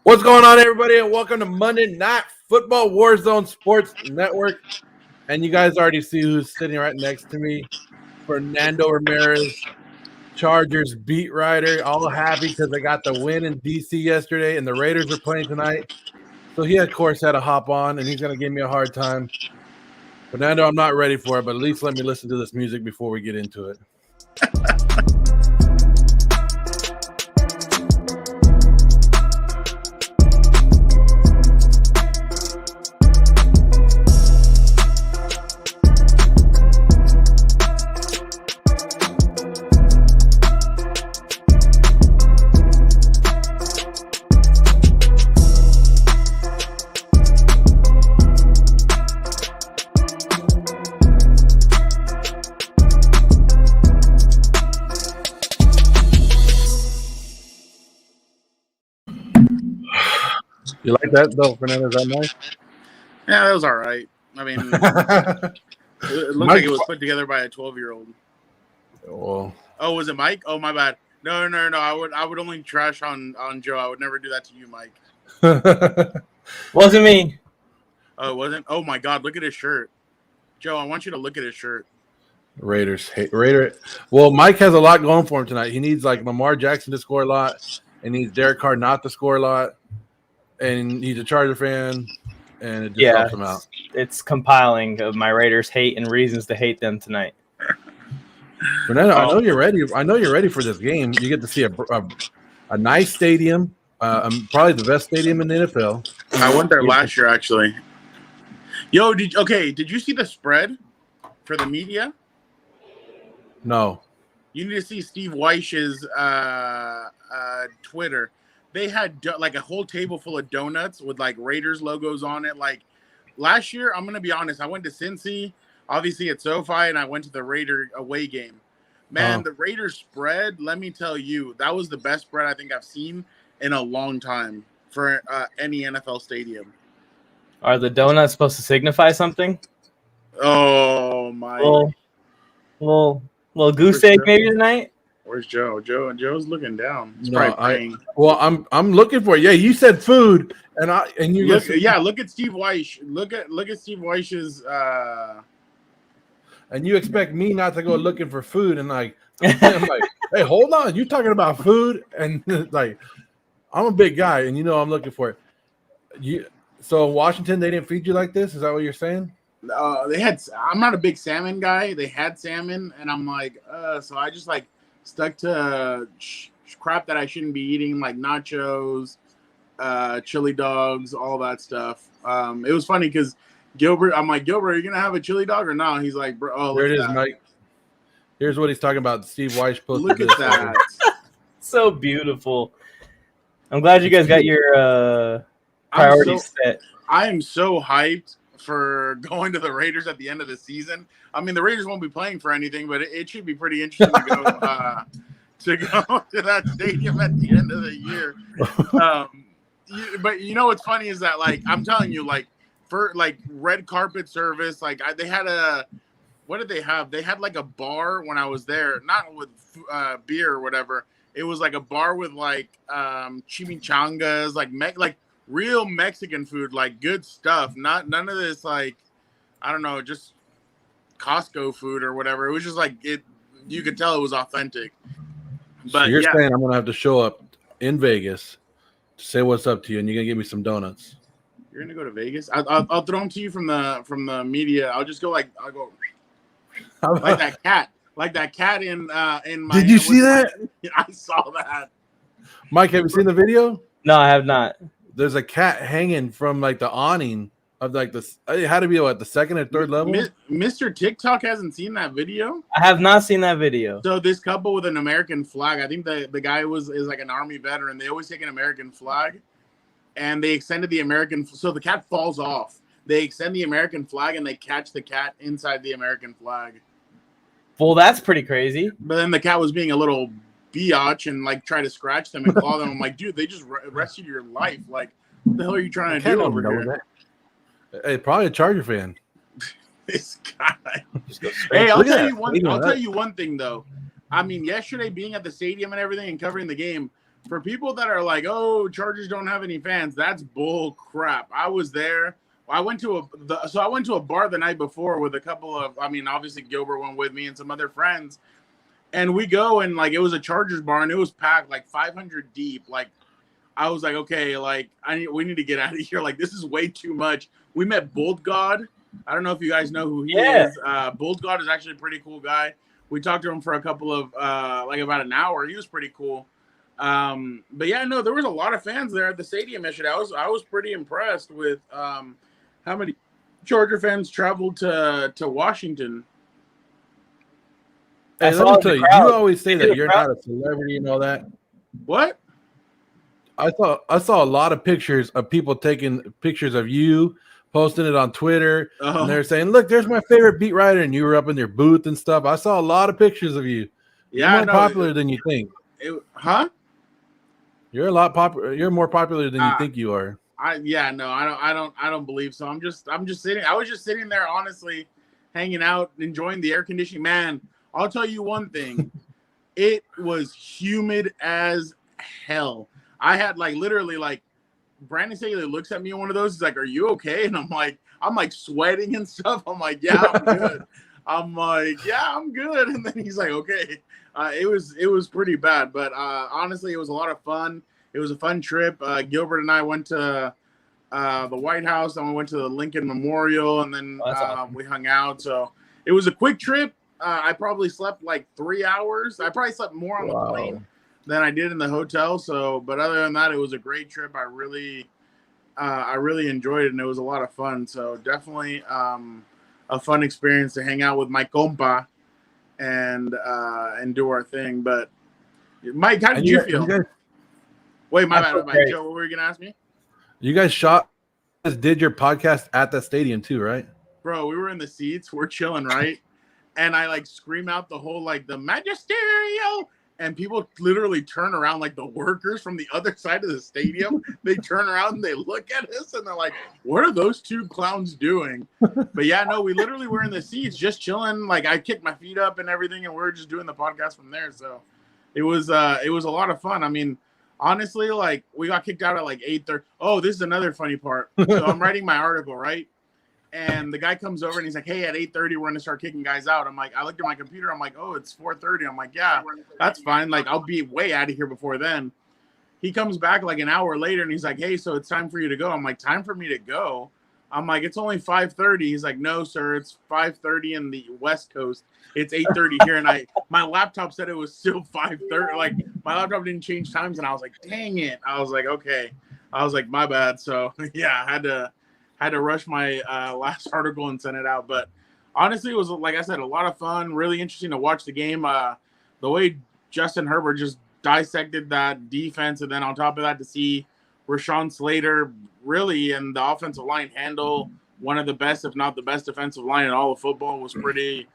What's going on, everybody, and welcome to Monday Night Football Warzone Sports Network. And you guys already see who's sitting right next to me. Fernando Ramirez, Chargers beat writer, all happy because they got the win in D.C. yesterday, and the Raiders are playing tonight. So he, of course, had to hop on, and he's going to give me a hard time. Fernando, I'm not ready for it, but at least let me listen to this music before we get into it. You like that, though, Fernando? Is that nice? Yeah, that was all right. I mean, it looked like it was put together by a 12-year-old. Well, oh, was it Mike? Oh, my bad. No. I would only trash on Joe. I would never do that to you, Mike. Wasn't me. Oh, it wasn't? Oh, my God. Look at his shirt. Joe, I want you to look at his shirt. Raiders hate Raider. Well, Mike has a lot going for him tonight. He needs like Lamar Jackson to score a lot, and needs Derek Carr not to score a lot. And he's a Charger fan, and it just helps him out. It's compiling of my Raiders hate and reasons to hate them tonight. Fernando, I know you're ready. I know you're ready for this game. You get to see a nice stadium, probably the best stadium in the NFL. I went there last year, actually. Yo, did you see the spread for the media? No. You need to see Steve Weich's Twitter. They had like a whole table full of donuts with like Raiders logos on it. Like last year, I'm going to be honest, I went to Cincy, obviously at SoFi, and I went to the Raider away game. Man, the Raiders spread, let me tell you, that was the best spread I think I've seen in a long time for any NFL stadium. Are the donuts supposed to signify something? Oh, my. Well, goose egg maybe tonight? Where's Joe? Joe's looking down. He's No, probably I'm looking for it. Yeah, you said food, and you look. Yeah, look at Steve Weich. Look at Steve Weich's. And you expect me not to go looking for food, and like I'm like, hey, hold on, you talking about food? And like, I'm a big guy, and you know I'm looking for it. So Washington, they didn't feed you like this? Is that what you're saying? They had. I'm not a big salmon guy. They had salmon, and I'm like, so I just like stuck to crap that I shouldn't be eating, like nachos, chili dogs, all that stuff. It was funny because Gilbert, I'm like, Gilbert, are you gonna have a chili dog or not? He's like, bro, oh, there it is, Mike. Here's what he's talking about. Steve Weich posted. Look at that. So beautiful. I'm glad you guys got your priorities set. I am so hyped for going to the Raiders at the end of the season. I mean, the Raiders won't be playing for anything, but it should be pretty interesting to go to that stadium at the end of the year. But you know what's funny is that, like, I'm telling you, like, for like red carpet service, like they had what did they have? They had like a bar when I was there, not with beer or whatever. It was like a bar with like chimichangas, like real Mexican food, like good stuff. None of this like, I don't know, just Costco food or whatever. It was just like you could tell it was authentic. But so you're saying I'm gonna have to show up in Vegas to say what's up to you, and you're gonna give me some donuts. You're gonna go to Vegas? I'll throw them to you from the media. I'll go like that cat, in my. Did you see that? I saw that. Mike, have you seen the video? No, I have not. There's a cat hanging from like the awning of like this. It had to be what, the second or third level. Mr. TikTok hasn't seen that video. I have not seen that video. So this couple with an American flag. I think the guy is like an Army veteran. They always take an American flag. And they extended the American, so the cat falls off. They extend the American flag and they catch the cat inside the American flag. Well, that's pretty crazy. But then the cat was being a little biatch and like try to scratch them and claw them. I'm like, dude, they just rescued your life. Like, what the hell are you trying to do over here? Hey, probably a Charger fan. This guy. Hey, I'll tell you one thing though. I mean, yesterday being at the stadium and everything and covering the game, for people that are like, oh, Chargers don't have any fans, that's bull crap. I was there. I went to a bar the night before with a couple of, I mean, obviously Gilbert went with me and some other friends. And we go and like it was a Chargers bar and it was packed like 500 deep. Like I was like, okay, like we need to get out of here. Like this is way too much. We met Bold God. I don't know if you guys know who he is. Bold God is actually a pretty cool guy. We talked to him for a couple of like about an hour. He was pretty cool. But yeah, no, there was a lot of fans there at the stadium yesterday. I was pretty impressed with how many Charger fans traveled to Washington. Hey, let me tell you, you always say that you're not a celebrity and all that. What? I saw a lot of pictures of people taking pictures of you, posting it on Twitter, and they're saying, "Look, there's my favorite beat writer," and you were up in your booth and stuff. I saw a lot of pictures of you. You're more popular than you think. You're a lot popular. You're more popular than you think you are. I don't believe so. I'm just sitting. I was just sitting there, honestly, hanging out, enjoying the air conditioning. Man, I'll tell you one thing. It was humid as hell. I had like literally like Brandon Staley looks at me in one of those. He's like, "Are you okay?" And I'm like sweating and stuff. I'm like, "Yeah, I'm good." I'm like, "Yeah, I'm good." And then he's like, "Okay." It was pretty bad, but honestly, it was a lot of fun. It was a fun trip. Gilbert and I went to the White House, and we went to the Lincoln Memorial, and then awesome. We hung out. So it was a quick trip. I probably slept like 3 hours. I probably slept more on the plane than I did in the hotel. So, but other than that, it was a great trip. I really enjoyed it, and it was a lot of fun. So definitely a fun experience to hang out with my compa and do our thing. But Mike, how did you feel? Wait, my bad, Joe. What were you gonna ask me? You guys did your podcast at the stadium too, right? Bro, we were in the seats. We're chilling, right? And I like scream out the whole like the magisterial, and people literally turn around like the workers from the other side of the stadium. They turn around and they look at us and they're like, "What are those two clowns doing?" But yeah, no, we literally were in the seats just chilling. Like I kicked my feet up and everything, and we were just doing the podcast from there. So it was a lot of fun. I mean, honestly, like we got kicked out at like 8:30. Oh, this is another funny part. So I'm writing my article, right? And the guy comes over and he's like, "Hey, at 8:30, we're gonna start kicking guys out." I'm like, I looked at my computer. I'm like, "Oh, it's 4:30." I'm like, "Yeah, that's fine. Like, I'll be way out of here before then." He comes back like an hour later and he's like, "Hey, so it's time for you to go." I'm like, "Time for me to go?" I'm like, "It's only 5:30." He's like, "No, sir, it's 5:30 in the West Coast. It's 8:30 here." And my laptop said it was still 5:30. Like my laptop didn't change times, and I was like, "Dang it!" I was like, "Okay." I was like, "My bad." So yeah, I had to rush my last article and send it out. But honestly, it was, like I said, a lot of fun, really interesting to watch the game. The way Justin Herbert just dissected that defense, and then on top of that, to see Rashawn Slater really and the offensive line handle one of the best, if not the best defensive line in all of football was pretty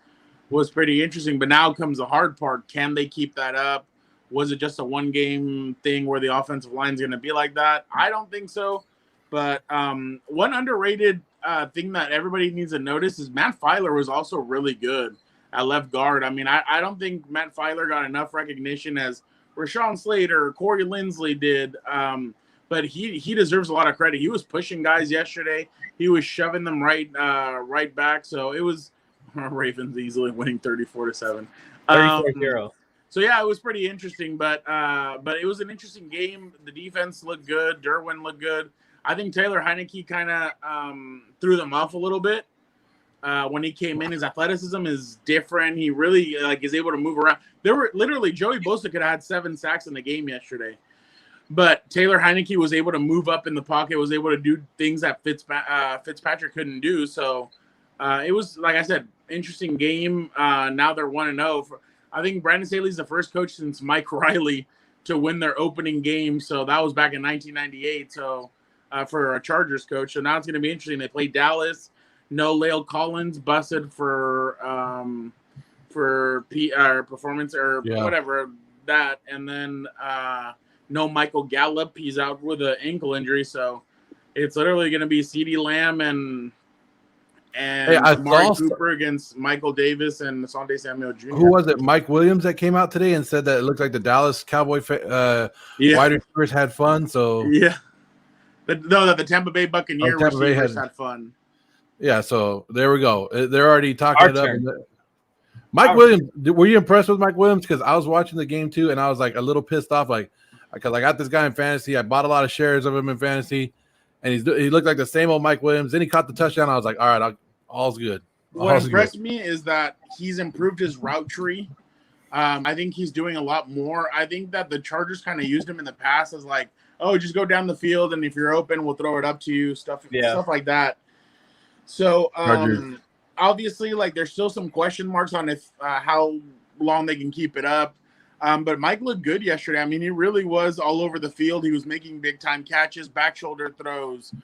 interesting. But now comes the hard part. Can they keep that up? Was it just a one-game thing where the offensive line is going to be like that? I don't think so. But one underrated thing that everybody needs to notice is Matt Filer was also really good at left guard. I mean, I don't think Matt Filer got enough recognition as Rashawn Slater or Corey Linsley did. But he deserves a lot of credit. He was pushing guys yesterday. He was shoving them right back. So it was Ravens easily winning 34-7. 34-0. So yeah, it was pretty interesting. But it was an interesting game. The defense looked good. Derwin looked good. I think Taylor Heineke kind of threw them off a little bit when he came in. His athleticism is different. He really is able to move around. There were literally Joey Bosa could have had 7 sacks in the game yesterday, but Taylor Heineke was able to move up in the pocket, was able to do things that Fitzpatrick couldn't do. So it was, like I said, interesting game. Now they're 1-0. I think Brandon Staley's the first coach since Mike Riley to win their opening game. So that was back in 1998. So. For a Chargers coach. So now it's going to be interesting. They play Dallas. No Lale Collins busted for performance or whatever that. And then no Michael Gallup. He's out with an ankle injury. So it's literally going to be CeeDee Lamb and Hey, I Amari saw Cooper against Michael Davis and Asante Samuel Jr. who was it? Mike Williams that came out today and said that it looked like the Dallas Cowboy Yeah, wide receivers had fun. So yeah. That the Tampa Bay Buccaneer Tampa Bay receivers had fun. yeah. So there we go. They're already talking Our it up. turn. Mike Williams, were you impressed with Mike Williams? Because I was watching the game too, and I was like a little pissed off, like because I got this guy in fantasy. I bought a lot of shares of him in fantasy, and he looked like the same old Mike Williams. Then he caught the touchdown. I was like, all right, all's good. What impressed me is that he's improved his route tree. I think he's doing a lot more. I think that the Chargers kind of used him in the past as like, oh, just go down the field, and if you're open, we'll throw it up to you, stuff like that. So obviously, like there's still some question marks on if how long they can keep it up. But Mike looked good yesterday. I mean, he really was all over the field. He was making big time catches, back shoulder throws,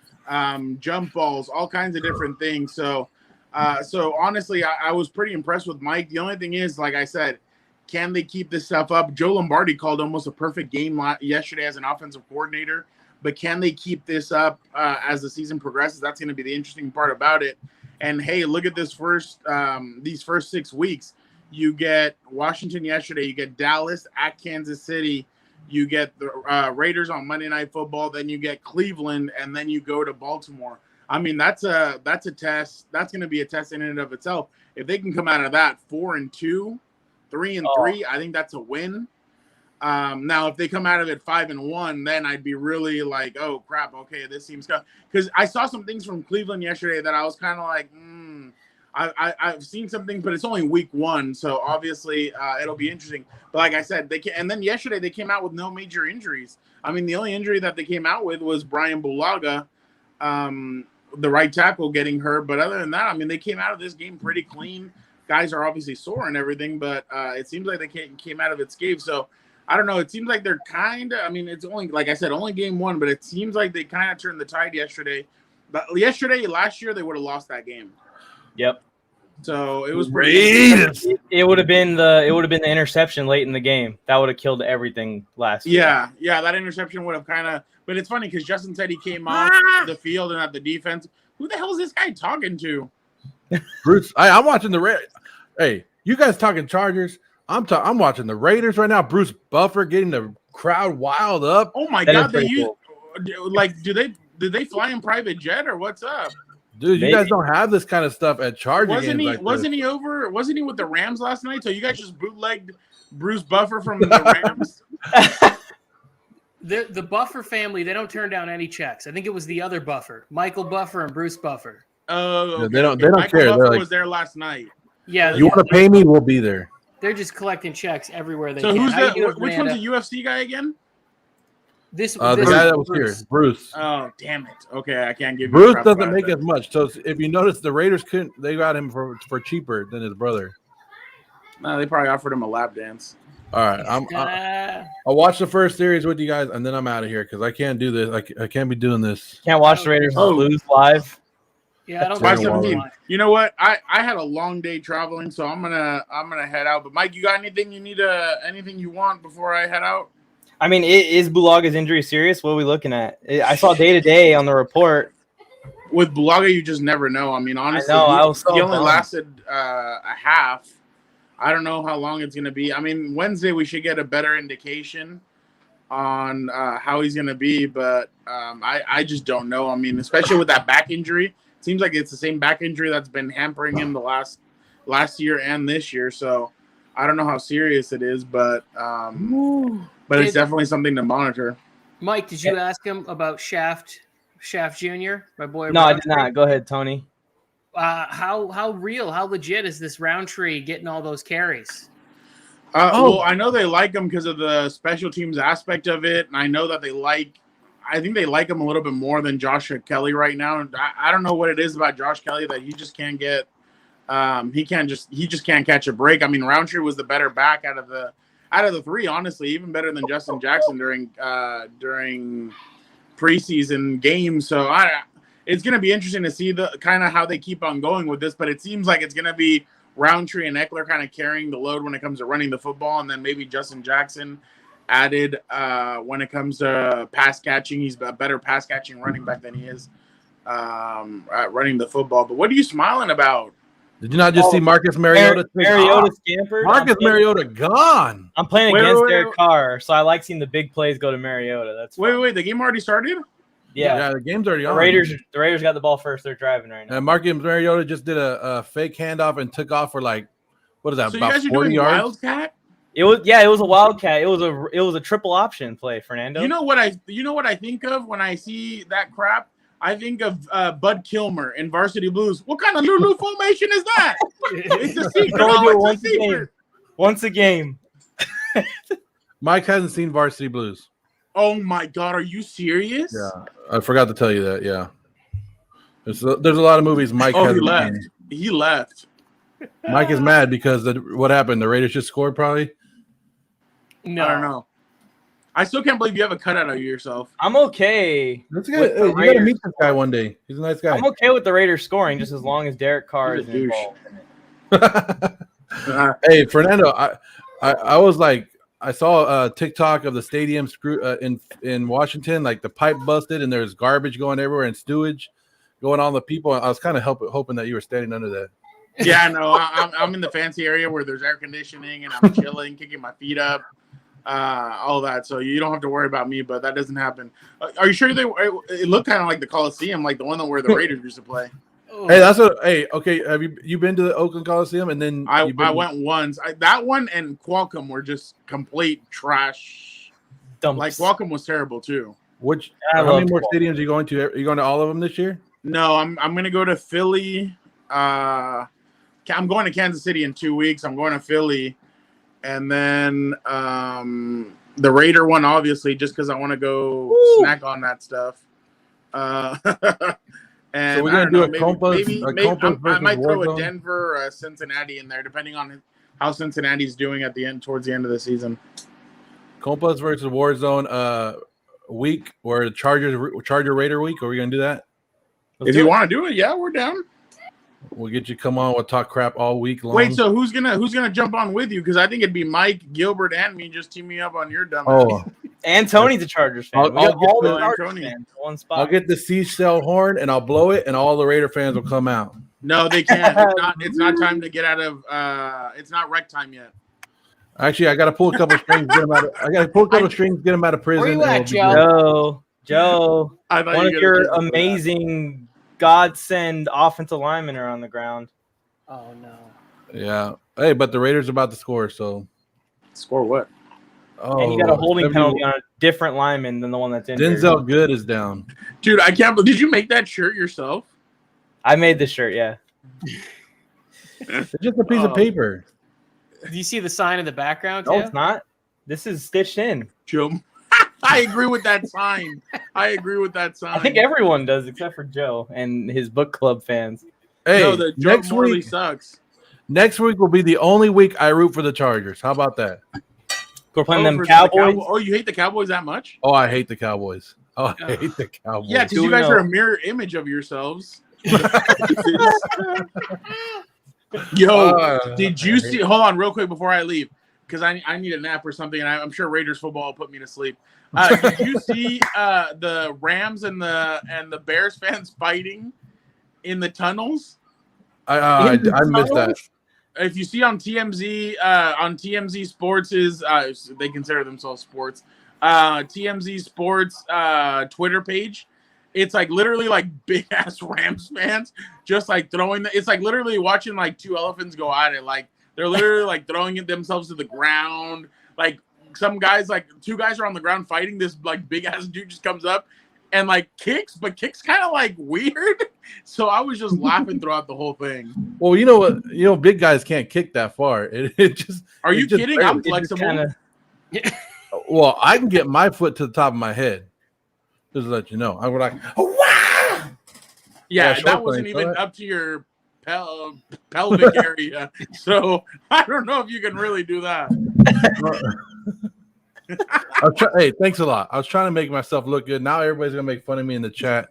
jump balls, all kinds of different things. So honestly, I was pretty impressed with Mike. The only thing is, like I said, can they keep this stuff up? Joe Lombardi called almost a perfect game yesterday as an offensive coordinator. But can they keep this up as the season progresses? That's going to be the interesting part about it. And hey, look at this these first 6 weeks. You get Washington yesterday. You get Dallas at Kansas City. You get the Raiders on Monday Night Football. Then you get Cleveland, and then you go to Baltimore. I mean, that's a test. That's going to be a test in and of itself. If they can come out of that 4-2, 3-3, I think that's a win. Now, if they come out of it 5-1, then I'd be really like, oh crap, okay, this seems good. Because I saw some things from Cleveland yesterday that I was kind of like, I've seen some things, but it's only week 1, so obviously it'll be interesting. But like I said, and then yesterday they came out with no major injuries. I mean, the only injury that they came out with was Brian Bulaga, the right tackle, getting hurt. But other than that, I mean, they came out of this game pretty clean. Guys are obviously sore and everything, but it seems like they came out of it scathed. So I don't know. It seems like they're kind of, I mean, it's only, like I said, only game 1, but it seems like they kind of turned the tide yesterday. But last year, they would have lost that game. Yep. So it was Raiders. It would have been the interception late in the game. That would have killed everything last year. Yeah, that interception would have kind of, but it's funny because Justin said he came off the field and at the defense. Who the hell is this guy talking to? Bruce, I'm watching the Raiders. Hey, you guys talking Chargers? I'm watching the Raiders right now. Bruce Buffer getting the crowd wild up. Oh my God! Did they fly in private jet or what's up? Dude, you guys don't have this kind of stuff at Charger games. Wasn't he with the Rams last night? So you guys just bootlegged Bruce Buffer from the Rams? The Buffer family, they don't turn down any checks. I think it was the other Buffer, Michael Buffer and Bruce Buffer. Oh, okay. They don't Michael care. Buffer was there last night. Yeah, you want to pay me? We'll be there. They're just collecting checks everywhere they can. So who's that? Which one's a UFC guy again? The guy that was here, Bruce. Oh, damn it. Okay, I can't give you Bruce doesn't make as much. So if you notice, the Raiders they got him for cheaper than his brother. No, they probably offered him a lap dance. All right, I'll watch the first series with you guys, and then I'm out of here because I can't do this. I can't be doing this. Can't watch the Raiders lose live. Yeah, I don't know. You know what? I had a long day traveling, so I'm gonna head out. But Mike, you got anything you need? Anything you want before I head out? I mean, is Bulaga's injury serious? What are we looking at? I saw day-to-day on the report. With Bulaga, you just never know. I mean, honestly, he only lasted a half. I don't know how long it's going to be. I mean, Wednesday we should get a better indication on how he's going to be, but I just don't know. I mean, especially with that back injury, it seems like it's the same back injury that's been hampering him the last year and this year. So I don't know how serious it is, but it's definitely something to monitor. Mike, did you ask him about Shaft Jr., my boy? No, I did not. Go ahead, Tony. How real, how legit is this Roundtree getting all those carries? Well, I know they like him because of the special teams aspect of it, and I know that I think they like him a little bit more than Josh Kelly right now. I don't know what it is about Josh Kelly that he just can't get. He just can't catch a break. I mean, Roundtree was the better back out of the three, honestly, even better than Justin Jackson during preseason games. So it's going to be interesting to see the kind of how they keep on going with this, but it seems like it's going to be Roundtree and Eckler kind of carrying the load when it comes to running the football, and then maybe Justin Jackson added when it comes to pass catching. He's a better pass catching running back than he is running the football. But what are you smiling about? Did you not just see Marcus Mariota? Mariota scampered. Marcus Mariota gone. I'm playing Wait, against wait, Derek wait. Carr, so I like seeing the big plays go to Mariota. That's fun. Wait, the game already started? Yeah. The game's already The on. Raiders got the ball first. They're driving right now. And Marcus Mariota just did a fake handoff and took off for like, what is that? So you about guys are 40 doing yards. Wildcat? It was a wildcat. It was a triple option play, Fernando. You know what I think of when I see that crap? I think of Bud Kilmer in Varsity Blues. What kind of Lulu formation is that? It's a secret. Only do it It's a secret. once a game. Mike hasn't seen Varsity Blues. Oh my God, are you serious? Yeah, I forgot to tell you that. Yeah, there's a lot of movies Mike Oh, hasn't he left. seen. He left. Mike is mad because what happened? The Raiders just scored probably. No, I don't know. I still can't believe you have a cutout of yourself. I'm okay. That's with good. the You got to Raiders. meet this guy one day. He's a nice guy. I'm okay with the Raiders scoring just as long as Derek Carr He's is a douche. involved. Hey, Fernando, I was like, I saw a TikTok of the stadium in Washington, like the pipe busted and there's garbage going everywhere and sewage going on the people. I was kind of hoping that you were standing under that. Yeah, no, I'm in the fancy area where there's air conditioning and I'm chilling, kicking my feet up, all that. So you don't have to worry about me, but that doesn't happen. Are you sure it looked kind of like the Coliseum, like the one where the Raiders used to play? Hey, okay. Have you been to the Oakland Coliseum? And then I went once. That one and Qualcomm were just complete trash. Dumps. Like Qualcomm was terrible too. How many more stadiums are you going to? Are you going to all of them this year? No, I'm gonna go to Philly. I'm going to Kansas City in 2 weeks. I'm going to Philly, and then the Raider one, obviously, just because I want to go snack on that stuff. And So we're gonna do a maybe Compass I might throw Warzone? a Denver, Cincinnati in there, depending on how Cincinnati's doing towards the end of the season. Compass versus Warzone week or Charger Raider week. Are we gonna do that? If you want to do it, yeah, we're down. We'll get you come on. We'll talk crap all week long. Wait, so who's gonna jump on with you? Because I think it'd be Mike, Gilbert, and me just teaming up on your dumb. And Tony's a Chargers fan. I'll We got get all the the- Chargers Tony. fans in one spot. I'll get the seashell horn and I'll blow it, and all the Raider fans will come out. No, they can't. It's not time to get out of. It's not rec time yet. Actually, I got to pull a couple strings. Get them out of prison. Where you and at, it'll be Joe, I thought one you of were your gonna do that. amazing godsend offensive linemen are on the ground. Oh no. good. Yeah. Hey, but the Raiders are about to score, so. Score what? Oh, And you got a holding 70 penalty on a different lineman than the one that's in here. Denzel Good is down. Dude, I can't believe. Did you make that shirt yourself? I made this shirt, yeah. It's just a piece of paper. Do you see the sign in the background? No, Too? it's not. This is stitched in. Joe. I agree with that sign. I think everyone does except for Joe and his book club fans. Hey, No, the Joe next Morley week. sucks. Next week will be the only week I root for the Chargers. How about that? We're playing them For the Cowboys. Oh, you hate the Cowboys that much? Oh, I hate the Cowboys. Oh, I hate the Cowboys. Yeah, because you guys are a mirror image of yourselves. Yo, did you see? Hold on, real quick before I leave, because I need a nap or something, and I'm sure Raiders football will put me to sleep. Did you see the Rams and the Bears fans fighting in the tunnels? I missed that. If you see on TMZ Sports they consider themselves sports. TMZ Sports Twitter page. It's like literally like big ass Rams fans just like throwing. It's like literally watching like two elephants go at it. Like they're literally like throwing it themselves to the ground. Like some guys, like two guys are on the ground fighting. This like big ass dude just comes up and like kicks, but kicks kind of like weird. So I was just laughing throughout the whole thing. Well, you know what? You know, big guys can't kick that far. It just. Are you just kidding? barely. I'm flexible. Well, I can get my foot to the top of my head. Just to let you know, I was like, oh, wow! Yeah, short that wasn't frame, even right? up to your pelvic area. So I don't know if you can really do that. Hey, thanks a lot. I was trying to make myself look good. Now everybody's gonna make fun of me in the chat.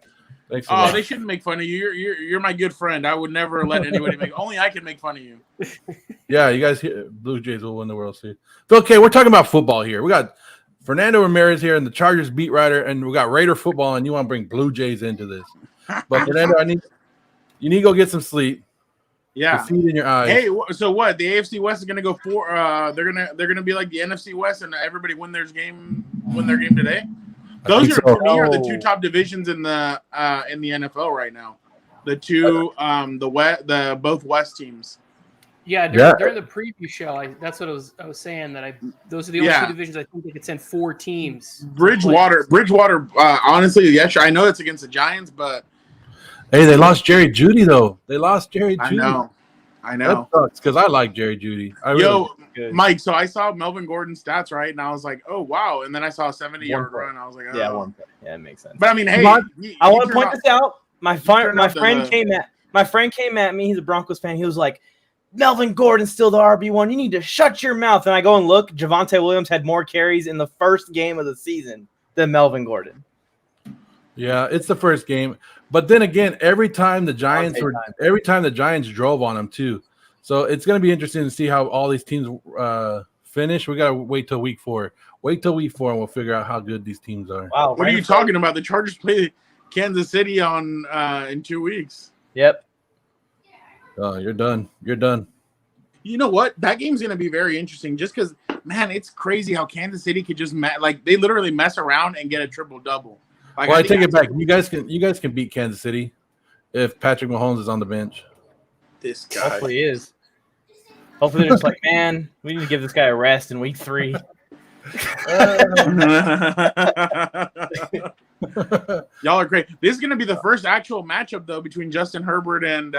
Thanks a lot. They shouldn't make fun of you. You're my good friend. I would never let anybody make. Only I can make fun of you. Yeah, you guys, Blue Jays will win the World Series. Okay, we're talking about football here. We got Fernando Ramirez here and the Chargers beat writer, and we got Raider football, and you want to bring Blue Jays into this. But Fernando, you need to go get some sleep. Yeah. The feed in your eyes. Hey, so what? The AFC West is gonna go for. They're gonna be like the NFC West, and everybody win their game today. Those are to me are the two top divisions in the NFL right now. The two the both West teams. Yeah, during the preview show, that's what I was saying that those are the only two divisions I think they could send 4 teams. Bridgewater. Honestly, yes, I know it's against the Giants, but hey, they lost Jerry Jeudy though. They lost Jerry Jeudy. I know. That sucks because I like Jerry Jeudy. Mike. So I saw Melvin Gordon's stats, right, and I was like, oh wow, and then I saw a 70-yard run. I was like, oh. Yeah, it makes sense. But I mean, hey, I want to point this out. My friend came at me. He's a Broncos fan. He was like, Melvin Gordon's still the RB1. You need to shut your mouth. And I go and look. Javonte Williams had more carries in the first game of the season than Melvin Gordon. Yeah, it's the first game. But then again, every time the Giants drove on them too. So it's going to be interesting to see how all these teams finish. We got to wait till week 4. Wait till week 4 and we'll figure out how good these teams are. Wow. What are you talking about? The Chargers play Kansas City in 2 weeks. Yep. Oh, you're done. You're done. You know what? That game's going to be very interesting just because, man, it's crazy how Kansas City could just they literally mess around and get a triple-double. Well, I take it back. You guys can beat Kansas City if Patrick Mahomes is on the bench. This guy. Hopefully he is. Hopefully they're just like, man, we need to give this guy a rest in week 3. Y'all are great. This is going to be the first actual matchup though between Justin Herbert and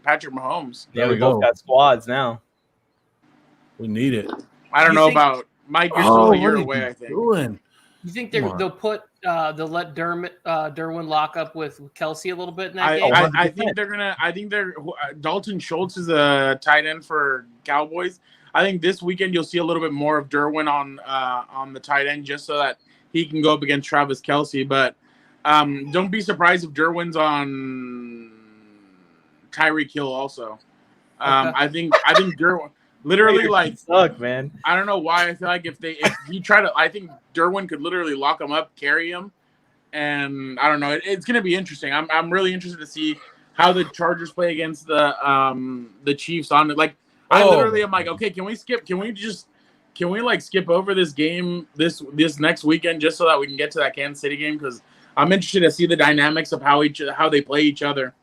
Patrick Mahomes. Yeah, we both got squads now. We need it. I don't know about Mike. You're still a year away. I think. You think they'll let Derwin lock up with Kelsey a little bit in that game? I think they're gonna. I think Dalton Schultz is a tight end for Cowboys. I think this weekend you'll see a little bit more of Derwin on the tight end just so that he can go up against Travis Kelce. But don't be surprised if Derwin's on Tyreek Hill also. I think Derwin literally suck, man. I don't know why. I feel like if he tried to, I think Derwin could literally lock him up, carry him, and I don't know. It's going to be interesting. I'm really interested to see how the Chargers play against the Chiefs on it. I literally am like, okay, can we skip over this game this next weekend just so that we can get to that Kansas City game? Because I'm interested to see the dynamics of how they play each other.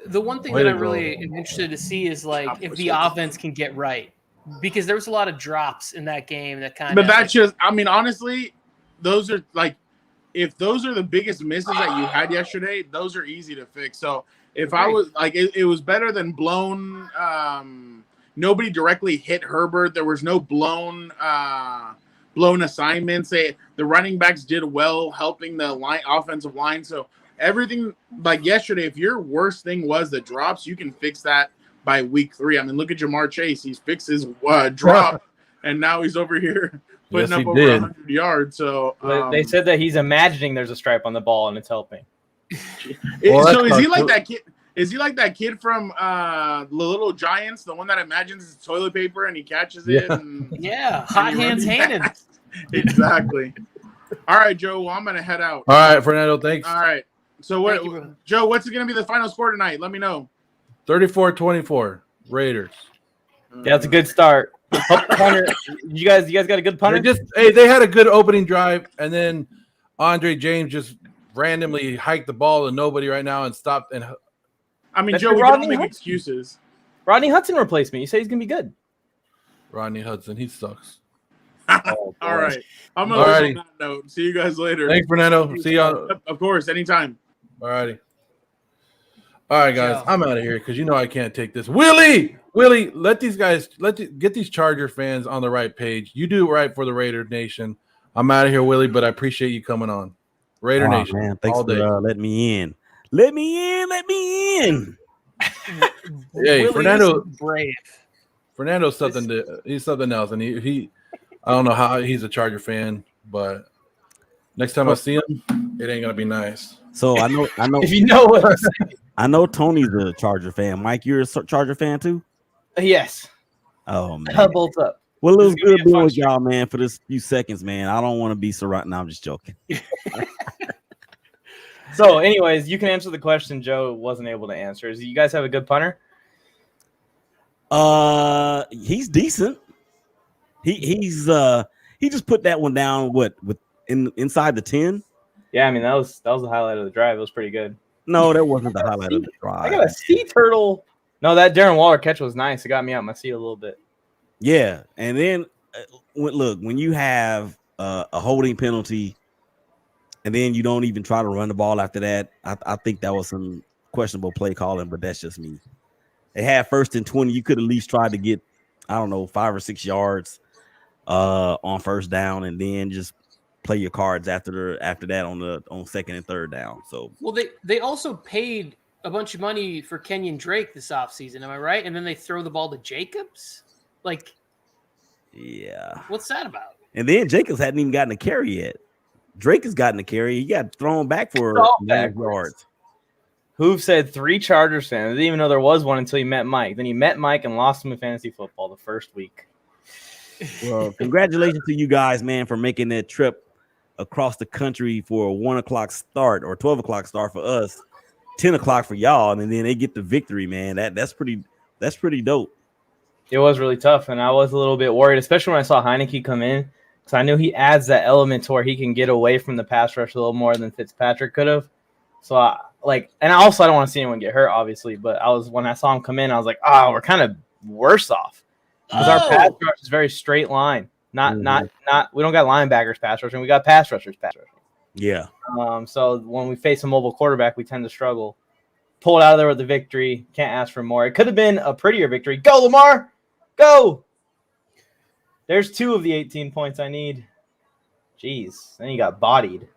The one thing that I really am interested to see is if the offense can get right, because there was a lot of drops in that game that kind of. But that's just, I mean, honestly, those are if those are the biggest misses that you had yesterday, those are easy to fix. So if I was it was better than blown. Nobody directly hit Herbert. There was no blown assignments. The running backs did well helping the offensive line. So everything yesterday, if your worst thing was the drops, you can fix that by week 3. I mean, look at Jamar Chase. He's fixed his drop, and now he's over here putting up over 100 yards. So they said that he's imagining there's a stripe on the ball, and it's helping. So is he like that kid? Is he like that kid from the Little Giants, the one that imagines it's toilet paper and he catches it? Yeah, hot hands Hannon. Exactly. All right, Joe. Well, I'm gonna head out. All right, Fernando. Thanks. All right. So Joe, what's it gonna be the final score tonight? Let me know. 34-24 Raiders. Yeah, that's a good start. Punter, you guys got a good punter? They had a good opening drive, and then Andre James just randomly hiked the ball to nobody right now and stopped. And I mean, Joe, we don't make excuses. Rodney Hudson replacement. You say he's gonna be good. Rodney Hudson, he sucks. All right. I'm gonna leave on that note. See you guys later. Thanks, Fernando. See y'all. Of course, anytime. All righty. All right, guys. I'm out of here because I can't take this. Willie, get these Charger fans on the right page. You do right for the Raider Nation. I'm out of here, Willie, but I appreciate you coming on. Raider Nation. Man, thanks for letting me in. Let me in. Hey, Fernando. Brave. Fernando's he's something else, and he I don't know how he's a Charger fan, but next time I see him, it ain't gonna be nice. So I know. If you know what I'm saying. I know Tony's a Charger fan. Mike, you're a Charger fan too? Yes. Oh man. Bolts up. Well, it was good being with y'all, man, for this few seconds, man. I don't want to be so right now. I'm just joking. So, anyways, you can answer the question Joe wasn't able to answer. Is you guys have a good punter? He's decent. He just put that one down. Inside the 10? Yeah, I mean that was the highlight of the drive. It was pretty good. No, that wasn't the highlight of the drive. I got a sea turtle. No, that Darren Waller catch was nice. It got me out my seat a little bit. Yeah, and then when you have a holding penalty, and then you don't even try to run the ball after that, I think that was some questionable play calling. But that's just me. They had 1st and 20. You could at least try to get, I don't know, 5 or 6 yards on 1st down, and then just play your cards after that on 2nd and 3rd down. So they also paid a bunch of money for Kenyon Drake this offseason, am I right? And then they throw the ball to Jacobs? Like, yeah. What's that about? And then Jacobs hadn't even gotten a carry yet. Drake has gotten a carry. He got thrown back for yards. Hoove said 3 Chargers fans. I didn't even know there was one until he met Mike. Then he met Mike and lost him in fantasy football the first week. Well, congratulations to you guys, man, for making that trip across the country for a 1 o'clock start or 12 o'clock start for us, 10 o'clock for y'all, and then they get the victory, man. That's pretty dope. It was really tough, and I was a little bit worried, especially when I saw Heineke come in, because I knew he adds that element to where he can get away from the pass rush a little more than Fitzpatrick could have. So I don't want to see anyone get hurt, obviously, but when I saw him come in, I was like, we're kind of worse off because our pass rush is very straight line. Not we don't got linebackers pass rushing, we got pass rushers pass rushing. Yeah. So when we face a mobile quarterback, we tend to struggle. Pulled out of there with the victory. Can't ask for more. It could have been a prettier victory. Go, Lamar! Go! There's 2 of the 18 points I need. Jeez. Then you got bodied.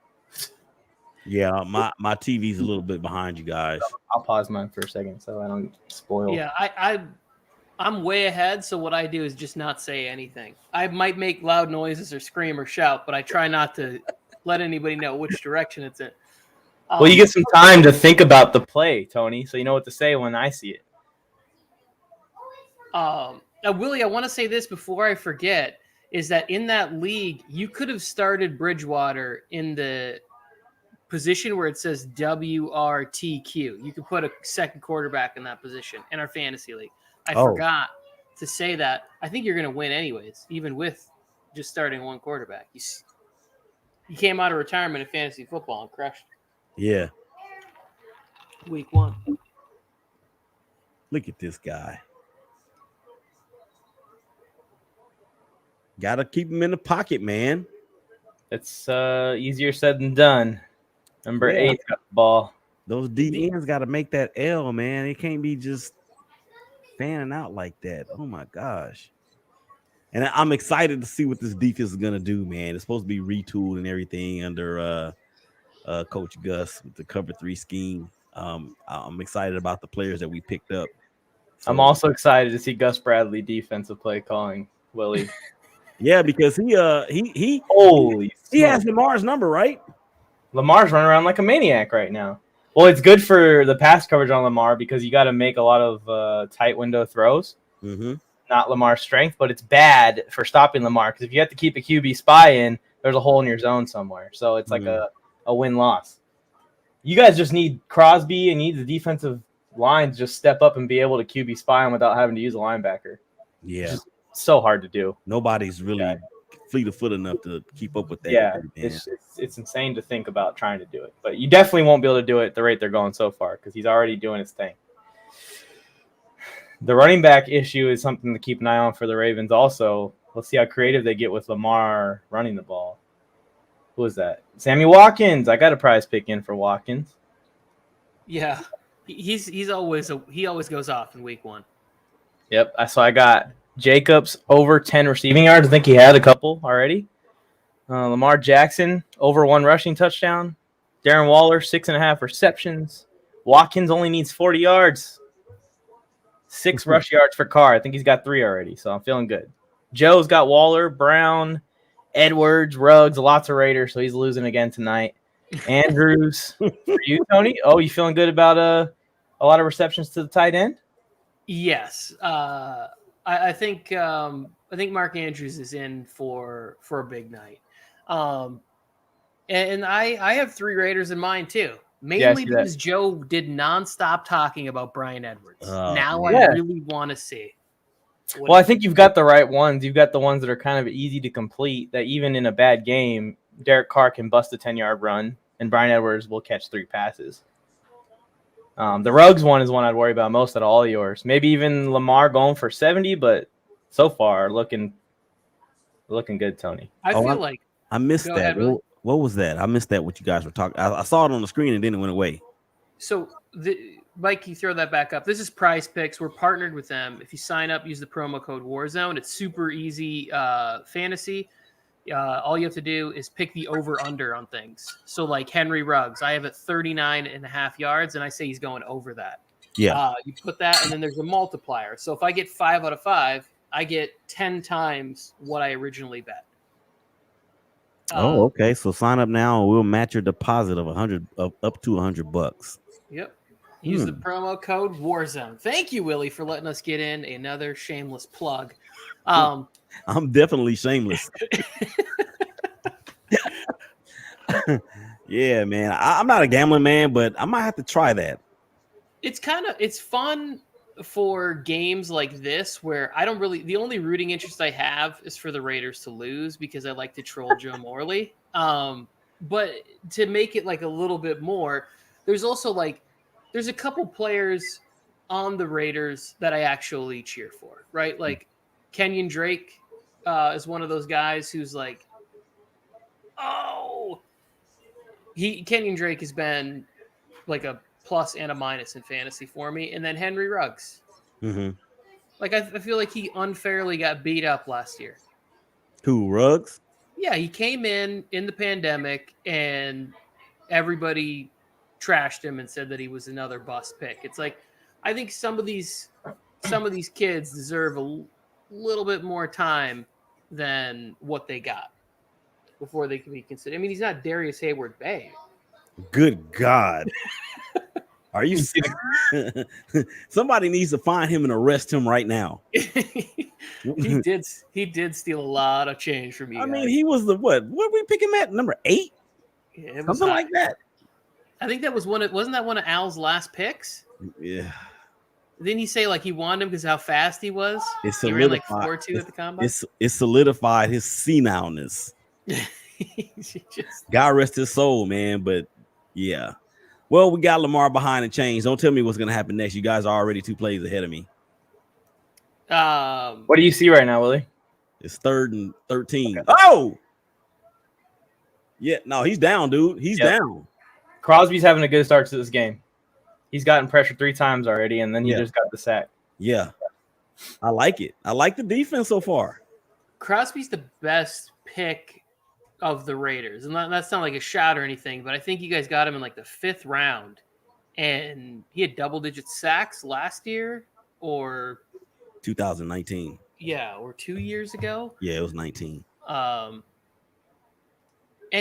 Yeah, my TV's a little bit behind you guys. I'll pause mine for a second so I don't spoil. Yeah, I'm way ahead, so what I do is just not say anything. I might make loud noises or scream or shout, but I try not to let anybody know which direction it's in. Well, you get some time to think about the play, Tony, so you know what to say when I see it. Willie, I want to say this before I forget, is that in that league, you could have started Bridgewater in the position where it says WRTQ. You could put a second quarterback in that position in our fantasy league. I forgot to say that. I think you're going to win anyways, even with just starting one quarterback. He came out of retirement in fantasy football and crushed. Yeah. Week 1. Look at this guy. Gotta keep him in the pocket, man. It's easier said than done. Number 8 got the ball. Those DNs got to make that L, man. It can't be just fanning out like that. Oh my gosh. And I'm excited to see what this defense is gonna do, man. It's supposed to be retooled and everything under Coach Gus with the cover 3 scheme. I'm excited about the players that we picked up. So, I'm also excited to see Gus Bradley defensive play calling, Willie. Yeah, because he has Lamar's number, right? Lamar's running around like a maniac right now. Well, it's good for the pass coverage on Lamar because you got to make a lot of tight window throws. Mm-hmm. Not Lamar's strength, but it's bad for stopping Lamar because if you have to keep a QB spy in, there's a hole in your zone somewhere. So it's like a win-loss. You guys just need Crosby and need the defensive line to just step up and be able to QB spy him without having to use a linebacker. Yeah. It's just so hard to do. Nobody's really fleet of foot enough to keep up with that. Yeah, it's insane to think about trying to do it. But you definitely won't be able to do it at the rate they're going so far because he's already doing his thing. The running back issue is something to keep an eye on for the Ravens also. Let's see how creative they get with Lamar running the ball. Who is that? Sammy Watkins. I got a prize pick in for Watkins. Yeah, he always goes off in week 1. Yep. So I got Jacobs over 10 receiving yards. I think he had a couple already. Lamar Jackson over 1 rushing touchdown. Darren Waller 6.5 receptions. Watkins only needs 40 yards. 6 rush yards for Carr. I think he's got 3 already, so I'm feeling good. Joe's got Waller, Brown, Edwards, Ruggs, lots of Raiders, so he's losing again tonight. Andrews for you, Tony. Oh, you feeling good about a lot of receptions to the tight end? Yes. I think Mark Andrews is in for a big night. And I have 3 Raiders in mind too. Mainly because Joe did nonstop talking about Brian Edwards. Now I really want to see. Well, I think you've got the right ones. You've got the ones that are kind of easy to complete, that even in a bad game, Derek Carr can bust a 10-yard run, and Brian Edwards will catch 3 passes. The Ruggs one is one I'd worry about most out of all of yours. Maybe even Lamar going for 70, but so far looking good, Tony. I feel like I missed that. Ahead, what was that? I missed that. What you guys were talking. I saw it on the screen and then it went away. So, Mike, you throw that back up. This is Prize Picks. We're partnered with them. If you sign up, use the promo code Warzone. It's super easy fantasy. All you have to do is pick the over-under on things. So, like Henry Ruggs, I have it 39.5 yards, and I say he's going over that. Yeah. You put that, and then there's a multiplier. So if I get 5 out of 5, I get 10 times what I originally bet. Okay. So sign up now, and we'll match your deposit of up to $100. Yep. Use the promo code Warzone. Thank you, Willie, for letting us get in another shameless plug. I'm definitely shameless. Yeah, man. I'm not a gambling man, but I might have to try that. It's fun for games like this where the only rooting interest I have is for the Raiders to lose because I like to troll Joe Morley. But to make it like a little bit more, there's also there's a couple players on the Raiders that I actually cheer for, right? Like Kenyon Drake is one of those guys who's like, Kenyon Drake has been like a plus and a minus in fantasy for me. And then Henry Ruggs. Mm-hmm. Like, I feel like he unfairly got beat up last year. Who, Ruggs? Yeah, he came in the pandemic and everybody trashed him and said that he was another bust pick. It's like, I think some of these kids deserve a little bit more time than what they got before they can be considered. I mean, he's not Darius Hayward-Bay. Good God. Are you somebody needs to find him and arrest him right now. He did steal a lot of change from you. I mean, he was the what we pick him at? Number 8? Yeah, something like that. I think that was wasn't that one of Al's last picks? Yeah. Didn't he say like he wanted him because how fast he was? He ran like 4.2 at the combine. It solidified his senileness. God rest his soul, man. But yeah. Well, we got Lamar behind the chains. Don't tell me what's going to happen next. You guys are already 2 plays ahead of me. What do you see right now, Willie? It's 3rd and 13. Okay. Oh! Yeah, no, he's down, dude. He's down. Crosby's having a good start to this game. He's gotten pressure 3 times already, and then he just got the sack. Yeah. I like it. I like the defense so far. Crosby's the best pick of the Raiders. And that's not like a shot or anything, but I think you guys got him in like the 5th round. And he had double-digit sacks last year or 2019. Yeah, or 2 years ago. Yeah, it was 19. And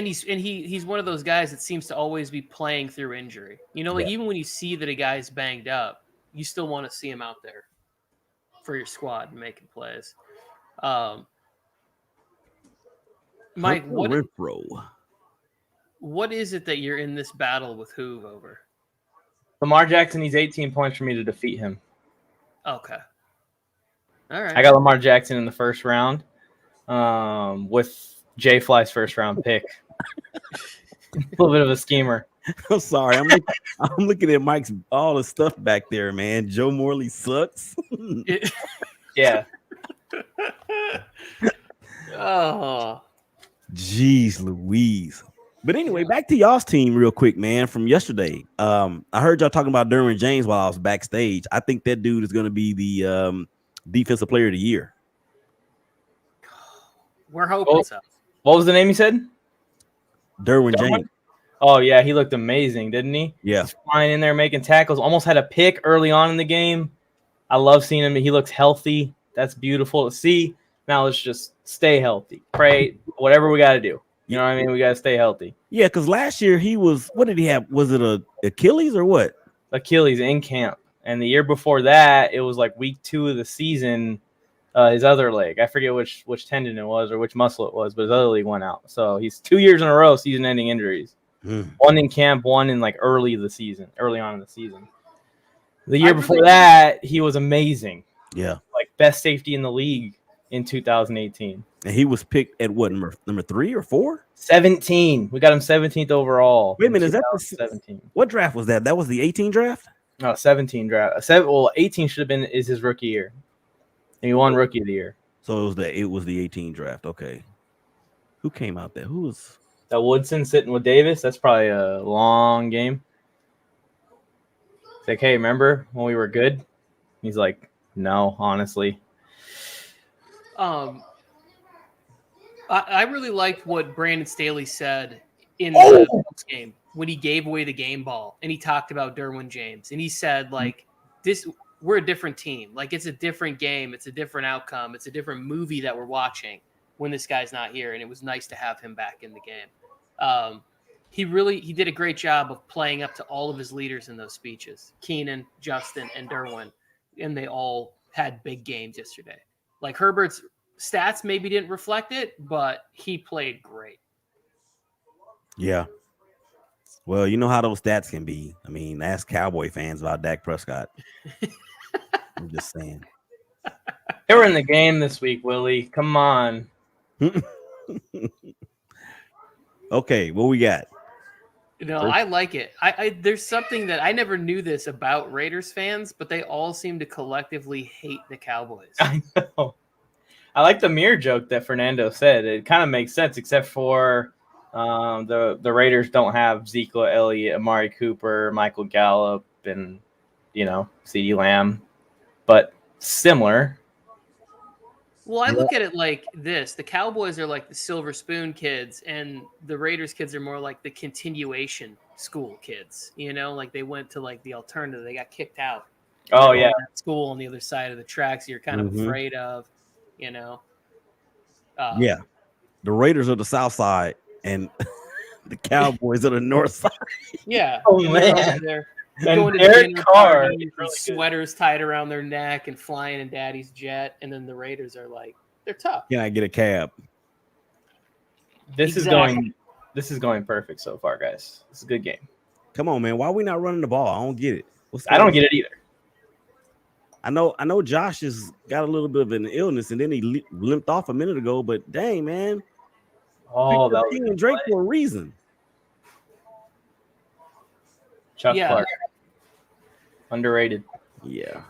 he's one of those guys that seems to always be playing through injury. You know, like even when you see that a guy's banged up, you still want to see him out there for your squad and making plays. Mike, what is it that you're in this battle with Hoove over? Lamar Jackson needs 18 points for me to defeat him. Okay. All right. I got Lamar Jackson in the 1st round with Jay Fly's 1st round pick. A little bit of a schemer. I'm sorry. I'm looking at Mike's all the stuff back there, man. Joe Morley sucks. Yeah. Oh. Jeez Louise. But anyway, back to y'all's team real quick, man, from yesterday. I heard y'all talking about Derwin James while I was backstage. I think that dude is going to be the defensive player of the year. We're hoping so. What was the name he said? Derwin James. Oh, yeah, he looked amazing, didn't he? Yeah. He's flying in there, making tackles. Almost had a pick early on in the game. I love seeing him. He looks healthy. That's beautiful to see. Now let's just stay healthy. Pray, whatever we got to do. You know what I mean? We got to stay healthy. Yeah, because last year what did he have? Was it a Achilles or what? Achilles in camp. And the year before that, it was like week 2 of the season, his other leg. I forget which tendon it was or which muscle it was, but his other leg went out. So he's 2 years in a row season-ending injuries. One in camp, one in like early on in the season. The year before really- that, he was amazing. Yeah. Like best safety in the league in 2018. And he was picked at what, number 3 or 4? 17. We got him 17th overall. Wait a minute, is that the 17? What draft was that? That was the 18 draft? No, 17 draft. 18 should have been is his rookie year. And he won rookie of the year. So it was the 18 draft. Okay. Who came out there? Who was That Woodson sitting with Davis? That's probably a long game. It's like, hey, remember when we were good? He's like, no, honestly. I really liked what Brandon Staley said in the Bucs game when he gave away the game ball and he talked about Derwin James and he said like we're a different team. Like it's a different game. It's a different outcome. It's a different movie that we're watching when this guy's not here. And it was nice to have him back in the game. He did a great job of playing up to all of his leaders in those speeches, Keenan, Justin, and Derwin. And they all had big games yesterday. Like Herbert's stats maybe didn't reflect it, but he played great. Yeah. Well, you know how those stats can be. I mean, ask Cowboy fans about Dak Prescott. I'm just saying. They were in the game this week, Willie. Come on. Okay, what we got? I like it. There's something that I never knew this about Raiders fans, but they all seem to collectively hate the Cowboys. I know. I like the mirror joke that Fernando said. It kind of makes sense, except for the Raiders don't have Zeke Elliott, Amari Cooper, Michael Gallup, and CeeDee Lamb, but similar. Well, I look at it like this. The Cowboys are like the Silver Spoon kids, and the Raiders kids are more like the continuation school kids. Like they went to like the alternative. They got kicked out. Oh, yeah. School on the other side of the tracks you're kind of afraid of, Yeah. The Raiders are the south side, and the Cowboys are the north side. Yeah. Oh, man. They're And going to Derek dinner Carr parties is really with sweaters tied around their neck and flying in daddy's jet. And then the Raiders are like, they're tough. Can I get a cab? This is going perfect so far, guys. It's a good game. Come on, man. Why are we not running the ball? I don't get it. I don't get it either. I know Josh has got a little bit of an illness, and then he limped off a minute ago, but dang, man. Oh, that was and Drake for a reason. Chuck Clark. Underrated. Yeah.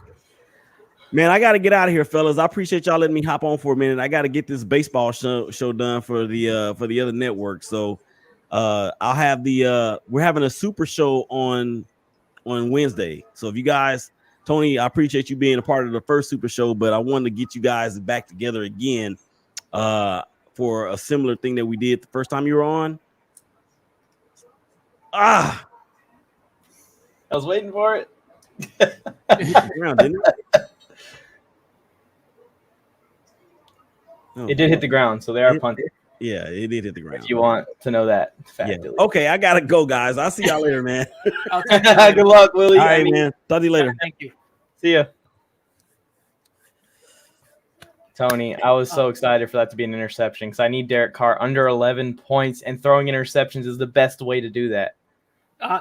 Man, I got to get out of here, fellas. I appreciate y'all letting me hop on for a minute. I got to get this baseball show done for the other network. So I'll have we're having a super show on Wednesday. So if you guys, Tony, I appreciate you being a part of the first super show, but I wanted to get you guys back together again for a similar thing that we did the first time you were on. I was waiting for it. Ground, didn't it? Oh, it did hit the ground, so they are punted. Yeah, it did hit the ground. If you want to know that fact. Yeah. Okay, I gotta go, guys. I'll see y'all later, man. Good luck, Willie. All right, man. Talk to you later. Thank you. See ya. Tony, I was so excited for that to be an interception because I need Derek Carr under 11 points, and throwing interceptions is the best way to do that.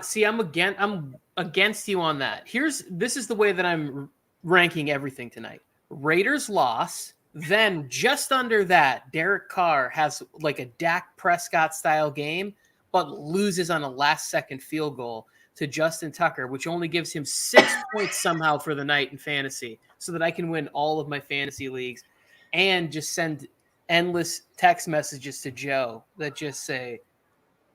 See, I'm against you on that. This is the way that I'm ranking everything tonight. Raiders loss. Then just under that, Derek Carr has like a Dak Prescott style game, but loses on a last-second field goal to Justin Tucker, which only gives him 6 points somehow for the night in fantasy, so that I can win all of my fantasy leagues and just send endless text messages to Joe that just say,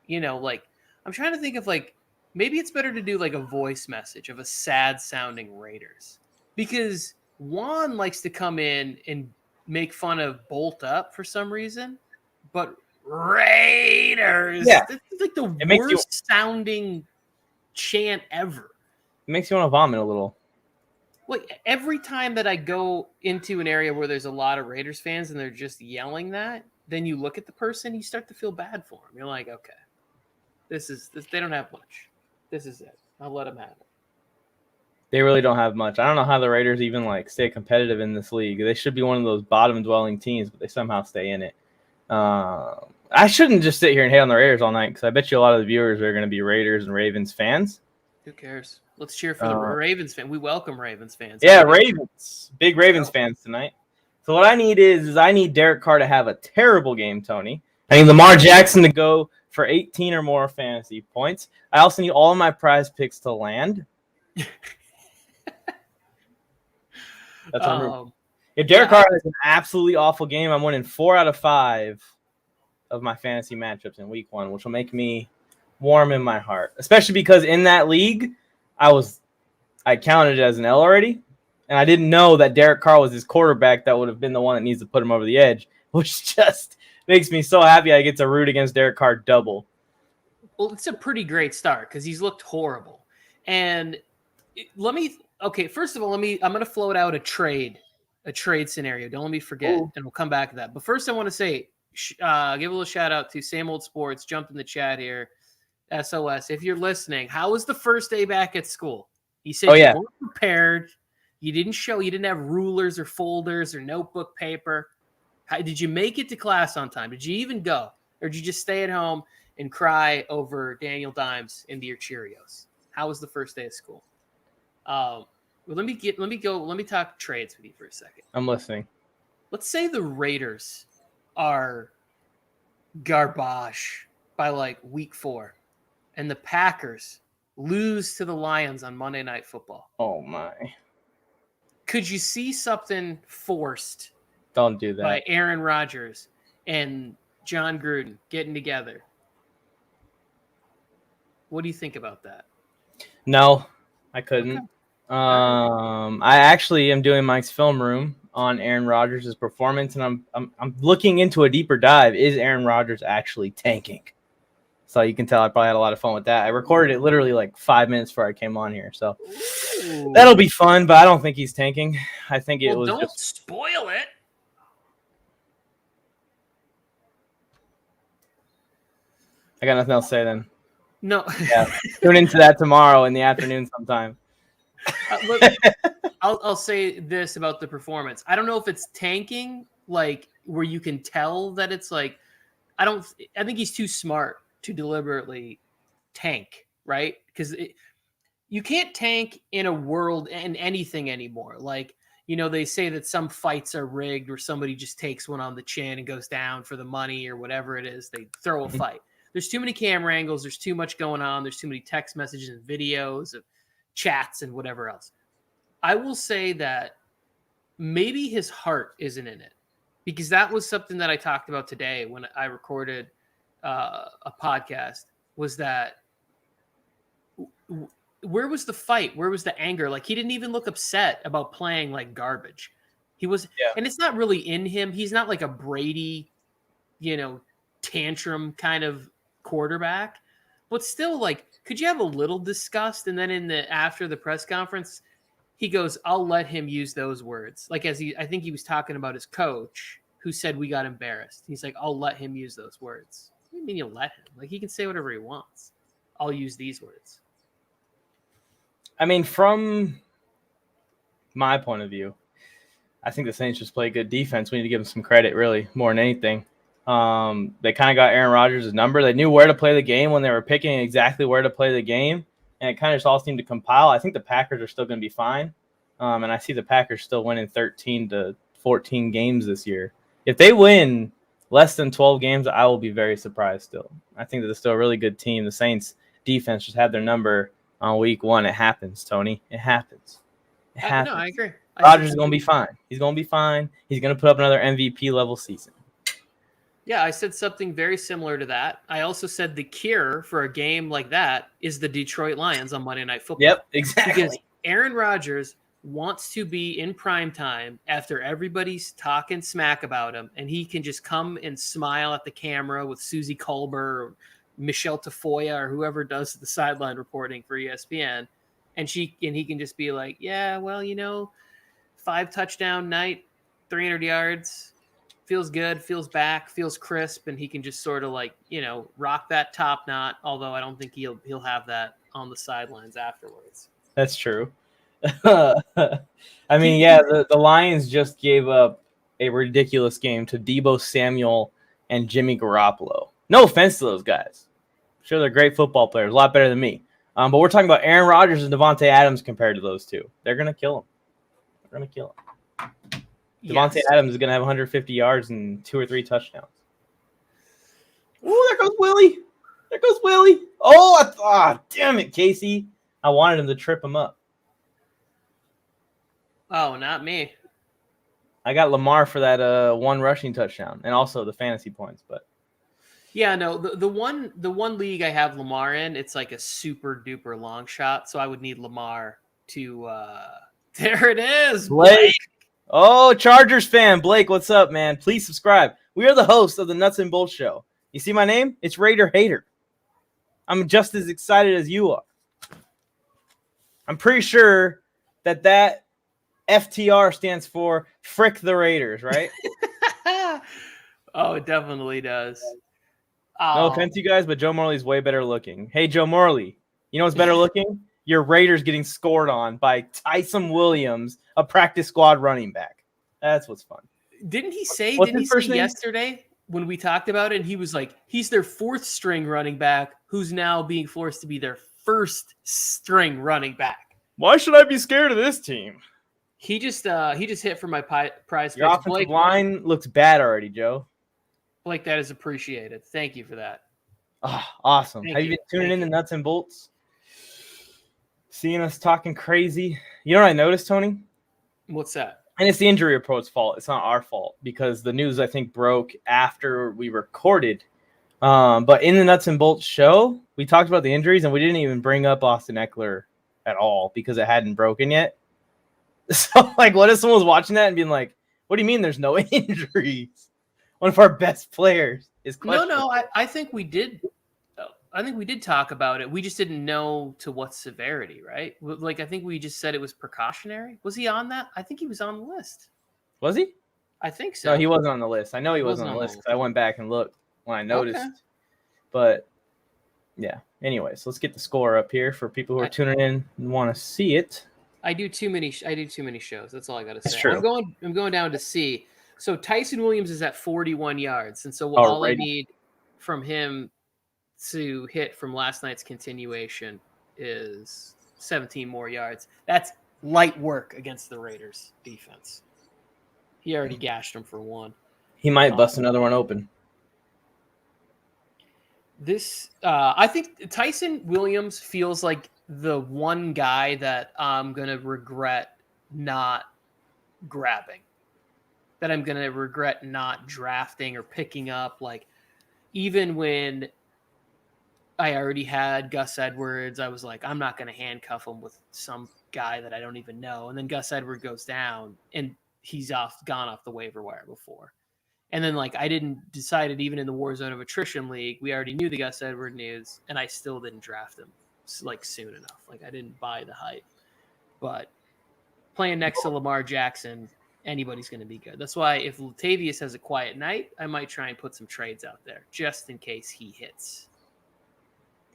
like, I'm trying to think of like, maybe it's better to do like a voice message of a sad-sounding Raiders, because Juan likes to come in and make fun of Bolt Up for some reason, but Raiders, it's like the worst sounding chant ever. It makes you want to vomit a little. Like every time that I go into an area where there's a lot of Raiders fans and they're just yelling that, then you look at the person, you start to feel bad for them. You're like, okay, this. They don't have much. This is it. I'll let them have it. They really don't have much. I don't know how the Raiders even like stay competitive in this league. They should be one of those bottom dwelling teams, but they somehow stay in it. I shouldn't just sit here and hate on the Raiders all night because I bet you a lot of the viewers are going to be Raiders and Ravens fans. Who cares? Let's cheer for the Ravens fan. We welcome Ravens fans. Yeah, Ravens. Big Ravens fans tonight. So what I need is I need Derek Carr to have a terrible game, Tony. I need Lamar Jackson to go for 18 or more fantasy points. I also need all of my prize picks to land. That's if Derek Carr has an absolutely awful game, I'm winning 4 out of 5 of my fantasy matchups in week 1, which will make me warm in my heart, especially because in that league, I counted it as an L already, and I didn't know that Derek Carr was his quarterback that would have been the one that needs to put him over the edge, which just makes me so happy I get to root against Derek Carr double. Well, it's a pretty great start because he's looked horrible. And first of all, I'm going to float out a trade scenario. Don't let me forget, and we'll come back to that. But first I want to say, give a little shout out to Same Old Sports, jumped in the chat here. SOS, if you're listening, how was the first day back at school? He said you weren't prepared. You didn't have rulers or folders or notebook paper. Did you make it to class on time? Did you even go? Or did you just stay at home and cry over Daniel Dimes into your Cheerios? How was the first day of school? Well, let me talk trades with you for a second. I'm listening. Let's say the Raiders are garbage by like week 4. And the Packers lose to the Lions on Monday Night Football. Oh, my. Could you see something forced? Don't do that. By Aaron Rodgers and John Gruden getting together? What do you think about that? No, I couldn't. Okay. I actually am doing Mike's film room on Aaron Rodgers' performance, and I'm looking into a deeper dive. Is Aaron Rodgers actually tanking? So you can tell I probably had a lot of fun with that. I recorded it literally like 5 minutes before I came on here. So that'll be fun, but I don't think he's tanking. I think it was don't spoil it. I got nothing else to say then. No. Yeah. Tune into that tomorrow in the afternoon sometime. Look, I'll say this about the performance. I don't know if it's tanking, like where you can tell that it's like, I think he's too smart to deliberately tank, right? Because you can't tank in a world and anything anymore. Like, they say that some fights are rigged where somebody just takes one on the chin and goes down for the money or whatever it is. They throw a fight. There's too many camera angles. There's too much going on. There's too many text messages and videos of chats and whatever else. I will say that maybe his heart isn't in it, because that was something that I talked about today when I recorded a podcast, was that where was the fight? Where was the anger? Like, he didn't even look upset about playing like garbage. He was, and it's not really in him. He's not like a Brady, tantrum kind of quarterback, but still, like, could you have a little disgust? And then after the press conference, he goes, I'll let him use those words. Like, I think he was talking about his coach who said we got embarrassed. He's like, I'll let him use those words. What do you mean you'll let him? Like, he can say whatever he wants. I'll use these words. I mean, from my point of view, I think the Saints just play good defense. We need to give them some credit, really, more than anything. They kind of got Aaron Rodgers' number. They knew where to play the game when they were picking exactly where to play the game, and it kind of just all seemed to compile. I think the Packers are still going to be fine, and I see the Packers still winning 13 to 14 games this year. If they win less than 12 games, I will be very surprised still. I think that they're still a really good team. The Saints defense just had their number on week 1. It happens, Tony. It happens. It happens. No, I agree. Rodgers is going to be fine. He's going to be fine. He's going to put up another MVP level season. Yeah, I said something very similar to that. I also said the cure for a game like that is the Detroit Lions on Monday Night Football. Yep, exactly. Because Aaron Rodgers wants to be in prime time after everybody's talking smack about him, and he can just come and smile at the camera with Susie Kolber or Michelle Tafoya or whoever does the sideline reporting for ESPN, and he can just be like, yeah, well, 5 touchdown night, 300 yards. Feels good, feels back, feels crisp, and he can just sort of like, rock that top knot, although I don't think he'll have that on the sidelines afterwards. That's true. I mean, yeah, the Lions just gave up a ridiculous game to Deebo Samuel and Jimmy Garoppolo. No offense to those guys. I'm sure they're great football players, a lot better than me. But we're talking about Aaron Rodgers and Devontae Adams compared to those two. They're going to kill him. They're going to kill him. Devontae Adams is going to have 150 yards and 2 or 3 touchdowns. Oh, there goes Willie. There goes Willie. Oh, damn it, Casey. I wanted him to trip him up. Oh, not me. I got Lamar for that 1 rushing touchdown and also the fantasy points. But yeah, no, the one league I have Lamar in, it's like a super duper long shot. So I would need Lamar to. There it is, Blake. Oh, Chargers fan. Blake, what's up, man? Please subscribe. We are the hosts of the Nuts and Bolts Show. You see my name? It's Raider Hater. I'm just as excited as you are. I'm pretty sure that FTR stands for Frick the Raiders, right? Oh, it definitely does. No offense to you guys, but Joe Morley's way better looking. Hey, Joe Morley, you know what's better looking? Your Raiders getting scored on by Tyson Williams, a practice squad running back. That's what's fun. Didn't he say What's his first name? Yesterday when we talked about it, and he was like, he's their 4th string running back who's now being forced to be their 1st string running back. Why should I be scared of this team? He just hit for my prize. Your offensive line looks bad already, Joe. Blake, that is appreciated. Thank you for that. Oh, awesome. Thank Have you you. been tuning in to Nuts and Bolts? Seeing us talking crazy? You know what I noticed, Tony? What's that? And it's the injury report's fault. It's not our fault because the news, I think, broke after we recorded. But in the Nuts and Bolts show, we talked about the injuries, and we didn't even bring up Austin Eckler at all because it hadn't broken yet. So, like, what if someone was watching that and being like, what do you mean there's no injuries? One of our best players is questionable. No, I think we did. I think we did talk about it. We just didn't know to what severity, right? Like, I think we just said it was precautionary. Was he on that? I think he was on the list. Was he? I think so. No, he wasn't on the list. I know he wasn't on the list because I went back and looked when I noticed. Okay. But, yeah. Anyways, let's get the score up here for people who are tuning in and want to see it. I do too many shows. That's all I got to say. That's true. I'm going down to C. So Tyson Williams is at 41 yards, and so all I need from him to hit from last night's continuation is 17 more yards. That's light work against the Raiders defense. He already gashed him for 1. He might bust another one open. I think Tyson Williams feels like the one guy that I'm going to regret not grabbing, that I'm going to regret not drafting or picking up. Like, even when I already had Gus Edwards, I was like, I'm not going to handcuff him with some guy that I don't even know. And then Gus Edwards goes down and he's gone off the waiver wire before. And then, like, I didn't decide it even in the Warzone of Attrition League. We already knew the Gus Edwards news, and I still didn't draft him, like, soon enough. Like, I didn't buy the hype. But playing next to Lamar Jackson, anybody's going to be good. That's why if Latavius has a quiet night, I might try and put some trades out there just in case he hits.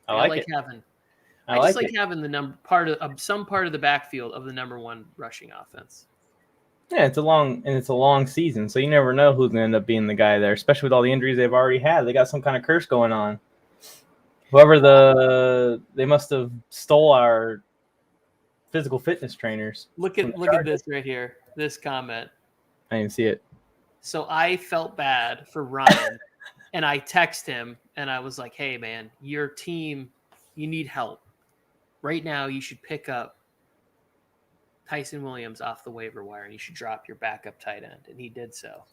I like having the some part of the backfield of the number 1 rushing offense. Yeah, it's a long season, so you never know who's gonna end up being the guy there, especially with all the injuries they've already had. They got some kind of curse going on. They must have stole our physical fitness trainers. Look at this right here. This comment. I didn't see it. So I felt bad for Ryan, and I text him, and I was like, "Hey, man, your team, you need help right now. You should pick up Tyson Williams off the waiver wire, and you should drop your backup tight end." And he did so.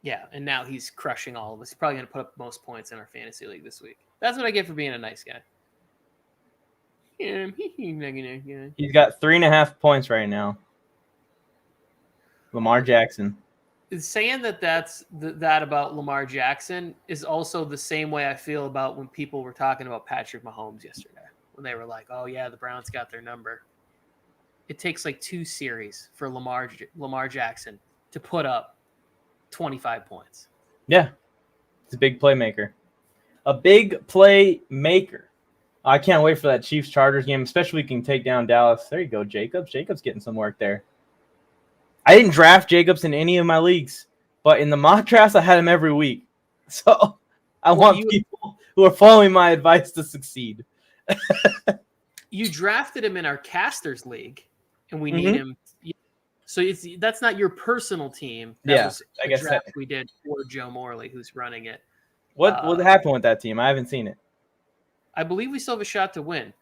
Yeah, and now he's crushing all of us. He's probably going to put up most points in our fantasy league this week. That's what I get for being a nice guy. Yeah, he's got 3.5 points right now. Lamar Jackson. Saying that about Lamar Jackson is also the same way I feel about when people were talking about Patrick Mahomes yesterday, when they were like, "Oh yeah, the Browns got their number." It takes like 2 series for Lamar Jackson to put up 25 points. Yeah, he's a big playmaker. A big playmaker. I can't wait for that Chiefs-Chargers game, especially if we can take down Dallas. There you go, Jacobs. Jacobs getting some work there. I didn't draft Jacobs in any of my leagues. but in the mock drafts, I had him every week. So I want people who are following my advice to succeed. You drafted him in our Casters League, and we need him. So that's not your personal team. That was I a guess draft we did for Joe Morley, who's running it. What happened with that team? I haven't seen it. I believe we still have a shot to win.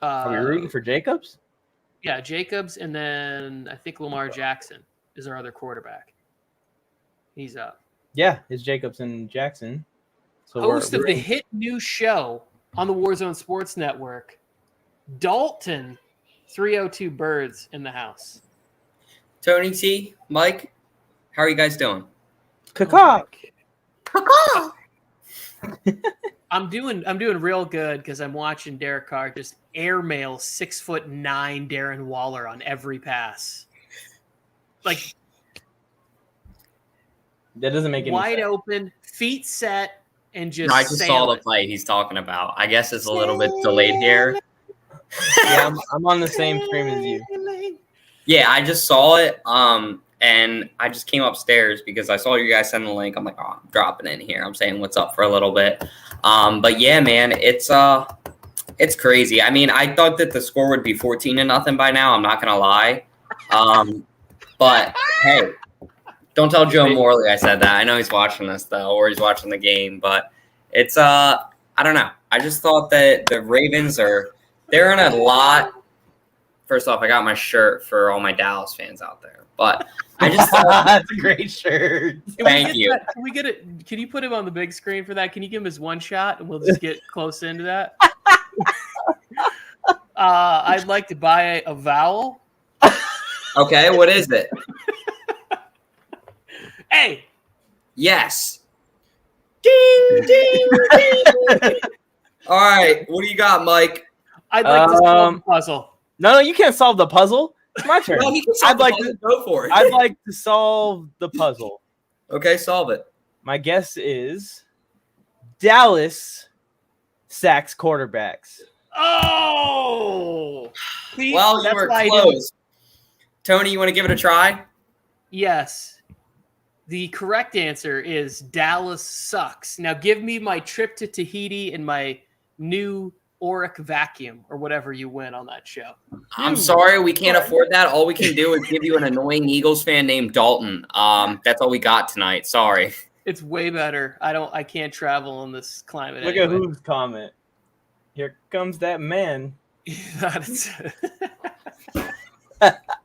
Are we rooting for Jacobs? Yeah, Jacobs, and then I think Lamar Jackson is our other quarterback. He's up. Yeah, it's Jacobs and Jackson. So host of the hit new show on the Warzone Sports Network, Dalton 302 Birds in the house. Tony T, Mike, how are you guys doing? Cacaw. I'm doing real good because I'm watching Derek Carr just airmail 6'9" Darren Waller on every pass. Like that doesn't make any wide sense. Open, feet set, and just I just saw the play he's talking about. I guess it's a little bit delayed here. Yeah, I'm on the same stream as you. Yeah, I just saw it. And I just came upstairs because I saw you guys send the link. I'm like, oh, I'm dropping in here. I'm saying what's up for a little bit. But yeah, man, it's crazy. I mean, I thought that the score would be 14-0 by now. I'm not gonna lie. But hey, don't tell Joe Morley I said that. I know he's watching this though, or he's watching the game. But it's I don't know. I just thought that the Ravens they're in a lot. First off, I got my shirt for all my Dallas fans out there. But I just thought that's a great shirt. Thank you. Can we get it? Can you put him on the big screen for that? Can you give him his one shot and we'll just get close into that? I'd like to buy a vowel. Okay, what is it? Hey. Yes. Ding, ding, ding. All right, what do you got, Mike? I'd like to solve the puzzle. No, you can't solve the puzzle. It's my turn. Well, he can solve go for it. I'd like to solve the puzzle. Okay, solve it. My guess is Dallas sacks quarterbacks. Oh! See, well, you were close. Tony, you want to give it a try? Yes. The correct answer is Dallas sucks. Now give me my trip to Tahiti and my new Auric vacuum or whatever you win on that show. I'm sorry, we can't afford that. All we can do is give you an annoying Eagles fan named Dalton. That's all we got tonight. Sorry. It's way better. I can't travel in this climate. Look at whose comment. Here comes that man.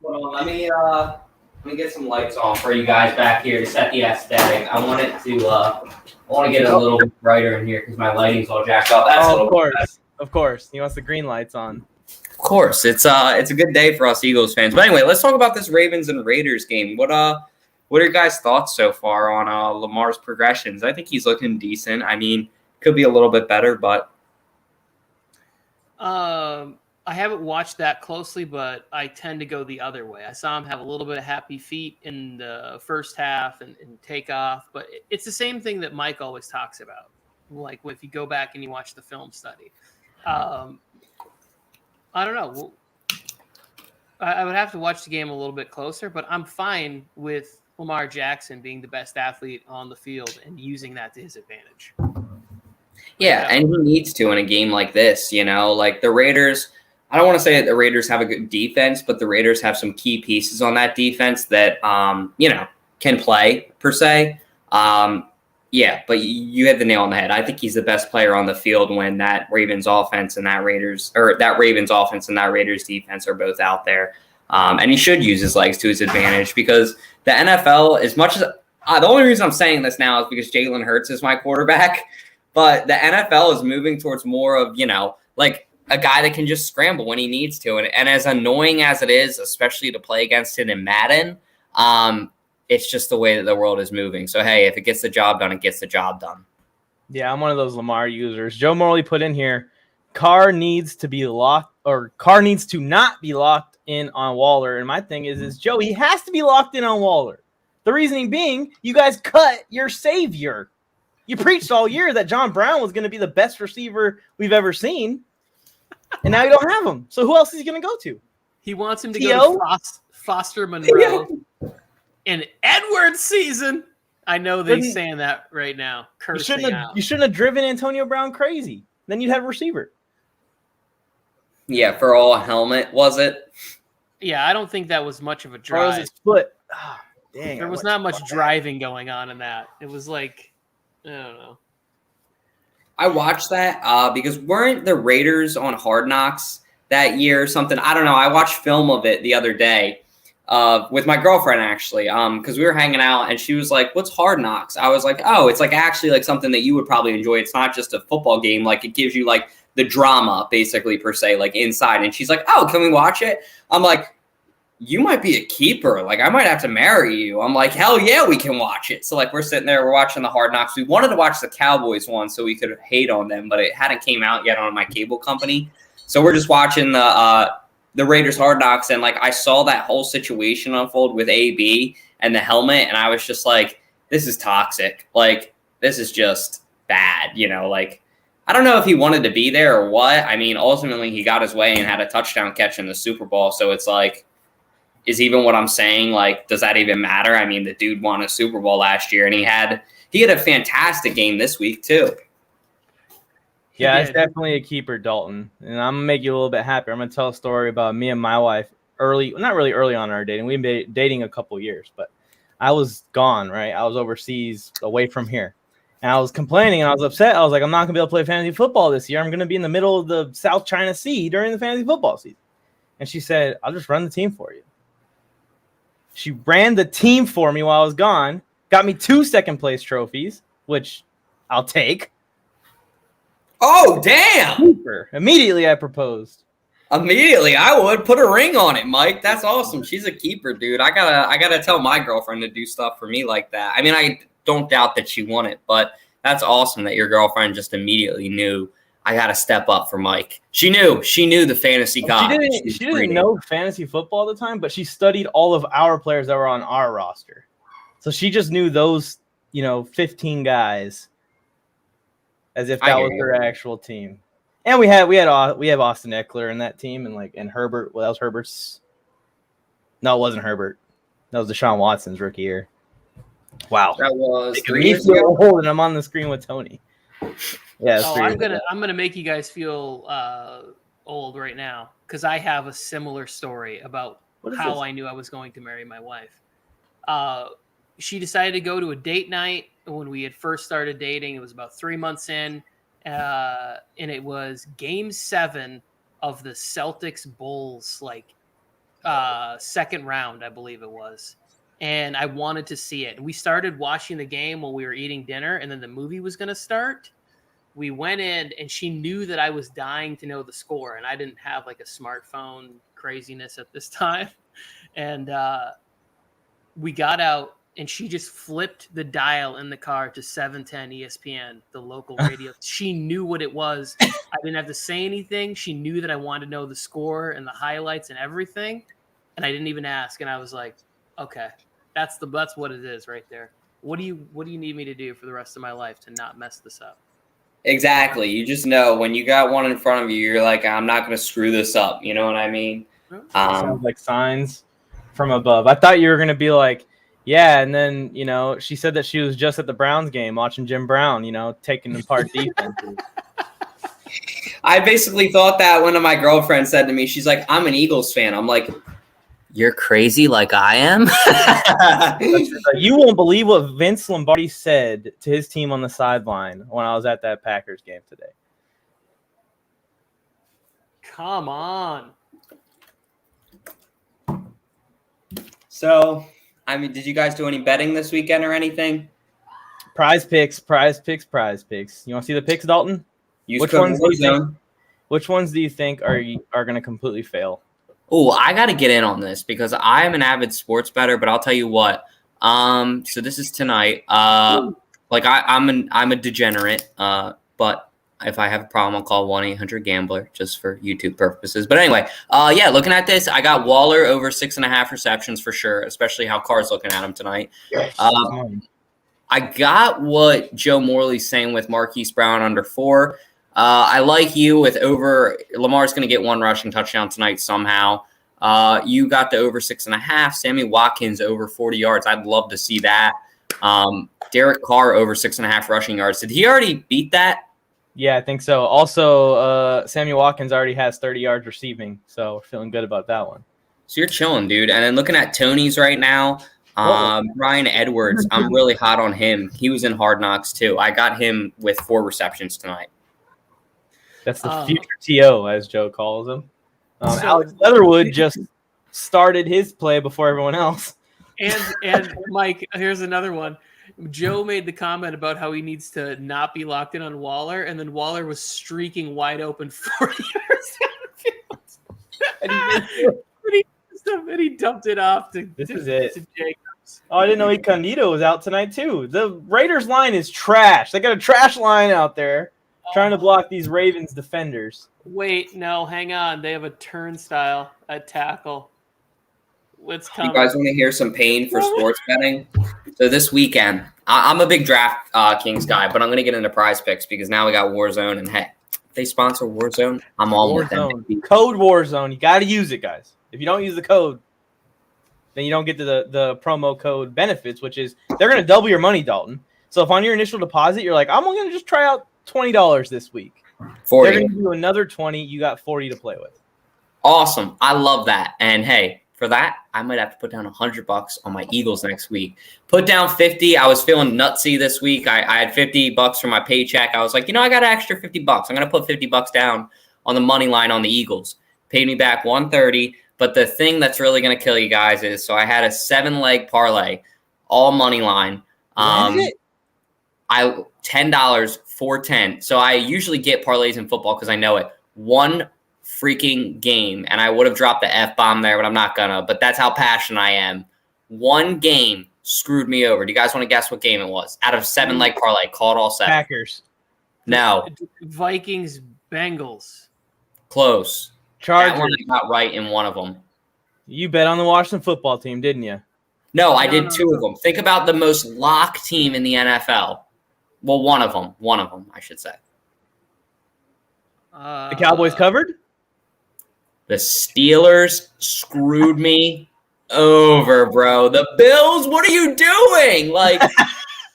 Well, let me get some lights on for you guys back here to set the aesthetic. I want to get it a little bit brighter in here because my lighting's all jacked up. Of course. He wants the green lights on. Of course. It's a good day for us Eagles fans. But anyway, let's talk about this Ravens and Raiders game. What are your guys' thoughts so far on Lamar's progressions? I think he's looking decent. I mean, could be a little bit better, but I haven't watched that closely, but I tend to go the other way. I saw him have a little bit of happy feet in the first half and take off, but it's the same thing that Mike always talks about. Like if you go back and you watch the film study. I don't know. I would have to watch the game a little bit closer, but I'm fine with Lamar Jackson being the best athlete on the field and using that to his advantage. Yeah, and he needs to in a game like this, like the Raiders. I don't want to say that the Raiders have a good defense, but the Raiders have some key pieces on that defense that, can play per se. Yeah, but you hit the nail on the head. I think he's the best player on the field when that Ravens offense and that Ravens defense are both out there. And he should use his legs to his advantage because the NFL, as much as the only reason I'm saying this now is because Jalen Hurts is my quarterback, but the NFL is moving towards more of, like a guy that can just scramble when he needs to. And as annoying as it is, especially to play against it in Madden, it's just the way that the world is moving. So, hey, if it gets the job done, it gets the job done. Yeah, I'm one of those Lamar users. Joe Morley put in here, Carr needs to not be locked in on Waller. And my thing is Joe, he has to be locked in on Waller. The reasoning being, you guys cut your savior. You preached all year that John Brown was going to be the best receiver we've ever seen. And now you don't have him. So who else is he going to go to? He wants him to go to Foster Monroe. In Edwards season. I know they're saying that right now. Cursing out. You shouldn't have driven Antonio Brown crazy. Then you'd have a receiver. Yeah, for all helmet, was it? Yeah, I don't think that was much of a Or drive. was his foot? Oh, dang, there was not much driving going on in that. It was like, I don't know. I watched that because weren't the Raiders on Hard Knocks that year or something? I don't know. I watched film of it the other day with my girlfriend, actually, because we were hanging out, and she was like, what's Hard Knocks? I was like, oh, it's like actually like something that you would probably enjoy. It's not just a football game. Like, it gives you like the drama, basically, per se, like inside. And she's like, oh, can we watch it? I'm like, you might be a keeper. Like, I might have to marry you. I'm like, hell yeah, we can watch it. So, like, we're sitting there, we're watching the Hard Knocks. We wanted to watch the Cowboys one so we could hate on them, but it hadn't came out yet on my cable company. So we're just watching the Raiders Hard Knocks, and, like, I saw that whole situation unfold with AB and the helmet, and I was just like, this is toxic. Like, this is just bad, you know? Like, I don't know if he wanted to be there or what. I mean, ultimately, he got his way and had a touchdown catch in the Super Bowl, so it's like, is even what I'm saying, like, does that even matter? I mean, the dude won a Super Bowl last year, and he had a fantastic game this week too. Yeah, it's definitely a keeper, Dalton. And I'm going to make you a little bit happier. I'm going to tell a story about me and my wife not really early on in our dating. We've been dating a couple years, but I was gone, right? I was overseas, away from here. And I was complaining, and I was upset. I was like, I'm not going to be able to play fantasy football this year. I'm going to be in the middle of the South China Sea during the fantasy football season. And she said, I'll just run the team for you. She ran the team for me while I was gone, got me 2 second-place trophies, which I'll take. Oh, damn! Super. Immediately, I proposed. Immediately, I would put a ring on it, Mike. That's awesome. She's a keeper, dude. I gotta tell my girlfriend to do stuff for me like that. I mean, I don't doubt that she won it, but that's awesome that your girlfriend just immediately knew, I got to step up for Mike. She knew the fantasy god. She didn't know fantasy football at the time, but she studied all of our players that were on our roster. So she just knew those, 15 guys as if that was her actual team. And we have Austin Eckler in that team, and Herbert. Well, that was Herbert's. No, it wasn't Herbert. That was Deshaun Watson's rookie year. Wow. That was 3 years ago. And I'm on the screen with Tony. Yeah. I'm gonna make you guys feel old right now because I have a similar story about how I knew I was going to marry my wife. She decided to go to a date night when we had first started dating. It was about 3 months in, and it was Game 7 of the Celtics Bulls, second round, I believe it was. And I wanted to see it. We started watching the game while we were eating dinner, and then the movie was going to start. We went in, and she knew that I was dying to know the score, and I didn't have a smartphone craziness at this time. And we got out, and she just flipped the dial in the car to 710 ESPN, the local radio. She knew what it was. I didn't have to say anything. She knew that I wanted to know the score and the highlights and everything, and I didn't even ask. And I was like, okay. That's what it is right there. What do you need me to do for the rest of my life to not mess this up? Exactly. You just know when you got one in front of you, you're like, I'm not going to screw this up. You know what I mean? Sounds like signs from above. I thought you were going to be like, yeah. And then, she said that she was just at the Browns game watching Jim Brown, taking apart defenses. I basically thought that when my girlfriend said to me, she's like, I'm an Eagles fan. I'm like, you're crazy like I am? You won't believe what Vince Lombardi said to his team on the sideline when I was at that Packers game today. Come on. So, I mean, did you guys do any betting this weekend or anything? Prize picks. You want to see the picks, Dalton? Which ones do you think are going to completely fail? Oh, I got to get in on this because I am an avid sports bettor, but I'll tell you what. So this is tonight. I'm a degenerate, but if I have a problem, I'll call 1-800-GAMBLER just for YouTube purposes. But anyway, looking at this, I got Waller over 6.5 receptions for sure, especially how Carr's looking at him tonight. I got what Joe Morley's saying with Marquise Brown under 4. I like you with over. Lamar's going to get 1 rushing touchdown tonight somehow. You got the over 6.5. Sammy Watkins over 40 yards. I'd love to see that. Derek Carr over 6.5 rushing yards. Did he already beat that? Yeah, I think so. Also, Sammy Watkins already has 30 yards receiving, so we're feeling good about that one. So you're chilling, dude. And then looking at Tony's right now, Brian Edwards, I'm really hot on him. He was in Hard Knocks too. I got him with 4 receptions tonight. That's the future TO, as Joe calls him. Alex Leatherwood just started his play before everyone else. And Mike, here's another one. Joe made the comment about how he needs to not be locked in on Waller, and then Waller was streaking wide open 40 yards downfield. And he dumped it off to Jacobs. Oh, I didn't know Incognito was out tonight, too. The Raiders line is trash. They got a trash line out there trying to block these Ravens defenders. Wait, no, hang on. They have a turnstile at tackle. What's coming? You guys want to hear some pain for sports betting? So this weekend, I'm a big Draft Kings guy, but I'm going to get into prize picks because now we got Warzone. And hey, if they sponsor Warzone, I'm all with them. Code Warzone. You got to use it, guys. If you don't use the code, then you don't get the promo code benefits, which is they're going to double your money, Dalton. So if on your initial deposit, you're like, I'm going to just try out $20 this week. 40. They're going to do another 20. You got 40 to play with. Awesome. I love that. And hey, for that, I might have to put down $100 on my Eagles next week. Put down 50. I was feeling nutsy this week. I had $50 from my paycheck. I was like, I got an extra $50. I'm going to put $50 down on the money line on the Eagles. Paid me back $130. But the thing that's really going to kill you guys is, so I had a 7-leg parlay, all money line. $10 410. So I usually get parlays in football because I know it. One freaking game, and I would have dropped the F-bomb there, but I'm not gonna. But that's how passionate I am. One game screwed me over. Do you guys want to guess what game it was? Out of 7-leg parlay, call it all 7. Packers. No. Vikings, Bengals. Close. Chargers. That one I got right in one of them. You bet on the Washington football team, didn't you? No, I did 2 of them. Think about the most locked team in the NFL. Well, one of them, I should say. The Cowboys covered? The Steelers screwed me over, bro. The Bills, what are you doing? Like,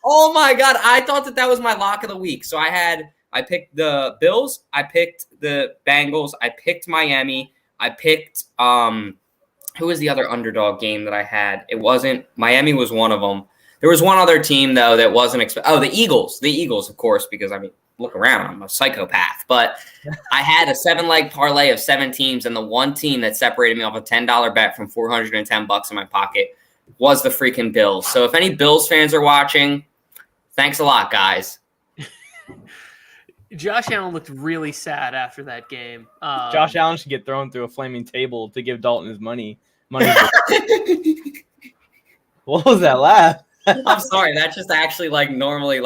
oh my God. I thought that was my lock of the week. So I picked the Bills. I picked the Bengals. I picked Miami. I picked, who was the other underdog game that I had? It wasn't, Miami was one of them. There was one other team, though, that wasn't the Eagles. The Eagles, of course, because, look around. I'm a psychopath. But I had a 7-leg parlay of 7 teams, and the one team that separated me off a $10 bet from $410 in my pocket was the freaking Bills. So if any Bills fans are watching, thanks a lot, guys. Josh Allen looked really sad after that game. Josh Allen should get thrown through a flaming table to give Dalton his money. What was that laugh? I'm sorry. That's just actually normally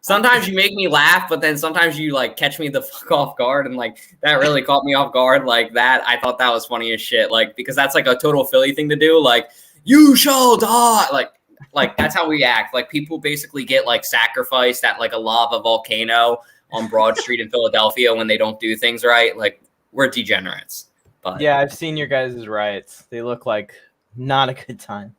sometimes you make me laugh, but then sometimes you catch me the fuck off guard. And that really caught me off guard like that. I thought that was funny as shit. Because that's a total Philly thing to do. You shall die. That's how we act. People basically get sacrificed at a lava volcano on Broad Street in Philadelphia when they don't do things right. We're degenerates. But yeah, I've seen your guys' riots. They look like not a good time.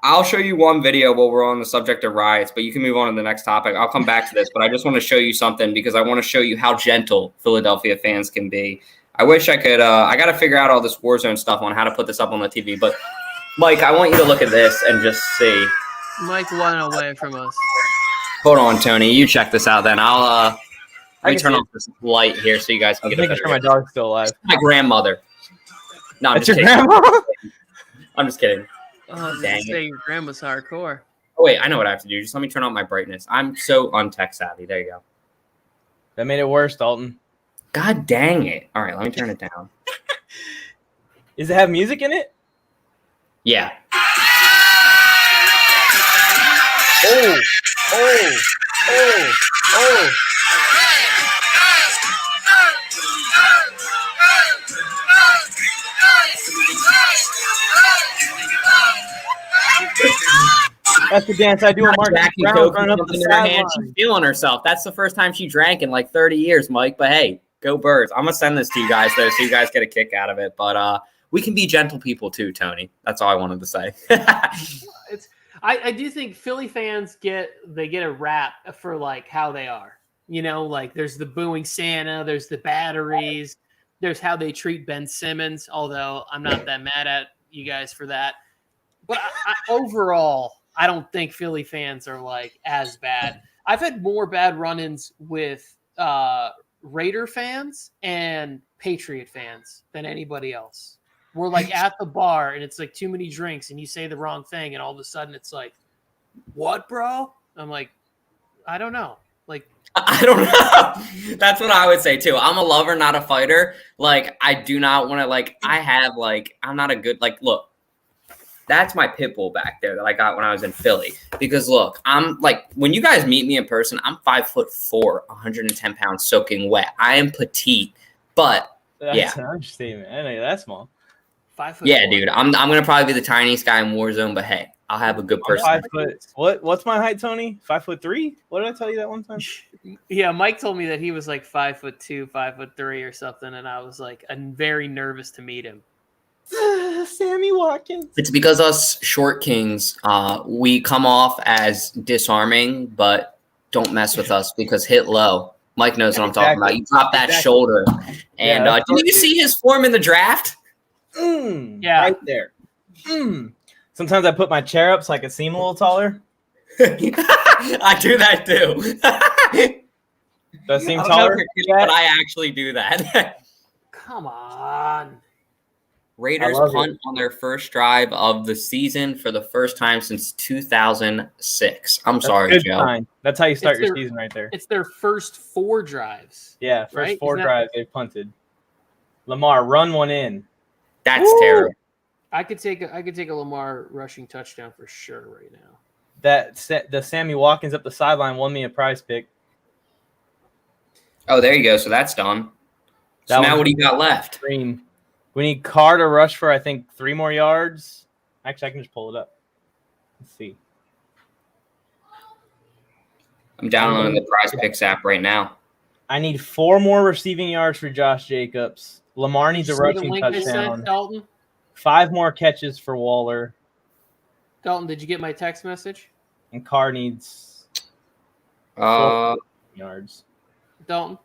I'll show you one video while we're on the subject of riots, but you can move on to the next topic. I'll come back to this, but I just want to show you something because I want to show you how gentle Philadelphia fans can be. I wish I could I got to figure out all this Warzone stuff on how to put this up on the TV, but Mike, I want you to look at this and just see. Mike went away from us. Hold on, Tony. You check this out then. Let me turn off this light here so you guys can get a better sure my dog's still alive. My grandmother. No, I'm That's just your kidding. grandma? I'm just kidding. Oh, Dang say your grandma's hardcore. Oh, wait, I know what I have to do. Just let me turn on my brightness. I'm so untech savvy. There you go. That made it worse, Dalton. God dang it. All right, let me turn it down. Does it have music in it? Yeah. Oh. That's the dance I do on Mark Brown running up the sideline. She's feeling herself. That's the first time she drank in 30 years, Mike. But hey, go Birds. I'm going to send this to you guys, though, so you guys get a kick out of it. But we can be gentle people, too, Tony. That's all I wanted to say. I do think Philly fans get a rap for like how they are. You know, like there's the booing Santa, there's the batteries, there's how they treat Ben Simmons. Although I'm not that mad at you guys for that, but overall, I don't think Philly fans are like as bad. I've had more bad run-ins with Raider fans and Patriot fans than anybody else. We're like at the bar and it's like too many drinks and you say the wrong thing and all of a sudden it's like, what, bro? I'm like, I don't know. Like, I don't know. That's what I would say too. I'm a lover, not a fighter. Like, I do not want to, like, I'm not a good, like, look, that's my pit bull back there that I got when I was in Philly. Because look, I'm like, when you guys meet me in person, I'm 5'4", 110 pounds soaking wet. I am petite, but That's an understatement. I know that's small. 5'4". Yeah, dude. I'm gonna probably be the tiniest guy in Warzone, but hey, I'll have a good person. 5 foot. What's my height, Tony? 5'3"? What did I tell you that one time? Yeah, Mike told me that he was like 5'2", 5'3" or something, and I was like, I'm very nervous to meet him. Sammy Watkins. It's because us short kings, we come off as disarming, but don't mess with us because hit low. Mike knows what I'm talking about. You drop that shoulder, and did you see his form in the draft? Yeah, right there. Sometimes I put my chair up so I can seem a little taller. I do that too. Does it seem taller? But I actually do that. Come on. Raiders punt on their first drive of the season for the first time since 2006. I'm sorry, Joe. Sign. That's how you start your season right there. It's their first 4 drives. Yeah, first 4 drives they've punted. Lamar, run one in. That's terrible. I could take a Lamar rushing touchdown for sure right now. The Sammy Watkins up the sideline won me a prize pick. Oh, there you go. So that's done. So now what do you got left? Green. We need Carr to rush for, I think, 3 more yards. Actually, I can just pull it up. Let's see. I'm downloading the Prize Picks app right now. I need 4 more receiving yards for Josh Jacobs. Lamar needs a rushing touchdown. Dalton? 5 more catches for Waller. Dalton, did you get my text message? And Carr needs 4 yards. Dalton?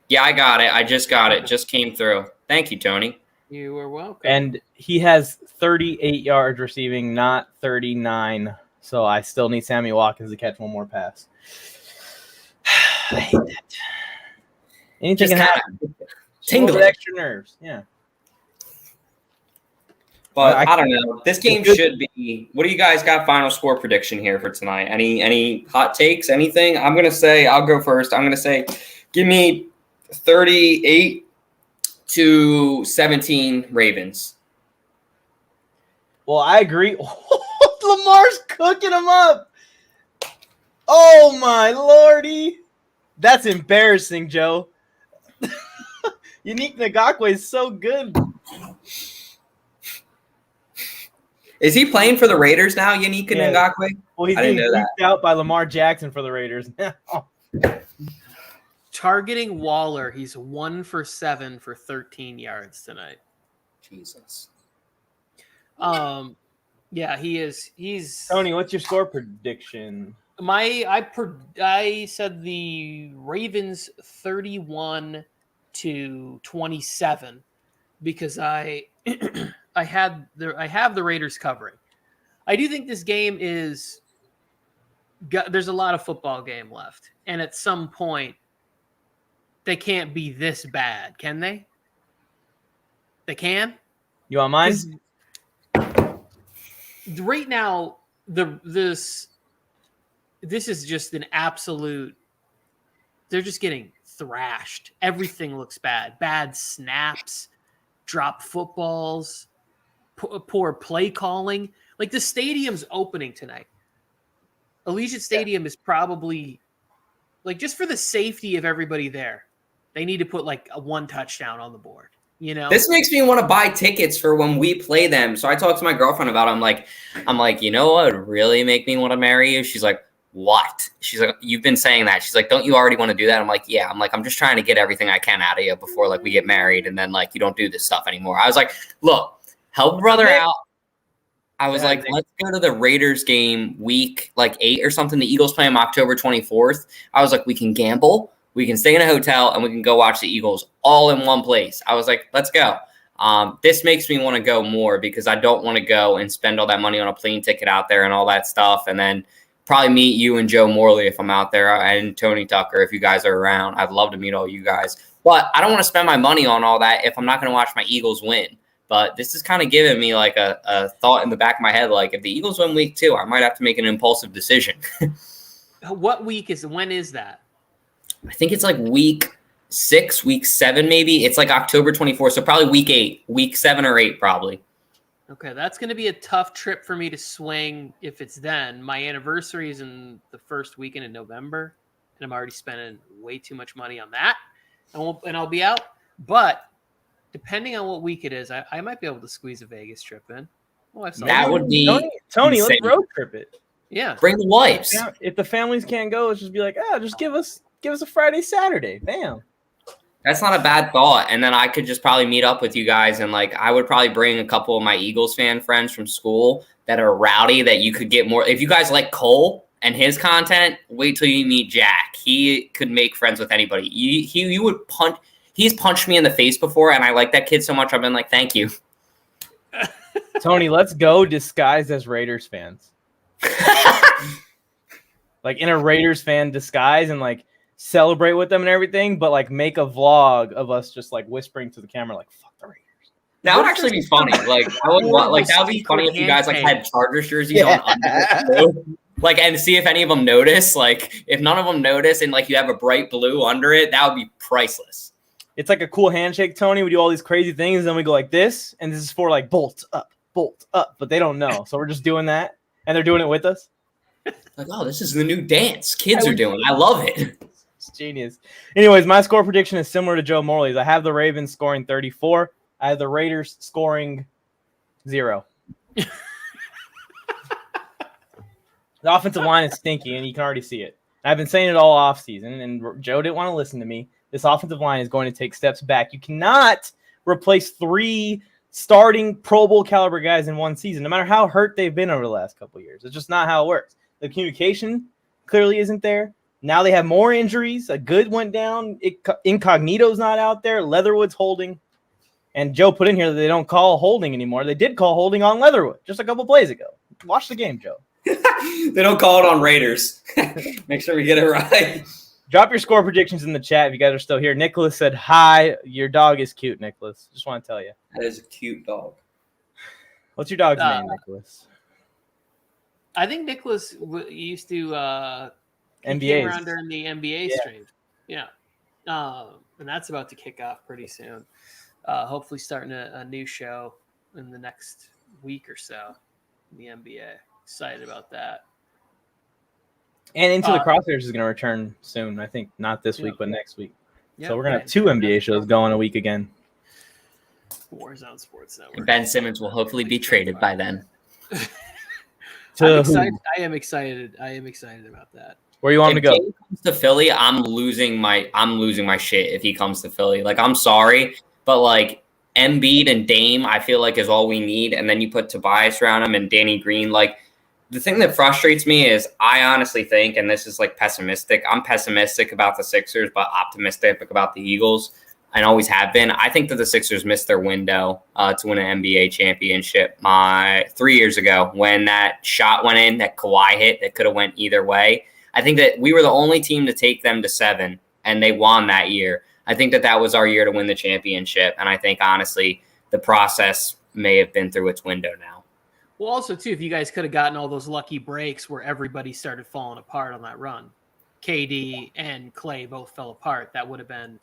Yeah, I got it. I just got it. Just came through. Thank you, Tony. You are welcome. And he has 38 yards receiving, not 39. So I still need Sammy Watkins to catch one more pass. I hate that. Anything can happen. Tingle. Extra nerves. Yeah. But I don't know. This game should be. What do you guys got? Final score prediction here for tonight? Any hot takes? Anything? I'm gonna say. I'll go first. I'm gonna say, give me 38-17 Ravens. Well, I agree. Lamar's cooking them up. Oh my lordy, that's embarrassing, Joe. Unique Ngakoue is so good. Is he playing for the Raiders now, Unique Ngakoue? Well, he's being beat out by Lamar Jackson for the Raiders now. Targeting Waller, he's 1 for 7 for 13 yards tonight. Jesus. Yeah, he is. He's Tony. What's your score prediction? I said the Ravens 31-27 because I have the Raiders covering. I do think this game there's a lot of football game left, and at some point they can't be this bad, can they? They can. You want mine? Right now, this is just an absolute. They're just getting thrashed. Everything looks bad. Bad snaps, drop footballs, poor play calling. Like the stadium's opening tonight. Allegiant Stadium is probably like just for the safety of everybody there. They need to put like a 1 touchdown on the board. You know, this makes me want to buy tickets for when we play them. So I talked to my girlfriend about it. I'm like, you know what would really make me want to marry you? She's like, what? She's like, you've been saying that. She's like, don't you already want to do that? I'm like, yeah. I'm like, I'm just trying to get everything I can out of you before like we get married and then like you don't do this stuff anymore. I was like, look, help a brother out. I was like, let's go to the Raiders game week like 8 or something. The Eagles play them October 24th. I was like, we can gamble, we can stay in a hotel, and we can go watch the Eagles all in one place. I was like, let's go. This makes me want to go more because I don't want to go and spend all that money on a plane ticket out there and all that stuff. And then probably meet you and Joe Morley if I'm out there, and Tony Tucker if you guys are around. I'd love to meet all you guys. But I don't want to spend my money on all that if I'm not going to watch my Eagles win. But this is kind of giving me like a thought in the back of my head. Like if the Eagles win week 2, I might have to make an impulsive decision. When is that? I think it's like week 6, week 7, maybe. It's like October 24th. So probably week 8, week 7 or 8, probably. Okay. That's going to be a tough trip for me to swing if it's then. My anniversary is in the first weekend in November, and I'm already spending way too much money on that. And I'll be out. But depending on what week it is, I might be able to squeeze a Vegas trip in. That would be Tony. Let's road trip it. Yeah, bring the wives. If the families can't go, let's just be like, just give us a Friday, Saturday. Bam. That's not a bad thought. And then I could just probably meet up with you guys, and like I would probably bring a couple of my Eagles fan friends from school that are rowdy that you could get more. If you guys like Cole and his content, wait till you meet Jack. He could make friends with anybody. You would punch. He's punched me in the face before, and I like that kid so much. I've been like, thank you. Tony, let's go disguised as Raiders fans. Like in a Raiders fan disguise and like celebrate with them and everything, but like make a vlog of us just like whispering to the camera like, fuck the Raiders. That would actually be funny. Like I would want, like that would be funny if you guys like had Chargers jerseys on under. Like, and see if any of them notice. Like, if none of them notice and, like, you have a bright blue under it, that would be priceless. It's like a cool handshake, Tony. We do all these crazy things, and then we go like this, and this is for, like, bolt up. But they don't know. So we're just doing that, and they're doing it with us. Like, oh, this is the new dance kids are doing. I love it. It's genius. Anyways, my score prediction is similar to Joe Morley's. I have the Ravens scoring 34. I have the Raiders scoring 0. The offensive line is stinky, and you can already see it. I've been saying it all offseason, and Joe didn't want to listen to me. This offensive line is going to take steps back. You cannot replace 3 starting Pro Bowl caliber guys in one season, no matter how hurt they've been over the last couple of years. It's just not how it works. The communication clearly isn't there. Now they have more injuries. A good went down. Incognito's not out there. Leatherwood's holding. And Joe put in here that they don't call holding anymore. They did call holding on Leatherwood just a couple plays ago. Watch the game, Joe. They don't call it on Raiders. Make sure we get it right. Drop your score predictions in the chat if you guys are still here. Nicholas said, hi. Your dog is cute, Nicholas. Just want to tell you. That is a cute dog. What's your dog's name, Nicholas? I think Nicholas used to NBA around during the NBA stream. Yeah. And that's about to kick off pretty soon. Hopefully starting a new show in the next week or so in the NBA. Excited about that. And Into the Crosshairs is going to return soon. I think not this week, but next week. So we're going to have 2 NBA shows going a week again. Warzone Sports Network. Ben Simmons will hopefully be traded by then. I am excited. I am excited about that. Where you want him to go? If he comes to Philly, I'm losing my shit if he comes to Philly. Like, I'm sorry, but like Embiid and Dame, I feel like is all we need. And then you put Tobias around him and Danny Green. Like, the thing that frustrates me is I honestly think, and this is like pessimistic, I'm pessimistic about the Sixers, but optimistic about the Eagles, and always have been. I think that the Sixers missed their window to win an NBA championship 3 years ago when that shot went in, that Kawhi hit, that could have went either way. I think that we were the only team to take them to 7, and they won that year. I think that was our year to win the championship, and I think, honestly, the process may have been through its window now. Well, also, too, if you guys could have gotten all those lucky breaks where everybody started falling apart on that run, KD and Clay both fell apart, that would have been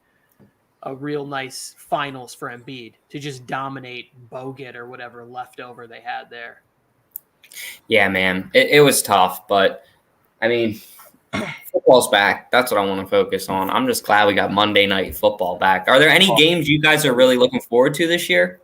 a real nice finals for Embiid to just dominate Bogut or whatever leftover they had there. Yeah, man, it was tough, but, I mean, football's back. That's what I want to focus on. I'm just glad we got Monday Night Football back. Are there any games you guys are really looking forward to this year?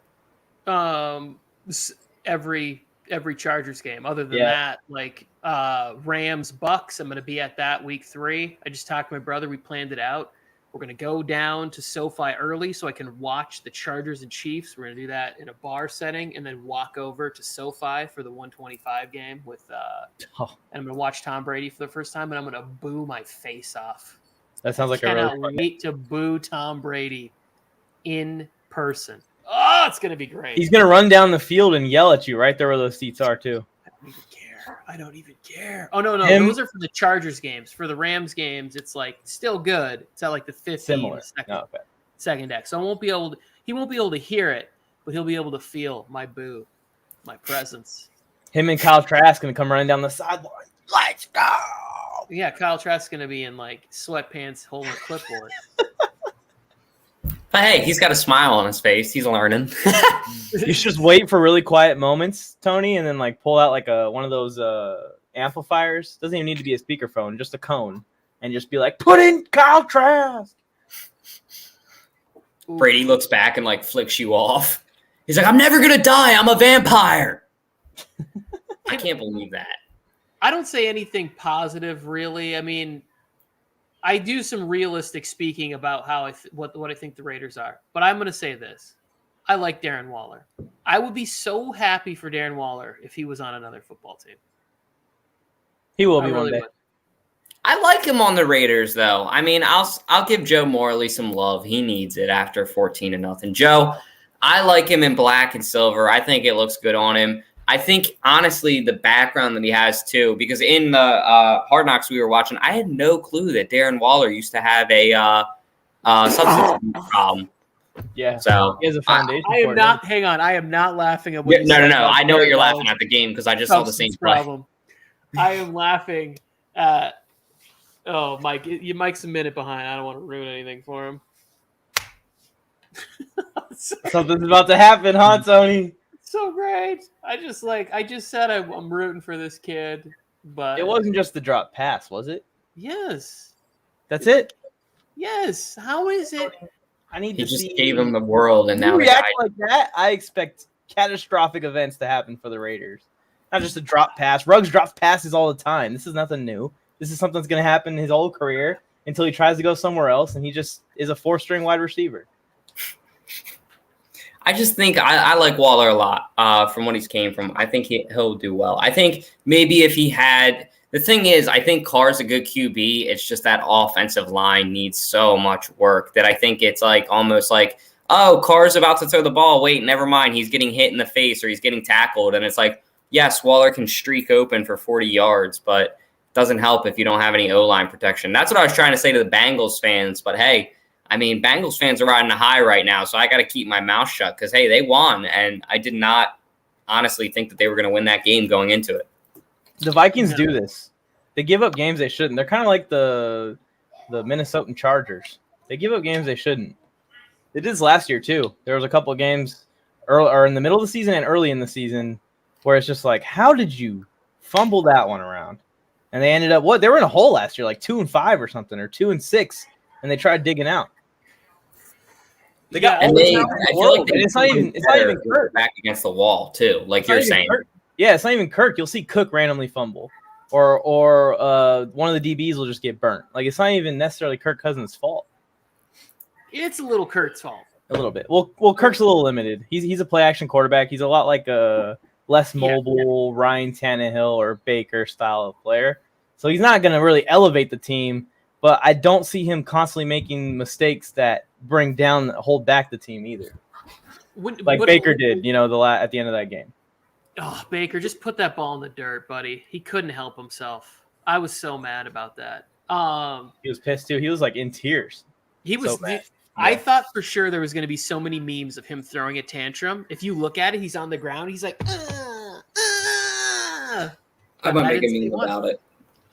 Every Chargers game. Other than that, like Rams Bucks, I'm going to be at that week 3. I just talked to my brother. We planned it out. We're going to go down to SoFi early so I can watch the Chargers and Chiefs. We're going to do that in a bar setting and then walk over to SoFi for the 125 game with and I'm going to watch Tom Brady for the first time, and I'm going to boo my face off. That sounds like I a really cannot wait to boo Tom Brady in person. Oh, it's going to be great. He's going to run down the field and yell at you right there where those seats are, too. I don't even care. Oh, no. Those are for the Chargers games. For the Rams games, it's like still good. It's at like the 50 Similar. Second deck. So he won't be able to hear it, but he'll be able to feel my boo, my presence. Him and Kyle Trask going to come running down the sideline. Let's go. Yeah, Kyle Trask's going to be in like sweatpants holding a clipboard. But hey, he's got a smile on his face. He's learning. You should just wait for really quiet moments, Tony, and then like pull out like one of those amplifiers. Doesn't even need to be a speakerphone, just a cone, and just be like, "Put in Kyle Trask." Brady looks back and like flicks you off. He's like, "I'm never gonna die. I'm a vampire." I can't believe that. I don't say anything positive, really. I mean, I do some realistic speaking about how what I think the Raiders are. But I'm going to say this. I like Darren Waller. I would be so happy for Darren Waller if he was on another football team. He will be one day. Would. I like him on the Raiders, though. I mean, I'll give Joe Morley some love. He needs it after 14-0. Joe, I like him in black and silver. I think it looks good on him. I think, honestly, the background that he has, too, because in the Hard Knocks we were watching, I had no clue that Darren Waller used to have a substance abuse problem. Yeah. So he has a foundation. I am not, hang on, I am not laughing at what you no. said I know what you're Waller laughing at the game because I just saw the same play. Problem. I am laughing at, Mike, Mike's a minute behind. I don't want to ruin anything for him. Something's about to happen, huh, Tony? So great. I just said I'm rooting for this kid, but It wasn't just the drop pass, was it? yes. That's it? Yes. How is it? I need He to just see. gave him the world, and When now you he react died. like that, I expect catastrophic events to happen for the Raiders. Not just a drop pass. Ruggs drops passes all the time. This is nothing new. This is something that's going to happen his whole career until he tries to go somewhere else, and he just is a 4-string wide receiver. I just think I like Waller a lot from what he's came from. I think he'll do well. I think maybe if he had – the thing is, I think Carr's a good QB. It's just that offensive line needs so much work that I think it's like almost like, oh, Carr's about to throw the ball. Wait, never mind. He's getting hit in the face or he's getting tackled. And it's like, yes, Waller can streak open for 40 yards, but it doesn't help if you don't have any O-line protection. That's what I was trying to say to the Bengals fans. But, hey, I mean, Bengals fans are riding a high right now, so I got to keep my mouth shut because, hey, they won, and I did not honestly think that they were going to win that game going into it. The Vikings do this. They give up games they shouldn't. They're kind of like the Minnesotan Chargers. They give up games they shouldn't. They did this last year, too. There was a couple of games early, or in the middle of the season and early in the season where it's just like, how did you fumble that one around? And they ended up, they were in a hole last year, like 2-5 or something, or 2-6, and they tried digging out. They got and I feel like it's not even Kirk back against the wall too, like you're saying. Kirk. Yeah, it's not even Kirk. You'll see Cook randomly fumble, or one of the DBs will just get burnt. Like it's not even necessarily Kirk Cousins' fault. It's a little Kurt's fault. A little bit. Well, Kirk's a little limited. He's a play action quarterback. He's a lot like a less mobile Ryan Tannehill or Baker style of player. So he's not going to really elevate the team. But I don't see him constantly making mistakes that hold back the team either. Like Baker did, at the end of that game. Oh, Baker, just put that ball in the dirt, buddy. He couldn't help himself. I was so mad about that. He was pissed too. He was like in tears. He was. So I thought for sure there was going to be so many memes of him throwing a tantrum. If you look at it, he's on the ground. He's like, I'm gonna make a meme about it.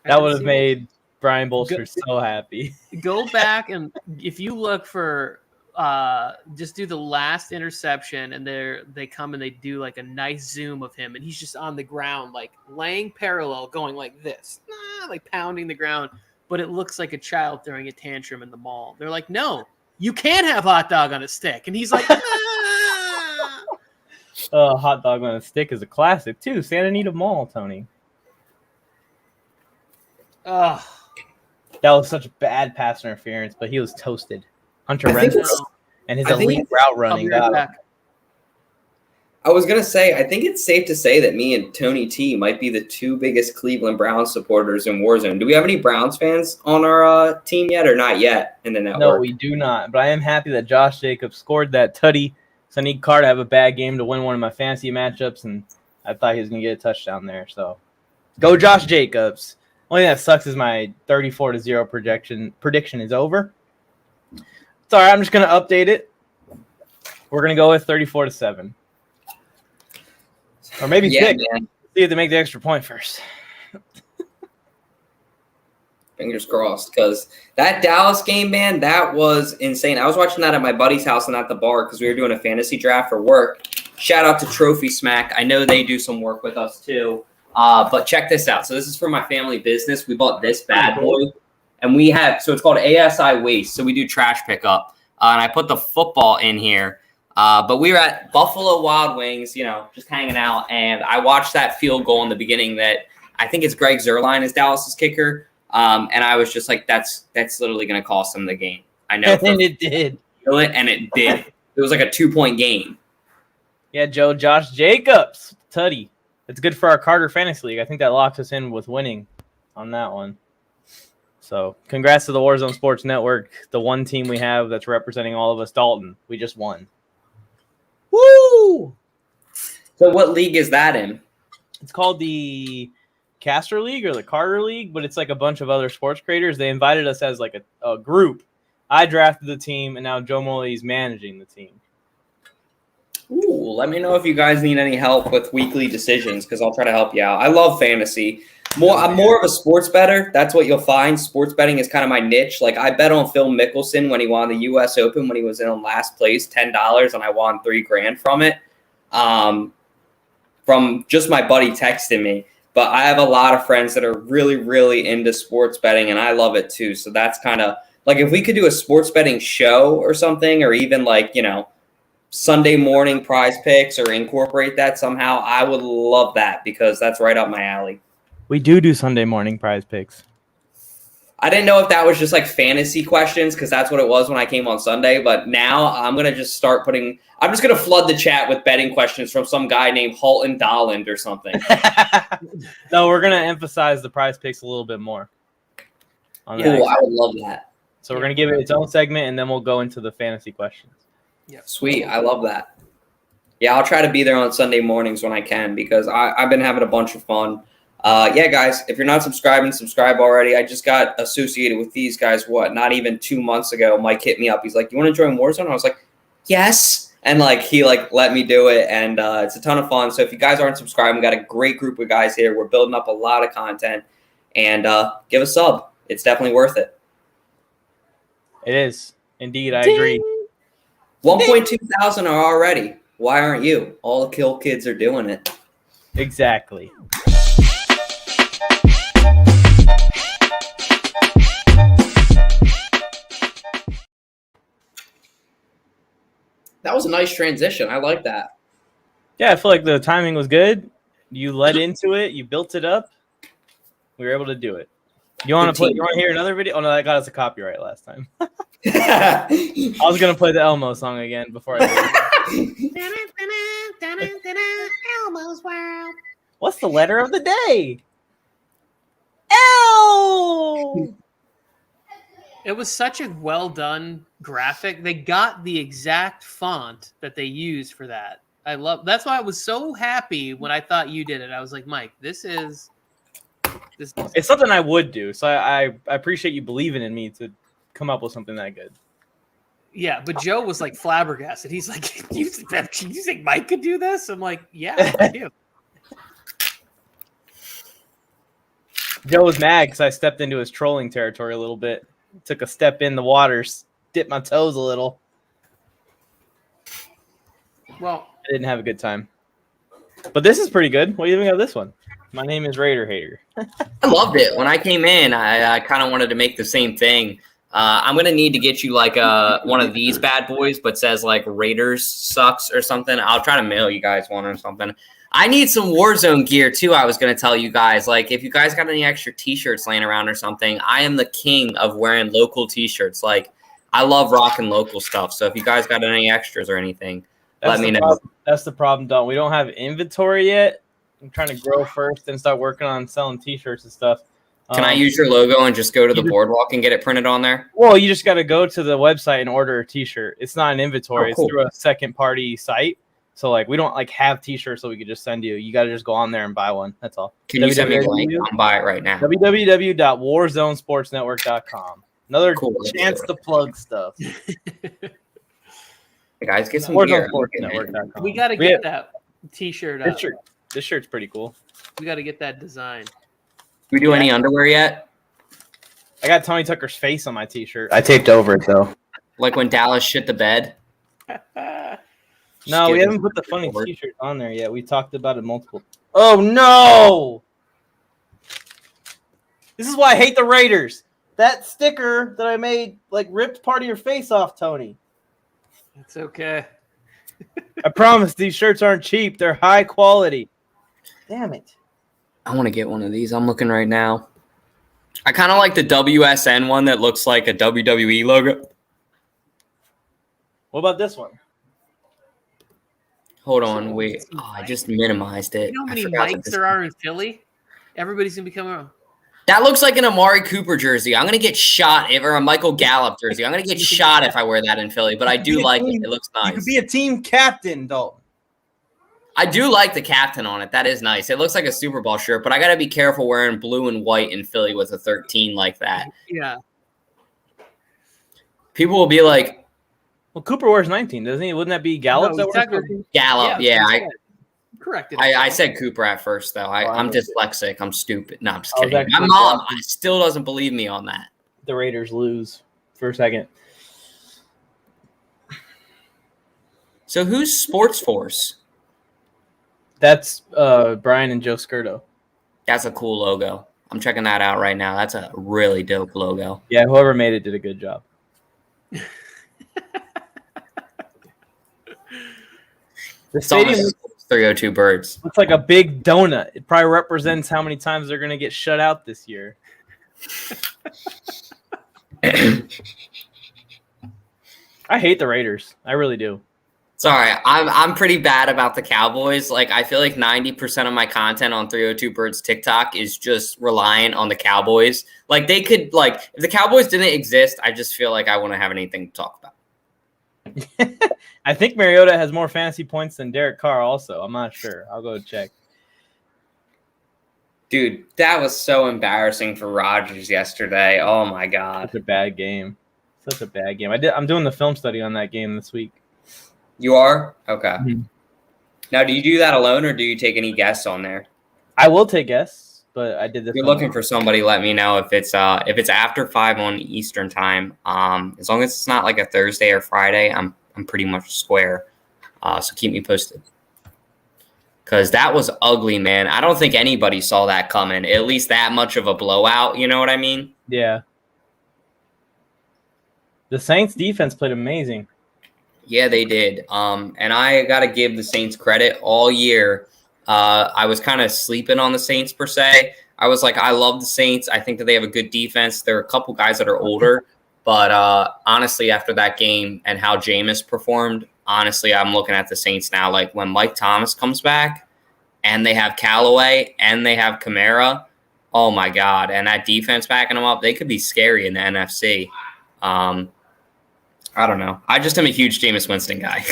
That would have made Brian Bolstered so happy. Go back and if you look for just do the last interception and they come and they do like a nice zoom of him and he's just on the ground like laying parallel going like this, like pounding the ground, but it looks like a child throwing a tantrum in the mall. They're like, no, you can't have hot dog on a stick. And he's like, hot dog on a stick is a classic too. Santa Anita Mall, Tony. That was such bad pass interference, but he was toasted. Hunter I think Renfro it's- and his I think elite it's- route I'll running. be right God. back. I was gonna say, I think it's safe to say that me and Tony T might be the two biggest Cleveland Browns supporters in Warzone. Do we have any Browns fans on our team yet, or not yet in the network? No, we do not. But I am happy that Josh Jacobs scored that tutty. So I need Carr to have a bad game to win one of my fantasy matchups, and I thought he was going to get a touchdown there. So go Josh Jacobs. Only thing that sucks is my 34-0 prediction is over. It's all right. I'm just going to update it. We're going to go with 34-7. Or maybe 6. Man. See if they make the extra point first. Fingers crossed, because that Dallas game, man, that was insane. I was watching that at my buddy's house and at the bar because we were doing a fantasy draft for work. Shout out to Trophy Smack. I know they do some work with us too. But check this out. So this is for my family business. We bought this bad boy, and we have, so it's called ASI Waste. So we do trash pickup. And I put the football in here. But we were at Buffalo Wild Wings, just hanging out. And I watched that field goal in the beginning that I think it's Greg Zuerlein is Dallas's kicker. And I was just like, that's literally going to cost them the game. I know. And it did. And it did. It was like a 2-point game. Yeah, Josh Jacobs. Tutty. It's good for our Carter Fantasy League. I think that locks us in with winning on that one. So congrats to the Warzone Sports Network, the one team we have that's representing all of us. Dalton, we just won. Woo! So what league is that in? It's called the Caster League or the Carter League, but it's like a bunch of other sports creators. They invited us as like a group. I drafted the team, and now Joe Morley is managing the team. Ooh, let me know if you guys need any help with weekly decisions, because I'll try to help you out. I love fantasy. I'm more of a sports bettor. That's what you'll find. Sports betting is kind of my niche. Like I bet on Phil Mickelson when he won the U.S. Open when he was in last place, $10, and I won $3,000 from it. From just my buddy texting me. But I have a lot of friends that are really, really into sports betting, and I love it too. So that's kind of like if we could do a sports betting show or something, or even like, Sunday morning prize picks or incorporate that somehow, I would love that because that's right up my alley. We do Sunday morning prize picks. I didn't know if that was just like fantasy questions because that's what it was when I came on Sunday. But now I'm going to just start I'm just going to flood the chat with betting questions from some guy named Halton Dolland or something. No, we're going to emphasize the prize picks a little bit more. Cool, I would love that. So we're going to give it its own segment, and then we'll go into the fantasy questions. Yeah, sweet. I love that. Yeah, I'll try to be there on Sunday mornings when I can because I've been having a bunch of fun. Yeah, guys, if you're not subscribing, subscribe already. I just got associated with these guys, not even 2 months ago. Mike hit me up. He's like, you want to join Warzone? I was like, yes. And he let me do it. And it's a ton of fun. So if you guys aren't subscribed, we got a great group of guys here. We're building up a lot of content. And give a sub. It's definitely worth it. It is. Indeed, I agree. 1.2 thousand are already. Why aren't you? All the kill kids are doing it. Exactly. That was a nice transition. I like that. Yeah, I feel like the timing was good. You led into it. You built it up. We were able to do it. You want to hear another video? Oh no, that got us a copyright last time. I was gonna play the Elmo song again before I Elmo's World. What's the letter of the day? L. It was such a well done graphic. They got the exact font that they used for that. That's why I was so happy when I thought you did it. I was like, Mike, this. It's something I would do. So I appreciate you believing in me to come up with something that good. Yeah, but Joe was like flabbergasted. He's like, you think Mike could do this? I'm like, yeah, I do. Joe was mad because I stepped into his trolling territory a little bit. Took a step in the waters, dipped my toes a little. Well, I didn't have a good time. But this is pretty good. What do you think of this one? My name is Raider Hater. I loved it. When I came in, I kind of wanted to make the same thing. I'm going to need to get you one of these bad boys, but says Raiders sucks or something. I'll try to mail you guys one or something. I need some Warzone gear too. I was going to tell you guys, like, if you guys got any extra T-shirts laying around or something, I am the king of wearing local T-shirts. Like, I love rocking local stuff. So if you guys got any extras or anything, let me know. That's the problem, Don. We don't have inventory yet. I'm trying to grow first and start working on selling T-shirts and stuff. Can I use your logo and just go to the boardwalk and get it printed on there? Well, you just got to go to the website and order a T-shirt. It's not an inventory. Oh, cool. It's through a second-party site. So, like, we don't, like, have T-shirts that we could just send you. You got to just go on there and buy one. That's all. Can you send me a link? I'll buy it right now. www.warzonesportsnetwork.com. Another chance to plug stuff. Hey guys, get some gear. We got to get that T-shirt up. This shirt's pretty cool. We got to get that design. Do we do any underwear yet? I got Tony Tucker's face on my T-shirt. I taped over it, though. Like when Dallas shit the bed? No, we haven't put the funny T-shirt on there yet. We talked about it multiple. Oh, no! This is why I hate the Raiders. That sticker that I made, like, ripped part of your face off, Tony. It's okay. I promise these shirts aren't cheap. They're high quality. Damn it. I want to get one of these. I'm looking right now. I kind of like the WSN one that looks like a WWE logo. What about this one? Hold on, wait. Oh, I just minimized it. You know how many mics there are in Philly? Everybody's going to become a... That looks like an Amari Cooper jersey. I'm going to get shot or a Michael Gallup jersey. I'm going to get shot if I wear that in Philly, but I do like it. It looks nice. You could be a team captain, Dalton. I do like the captain on it. That is nice. It looks like a Super Bowl shirt, but I got to be careful wearing blue and white in Philly with a 13 like that. Yeah. People will be like, well, Cooper wears 19, doesn't he? Wouldn't that be Gallup? No, Gallup, yeah. Correct. I said Cooper at first, though. I'm dyslexic. I'm stupid. No, I'm just kidding. My mom still doesn't believe me on that. The Raiders lose for a second. So who's Sports Force? That's Brian and Joe Scurto. That's a cool logo. I'm checking that out right now. That's a really dope logo. Yeah, whoever made it did a good job. The stadium 302 birds. Looks like a big donut. It probably represents how many times they're going to get shut out this year. I hate the Raiders. I really do. Sorry, I'm pretty bad about the Cowboys. Like, I feel like 90% of my content on 302 Birds TikTok is just reliant on the Cowboys. Like, they could, like, if the Cowboys didn't exist, I just feel like I wouldn't have anything to talk about. I think Mariota has more fantasy points than Derek Carr also. I'm not sure. I'll go check. Dude, that was so embarrassing for Rodgers yesterday. Oh, my God. Such a bad game. Such a bad game. I'm doing the film study on that game this week. You are? Okay. Mm-hmm. Now, do you do that alone or do you take any guests on there? I will take guests, but I did this. If you're looking for somebody, let me know if it's after 5 on Eastern time. As long as it's not like a Thursday or Friday, I'm pretty much square. So keep me posted. Because that was ugly, man. I don't think anybody saw that coming. At least that much of a blowout. You know what I mean? Yeah. The Saints defense played amazing. Yeah, they did. And I got to give the Saints credit all year. I was kind of sleeping on the Saints per se. I was like, I love the Saints. I think that they have a good defense. There are a couple guys that are older. But honestly, after that game and how Jameis performed, honestly, I'm looking at the Saints now. Like when Mike Thomas comes back and they have Callaway and they have Kamara, oh, my God. And that defense backing them up, they could be scary in the NFC. I don't know. I just am a huge Jameis Winston guy.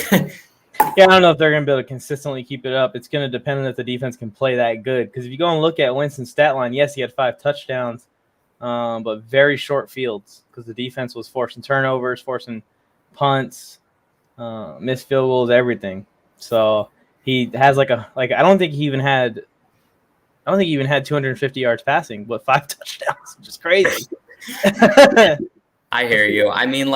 Yeah, I don't know if they're going to be able to consistently keep it up. It's going to depend on if the defense can play that good. Because if you go and look at Winston's stat line, yes, he had 5 touchdowns, but very short fields because the defense was forcing turnovers, forcing punts, missed field goals, everything. So he has I don't think he even had 250 yards passing, but 5 touchdowns, which is crazy. I hear you. I mean,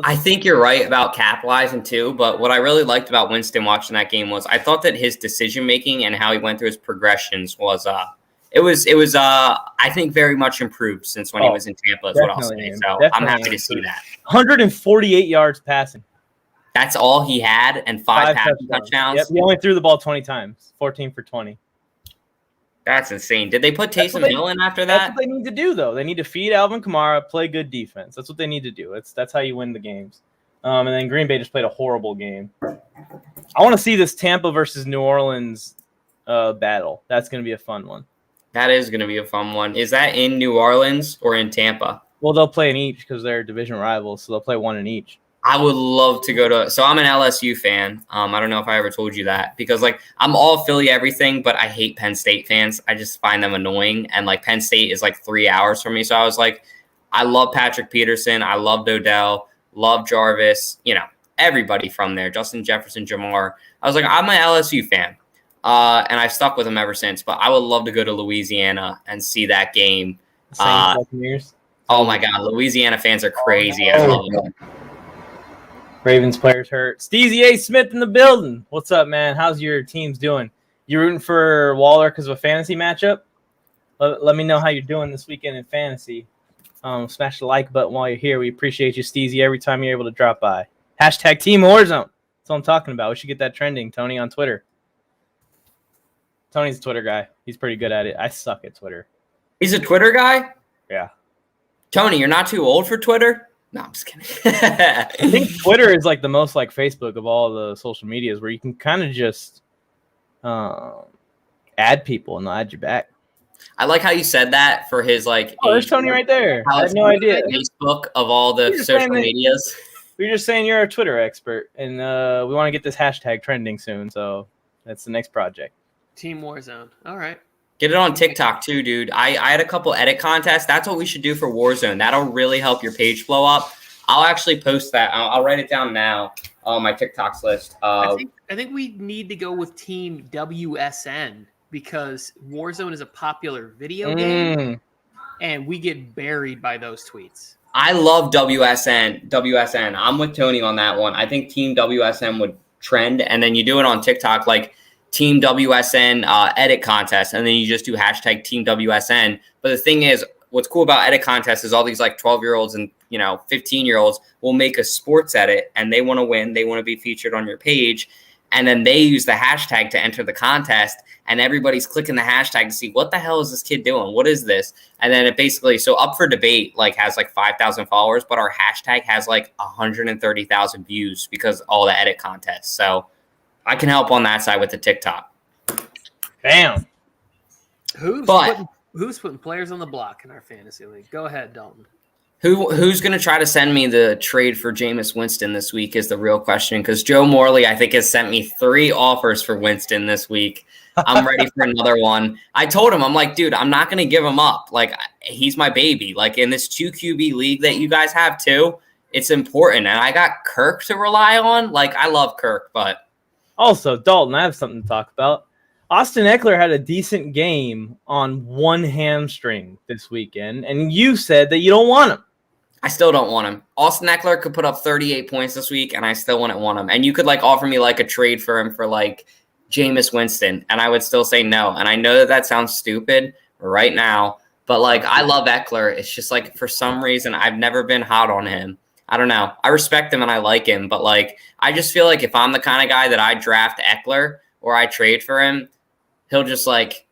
I think you're right about capitalizing too, but what I really liked about Winston watching that game was I thought that his decision making and how he went through his progressions was I think very much improved since when he was in Tampa is what I'll say. So I'm happy to see that. 148 yards passing. That's all he had, and 5 passing touchdowns. Yep, he only threw the ball 20 times, 14 for 20. That's insane. Did they put Taysom Hill in after that? That's what they need to do, though. They need to feed Alvin Kamara, play good defense. That's what they need to do. That's how you win the games. And then Green Bay just played a horrible game. I want to see this Tampa versus New Orleans battle. That's going to be a fun one. That is going to be a fun one. Is that in New Orleans or in Tampa? Well, they'll play in each because they're division rivals, so they'll play one in each. I would love to go to – so I'm an LSU fan. I don't know if I ever told you that because, like, I'm all Philly everything, but I hate Penn State fans. I just find them annoying, and, like, Penn State is, like, 3 hours from me. So I was like, I love Patrick Peterson. I love Odell, love Jarvis, you know, everybody from there, Justin Jefferson, Jamar. I was like, I'm an LSU fan, and I've stuck with them ever since. But I would love to go to Louisiana and see that game. Oh, my God. Louisiana fans are crazy. I love them. Ravens players hurt. Steezy A. Smith in the building. What's up, man? How's your teams doing? You rooting for Waller because of a fantasy matchup? Let me know how you're doing this weekend in fantasy. Smash the like button while you're here. We appreciate you, Steezy, every time you're able to drop by. Hashtag Team Warzone. That's what I'm talking about. We should get that trending, Tony, on Twitter. Tony's a Twitter guy. He's pretty good at it. I suck at Twitter. He's a Twitter guy? Yeah. Tony, you're not too old for Twitter? No, I'm just kidding. I think Twitter is like the most like Facebook of all the social medias where you can kind of just add people and they'll add you back. I like how you said that for his like. Oh, there's Tony right there. I had no idea. Facebook of all the social medias. We're just saying you're a Twitter expert, and we want to get this hashtag trending soon. So that's the next project. Team Warzone. All right. Get it on TikTok too, dude. I had a couple edit contests. That's what we should do for Warzone. That'll really help your page blow up. I'll actually post that. I'll write it down now on my TikToks list. I think we need to go with Team WSN because Warzone is a popular video game, and we get buried by those tweets. I love WSN. I'm with Tony on that one. I think Team WSN would trend, and then you do it on TikTok like Team WSN edit contest, and then you just do hashtag Team WSN. But the thing is, what's cool about edit contests is all these like 12-year-olds and 15-year-olds will make a sports edit, and they want to win. They want to be featured on your page, and then they use the hashtag to enter the contest, and everybody's clicking the hashtag to see what the hell is this kid doing? What is this? And then it basically, so Up for Debate like has like 5,000 followers, but our hashtag has like 130,000 views because all the edit contests. So I can help on that side with the TikTok. Damn. Who's putting players on the block in our fantasy league? Go ahead, Dalton. Who's going to try to send me the trade for Jameis Winston this week is the real question, because Joe Morley, I think, has sent me 3 offers for Winston this week. I'm ready for another one. I told him, I'm like, dude, I'm not going to give him up. Like, he's my baby. Like, in this 2 QB league that you guys have too, it's important. And I got Kirk to rely on. Like, I love Kirk, but. Also, Dalton, I have something to talk about. Austin Eckler had a decent game on one hamstring this weekend, and you said that you don't want him. I still don't want him. Austin Eckler could put up 38 points this week, and I still wouldn't want him. And you could like offer me like a trade for him for like Jameis Winston, and I would still say no. And I know that sounds stupid right now, but like I love Eckler. It's just like for some reason I've never been hot on him. I don't know. I respect him and I like him, but like I just feel like if I'm the kind of guy that I draft Eckler or I trade for him, he'll just like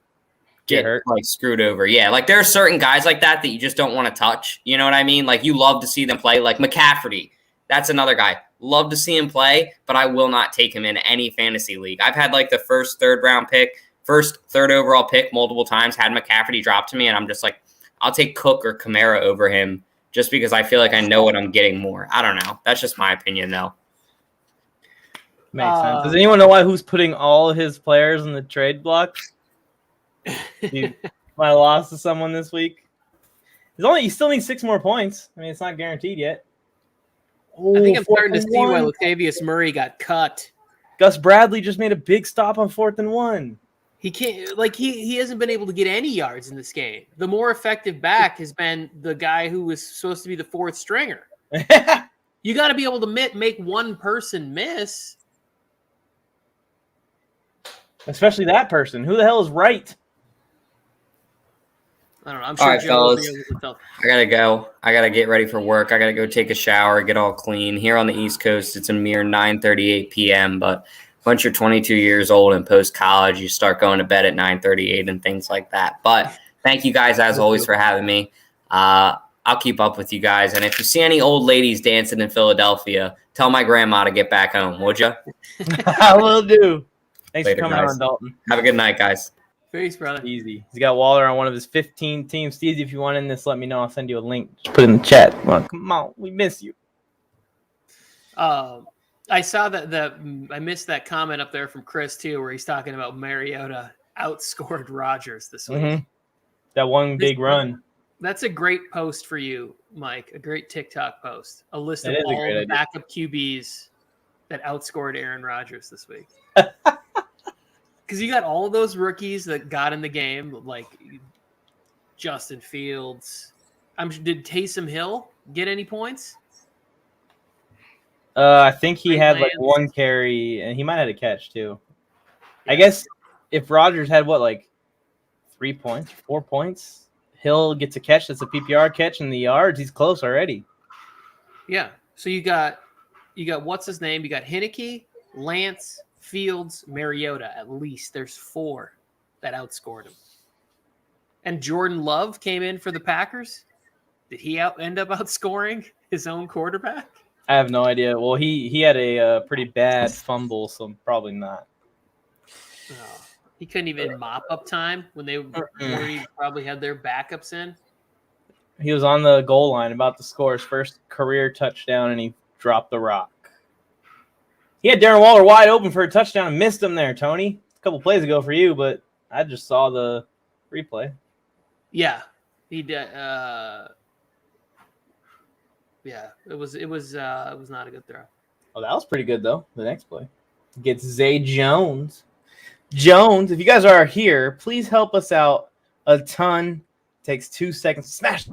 get like screwed over. Yeah, like there are certain guys like that you just don't want to touch. You know what I mean? Like you love to see them play. Like McCaffrey, that's another guy. Love to see him play, but I will not take him in any fantasy league. I've had like the first third overall pick multiple times, had McCaffrey drop to me, and I'm just like, I'll take Cook or Kamara over him just because I feel like I know what I'm getting more. I don't know. That's just my opinion though. Makes sense. Does anyone know who's putting all of his players in the trade block? My loss to someone this week. You still need 6 more points. I mean, it's not guaranteed yet. I think I'm starting to see why Latavius Murray got cut. Gus Bradley just made a big stop on 4th and 1. He can't he hasn't been able to get any yards in this game. The more effective back has been the guy who was supposed to be the 4th stringer. You got to be able to make one person miss. Especially that person. Who the hell is right? I don't know. I'm All sure right, Joe will be fellas. able to tell. I gotta go. I gotta get ready for work. I gotta go take a shower, get all clean. Here on the East Coast, it's a mere 9:38 p.m. But once you're 22 years old and post college, you start going to bed at 9:38 and things like that. But thank you guys as always for having me. I'll keep up with you guys. And if you see any old ladies dancing in Philadelphia, tell my grandma to get back home, would you? I will do. Thanks Later, for coming guys. on, Dalton. Have a good night, guys. Peace, brother. Easy. He's got Waller on one of his 15 teams. Steezy, if you want in this, let me know. I'll send you a link. Just put it in the chat. Come on, we miss you. I saw that I missed that comment up there from Chris too, where he's talking about Mariota outscored Rodgers this week. Mm-hmm. That one big run. That's a great post for you, Mike. A great TikTok post. A list of That is a all great the idea. backup QBs that outscored Aaron Rodgers this week. Because you got all of those rookies that got in the game, like Justin Fields. Did Taysom Hill get any points? I think he had like Lance. one carry, and he might have had a catch too. I guess if Rodgers had 3 points, 4 points, Hill gets a catch that's a PPR catch in the yards. He's close already. Yeah. So you got what's his name? You got Heineke, Lance, Fields, Mariota. At least there's 4 that outscored him. And Jordan Love came in for the Packers. Did he end up outscoring his own quarterback? I have no idea. Well, he had a pretty bad fumble, so probably not. Oh, he couldn't even mop up time when they already probably had their backups in. He was on the goal line about to score his first career touchdown, and he dropped the rock. He had Darren Waller wide open for a touchdown and missed him there, Tony. A couple plays ago for you, but I just saw the replay. Yeah, he did. Yeah, it was not a good throw. Oh, that was pretty good though. The next play gets Zay Jones. Jones, if you guys are here, please help us out a ton. Takes 2 seconds. Smash.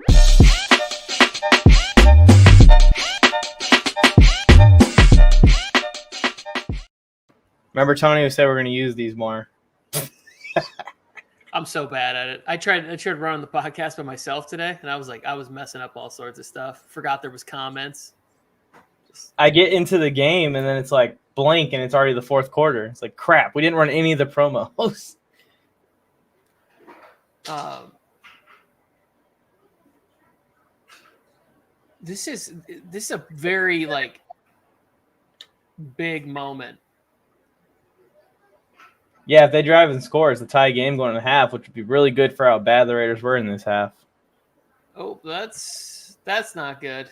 Remember, Tony, we said we're going to use these more. I'm so bad at it. I tried running the podcast by myself today, and I was messing up all sorts of stuff. Forgot there was comments. I get into the game, and then it's like blank, and it's already the fourth quarter. It's like, crap, we didn't run any of the promos. This is a very big moment. Yeah, if they drive and score, it's a tie game going in half, which would be really good for how bad the Raiders were in this half. Oh, that's not good.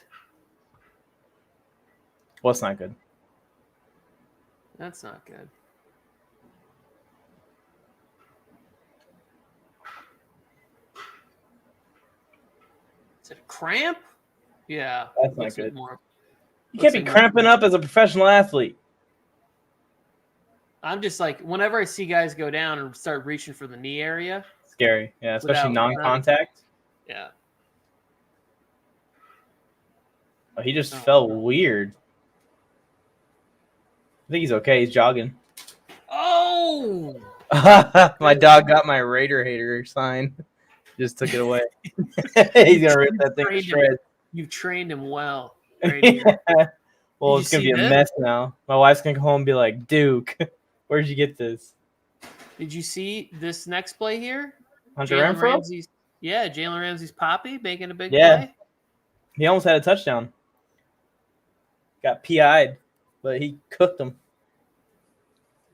What's not good? That's not good. Is it a cramp? Yeah. That's not looks like good. more. You can't be cramping up as a professional athlete. I'm just like, whenever I see guys go down and start reaching for the knee area. Scary. Yeah, especially Without- non-contact. Yeah. Oh, he just felt weird. I think he's okay. He's jogging. Oh! My dog got my Raider hater sign. Just took it away. He's going to rip that thing to shreds. You've trained him well. Right here. Well, Did it's going you to be see a this? mess now. My wife's going to come home and be like, Duke, where'd you get this? Did you see this next play here? Hunter Jalen Renfro? Ramsey's, Jalen Ramsey's poppy making a big Yeah. play. He almost had a touchdown. Got PI'd, but he cooked him.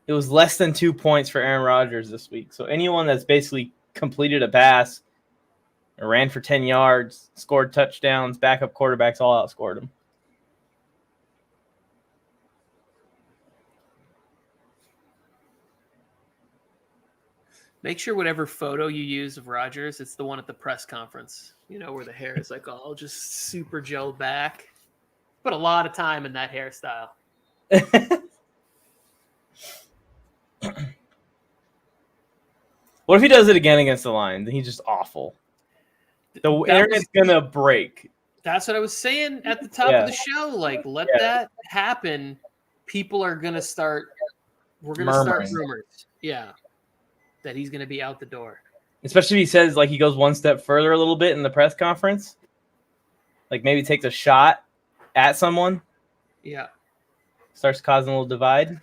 It was less than 2 points for Aaron Rodgers this week. So anyone that's basically completed a pass, ran for 10 yards, scored touchdowns, backup quarterbacks all outscored him. Make sure whatever photo you use of Rodgers, it's the one at the press conference. You know, where the hair is like all just super gelled back. Put a lot of time in that hairstyle. What if he does it again against the Lions? He's just awful. The internet's gonna break. That's what I was saying at the top of the show. Like, let that happen. People are gonna start. We're gonna start rumors. Yeah, that he's gonna be out the door. Especially if he says like he goes one step further a little bit in the press conference. Like maybe takes a shot at someone. Yeah. Starts causing a little divide.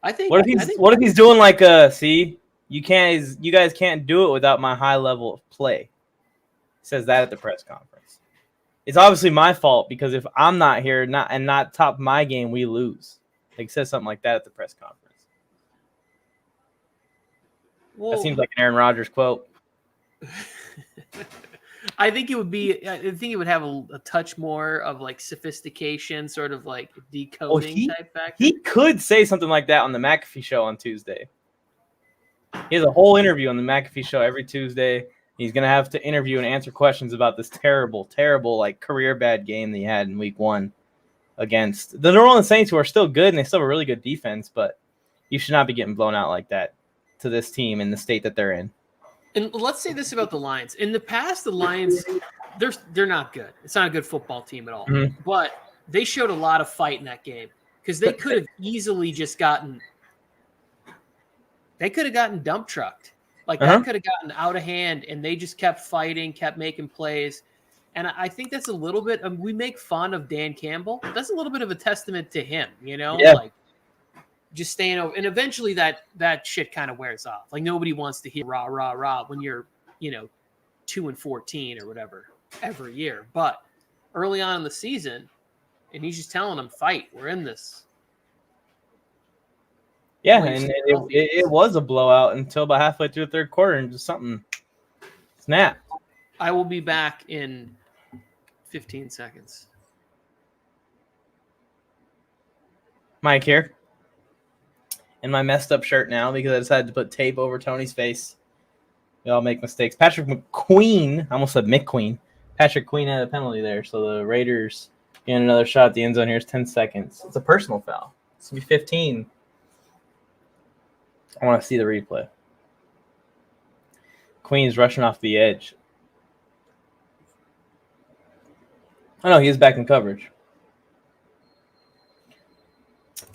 I think What if he's doing like you guys can't do it without my high level of play. He says that at the press conference. It's obviously my fault because if I'm not here not top of my game, we lose. Like he says something like that at the press conference. Well, that seems like an Aaron Rodgers quote. I think it would have a touch more of like sophistication, sort of like decoding type factor. He could say something like that on the McAfee show on Tuesday. He has a whole interview on the McAfee show every Tuesday. He's going to have to interview and answer questions about this terrible, terrible, like career bad game that he had in week 1 against the New Orleans Saints, who are still good and they still have a really good defense, but you should not be getting blown out like that to this team in the state that they're in. And let's say this about the Lions. In the past, the Lions, they're not good. It's not a good football team at all. Mm-hmm. But they showed a lot of fight in that game because they could have easily just gotten dump trucked. Like that could have gotten out of hand, and they just kept fighting, kept making plays. And I think that's a little bit we make fun of Dan Campbell. That's a little bit of a testament to him, Yeah. Like just staying over. And eventually that shit kind of wears off. Like nobody wants to hear rah, rah, rah when you're, 2-14 or whatever every year. But early on in the season, and he's just telling them, fight. We're in this. Yeah, and it was a blowout until about halfway through the third quarter and just something snapped. I will be back in 15 seconds. Mike here. In my messed up shirt now because I decided to put tape over Tony's face. We all make mistakes. Patrick McQueen, I almost said McQueen. Patrick Queen had a penalty there, so the Raiders get another shot at the end zone. Here's 10 seconds. It's a personal foul. It's going to be 15. I want to see the replay. Queen's rushing off the edge. Oh, no, he is back in coverage.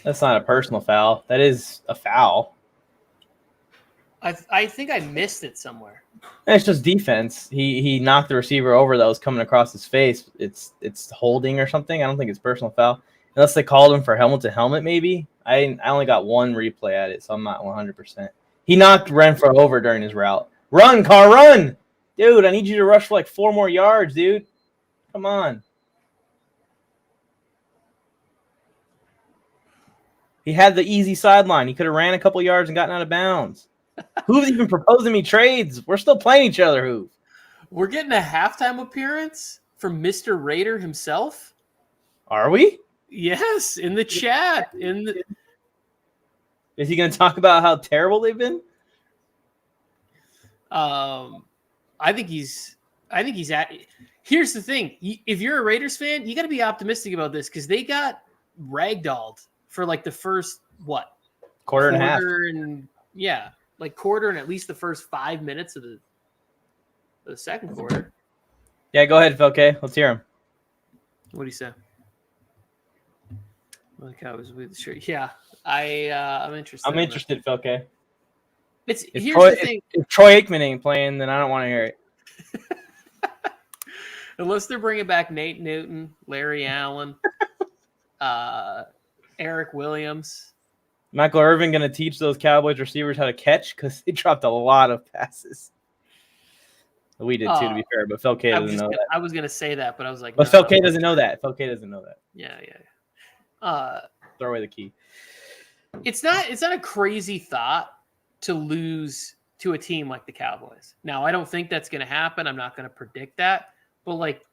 That's not a personal foul. That is a foul. I think I missed it somewhere. It's just defense. He knocked the receiver over that was coming across his face. It's holding or something. I don't think it's personal foul. Unless they called him for helmet to helmet, maybe. I only got one replay at it, so I'm not 100%. He knocked Renfro over during his route. Run, Carr, run! Dude, I need you to rush for like 4 more yards, dude. Come on. He had the easy sideline. He could have ran a couple yards and gotten out of bounds. Who's even proposing me trades? We're still playing each other, Hoove. We're getting a halftime appearance from Mr. Raider himself. Are we? Yes, in the chat. Is he going to talk about how terrible they've been? I think he's at. Here's the thing: if you're a Raiders fan, you got to be optimistic about this because they got ragdolled for like the first quarter and a half, quarter and at least the first 5 minutes of the second quarter. Yeah, go ahead, Phil. Let's hear him. What do you say? Like I was with sure. Yeah, I'm interested. I'm interested, Phil. Here's the thing. If Troy Aikman ain't playing, then I don't want to hear it. Unless they're bringing back Nate Newton, Larry Allen, Eric Williams. Michael Irvin going to teach those Cowboys receivers how to catch because they dropped a lot of passes. We did too, to be fair, but Phil K doesn't know that. I was going to say that, but I was like, but Phil K doesn't know that. Phil K doesn't know that. Yeah. Throw away the key. It's not a crazy thought to lose to a team like the Cowboys. Now, I don't think that's going to happen. I'm not going to predict that. But, like,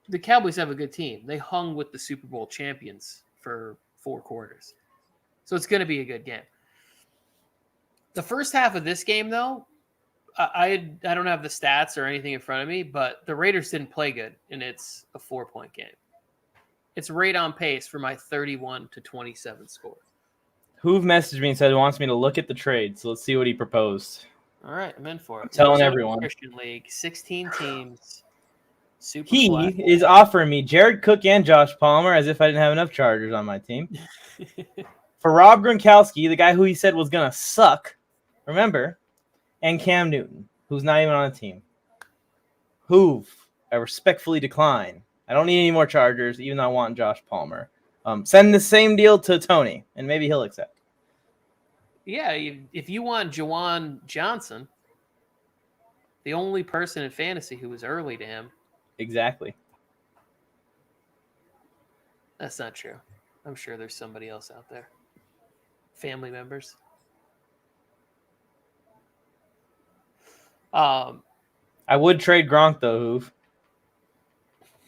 the Cowboys have a good team. They hung with the Super Bowl champions for 4 quarters. So it's going to be a good game. The first half of this game, though, I don't have the stats or anything in front of me, but the Raiders didn't play good, and it's a 4-point game. It's right on pace for my 31-27 score. Hoove messaged me and said he wants me to look at the trade, so let's see what he proposed. All right, I'm in for it. I'm telling everyone. Christian League, 16 teams. He is offering me Jared Cook and Josh Palmer as if I didn't have enough Chargers on my team. For Rob Gronkowski, the guy who he said was going to suck, remember, and Cam Newton, who's not even on the team. I respectfully decline. I don't need any more Chargers, even though I want Josh Palmer. Send the same deal to Tony, and maybe he'll accept. Yeah, if you want Jawan Johnson, the only person in fantasy who was early to him. Exactly. That's not true. I'm sure there's somebody else out there. Family members. I would trade Gronk though, Hoove.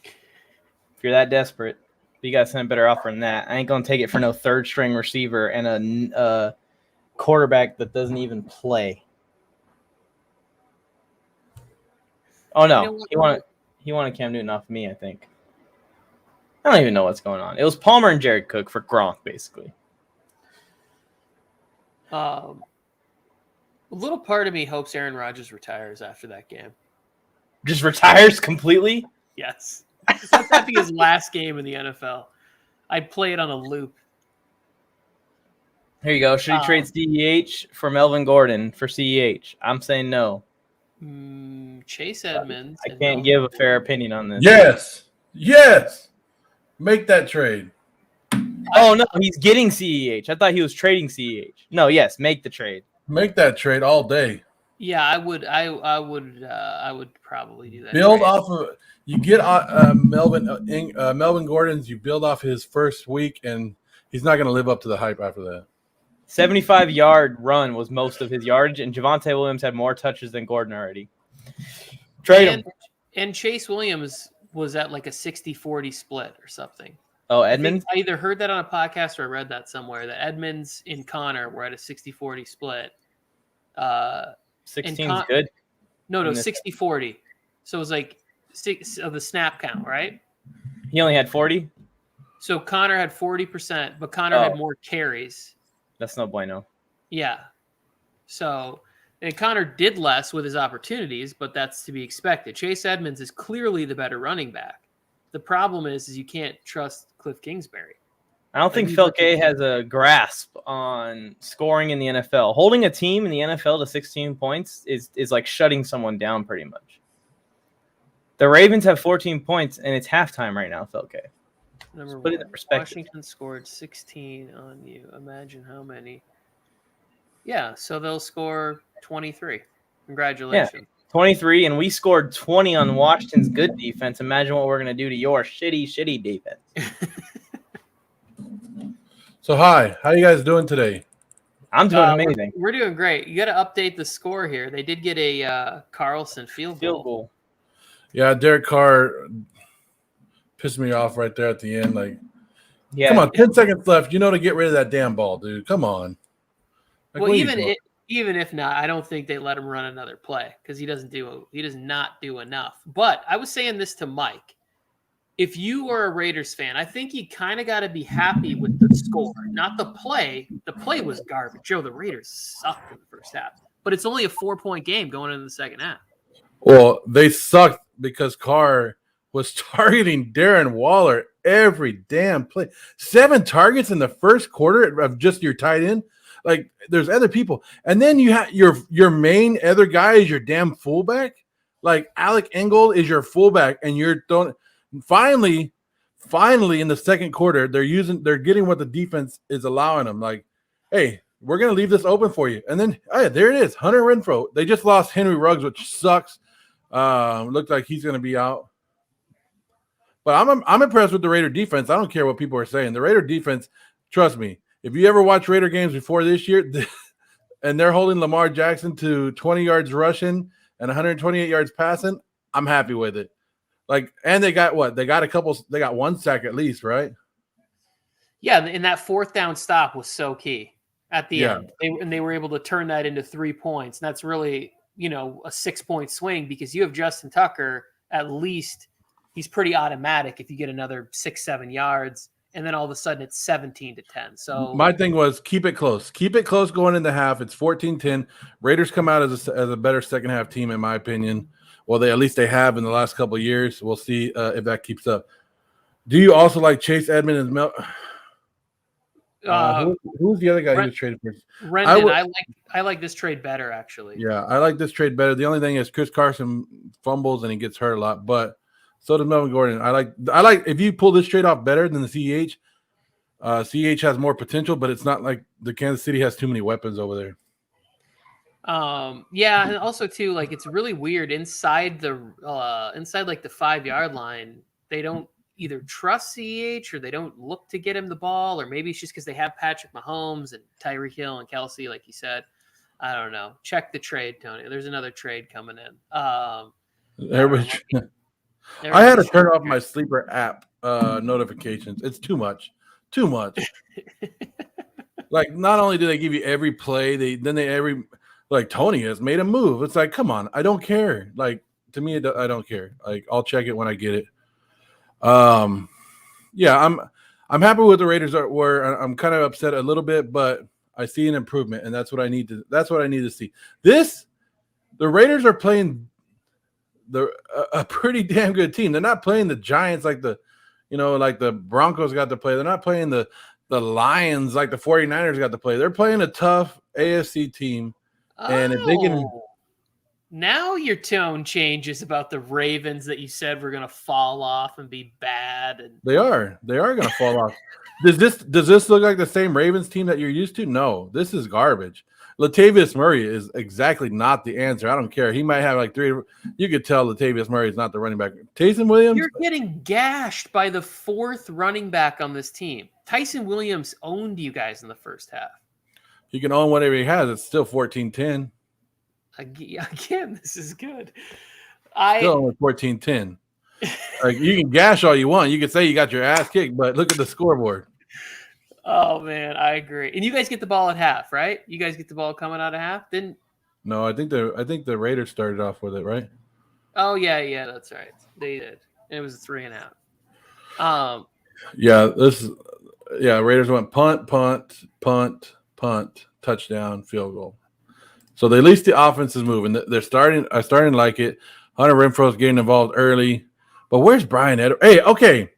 If you're that desperate, but you got something better offer than that. I ain't gonna take it for no third string receiver and a quarterback that doesn't even play. Oh no, he wanted Cam Newton off me, I think. I don't even know what's going on. It was Palmer and Jared Cook for Gronk, basically. A little part of me hopes Aaron Rodgers retires after that game. Just retires completely? Yes. That's have to be his last game in the NFL. I'd play it on a loop. Here you go. Should he trade CEH for Melvin Gordon for CEH? I'm saying no. Chase Edmonds. I can't give a fair opinion on this. Yes. Make that trade. Oh, no. He's getting CEH. I thought he was trading CEH. No, yes. Make the trade. Make that trade all day. Yeah, I would probably do that. Build off of you get Melvin Gordon's. You build off his first week, and he's not going to live up to the hype after that. 75-yard run was most of his yardage, and Javonte Williams had more touches than Gordon already. Trade him. And Chase Williams was at like a 60-40 split or something. Oh, Edmonds? I either heard that on a podcast or I read that somewhere, that Edmonds and Connor were at a 60-40 split. 16's good. No, 60-40. So it was like 6 of the snap count, right? He only had 40? So Connor had 40%, but Connor had more carries. That's no bueno. Yeah. So, and Connor did less with his opportunities, but that's to be expected. Chase Edmonds is clearly the better running back. The problem is you can't trust Cliff Kingsbury. I don't think Felke has a grasp on scoring in the NFL. Holding a team in the NFL to 16 points is like shutting someone down pretty much. The Ravens have 14 points, and it's halftime right now, Felke. Number put it in perspective. Washington scored 16 on you. Imagine how many. Yeah, so they'll score 23. Congratulations. Yeah, 23, and we scored 20 on Washington's good defense. Imagine what we're going to do to your shitty defense. So, hi. How you guys doing today? I'm doing amazing. We're doing great. You got to update the score here. They did get a Carlson field goal. Yeah, Derek Carr pissed me off right there at the end. Like, yeah, come on, 10 seconds left. You know to get rid of that damn ball, dude. Come on. Like, well, even if not, I don't think they let him run another play because he does not do enough. But I was saying this to Mike. If you are a Raiders fan, I think you kind of got to be happy with the score, not the play. The play was garbage. Joe, the Raiders sucked in the first half. But it's only a 4-point game going into the second half. Well, they sucked because Carr was targeting Darren Waller every damn play. 7 targets in the first quarter of just your tight end. Like, there's other people. And then you have your main other guy is your damn fullback. Like, Alec Ingold is your fullback, and you're throwing – Finally, in the second quarter, they're getting what the defense is allowing them. Like, hey, we're gonna leave this open for you. And then, oh yeah, there it is, Hunter Renfrow. They just lost Henry Ruggs, which sucks. Looked like he's gonna be out. But I'm impressed with the Raider defense. I don't care what people are saying. The Raider defense, trust me, if you ever watch Raider games before this year, and they're holding Lamar Jackson to 20 yards rushing and 128 yards passing, I'm happy with it. Like, and they got what? They got 1 sack at least, right? Yeah, and that 4th down stop was so key at the end. They were able to turn that into 3 points. And that's really, a 6-point swing because you have Justin Tucker, at least he's pretty automatic if you get another 6-7 yards. And then all of a sudden it's 17-10. So my thing was keep it close. Keep it close going into half. It's 14-10. Raiders come out as a better second half team, in my opinion. Well, at least they have in the last couple of years. We'll see if that keeps up. Do you also like Chase Edmonds and Who's the other guy he Ren- was traded for? Rendon, I like this trade better actually. Yeah, I like this trade better. The only thing is Chris Carson fumbles and he gets hurt a lot, but so does Melvin Gordon. I like if you pull this trade off better than the CEH. CEH has more potential, but it's not like the Kansas City has too many weapons over there. Yeah, and also too, like it's really weird inside the like the 5-yard line. They don't either trust CEH or they don't look to get him the ball, or maybe it's just because they have Patrick Mahomes and Tyreek Hill and Kelsey, like you said. I don't know. Check the trade, Tony. There's another trade coming in. I had to turn off my sleeper app notifications. It's too much. Too much. Like, not only do they give you every play, like Tony has made a move. It's like, come on, I don't care. Like, to me, I don't care. Like, I'll check it when I get it. Yeah, I'm happy with the Raiders were. I'm kind of upset a little bit, but I see an improvement, and that's what I need to see. The Raiders are playing a pretty damn good team. They're not playing the Giants like the Broncos got to play. They're not playing the Lions like the 49ers got to play. They're playing a tough AFC team. And if they can, now your tone changes about the Ravens that you said were going to fall off and be bad. And they are going to fall off. Does this look like the same Ravens team that you're used to? No, this is garbage. Latavius Murray is exactly not the answer. I don't care. He might have like 3. You could tell Latavius Murray is not the running back. Tyson Williams. You're getting gashed by the 4th running back on this team. Tyson Williams owned you guys in the first half. He can own whatever he has. It's still 14-10. Again, this is good. Still only 14-10. Like, you can gash all you want. You can say you got your ass kicked, but look at the scoreboard. Oh man, I agree. And you guys get the ball at half, right? You guys get the ball coming out of half. No, I think the Raiders started off with it, right? Oh yeah, that's right. They did. And it was a 3.5. Raiders went punt, touchdown, field goal. So at least the offense is moving. They're starting. I starting to like it. Hunter Renfro's getting involved early, but where's Brian Edwards? Hey, okay,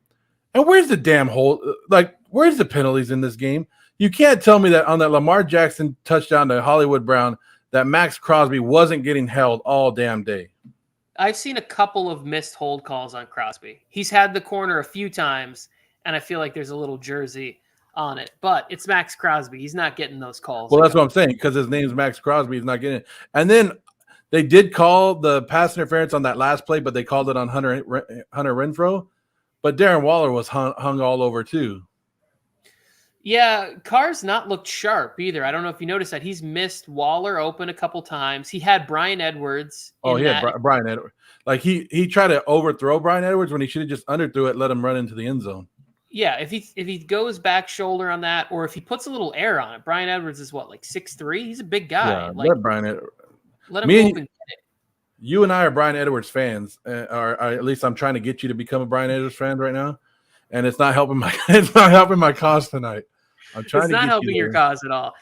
and where's the damn hole? Like, where's the penalties in this game? You can't tell me that on that Lamar Jackson touchdown to Hollywood Brown that Max Crosby wasn't getting held all damn day. I've seen a couple of missed hold calls on Crosby. He's had the corner a few times, and I feel like there's a little jersey on it. But it's Max Crosby. He's not getting those calls. Well, that's what I'm saying, because his name's Max Crosby. He's not getting it. And then they did call the pass interference on that last play, but they called it on Hunter Renfro. But Darren Waller was hung all over too. Yeah, Carr's not looked sharp either. I don't know if you noticed that. He's missed Waller open a couple times. He had Brian Edwards. Brian Edwards. Like, he tried to overthrow Brian Edwards when he should have just underthrew it, let him run into the end zone. Yeah, if he goes back shoulder on that, or if he puts a little air on it. Brian Edwards is what, like 6'3"? He's a big guy. Yeah, like, let Brian Edwards. Let him go and get it. You and I are Brian Edwards fans, or at least I'm trying to get you to become a Brian Edwards fan right now, and it's not helping my cause tonight. I'm trying. It's not helping your cause at all.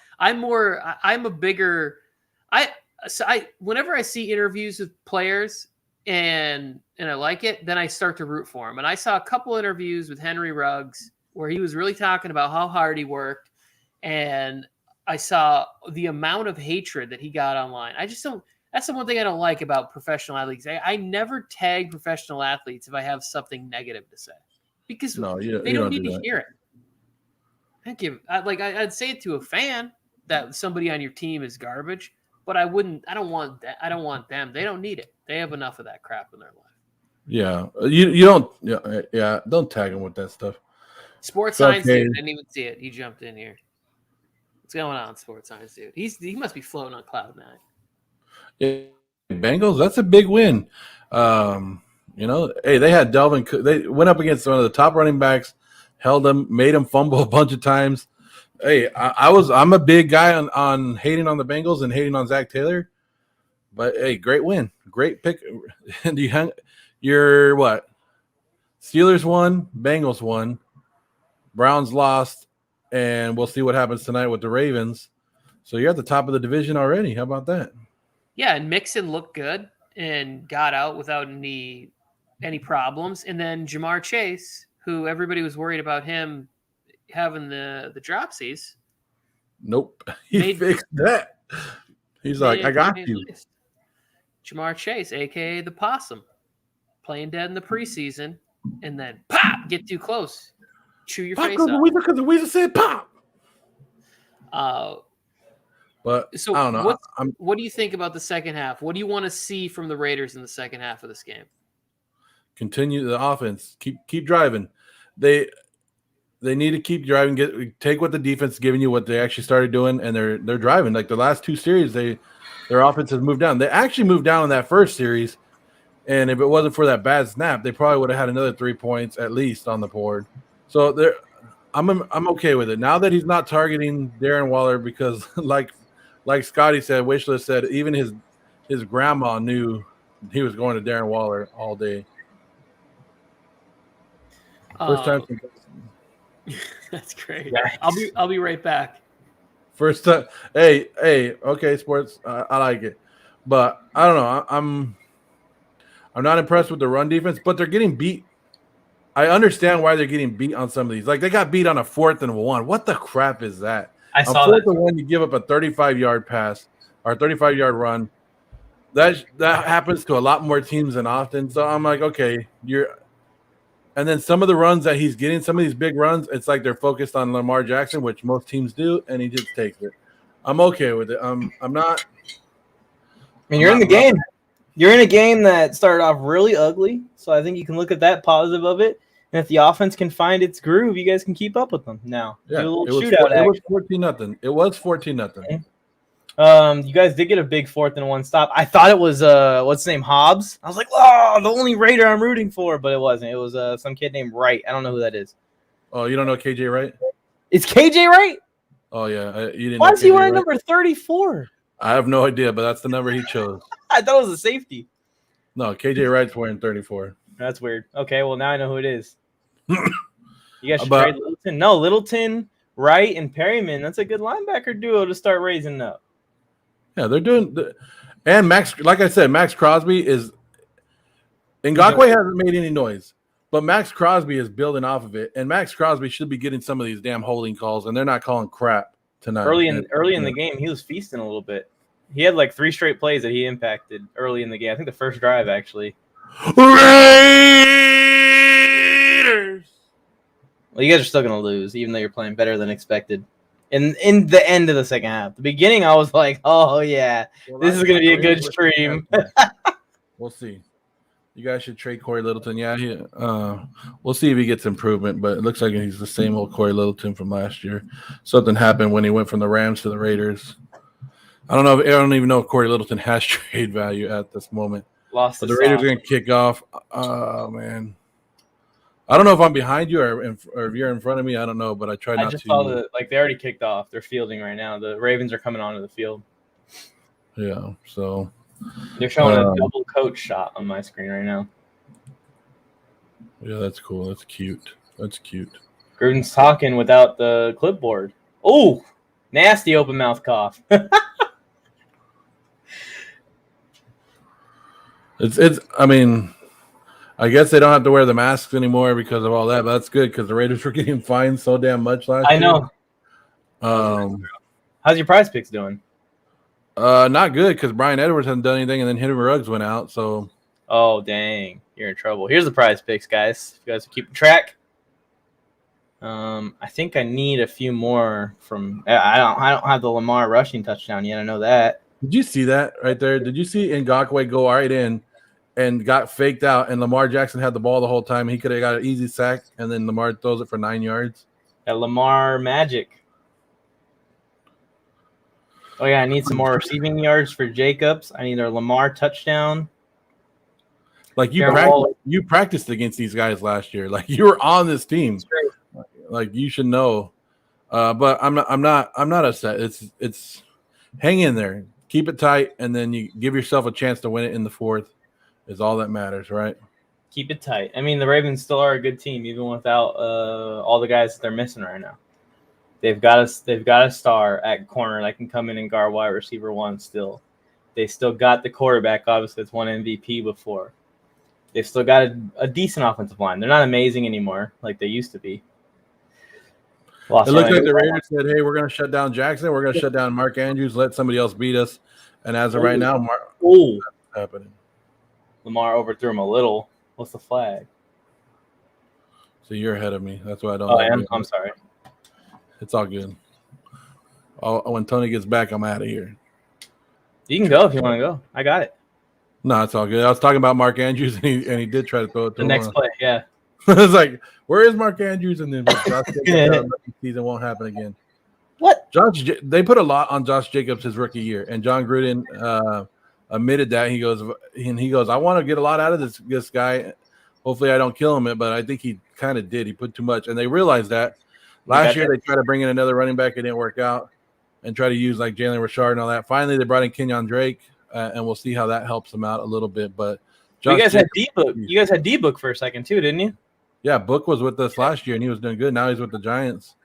Whenever I see interviews with players and I like it, then I start to root for him. And I saw a couple interviews with Henry Ruggs where he was really talking about how hard he worked, and I saw the amount of hatred that he got online. I just don't. That's the one thing I don't like about professional athletes. I never tag professional athletes if I have something negative to say, because they don't need to hear it. I'd say it to a fan that somebody on your team is garbage, but I wouldn't. I don't want that. I don't want them. They don't need it. They have enough of that crap in their life. Yeah, you don't. Yeah, don't tag them with that stuff. Sports Science dude didn't even see it. He jumped in here. What's going on, Sports Science dude? He must be floating on cloud 9. Yeah, Bengals. That's a big win. Hey, they had Delvin Cook. They went up against one of the top running backs, held him, made him fumble a bunch of times. Hey, I'm a big guy on hating on the Bengals and hating on Zach Taylor, but hey, great win, great pick. You're what? Steelers won, Bengals won, Browns lost, and we'll see what happens tonight with the Ravens. So you're at the top of the division already. How about that? Yeah, and Mixon looked good and got out without any problems. And then Jamar Chase, who everybody was worried about him having the dropsies. Nope. He fixed that. He's like, I got you. Nice. Jamar Chase, aka the Possum, playing dead in the preseason, and then pop, get too close, chew your face off. Because the Weasel said pop. But So I don't know. What do you think about the second half? What do you want to see from the Raiders in the second half of this game? Continue the offense. Keep driving. They need to keep driving. Take what the defense is giving you, what they actually started doing, and they're driving. Like the last two series, their offense has moved down. They actually moved down in that first series, and if it wasn't for that bad snap, they probably would have had another 3 points at least on the board. So I'm okay with it now that he's not targeting Darren Waller because like Scotty said, Wishlist said, even his grandma knew he was going to Darren Waller all day. First time. That's great. I'll be right back. First time. Hey, okay, sports. I like it, but I don't know. I'm not impressed with the run defense, but they're getting beat. I understand why they're getting beat on some of these. Like they got beat on a 4th and 1. What the crap is that? I saw that. 4th that. and 1, you give up a 35-yard pass or a 35-yard run. That happens to a lot more teams than often. So I'm like, okay, and then some of the runs that he's getting, some of these big runs, it's like they're focused on Lamar Jackson, which most teams do, and he just takes it. I'm okay with it. I'm not. I mean, you're in the game. You're in a game that started off really ugly, so I think you can look at that positive of it. And if the offense can find its groove, you guys can keep up with them. Now, yeah, do a little shootout. It was 14-0. It was 14-0. You guys did get a big 4th and 1 stop. I thought it was what's his name, Hobbs. I was like, oh, the only Raider I'm rooting for, but it wasn't. It was some kid named Wright. I don't know who that is. Oh, you don't know KJ Wright? It's KJ Wright? Oh yeah, you didn't. Why know is he KJ wearing Wright? number 34? I have no idea, but that's the number he chose. I thought it was a safety. No, KJ Wright's wearing 34. That's weird. Okay, well now I know who it is. You guys should trade Littleton. No, Littleton, Wright, and Perryman. That's a good linebacker duo to start raising up. Yeah, they're doing and Max, like I said, Max Crosby is Ngakoue hasn't made any noise, but Max Crosby is building off of it, and Max Crosby should be getting some of these damn holding calls, and they're not calling crap tonight. Early in the game, he was feasting a little bit. He had like 3 straight plays that he impacted early in the game. I think the first drive actually. Raiders. Well, you guys are still gonna lose, even though you're playing better than expected. In the end of the second half, the beginning, I was like, "Oh yeah, this is gonna be a good stream." We'll see. You guys should trade Corey Littleton. Yeah, we'll see if he gets improvement, but it looks like he's the same old Corey Littleton from last year. Something happened when he went from the Rams to the Raiders. I don't even know if Corey Littleton has trade value at this moment. But the Raiders are gonna kick off. Oh man. I don't know if I'm behind you or if you're in front of me. I don't know, but I try not to. I just saw they already kicked off. They're fielding right now. The Ravens are coming onto the field. Yeah, so they're showing a double coach shot on my screen right now. Yeah, that's cool. That's cute. Gruden's talking without the clipboard. Oh, nasty open mouth cough. It's. I mean. I guess they don't have to wear the masks anymore because of all that, but that's good because the Raiders were getting fined so damn much last year. I know. How's your prize picks doing? Not good because Brian Edwards hasn't done anything, and then Henry Ruggs went out. So, oh dang, you're in trouble. Here's the prize picks, guys. If you guys are keeping track. I think I need a few more from. I don't have the Lamar rushing touchdown yet. I know that. Did you see that right there? Did you see Ngakoue go right in? And got faked out, and Lamar Jackson had the ball the whole time. He could have got an easy sack, and then Lamar throws it for 9 yards. That Lamar magic. Oh, yeah, I need some more receiving yards for Jacobs. I need a Lamar touchdown. Like you practiced against these guys last year. Like you were on this team. Like you should know. But I'm not upset. It's hang in there. Keep it tight, and then you give yourself a chance to win it in the fourth. Is all that matters, right? Keep it tight. I mean, the Ravens still are a good team, even without all the guys that they're missing right now. They've got a star at corner that can come in and guard wide receiver 1 still. They still got the quarterback, obviously, that's won MVP before. They've still got a decent offensive line. They're not amazing anymore like they used to be. It looks like the Raiders said, "Hey, we're going to shut down Jackson. We're going to shut down Mark Andrews. Let somebody else beat us." And as of right now, that's happening. Lamar overthrew him a little. What's the flag? So you're ahead of me. That's why I don't. Oh, I'm sorry. It's all good. When Tony gets back, I'm out of here. You can go if you want to go. I got it. No, it's all good. I was talking about Mark Andrews, and he did try to throw it to The next play, yeah. It's like, where is Mark Andrews? And then Josh Jacobs season won't happen again. What? They put a lot on Josh Jacobs his rookie year, and John Gruden admitted that. He goes, I want to get a lot out of this guy. Hopefully, I don't kill him, but I think he kind of did. He put too much, and they realized that. Last year, they tried to bring in another running back. It didn't work out, and try to use like Jalen Richard and all that. Finally, they brought in Kenyon Drake, and we'll see how that helps them out a little bit. But you guys had D-Book. You guys had D-Book for a second too, didn't you? Yeah, Book was with us last year, and he was doing good. Now he's with the Giants.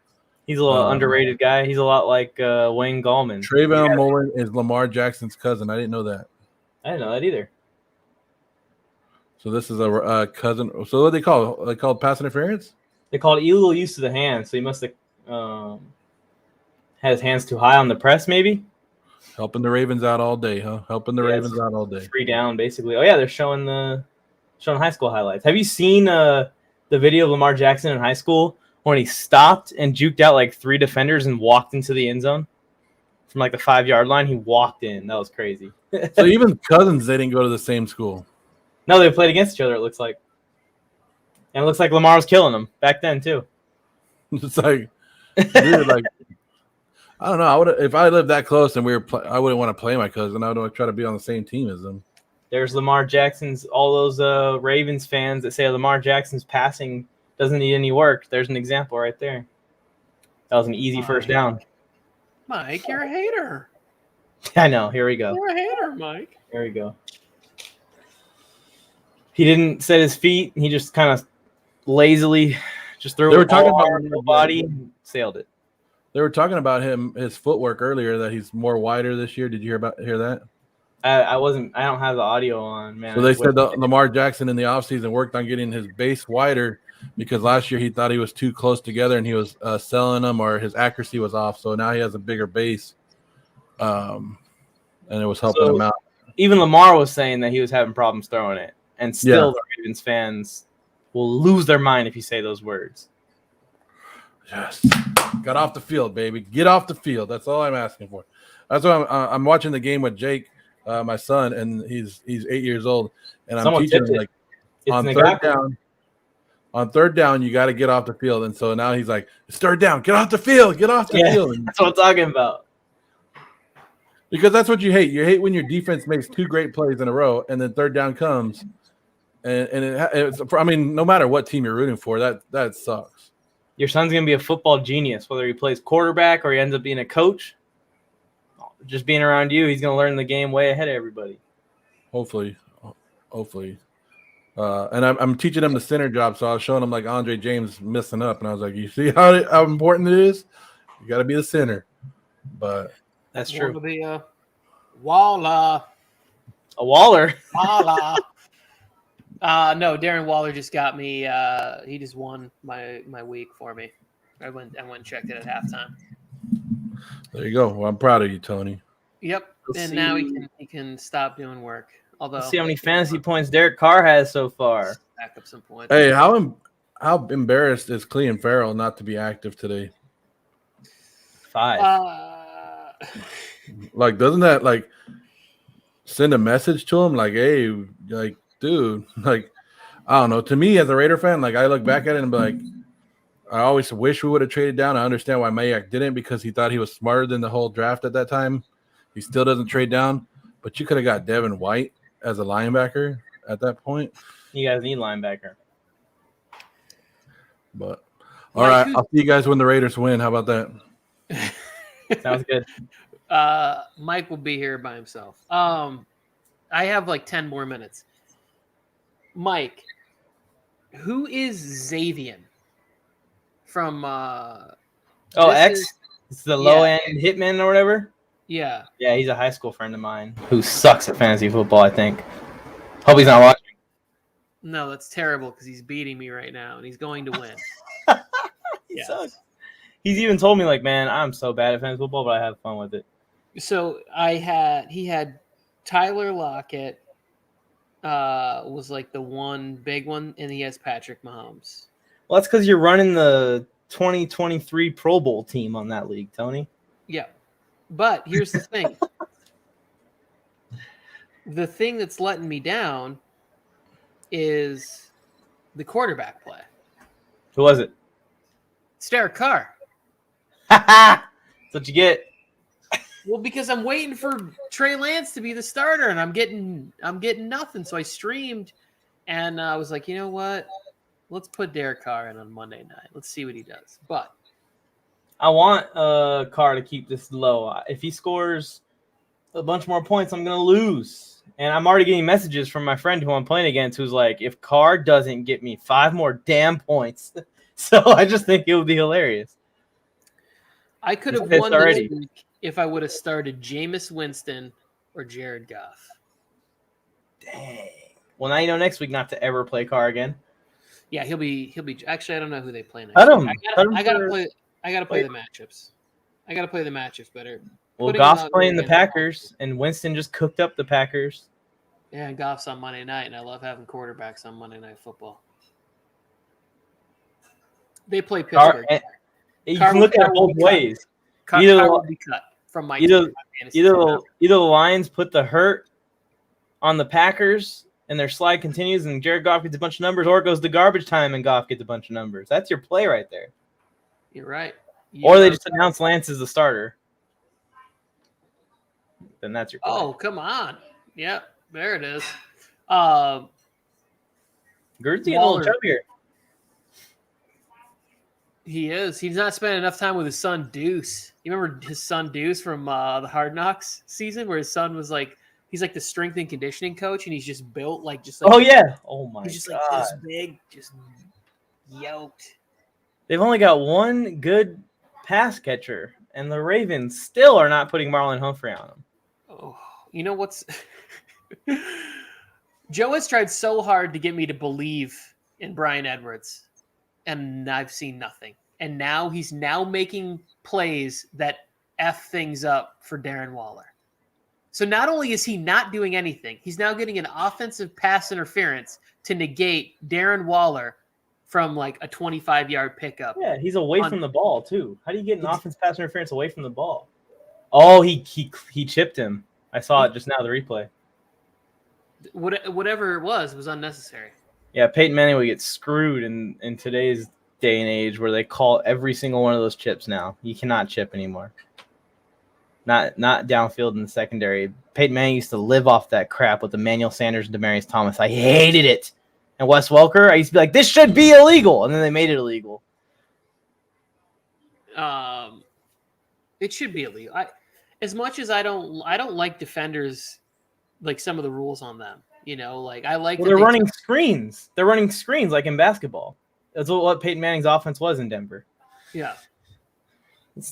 He's a little underrated guy. He's a lot like Wayne Gallman. Trayvon Mullen is Lamar Jackson's cousin. I didn't know that. I didn't know that either. So this is a cousin. So what do they call it? They call it pass interference? They call it illegal use of the hand. So he must have had his hands too high on the press, maybe. Helping the Ravens out all day, huh? Helping the Ravens out all day. Free down, basically. Oh yeah, they're showing high school highlights. Have you seen the video of Lamar Jackson in high school when he stopped and juked out like 3 defenders and walked into the end zone from like the 5-yard line? He walked in. That was crazy. So even cousins, they didn't go to the same school. No, they played against each other. It looks like, and it looks like Lamar was killing them back then too. It's like, dude, like I don't know. If I lived that close and I wouldn't want to play my cousin. I would try to be on the same team as them. There's Lamar Jackson's. All those Ravens fans that say Lamar Jackson's passing doesn't need any work. There's an example right there. That was an easy first down. Mike, you're a hater. I know. Here we go. You're a hater, Mike. Here we go. He didn't set his feet. He just kind of lazily just threw it about his body and sailed it. They were talking about his footwork earlier, that he's more wider this year. Did you hear that? I don't have the audio on, man. So they said that Lamar Jackson in the offseason worked on getting his base wider because last year he thought he was too close together and he was selling them, or his accuracy was off. So now he has a bigger base, and it was helping him out. Even Lamar was saying that he was having problems throwing it, and still the Ravens fans will lose their mind if you say those words. Yes. Got off the field, baby. Get off the field. That's all I'm asking for. That's why I'm watching the game with Jake, my son, and he's 8 years old, and I'm teaching him like on third down you got to get off the field, and so now he's like, it's third down, get off the field, get off the field. That's what I'm talking about. Because that's what you hate. You hate when your defense makes 2 great plays in a row, and then third down comes, and it's. I mean, no matter what team you're rooting for, that sucks. Your son's going to be a football genius, whether he plays quarterback or he ends up being a coach. Just being around you, he's going to learn the game way ahead of everybody. Hopefully. And I'm teaching him the center job, so I was showing him like Andre James messing up, and I was like, you see how important it is? You got to be the center. But that's true. To be a Waller. A Waller? Waller. No, Darren Waller just got me. He just won my week for me. I went and checked it at halftime. There you go. Well, I'm proud of you, Tony. Yep. And now he can stop doing work. Although let's see how many fantasy points Derek Carr has so far. Back up some points. Hey, how embarrassed is Clean Farrell not to be active today? 5. Like, doesn't that like send a message to him? Like, hey, like, dude, like, I don't know. To me, as a Raider fan, like, I look back at it and be like, I always wish we would have traded down. I understand why Mayak didn't, because he thought he was smarter than the whole draft at that time. He still doesn't trade down, but you could have got Devin White as a linebacker at that point. You guys need linebacker. But all right, I'll see you guys when the Raiders win. How about that? Sounds good. Mike will be here by himself. I have like 10 more minutes. Mike, who is Xavier from X? It's the low end hitman or whatever? Yeah. Yeah, he's a high school friend of mine who sucks at fantasy football, I think. Hope he's not watching. No, that's terrible because he's beating me right now and he's going to win. He sucks. He's even told me, like, man, I'm so bad at fantasy football, but I have fun with it. So he had Tyler Lockett was like the one big one, and he has Patrick Mahomes. Well, that's because you're running the 2023 Pro Bowl team on that league, Tony. Yeah. But here's the thing. The thing that's letting me down is the quarterback play. Who was it? It's Derek Carr. That's what you get. Well, because I'm waiting for Trey Lance to be the starter, and I'm getting nothing. So I streamed, and I was like, you know what? Let's put Derek Carr in on Monday night. Let's see what he does. But I want Carr to keep this low. If he scores a bunch more points, I'm going to lose. And I'm already getting messages from my friend who I'm playing against who's like, if Carr doesn't get me 5 more damn points. So I just think it would be hilarious. I could have He's won pissed this already. week if I would have started Jameis Winston or Jared Goff. Dang. Well, now you know next week not to ever play Carr again. Yeah, he'll be. Actually, I don't know who they play next. Cut him. week. Cut him I gotta for- play. I gotta play the matchups. I gotta play the matchups better. Well, Putting Goff's him out playing the against- Packers, and Winston just cooked up the Packers. Yeah, and Goff's on Monday night, and I love having quarterbacks on Monday Night Football. They play Carr, Pittsburgh. you Carr can look will- at it both Carr will be cut. ways. Carr either- will be cut from my either- team, my fantasy Either team. the Lions put the hurt on the Packers and their slide continues and Jared Goff gets a bunch of numbers, or it goes to garbage time and Goff gets a bunch of numbers. That's your play right there. You're right. Or they You're just right. announce Lance as the starter. Then that's your play. Oh, come on. Yeah, there it is. Gert's getting a little Waller. chubbier. He is. He's not spending enough time with his son Deuce. You remember his son Deuce from the Hard Knocks season, where his son was like, he's like the strength and conditioning coach, and he's just built like Oh yeah. Oh my he's just god. like this big, just yoked. They've only got one good pass catcher, and the Ravens still are not putting Marlon Humphrey on him. Oh, you know what's Joe has tried so hard to get me to believe in Brian Edwards, and I've seen nothing. And now he's making plays that F things up for Darren Waller. So not only is he not doing anything, he's now getting an offensive pass interference to negate Darren Waller from like a 25-yard pickup. Yeah, he's away On- from the ball too. How do you get an He's- offense pass interference away from the ball? Oh, he chipped him. I saw it just now, the replay. Whatever it was unnecessary. Yeah, Peyton Manning would get screwed in today's day and age where they call every single one of those chips now. You cannot chip anymore. Not downfield in the secondary. Peyton Manning used to live off that crap with Emmanuel Sanders and Demaryius Thomas. I hated it. And Wes Welker, I used to be like, this should be illegal. And then they made it illegal. It should be illegal. As much as I don't like defenders, like some of the rules on them. You know, like I like. Well, that they're they- running screens. They're running screens like in basketball. That's what Peyton Manning's offense was in Denver. Yeah.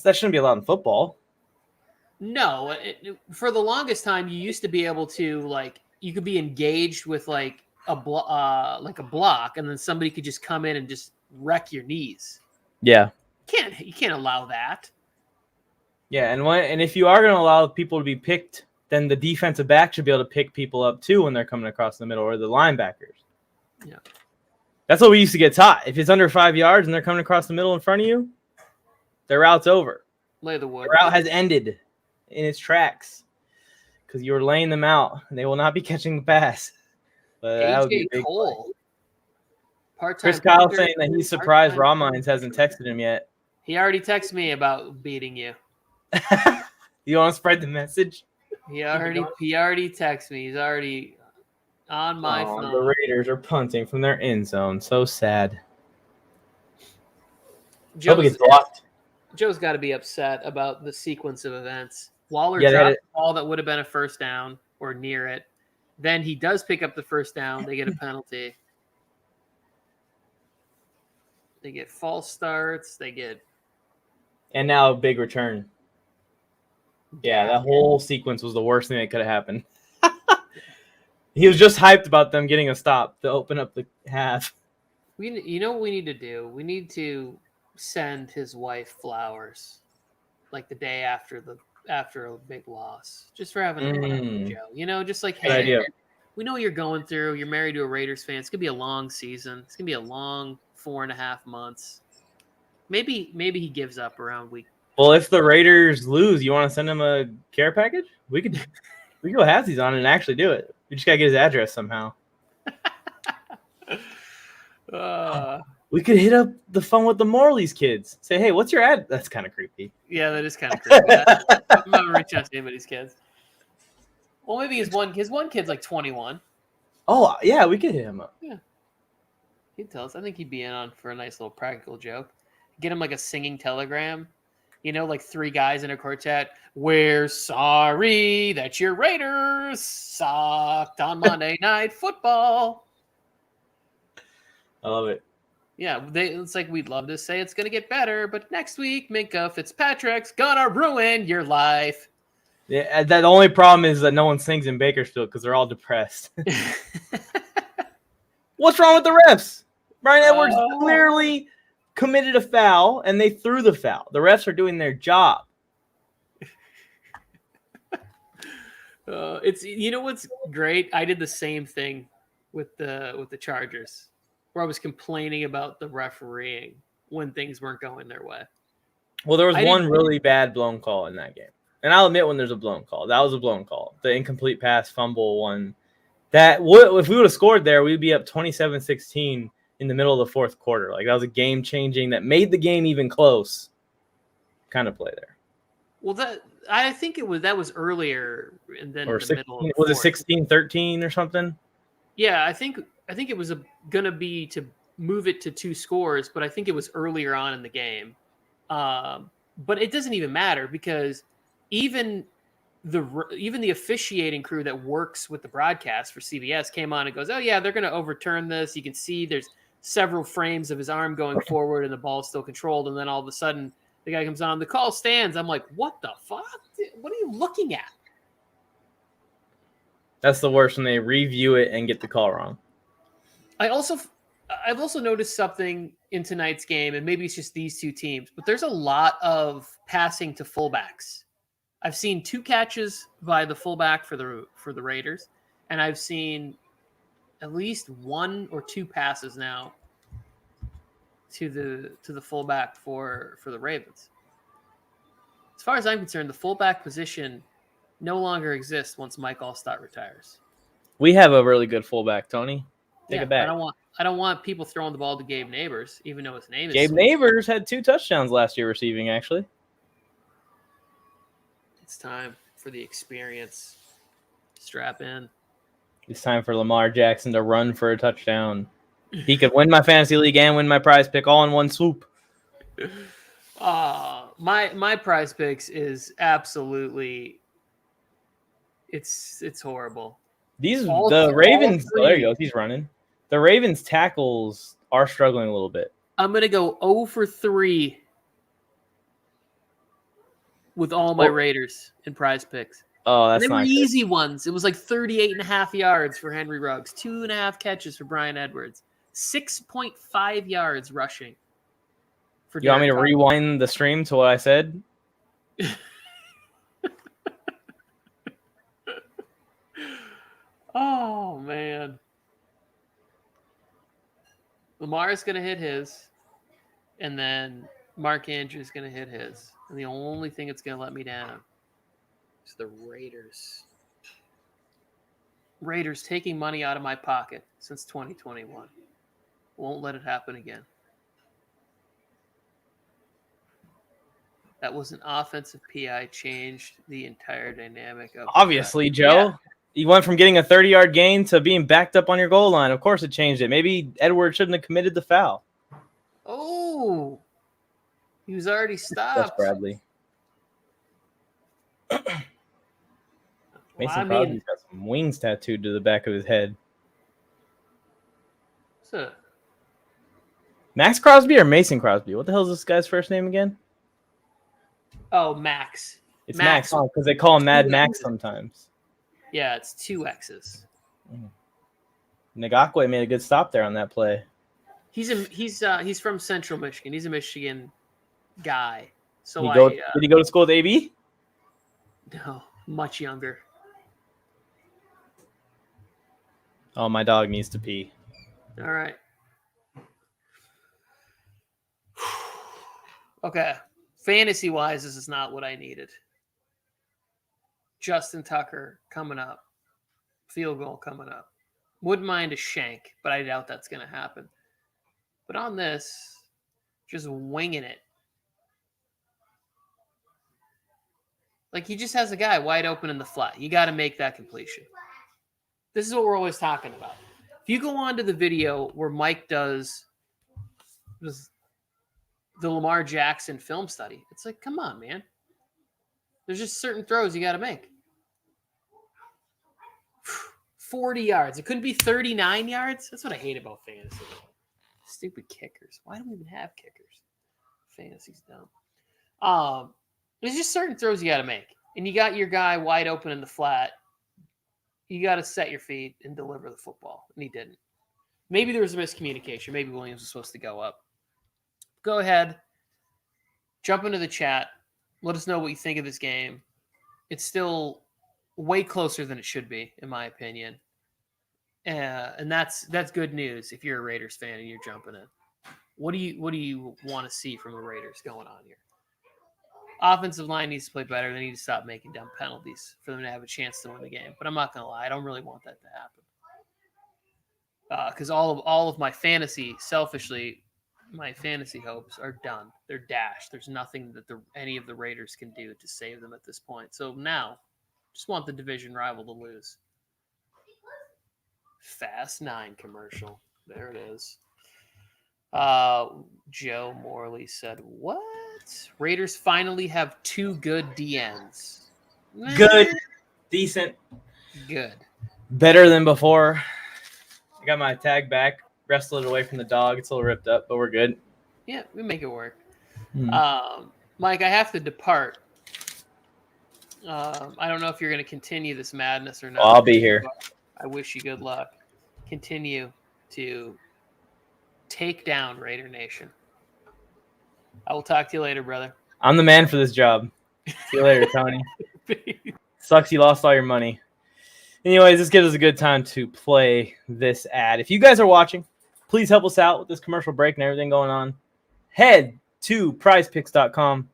That shouldn't be allowed in football. No, for the longest time, you used to be able to like you could be engaged with like a block, and then somebody could just come in and just wreck your knees. Yeah. You can't allow that. Yeah, and if you are going to allow people to be picked, then the defensive back should be able to pick people up too when they're coming across the middle, or the linebackers. Yeah. That's what we used to get taught. If it's under 5 yards and they're coming across the middle in front of you, their route's over. Lay the wood. The route has ended in its tracks because you were laying them out, and they will not be catching the pass. But that would be a AJ big Cole. play. Part-time Chris Kyle punter, saying that he's surprised part-time- Rawmines hasn't texted him yet. He already texted me about beating you. You want to spread the message? He already texted me. He's already on my Oh, phone. the Raiders are punting from their end zone. So sad. Hope it gets blocked. Joe's got to be upset about the sequence of events. Waller Yeah, dropped the ball that would have been a first down or near it. Then he does pick up the first down. They get a penalty. They get false starts. They get And now a big return. Yeah, that whole sequence was the worst thing that could have happened. He was just hyped about them getting a stop to open up the half. you know what we need to do? We need to send his wife flowers like the day after a big loss, just for having a fun, Joe. You know, just like, Good hey, idea. we know what you're going through. You're married to a Raiders fan. It's gonna be a long season. It's gonna be a long 4.5 months. Maybe he gives up around week. Well, if the Raiders lose, you want to send him a care package? We could go halvesies on it and actually do it. We just gotta get his address somehow. We could hit up the phone with the Morley's kids. Say, hey, what's your ad? That's kind of creepy. Yeah, that is kind of creepy. I'm not reaching out to anybody's kids. Well, maybe his one kid's like 21. Oh yeah, we could hit him up. Yeah, he'd tell us. I think he'd be in on for a nice little practical joke. Get him like a singing telegram. You know, like 3 guys in a quartet. We're sorry that your Raiders sucked on Monday Night Football. I love it. Yeah, it's like we'd love to say it's going to get better, but next week, Minka Fitzpatrick's going to ruin your life. Yeah, the only problem is that no one sings in Bakersfield because they're all depressed. What's wrong with the refs? Brian Edwards clearly committed a foul, and they threw the foul. The refs are doing their job. It's what's great? I did the same thing with the Chargers, where I was complaining about the refereeing when things weren't going their way. Well, there was one really bad blown call in that game. And I'll admit when there's a blown call. That was a blown call. The incomplete pass fumble one. If we would have scored there, we'd be up 27-16 in the middle of the fourth quarter. Like, that was a game-changing that made the game even close kind of play there. Well, I think that was earlier and then Or the middle of the was fourth. it 16-13 or something? Yeah, I think it was gonna be to move it to 2 scores, but I think it was earlier on in the game. But it doesn't even matter because even the officiating crew that works with the broadcast for CBS came on and goes, "Oh yeah, they're going to overturn this." You can see there's several frames of his arm going forward and the ball's still controlled, and then all of a sudden the guy comes on, the call stands. I'm like, "What the fuck? What are you looking at?" That's the worst when they review it and get the call wrong. I've also noticed something in tonight's game, and maybe it's just these 2 teams, but there's a lot of passing to fullbacks. I've seen 2 catches by the fullback for the Raiders, and I've seen at least 1 or 2 passes now to the fullback for the Ravens. As far as I'm concerned, the fullback position no longer exists once Mike Allstott retires. We have a really good fullback, Tony. Take it back. I don't want people throwing the ball to Gabe Neighbors, even though his name is Gabe Neighbors had 2 touchdowns last year receiving, actually. It's time for the experience. Strap in. It's time for Lamar Jackson to run for a touchdown. He could win my fantasy league and win my prize pick all in one swoop. My prize picks is absolutely it's horrible. The Ravens. Oh, there he goes. He's running. The Ravens tackles are struggling a little bit. I'm gonna go 0 for 3 with all my Raiders in prize picks. Oh, that's they not were good. easy ones. It was like 38.5 yards for Henry Ruggs, 2.5 catches for Brian Edwards, 6.5 yards rushing. For You want me to Derek rewind the stream to what I said? Oh, man. Lamar's going to hit his, and then Mark Andrews going to hit his. And the only thing that's going to let me down is the Raiders. Raiders taking money out of my pocket since 2021. Won't let it happen again. That was an offensive PI, changed the entire dynamic of Obviously, Joe. Yeah. You went from getting a 30-yard gain to being backed up on your goal line. Of course it changed it. Maybe Edwards shouldn't have committed the foul. Oh, he was already That's stopped. Bradley. Mason Crosby's got some wings tattooed to the back of his head. Max Crosby or Mason Crosby? What the hell is this guy's first name again? Oh, Max. It's Max, because they call him Mad Max sometimes. Yeah, it's 2 X's. Ngakwe made a good stop there on that play. He's from Central Michigan. He's a Michigan guy. So did he go to school with AB? No, much younger. Oh, my dog needs to pee. All right. Okay. Fantasy-wise, this is not what I needed. Justin Tucker coming up. Field goal coming up. Wouldn't mind a shank, but I doubt that's going to happen. But on this, just winging it. Like, he just has a guy wide open in the flat. You got to make that completion. This is what we're always talking about. If you go on to the video where Mike does the Lamar Jackson film study, it's like, come on, man. There's just certain throws you got to make. 40 yards. It couldn't be 39 yards. That's what I hate about fantasy. Stupid kickers. Why don't we even have kickers? Fantasy's dumb. There's just certain throws you got to make. And you got your guy wide open in the flat. You got to set your feet and deliver the football. And he didn't. Maybe there was a miscommunication. Maybe Williams was supposed to go up. Go ahead. Jump into the chat. Let us know what you think of this game. It's still way closer than it should be, in my opinion. And that's good news if you're a Raiders fan and you're jumping in. What do you want to see from the Raiders going on here? Offensive line needs to play better. They need to stop making dumb penalties for them to have a chance to win the game. But I'm not going to lie. I don't really want that to happen. Because all of my fantasy, selfishly, my fantasy hopes are done. They're dashed. There's nothing that any of the Raiders can do to save them at this point. So now, just want the division rival to lose. Fast 9 commercial. There it is. Joe Morley said, what? Raiders finally have 2 good DNs. Good. Decent. Good. Better than before. I got my tag back. Wrestled it away from the dog. It's a little ripped up, but we're good. Yeah, we make it work. Mike, I have to depart. I don't know if you're going to continue this madness or not. I'll be here. I wish you good luck. Continue to take down Raider Nation. I will talk to you later, brother. I'm the man for this job. See you later, Tony. Sucks you lost all your money. Anyways, this gives us a good time to play this ad. If you guys are watching, please help us out with this commercial break and everything going on. Head to prizepicks.com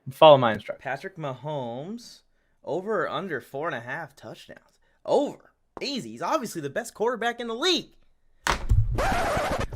and follow my instructions. Patrick Mahomes, over or under 4.5 touchdowns. Over. Easy. He's obviously the best quarterback in the league.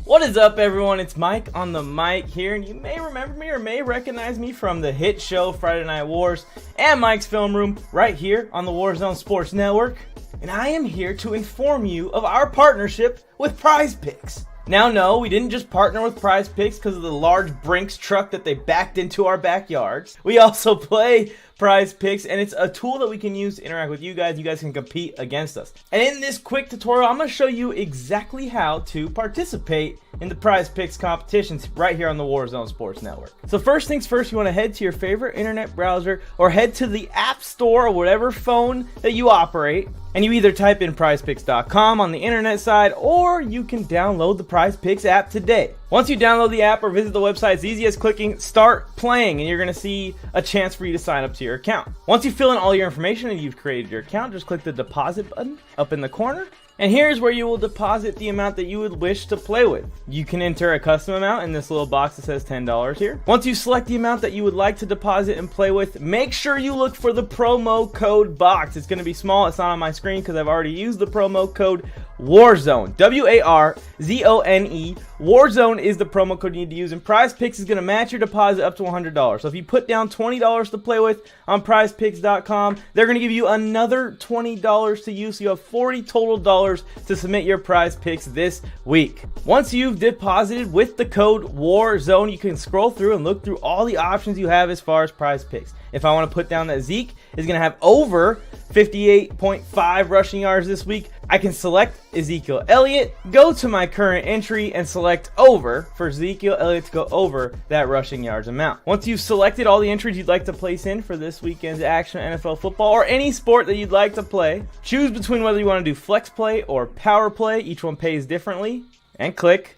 What is up, everyone? It's Mike on the mic here, and you may remember me or may recognize me from the hit show Friday Night Wars and Mike's Film Room right here on the Warzone Sports Network. And I am here to inform you of our partnership with Prize Picks. Now, no, we didn't just partner with Prize Picks because of the large Brinks truck that they backed into our backyards. We also play Prize Picks, and it's a tool that we can use to interact with you guys. You guys can compete against us. And in this quick tutorial, I'm going to show you exactly how to participate in the Prize Picks competitions right here on the Warzone Sports Network. So first things first, you want to head to your favorite internet browser or head to the App Store or whatever phone that you operate. And you either type in prizepicks.com on the internet side, or you can download the Prize Picks app today. Once you download the app or visit the website, it's easy as clicking start playing, and you're going to see a chance for you to sign up to your account. Once you fill in all your information and you've created your account, just click the deposit button up in the corner. And here's where you will deposit the amount that you would wish to play with. You can enter a custom amount in this little box that says $10 here. Once you select the amount that you would like to deposit and play with, make sure you look for the promo code box. It's going to be small. It's not on my screen because I've already used the promo code Warzone. W-A-R-Z-O-N-E. Warzone is the promo code you need to use, and Prize Picks is going to match your deposit up to $100. So if you put down $20 to play with on prizepicks.com, they're going to give you another $20 to use, so you have $40 total dollars to submit your Prize Picks this week. Once you've deposited with the code Warzone, you can scroll through and look through all the options you have as far as Prize Picks. If I want to put down that Zeke is going to have over 58.5 rushing yards this week, I can select Ezekiel Elliott, go to my current entry, and select over for Ezekiel Elliott to go over that rushing yards amount. Once you've selected all the entries you'd like to place in for this weekend's action NFL football or any sport that you'd like to play, choose between whether you want to do flex play or power play. Each one pays differently, and click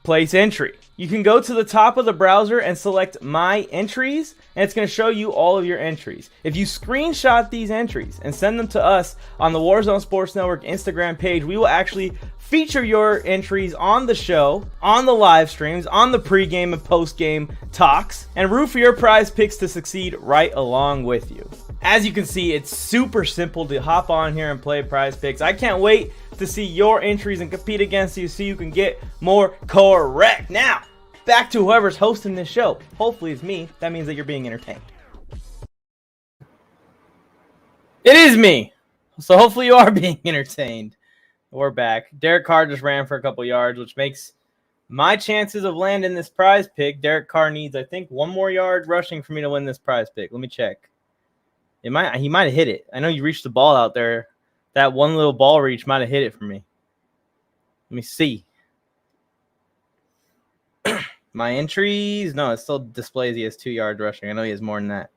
place entry. You can go to the top of the browser and select My Entries, and it's going to show you all of your entries. If you screenshot these entries and send them to us on the Warzone Sports Network Instagram page, we will actually feature your entries on the show, on the live streams, on the pregame and postgame talks, and root for your prize picks to succeed right along with you. As you can see, it's super simple to hop on here and play prize picks. I can't wait to see your entries and compete against you so you can get more correct. Now, back to whoever's hosting this show. Hopefully it's me. That means that you're being entertained. It is me. So hopefully you are being entertained. We're back. Derek Carr just ran for a couple yards, which makes my chances of landing this prize pick. Derek Carr needs, I think, 1 more yard rushing for me to win this prize pick. Let me check. He might have hit it. I know you reached the ball out there. That one little ball reach might have hit it for me. Let me see. My entries. No, it still displays he has 2 yards rushing. I know he has more than that.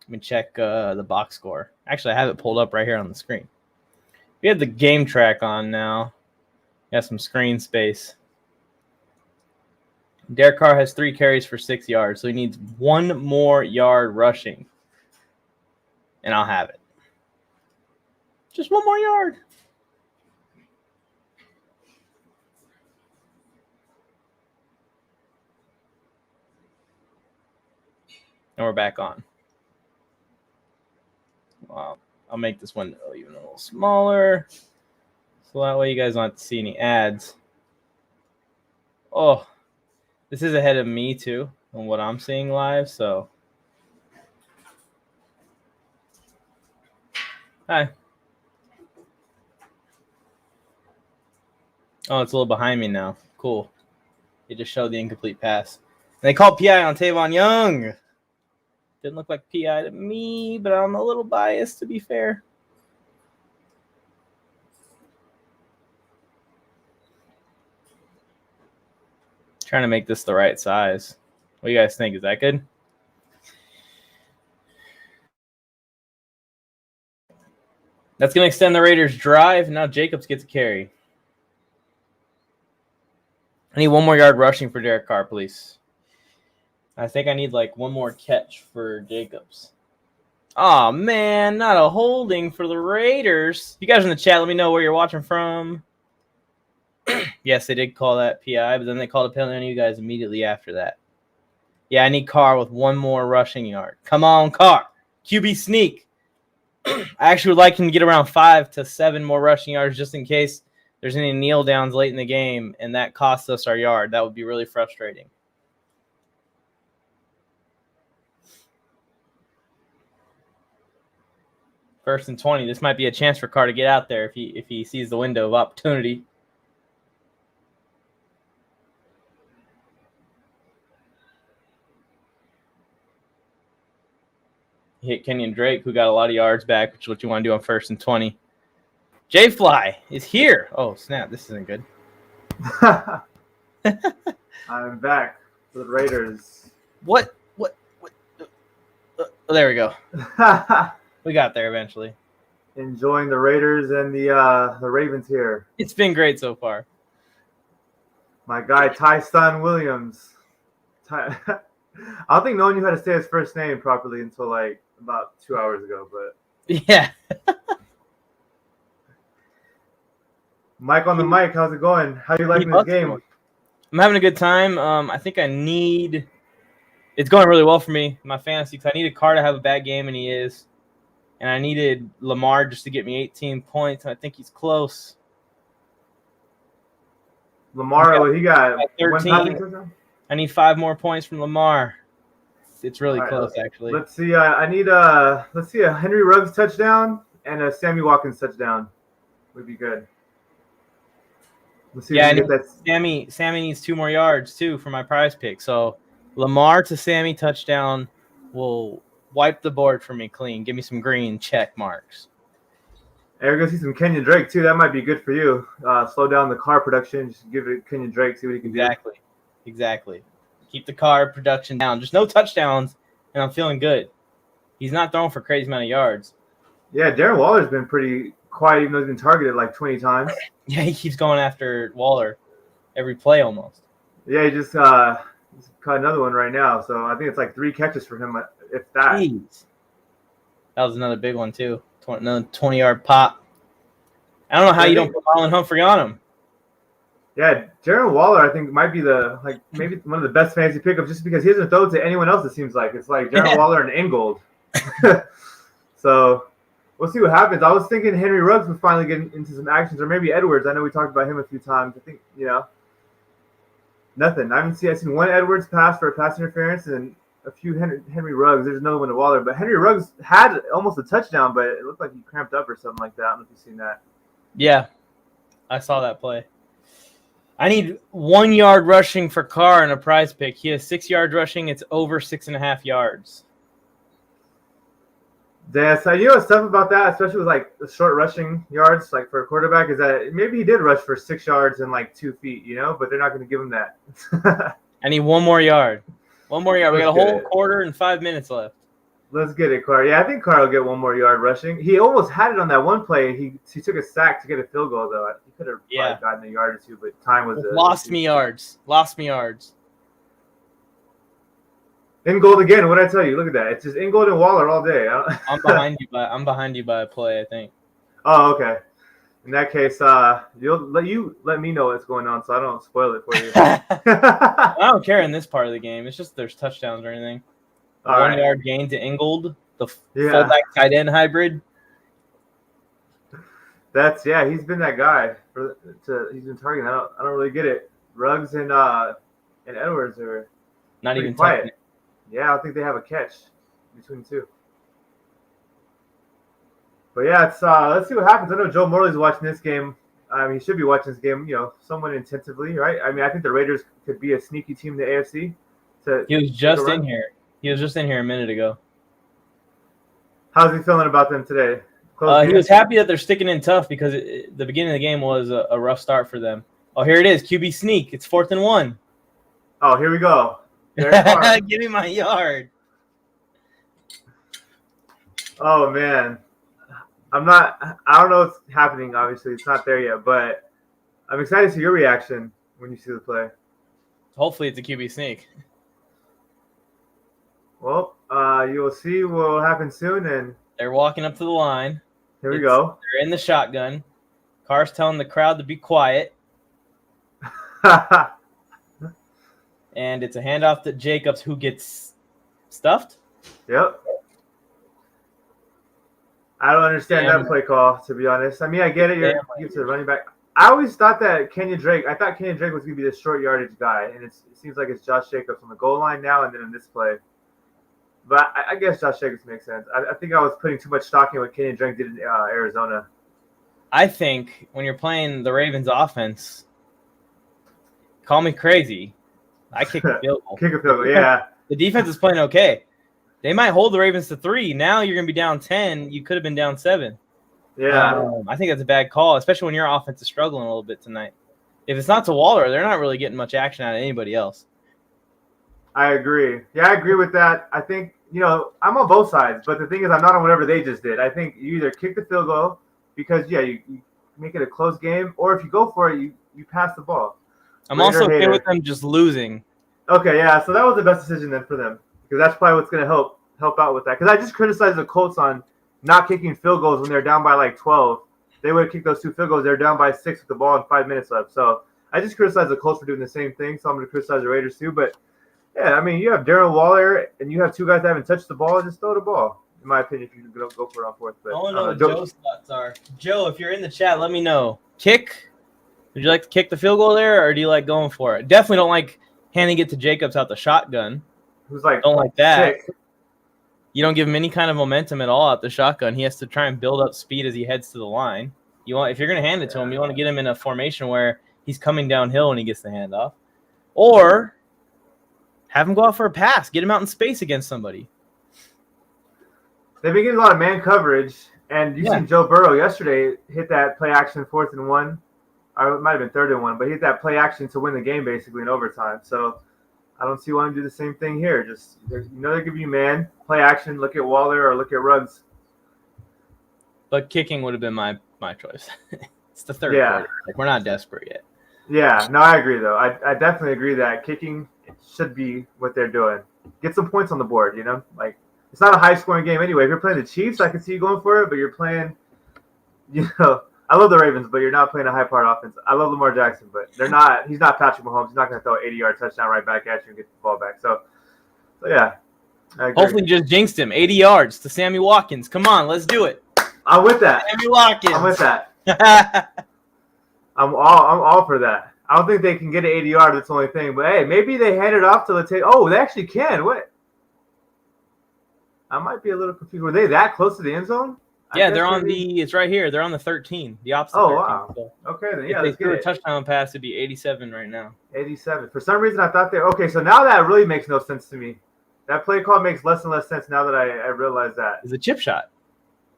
Let me check the box score. Actually, I have it pulled up right here on the screen. We have the game track on now. Got some screen space. Derek Carr has 3 carries for 6 yards, so he needs 1 more yard rushing. And I'll have it. Just 1 more yard. And we're back on. Wow. I'll make this window even a little smaller. So that way you guys don't have to see any ads. Oh, this is ahead of me too on what I'm seeing live. So, hi. Oh, it's a little behind me now. Cool. It just showed the incomplete pass. And they called PI on Tavon Young. Didn't look like PI to me, but I'm a little biased to be fair. Trying to make this the right size. What do you guys think? Is that good? That's going to extend the Raiders' drive. Now Jacobs gets a carry. I need 1 more yard rushing for Derek Carr, please. I think I need like 1 more catch for Jacobs. Oh man, not a holding for the Raiders. You guys in the chat, let me know where you're watching from. Yes, they did call that PI, but then they called a penalty on you guys immediately after that. Yeah, I need Carr with 1 more rushing yard. Come on, Carr. QB sneak. I actually would like him to get around 5 to 7 more rushing yards just in case there's any kneel downs late in the game and that costs us our yard. That would be really frustrating. First and 20. This might be a chance for Carr to get out there if he sees the window of opportunity. He hit Kenyon Drake, who got a lot of yards back, which is what you want to do on 1st and 20. J-Fly is here. Oh, snap. This isn't good. I'm back for the Raiders. What? Oh, there we go. We got there eventually. Enjoying the Raiders and the Ravens here. It's been great so far. My guy, Tyston Williams. I don't think no one knew how to say his first name properly until like about 2 hours ago, but yeah. Mike on the mic, how's it going? How you liking this game? I'm having a good time. I think it's going really well for me, my fantasy, because I needed Carr to have a bad game, and he is. And I needed Lamar just to get me 18 points, and I think he's close. Lamar, he got 13. I need 5 more points from Lamar. It's really close, actually. Let's see. I need a Henry Ruggs touchdown and a Sammy Watkins touchdown. Would be good. Let's see. Yeah, Sammy needs 2 more yards too for my prize pick. So Lamar to Sammy touchdown will wipe the board for me clean. Give me some green check marks. And we're gonna see some Kenyon Drake too. That might be good for you. Slow down the car production. Just give it Kenyon Drake. See what he can do. Exactly. Keep the car production down. Just no touchdowns, and I'm feeling good. He's not throwing for crazy amount of yards. Yeah, Darren Waller's been pretty quiet, even though he's been targeted like 20 times. Yeah, he keeps going after Waller. every play almost. Yeah, he just caught another one right now. So I think it's like 3 catches for him, if that. Jeez. That was another big one too. Another 20-yard pop. I don't know how you don't put Marlon Humphrey on him. Yeah, Darren Waller, I think, might be maybe one of the best fantasy pickups just because he doesn't throw to anyone else, it seems like. It's like Darren Waller and Ingold. So we'll see what happens. I was thinking Henry Ruggs would finally get into some actions, or maybe Edwards. I know we talked about him a few times. I think, nothing. I've seen one Edwards pass for a pass interference and a few Henry Ruggs. There's another one to Waller. But Henry Ruggs had almost a touchdown, but it looked like he cramped up or something like that. I don't know if you've seen that. Yeah, I saw that play. I need 1 yard rushing for Carr in a prize pick. He has 6 yards rushing. It's over 6.5 yards. Yeah, so stuff about that, especially with like the short rushing yards, like for a quarterback, is that maybe he did rush for 6 yards and like 2 feet, but they're not going to give him that. I need 1 more yard. 1 more yard. We got a whole quarter and 5 minutes left. Let's get it, Carr. Yeah, I think Carr will get 1 more yard rushing. He almost had it on that one play. He took a sack to get a field goal, though. He could have probably gotten a yard or two, but time was Lost me yards. Ingold again. What did I tell you? Look at that. It's just Ingold and Waller all day. I'm behind you by a play, I think. Oh, okay. In that case, let me know what's going on so I don't spoil it for you. I don't care in this part of the game. It's just there's touchdowns or anything. 1 yard gain to Ingold, the fullback tight end hybrid. He's been that guy. He's been targeting. I don't really get it. Ruggs and Edwards are not even quiet. Yeah, I don't think they have a catch between the two. But yeah, it's let's see what happens. I know Joe Morley's watching this game. He should be watching this game, somewhat intensively, right? I think the Raiders could be a sneaky team in the AFC. He was just in here. He was just in here a minute ago. How's he feeling about them today? He was happy that they're sticking in tough because the beginning of the game was a rough start for them. Oh, here it is. QB sneak. It's 4th and 1. Oh, here we go. Give me my yard. Oh, man. I don't know what's happening, obviously. It's not there yet, but I'm excited to see your reaction when you see the play. Hopefully it's a QB sneak. Well, you will see what will happen soon. And they're walking up to the line. Here we go. They're in the shotgun. Carr's telling the crowd to be quiet. And it's a handoff to Jacobs, who gets stuffed. Yep. I don't understand that play call, to be honest. I get it. You're to the running back. I always thought that Kenyon Drake was going to be the short yardage guy, and it seems like it's Josh Jacobs on the goal line now and then in this play. But I guess Josh Jacobs makes sense. I think I was putting too much stock in what Kenyon Drake did in Arizona. I think when you're playing the Ravens offense, call me crazy. I kick a field goal. Kick a field goal, yeah. The defense is playing okay. They might hold the Ravens to 3. Now you're going to be down 10. You could have been down 7. Yeah. I think that's a bad call, especially when your offense is struggling a little bit tonight. If it's not to Waller, they're not really getting much action out of anybody else. I agree. Yeah, I agree with that. I think, I'm on both sides, but the thing is I'm not on whatever they just did. I think you either kick the field goal because, you make it a close game, or if you go for it, you pass the ball. I'm also okay with them just losing. Okay, yeah, so that was the best decision then for them because that's probably what's going to help out with that. Because I just criticized the Colts on not kicking field goals when they're down by like 12. They would have kicked those 2 field goals. They're down by 6 with the ball and 5 minutes left. So I just criticized the Colts for doing the same thing. So I'm going to criticize the Raiders too. But yeah, you have Darren Waller and you have 2 guys that haven't touched the ball. Just throw the ball, in my opinion, if you can go for it on 4th. But I want to know what Joe's thoughts are. Joe, if you're in the chat, let me know. Kick? Would you like to kick the field goal there, or do you like going for it? Definitely don't like handing it to Jacobs out the shotgun. Don't like that. Sick. You don't give him any kind of momentum at all out the shotgun. He has to try and build up speed as he heads to the line. If you're going to hand it to him, you want to get him in a formation where he's coming downhill when he gets the handoff. Or have him go out for a pass. Get him out in space against somebody. They've been getting a lot of man coverage, and you seen Joe Burrow yesterday hit that play action 4th and 1. Or it might have been 3rd and 1, but he hit that play action to win the game basically in overtime. So I don't see why I'm do the same thing here. Just they give you man, play action, look at Waller or look at Ruggs. But kicking would have been my choice. It's the 3rd quarter. We're not desperate yet. Yeah, no, I agree though. I definitely agree that kicking should be what they're doing. Get some points on the board, you know? Like it's not a high scoring game anyway. If you're playing the Chiefs, I can see you going for it, but you're playing I love the Ravens, but you're not playing a high powered offense. I love Lamar Jackson, but he's not Patrick Mahomes. He's not gonna throw an 80-yard touchdown right back at you and get the ball back. So yeah. I agree. Hopefully, you just jinxed him. 80 yards to Sammy Watkins. Come on, let's do it. I'm with that. Sammy Watkins. I'm with that. I'm all for that. I don't think they can get an 80-yard. That's the only thing. But hey, maybe they hand it off to the Oh, they actually can. What? I might be a little confused. Were they that close to the end zone? Yeah, they're on it's right here. They're on the 13, the opposite. Oh, 13. wow. So okay, then yeah, if they let's threw get a it. touchdown pass, it'd be 87 right now. 87. For some reason, I thought okay, so now that really makes no sense to me. That play call makes less and less sense now that I realize that. It's a chip shot.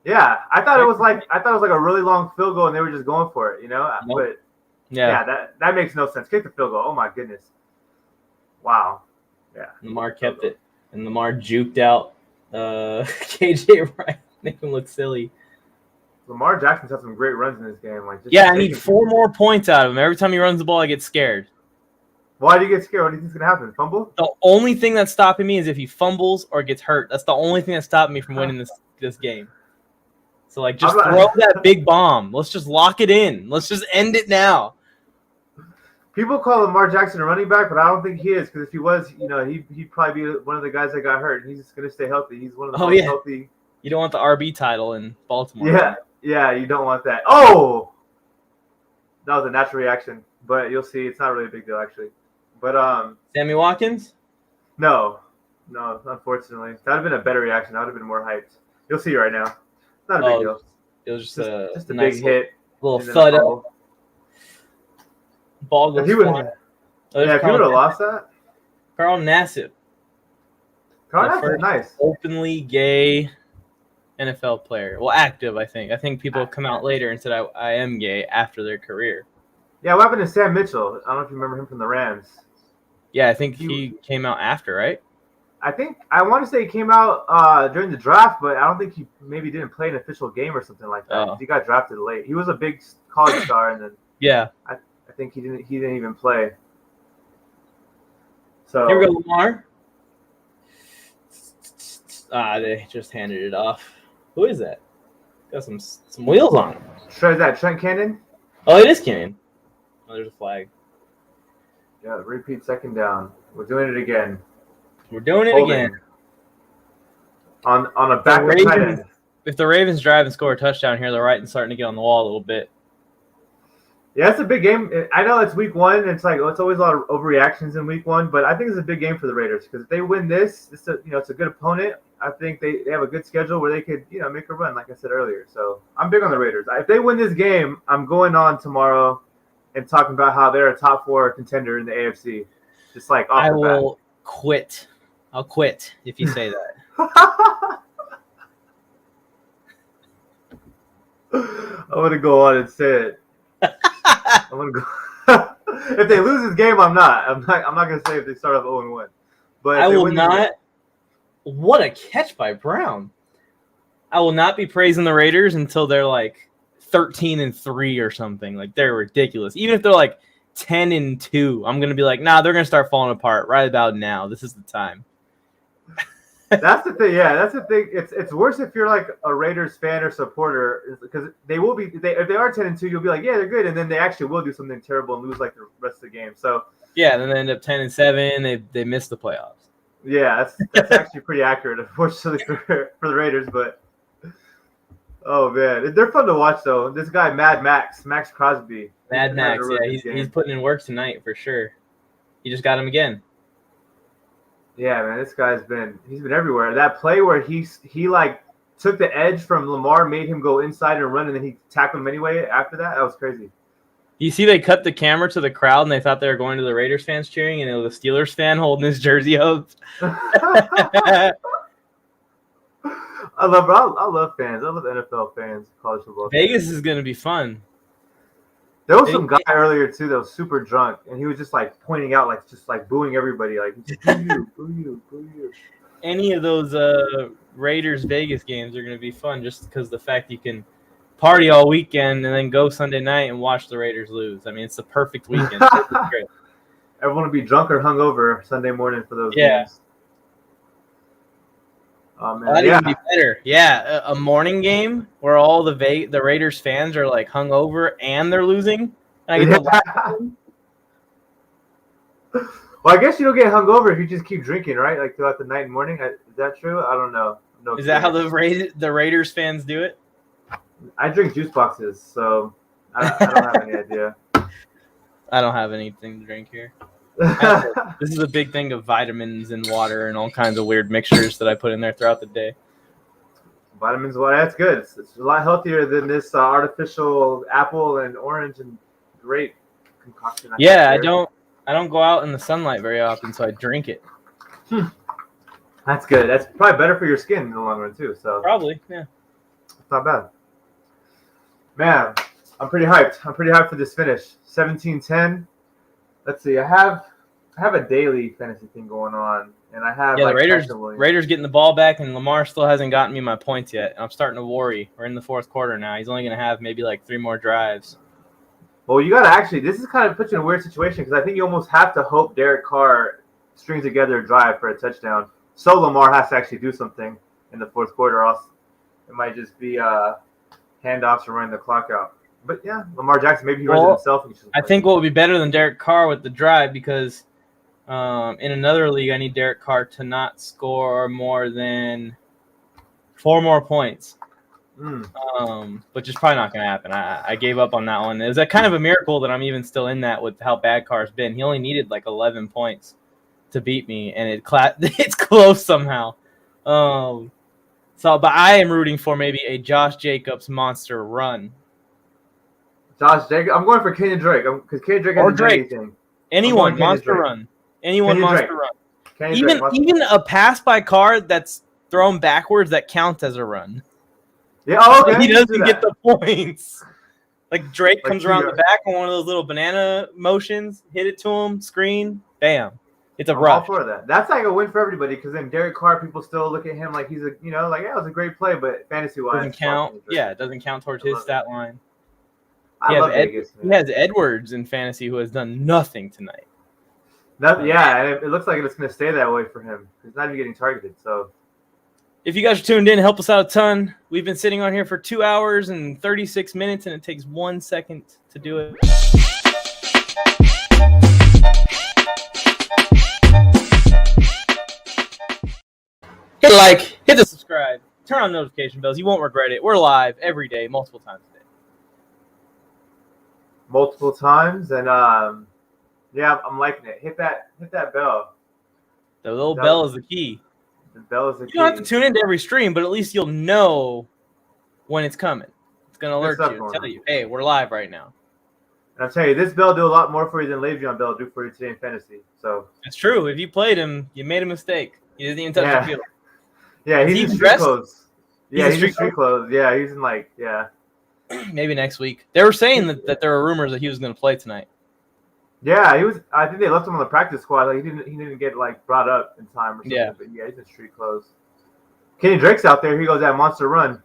Yeah, I thought it was like a really long field goal and they were just going for it, you know? Nope. But Yeah, that makes no sense. Kick the field goal. Oh my goodness. Wow. Yeah. Lamar kept it, and Lamar juked out KJ Wright, make him look silly. Lamar Jackson's had some great runs in this game. Like, I need 4 more points out of him. Every time he runs the ball, I get scared. Why do you get scared? What do you think's gonna happen? Fumble? The only thing that's stopping me is if he fumbles or gets hurt. That's the only thing that's stopping me from winning this game. So like, just throw that big bomb. Let's just lock it in. Let's just end it now. People call Lamar Jackson a running back, but I don't think he is, because if he was, he'd probably be one of the guys that got hurt. He's just gonna stay healthy. He's one of the most healthy. You don't want the RB title in Baltimore. Yeah, you don't want that. Oh, that was a natural reaction, but you'll see, it's not really a big deal actually. But Sammy Watkins? No, unfortunately, that'd have been a better reaction. That would have been more hyped. You'll see right now. Not a big deal. It was just a nice big hit, little thud up. Ball goes flying. If he would have lost that. Carl Nassib. Carl Nassib is nice. Openly gay NFL player. Well, active, I think. I think people have come out later and said I am gay after their career. Yeah, what happened to Sam Mitchell? I don't know if you remember him from the Rams. Yeah, I think he came out after, right? I want to say he came out during the draft, but I don't think he maybe didn't play an official game or something like that. He got drafted late. He was a big college star, and then I think he didn't even play. So here we go, Lamar. They just handed it off. Who is that? Got some wheels on him. Is that Trent Cannon? Oh, it is Cannon. Oh, there's a flag. Yeah, repeat second down. We're doing it again. We're doing it again. On a back of tight end. If the Ravens drive and score a touchdown here, they're right and starting to get on the wall a little bit. Yeah, it's a big game. I know it's week 1. And it's like it's always a lot of overreactions in week 1, but I think it's a big game for the Raiders because if they win this, it's a good opponent. I think they have a good schedule where they could make a run, like I said earlier. So I'm big on the Raiders. If they win this game, I'm going on tomorrow and talking about how they're a top 4 contender in the AFC. Just like off I the will quit. I'll quit if you say that. I'm gonna go on and say it. I'm gonna go. If they lose this game, I'm not gonna say if they start off 0-1. But I will not. What a catch by Brown! I will not be praising the Raiders until they're like 13-3 or something. Like they're ridiculous. Even if they're like 10-2, I'm gonna be like, nah, they're gonna start falling apart right about now. This is the time. That's the thing. Yeah, that's the thing. It's worse if you're like a Raiders fan or supporter, because they will be. If they are 10-2, you'll be like, yeah, they're good, and then they actually will do something terrible and lose like the rest of the game. So yeah, then they end up 10-7. They miss the playoffs. Yeah, that's actually pretty accurate, unfortunately for the Raiders. But oh man, they're fun to watch though. This guy, Max Crosby. Max, yeah, he's putting in work tonight for sure. He just got him again. Yeah, man, this guy's he's been everywhere. That play where he like took the edge from Lamar, made him go inside and run, and then he tackled him anyway after that. That was crazy. You see, they cut the camera to the crowd, and they thought they were going to the Raiders fans cheering, and it was a Steelers fan holding his jersey up. I love fans. I love NFL fans, college football. Vegas is going to be fun. There was some guy earlier too that was super drunk, and he was just like pointing out, like booing everybody, like boo you, boo you, boo you. Any of those Raiders Vegas games are going to be fun, just because the fact you can party all weekend and then go Sunday night and watch the Raiders lose. I mean, it's the perfect weekend. It's great. Everyone will be drunk or hungover Sunday morning for those games. Oh, man. That'd even be better. Yeah, a morning game where all the Raiders fans are like hungover and they're losing. And I get to Well, I guess you don't get hungover if you just keep drinking, right? Like throughout the night and morning. Is that true? I don't know. No. Is that how the Raiders fans do it? I drink juice boxes, so I don't have any idea. I don't have anything to drink here. This is a big thing of vitamins and water and all kinds of weird mixtures that I put in there throughout the day. Vitamins, water, that's good. It's a lot healthier than this artificial apple and orange and grape concoction. I don't go out in the sunlight very often, so I drink it. That's good. That's probably better for your skin in the long run too. So probably, yeah. It's not bad. Man, I'm pretty hyped. I'm pretty hyped for this finish. 17-10. Let's see. I have a daily fantasy thing going on, and I have the Raiders getting the ball back, and Lamar still hasn't gotten me my points yet. I'm starting to worry. We're in the fourth quarter now. He's only going to have maybe like 3 more drives. Well, you got to actually – this is kind of put you in a weird situation because I think you almost have to hope Derek Carr strings together a drive for a touchdown. So Lamar has to actually do something in the fourth quarter, or else it might just be handoffs or running the clock out. But, yeah, Lamar Jackson, maybe he runs it himself. I think what would be better than Derek Carr with the drive because in another league, I need Derek Carr to not score more than 4 more points. Which is probably not going to happen. I gave up on that one. It was a kind of a miracle that I'm even still in that with how bad Carr's been. He only needed like 11 points to beat me, and it's close somehow. But I am rooting for maybe a Josh Jacobs monster run. Josh Jacobs. I'm going for Kenyon Drake because Kenyon Drake hasn't done anything. Anyone monster run. Anyone monster run. Even a pass by Carr that's thrown backwards that counts as a run. Yeah, okay. He doesn't get the points. Like Drake comes around the back on one of those little banana motions, hit it to him, screen, bam. It's a rush. All for that. That's like a win for everybody because then Derek Carr, people still look at him like he's it was a great play, but fantasy-wise, doesn't count. Yeah, it doesn't count towards his stat line. I love Vegas. He has Edwards in fantasy who has done nothing tonight. And it looks like it's going to stay that way for him. He's not even getting targeted. So, if you guys are tuned in, help us out a ton. We've been sitting on here for 2 hours and 36 minutes, and it takes 1 second to do it. Hit like, hit the subscribe, turn on notification bells. You won't regret it. We're live every day, multiple times a day. Multiple times, and I'm liking it. Hit that bell. The little bell is the key. The bell is the key. You don't have to tune into every stream, but at least you'll know when it's coming. It's gonna alert you and tell you, hey, we're live right now. And I'll tell you, this bell do a lot more for you than Le'Veon Bell do for you today in fantasy. So it's true. If you played him, you made a mistake. He didn't even touch the field. Yeah, he's in street clothes. Yeah, he's in street clothes. Yeah, he's in Maybe next week. They were saying that there were rumors that he was going to play tonight. Yeah, he was. I think they left him on the practice squad. Like he didn't get brought up in time or something. Yeah. But yeah, he's in street clothes. Kenny Drake's out there. He goes that monster run. And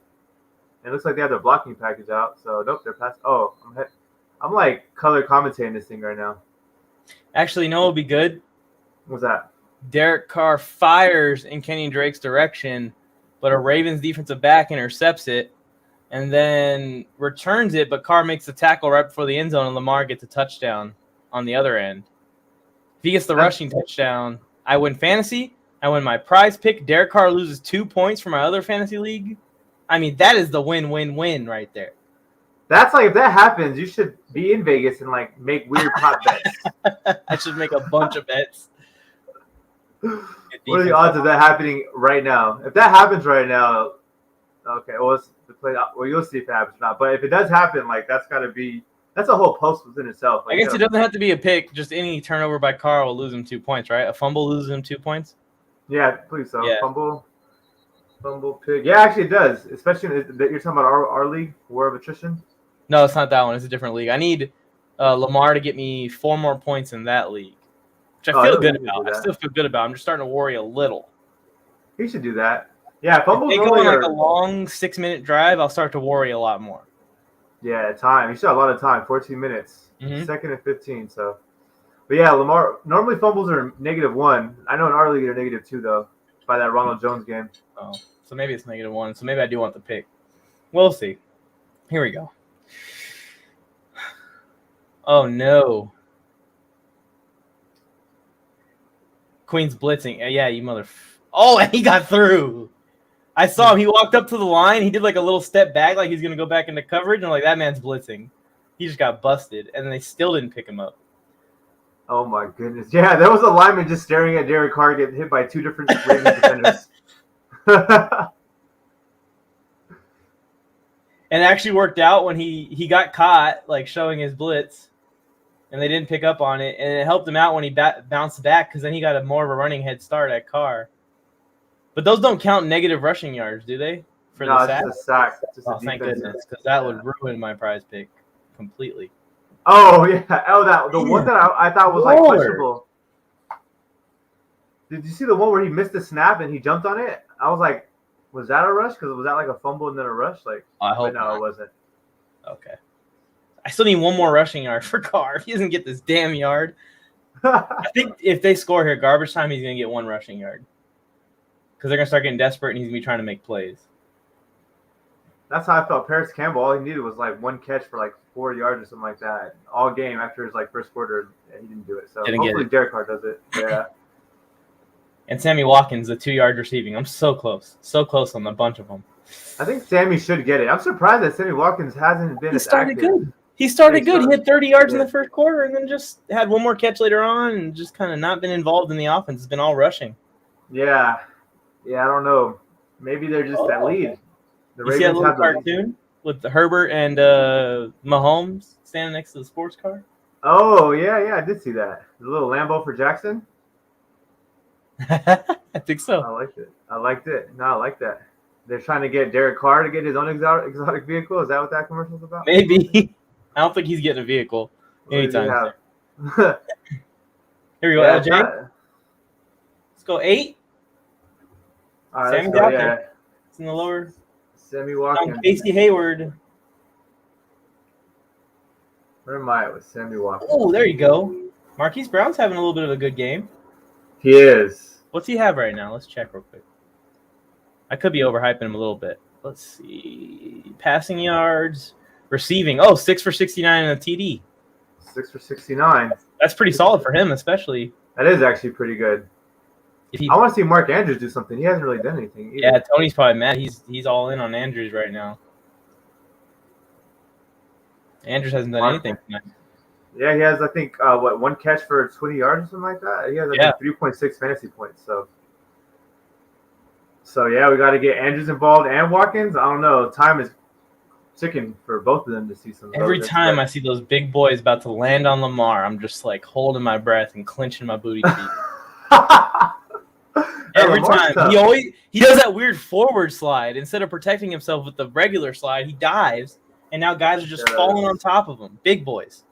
it looks like they have their blocking package out. So nope, they're past. Oh, I'm like color commentating this thing right now. Actually, no, it'll be good. What's that? Derek Carr fires in Kenny Drake's direction, but a Ravens defensive back intercepts it and then returns it, but Carr makes the tackle right before the end zone and Lamar gets a touchdown on the other end. If he gets the rushing touchdown, I win fantasy. I win my prize pick. Derek Carr loses 2 points for my other fantasy league. I mean, that is the win-win-win right there. That's if that happens, you should be in Vegas and make weird prop bets. I should make a bunch of bets. What are the odds of that happening right now? If that happens right now, okay, well, you'll see if it happens or not. But if it does happen, that's a whole post within itself. I guess it doesn't have to be a pick. Just any turnover by Carr will lose him 2 points, right? A fumble loses him 2 points. Yeah, please so. Yeah. Fumble, pick. Yeah, actually it does. Especially you're talking about our league, War of Attrition. No, it's not that one. It's a different league. I need Lamar to get me 4 more points in that league. Which I feel good about. I still feel good about. I'm just starting to worry a little. He should do that. Yeah, if they go on a long 6-minute drive, I'll start to worry a lot more. Yeah, time. He still had a lot of time. 14 minutes. Mhm. Second and 15. So, but yeah, Lamar. Normally fumbles are -1. I know in our league they're -2 though. By that Ronald Jones game. Oh, so maybe it's -1. So maybe I do want the pick. We'll see. Here we go. Oh no. Queen's blitzing. Yeah, you mother. Oh, and he got through. I saw him. He walked up to the line. He did like a little step back, like he's gonna go back into coverage. And I'm like, that man's blitzing. He just got busted, and then they still didn't pick him up. Oh my goodness. Yeah, there was a lineman just staring at Derek Carr get hit by 2 different Ravens defenders. And it actually worked out when he got caught, like showing his blitz, and they didn't pick up on it. And it helped him out when he bounced back because then he got more of a running head start at Carr. But those don't count negative rushing yards, do they? For no, the it's sack? just a sack. Just a Oh, thank defensive- goodness, because that would ruin my prize pick completely. Oh yeah. Oh, the one that I thought was like Lord. questionable. Did you see the one where he missed the snap and he jumped on it? I was like, was that a rush? Because was that like a fumble and then a rush? Like, I hope no, not. it wasn't. Okay. I still need one more rushing yard for Carr. If he doesn't get this damn yard, I think if they score here, garbage time, he's going to get 1 rushing yard. Because they're going to start getting desperate and he's going to be trying to make plays. That's how I felt. Paris Campbell, all he needed was like 1 catch for like 4 yards or something like that all game after his like first quarter. And he didn't do it. So Didn't get hopefully it. Derek Carr does it. Yeah. And Sammy Watkins, the 2-yard receiving. I'm so close. So close on a bunch of them. I think Sammy should get it. I'm surprised that Sammy Watkins hasn't been He as started active. good. He started good. He had 30 yards in Yeah. the first quarter and then just had 1 more catch later on and just kind of not been involved in the offense. It's been all rushing. Yeah. Yeah, I don't know. Maybe they're just that lead. The You see that Ravens little have the lead. cartoon with the Herbert and Mahomes standing next to the sports car? Oh, yeah, I did see that. The little Lambo for Jackson. I think I so. liked it. No, I like that. They're trying to get Derek Carr to get his own exotic vehicle. Is that what that commercial's about? Maybe. I don't think he's getting a vehicle What does he anytime. have? Here we go, Yeah, LJ. Let's go 8. all right, Sammy's let's go. out Yeah, there. It's in the lower. Sammy Down Watkins. Casey Hayward. Where am I with Sammy Watkins? Oh, there you go. Marquise Brown's having a little bit of a good game. He is. What's he have right now? Let's check real quick. I could be overhyping him a little bit. Let's see. Passing yards, receiving. Oh, 6 for 69 and a TD. 6 for 69. That's pretty solid for him, especially That is actually pretty good. if he. I want to see Mark Andrews do something. He hasn't really done anything either. Yeah, Tony's probably mad. He's all in on Andrews right now. Andrews hasn't done anything tonight. Yeah, he has, I think, 1 catch for 20 yards or something like that. He has, I think, 3.6 fantasy points. So yeah, we got to get Andrews involved and Watkins. I don't know. Time is ticking for both of them to see some. Every time I see those big boys about to land on Lamar, I'm just like holding my breath and clenching my booty teeth. Every Lamar's time tough. he does that weird forward slide instead of protecting himself with the regular slide. He dives, and now guys are just falling on top of him. Big boys.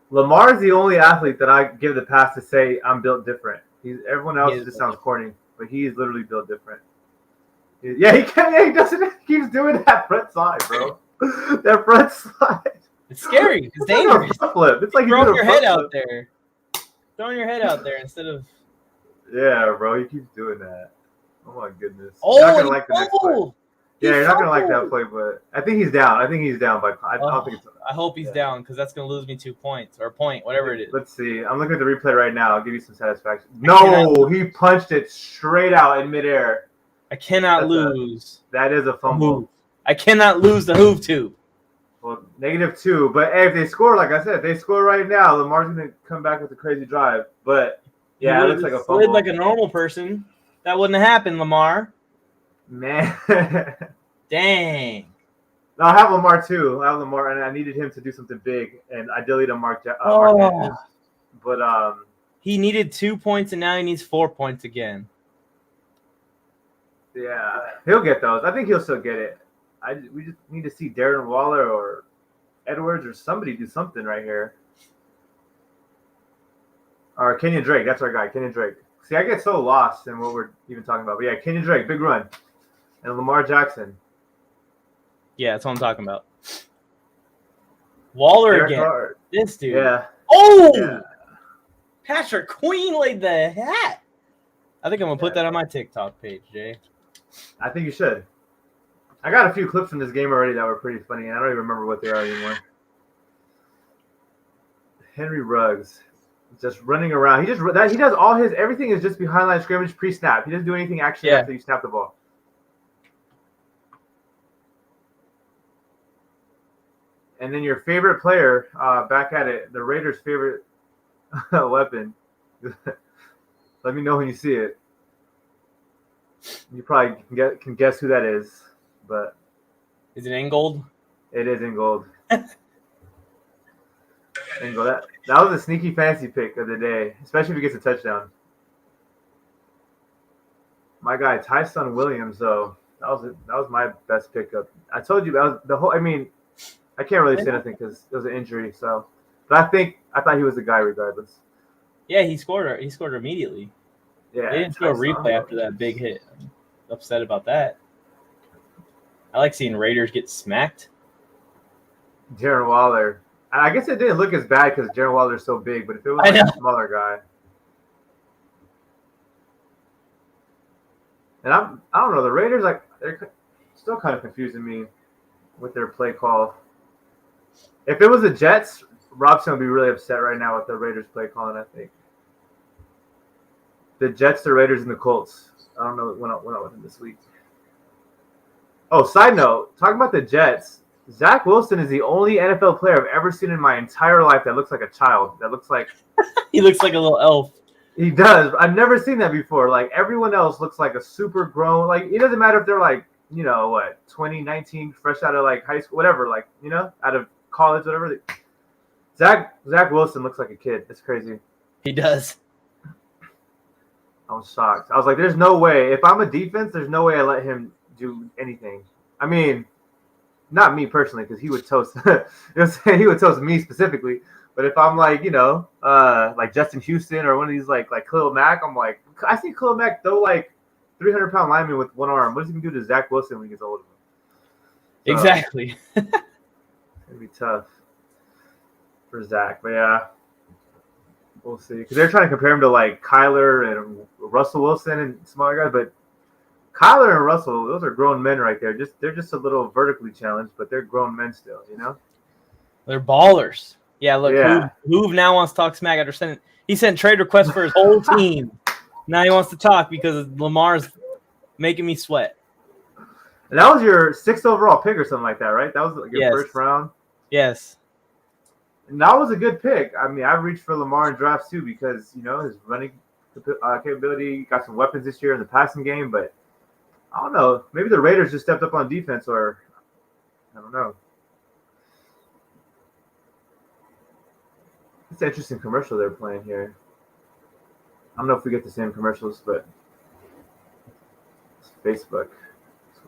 Lamar's the only athlete that I give the pass to say I'm built different. Everyone else just sounds corny, but he is literally built different. Yeah, he can. Yeah, he doesn't. He keeps doing that front slide, bro. That front slide. It's scary. It's Like dangerous. a front flip. It's like Throwing you your head out there. Throwing your head out there instead of. Yeah, bro. He keeps doing that. Oh my goodness. Oh, you're not gonna like the next play. fumbled. Yeah, He you're not gonna like that fumbled. play, but I think he's down. I think he's down by. I don't think it's. I hope he's down because that's gonna lose me 2 points or a point, whatever it is. Let's see. I'm looking at the replay right now. I'll give you some satisfaction. No, he punched it straight out in midair. I cannot That's lose. That is a fumble. Hoof. I cannot lose the hoof tube. Well, -2. But hey, if they score, like I said, if they score right now, Lamar's gonna come back with a crazy drive. But yeah, it looks like a Slid fumble. like a normal person. That wouldn't have happened, Lamar. Man. Dang. No, I have Lamar too. I have Lamar, and I needed him to do something big, and I deleted Mark Andrews. But He needed 2 points, and now he needs 4 points again. yeah, he'll get those. I think he'll still get it. We just need to see Darren Waller or Edwards or somebody do something right here. Or Kenyon Drake. That's our guy, Kenyon Drake. See, I get so lost in what we're even talking about. But yeah, Kenyon Drake, big run. And Lamar Jackson. Yeah, that's what I'm talking about. Waller Derek again. Carr. This dude. Yeah. Oh, Yeah. Patrick Queen laid the hat. I think I'm gonna put Yeah. that on my TikTok page, Jay. I think you should. I got a few clips from this game already that were pretty funny, and I don't even remember what they are anymore. Henry Ruggs, just running around. He does all his everything is just behind line scrimmage pre-snap. He doesn't do anything actually Yeah. after you snap the ball. And then your favorite player, back at it, the Raiders' favorite weapon. Let me know when you see it. You probably can guess who that is, but Is it Ingold? it is in gold. That was a sneaky fancy pick of the day, especially if he gets a touchdown. My guy Tyson Williams, though, that was my best pickup. I told you that was the whole. I mean, I can't really say nothing because it was an injury. So, but I thought he was the guy regardless. Yeah, he scored. He scored immediately. Yeah, They didn't do a replay after that big hit. I'm upset about that. I like seeing Raiders get smacked. Darren Waller. I guess it didn't look as bad because Darren Waller's so big, but if it was like a smaller guy. And I don't know, the Raiders, like, they're still kind of confusing me with their play call. If it was the Jets, Robson would be really upset right now with the Raiders play calling, I think. The Jets, the Raiders, and the Colts. I don't know what went with them this week. Oh, side note, talking about the Jets, Zach Wilson is the only NFL player I've ever seen in my entire life that looks like a child. That looks like He looks like a little elf. he does. I've never seen that before. Like everyone else looks like a super grown. Like it doesn't matter if they're like 2019, fresh out of like high school, whatever. Like out of college, whatever. Zach Wilson looks like a kid. It's crazy. He does. I was shocked. I was like, "There's no way. If I'm a defense, there's no way I let him do anything." I mean. Not me personally, because he would toast. He would toast me specifically. But if I'm like, like Justin Houston or one of these like Khalil Mack, I'm like, I see Khalil Mack throw like 300-pound lineman with one arm. What is he gonna do to Zach Wilson when he gets older? So, Exactly. It'd be tough for Zach, but yeah, we'll see. Because they're trying to compare him to like Kyler and Russell Wilson and some other guys, but. Kyler and Russell, those are grown men right there. They're just a little vertically challenged, but they're grown men still, They're ballers. Yeah, look, Yeah. Hoove now wants to talk smack after he sent trade requests for his whole team. Now he wants to talk because Lamar's making me sweat. And that was your 6th overall pick or something like that, right? That was like your first round. Yes. And that was a good pick. I mean, I reached for Lamar in drafts too because his running capability, got some weapons this year in the passing game, but. I don't know. Maybe the Raiders just stepped up on defense, or I don't know. It's an interesting commercial they're playing here. I don't know if we get the same commercials, but it's Facebook.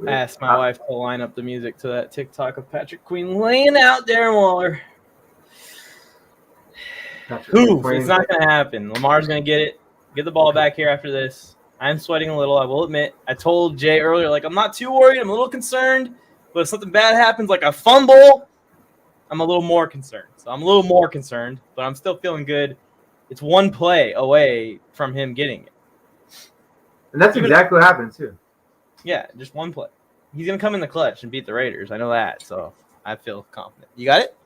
I asked my wife to line up the music to that TikTok of Patrick Queen laying out Darren Waller. Hoove, it's not going to happen. Lamar's going to get the ball back here after this. I'm sweating a little, I will admit. I told Jay earlier, I'm not too worried. I'm a little concerned. But if something bad happens, like a fumble, I'm a little more concerned. So I'm a little more concerned, but I'm still feeling good. It's one play away from him getting it. And that's exactly what happened, too. Yeah, just one play. He's going to come in the clutch and beat the Raiders. I know that, so I feel confident. You got it?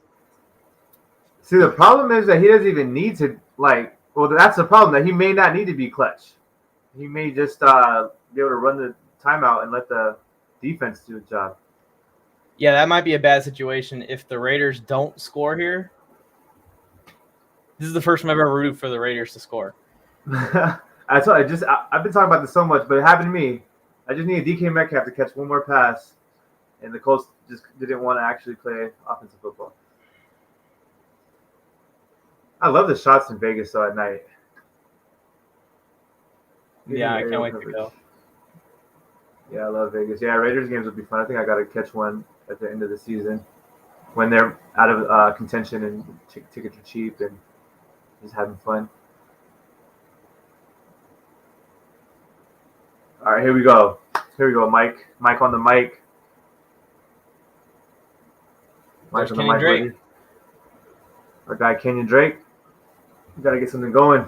See, the problem is that he doesn't even need to, that's the problem, that he may not need to be clutch. He may just be able to run the timeout and let the defense do the job. Yeah, that might be a bad situation if the Raiders don't score here. This is the first time I've ever rooted for the Raiders to score. I've been talking about this so much, but it happened to me. I just needed DK Metcalf to catch one more pass, and the Colts just didn't want to actually play offensive football. I love the shots in Vegas, though, at night. Yeah, I can't wait to go. Yeah, I love Vegas. Yeah, Raiders games will be fun. I think I got to catch one at the end of the season when they're out of contention and tickets are cheap and just having fun. All right, here we go. Mike. Mike on the mic. Where's Kenny Drake? Our guy Kenyon Drake. We got to get something going.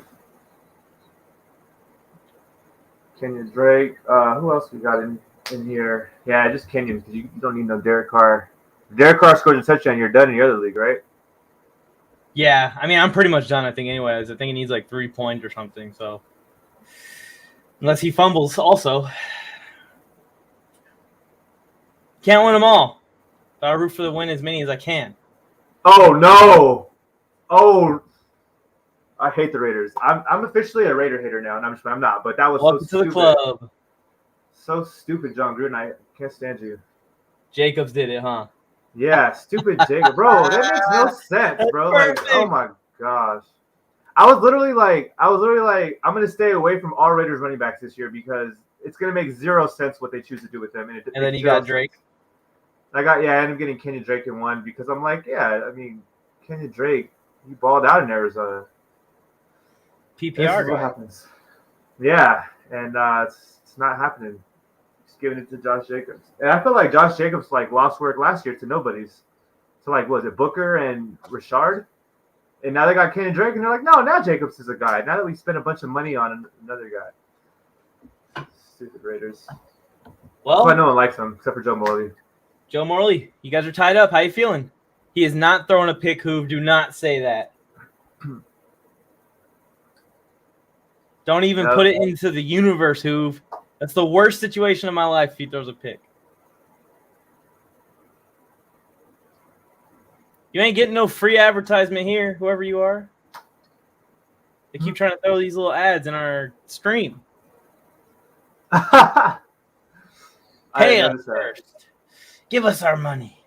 Kenyon Drake. Who else we got in here? Yeah, just Kenyon, because you don't need no Derek Carr. If Derek Carr scores a touchdown, you're done in your other league, right? Yeah, I mean, I'm pretty much done, I think, anyways. I think he needs like 3 points or something, so. Unless he fumbles also. Can't win them all. But I root for the win as many as I can. Oh, no. Oh, I hate the Raiders. I'm officially a Raider hater now, and I'm not, but that was Welcome so to the stupid. club. So stupid, John Gruden. I can't stand you. Jacobs did it, huh? Yeah, stupid Jacob. Bro, that makes no sense, bro. Like, Perfect. oh my gosh. I was literally like, I'm going to stay away from all Raiders running backs this year because it's going to make zero sense what they choose to do with them. And then you got Drake. I ended up getting Kenny Drake in one because I'm like, yeah, I mean, Kenny Drake, he balled out in Arizona. PPR This is guy. what happens. Yeah, and it's not happening. Just giving it to Josh Jacobs. And I feel like Josh Jacobs like lost work last year to nobody's. So like, was it Booker and Richard? And now they got Kenny Drake, and they're like, no, now Jacobs is a guy. Now that we spent a bunch of money on another guy. Stupid Raiders. Well, But no one likes him except for Joe Morley. Joe Morley, you guys are tied up. How you feeling? He is not throwing a pick, Hoove. Do not say that. Don't even put it into the universe, Hoove. That's the worst situation of my life if he throws a pick. You ain't getting no free advertisement here, whoever you are. They keep trying to throw these little ads in our stream. Pay us first. Give us our money.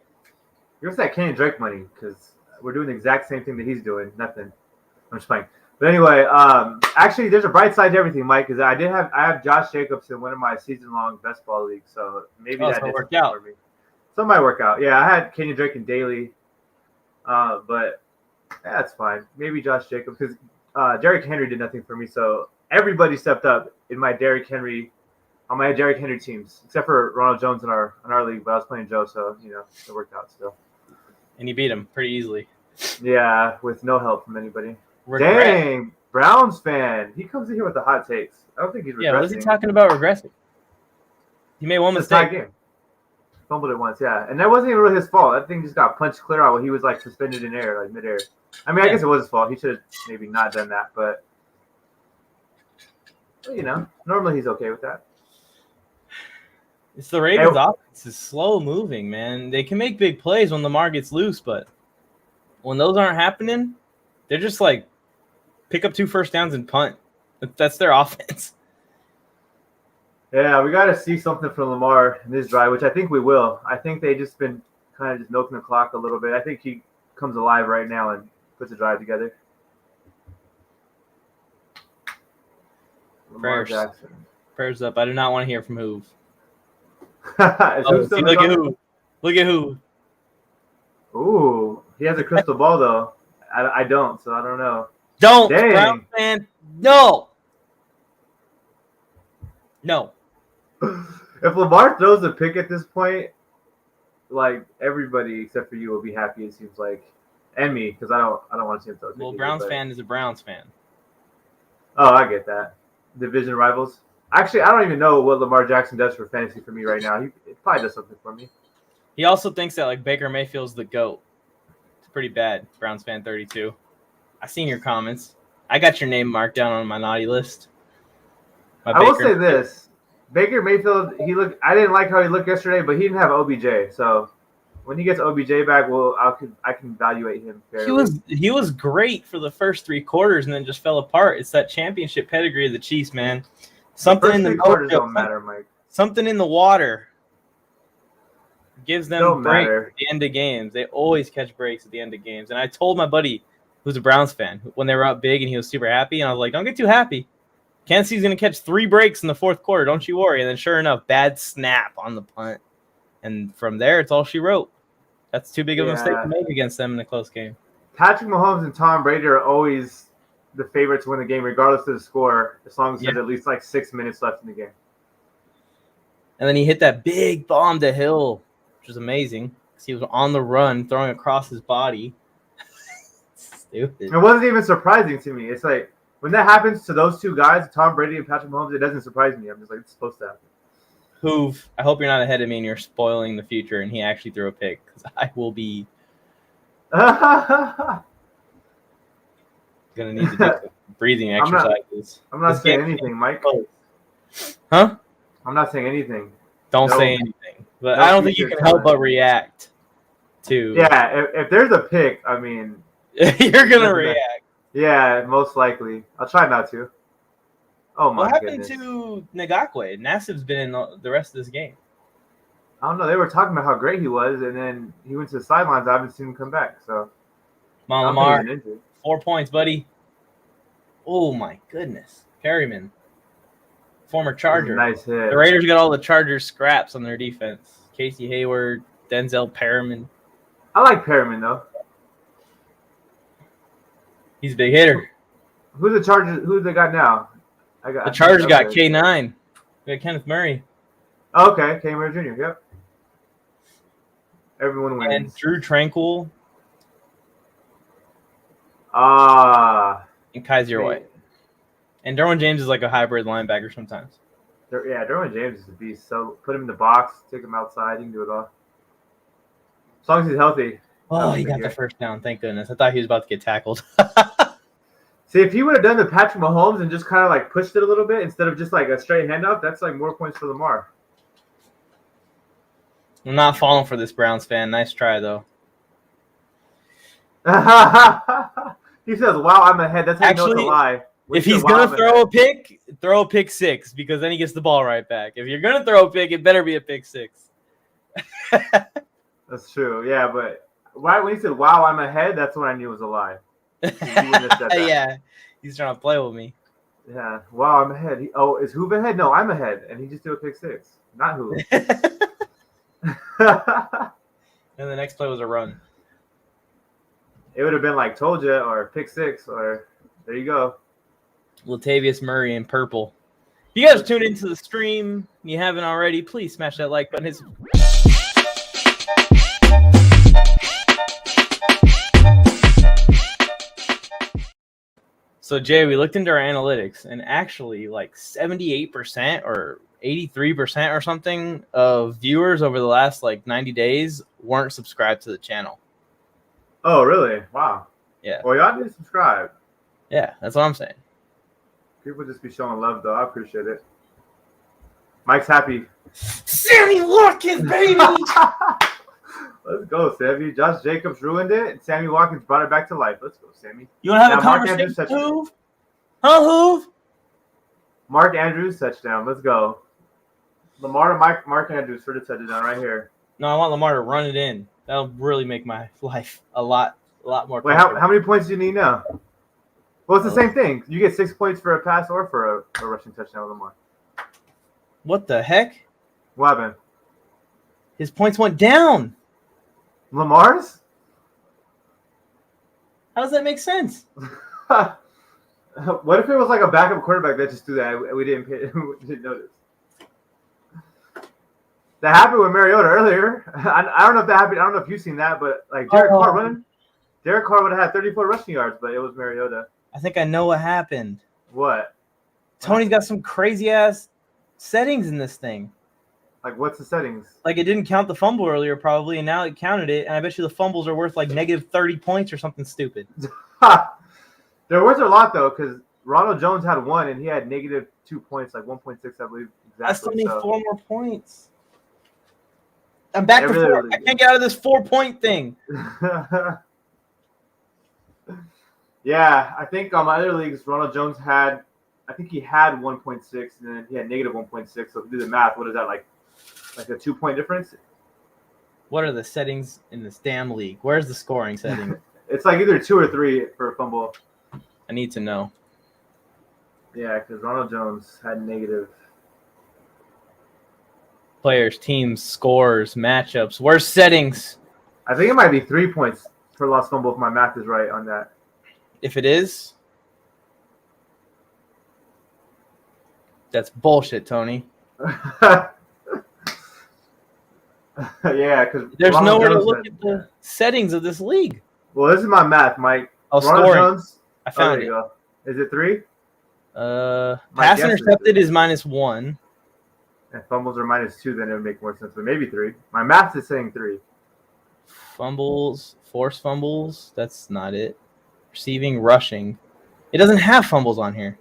Give us that Kenny Drake money because we're doing the exact same thing that he's doing. Nothing. I'm just playing. But anyway, actually, there's a bright side to everything, Mike, because I have Josh Jacobs in one of my season-long best ball leagues, so maybe that did worked something out for me. So it might work out. Yeah, I had Kenny Drake in daily, but that's fine. Maybe Josh Jacobs because Derrick Henry did nothing for me, so everybody stepped up in my Derrick Henry teams, except for Ronald Jones in our league, but I was playing Joe, so it worked out still. And you beat him pretty easily. Yeah, with no help from anybody. Regret. Dang, Browns fan. He comes in here with the hot takes. I don't think he's regressing. Yeah, what is he talking about regressing? He made one mistake. Game. Fumbled it once, yeah. And that wasn't even really his fault. That thing just got punched clear out when he was like suspended in air, like midair. I mean, I guess it was his fault. He should have maybe not done that, but normally he's okay with that. It's the Ravens' offense is slow moving, man. They can make big plays when Lamar gets loose, but when those aren't happening, they're just like pick up 2 first downs and punt. That's their offense. Yeah, we got to see something from Lamar in this drive, which I think we will. I think they just been kind of just milking the clock a little bit. I think he comes alive right now and puts a drive together. Lamar Jackson. Prayers up. I do not want to hear from Hoove. Look at who. Look at who. Ooh, he has a crystal ball though. I don't, so I don't know. Don't, Dang. Brown fan. No. If Lamar throws a pick at this point, like everybody except for you will be happy. It seems like, and me, because I don't want to see him throw a pick. Well, Browns fan is a Browns fan. Oh, I get that. Division rivals. Actually, I don't even know what Lamar Jackson does for fantasy for me right now. It probably does something for me. He also thinks that like Baker Mayfield's the GOAT. It's pretty bad, Browns fan 32. I seen your comments. I got your name marked down on my naughty list. I will say this: Baker Mayfield. I didn't like how he looked yesterday, but he didn't have OBJ. So when he gets OBJ back, I can evaluate him fairly. He was great for the first 3 quarters and then just fell apart. It's that championship pedigree of the Chiefs, man. Something in the quarters don't matter, Mike. Something in the water gives them breaks at the end of games. They always catch breaks at the end of games. And I told my buddy, who's a Browns fan, when they were up big and he was super happy, and I was like, don't get too happy. Kansas City's going to catch 3 breaks in the 4th quarter. Don't you worry. And then sure enough, bad snap on the punt. And from there, it's all she wrote. That's too big of a mistake to make against them in a close game. Patrick Mahomes and Tom Brady are always the favorite to win the game, regardless of the score, as long as there's at least like 6 minutes left in the game. And then he hit that big bomb to Hill, which was amazing because he was on the run, throwing across his body. stupid. It wasn't even surprising to me. It's like when that happens to those two guys, Tom Brady and Patrick Mahomes, it doesn't surprise me. I'm just like, it's supposed to happen. Hoove, I hope you're not ahead of me and you're spoiling the future and he actually threw a pick because I will be gonna need to do some breathing exercises. I'm not saying anything, Mike. Huh? I'm not saying anything. Don't No. say anything. But No I don't think you future can help talent. but react to. Yeah, if there's a pick, I mean, You're gonna react. yeah, most likely. I'll try not to. Oh my What happened goodness. to Ngakwe? Nassib's been in the rest of this game. I don't know. They were talking about how great he was, and then he went to the sidelines. I haven't seen him come back. So I don't think Lamar, he's injured. 4 points, buddy. Oh my goodness. Perryman, former That was a Charger. nice hit. The Raiders got all the Chargers scraps on their defense. Casey Hayward, Denzel Perriman. I like Perriman though. He's a big hitter. Who's the Chargers? Who's they got now? The Chargers got okay. K9. We got Kenneth Murray. Okay, Cameron Jr. Yep. Everyone And wins. Drew Tranquil Ah, and Kaiser White. And Derwin James is like a hybrid linebacker sometimes. yeah, Derwin James is a beast. So put him in the box, take him outside, he can do it all. As long as he's healthy. Oh, he Okay, got yeah. the first down. Thank goodness. I thought he was about to get tackled. See, if he would have done the Patrick Mahomes and just kind of like pushed it a little bit instead of just like a straight handoff, that's like more points for Lamar. I'm not falling for this Browns fan. Nice try, though. He says, "Wow, I'm ahead." That's how you know it's a Actually, lie. When If you he's say, "Wow, going I'm to throw a pick six, because then he gets the ball right back. If you're going to throw a pick, it better be a pick six. ahead." That's true. Yeah, but when he said, "Wow, I'm ahead," that's when I knew it was a lie. He wouldn't have said that. Yeah, he's trying to play with me. Yeah. Wow, I'm ahead. Is Hoove ahead? No, I'm ahead, and he just threw a pick six. Not Hoove. And the next play was a run. It would have been like told you or pick six or there you go. Latavius Murray in purple. If you guys tuned into the stream and you haven't already, please smash that like button. So, Jay, we looked into our analytics, and actually like 78% or 83% or something of viewers over the last like 90 days weren't subscribed to the channel. Oh, really? Wow. Yeah. Well, y'all need to subscribe. Yeah, that's what I'm saying. People just be showing love, though. I appreciate it. Mike's happy. Sammy Watkins, baby! Let's go, Sammy. Josh Jacobs ruined it, and Sammy Watkins brought it back to life. Let's go, Sammy. You want to have Now, a Mark Andrews conversation, touchdown. Hoove? Huh, Hoove? Mark Andrews touchdown. Let's go. Lamar to Mark Andrews for the touchdown right here. No, I want Lamar to run it in. That'll really make my life a lot more. Wait, how many points do you need now? Well, it's the same thing. You get 6 points for a pass or for a rushing touchdown with Lamar. What the heck? What happened? His points went down. Lamar's? How does that make sense? What if it was like a backup quarterback that just threw that and we didn't we didn't notice? That happened with Mariota earlier. I don't know if that happened. I don't know if you've seen that, but like Derek Carr running. Derek Carr would have had 34 rushing yards, but it was Mariota. I think I know what happened. What? Tony's got some crazy ass settings in this thing. Like, what's the settings? Like, it didn't count the fumble earlier, probably, and now it counted it. And I bet you the fumbles are worth like negative 30 points or something stupid. There was a lot though, because Ronald Jones had one and he had negative 2 points, like 1.6, I believe. Exactly. I still need so. 4 more points. I'm back to really, 4. really I can't get out of this 4-point thing. Yeah, I think on my other leagues, Ronald Jones had 1.6, and then he had negative 1.6. So if you do the math, what is that, like a 2-point difference? What are the settings in this damn league? Where's the scoring setting? It's like either 2 or 3 for a fumble. I need to know. Yeah, because Ronald Jones had negative. Players, teams, scores, matchups. Where's settings? I think it might be 3 points for lost fumble if my math is right on that. If it is, that's bullshit, Tony. Yeah, because There's nowhere to look at the settings of this league. Well, this is my math, Mike. Oh, Ronald scoring. Jones. I Oh, found there you go. Is it 3? Pass guess is intercepted three. is -1. If fumbles are -2, then it would make more sense. But maybe 3. My math is saying 3. Fumbles, forced fumbles. That's not it. Receiving, rushing. It doesn't have fumbles on here.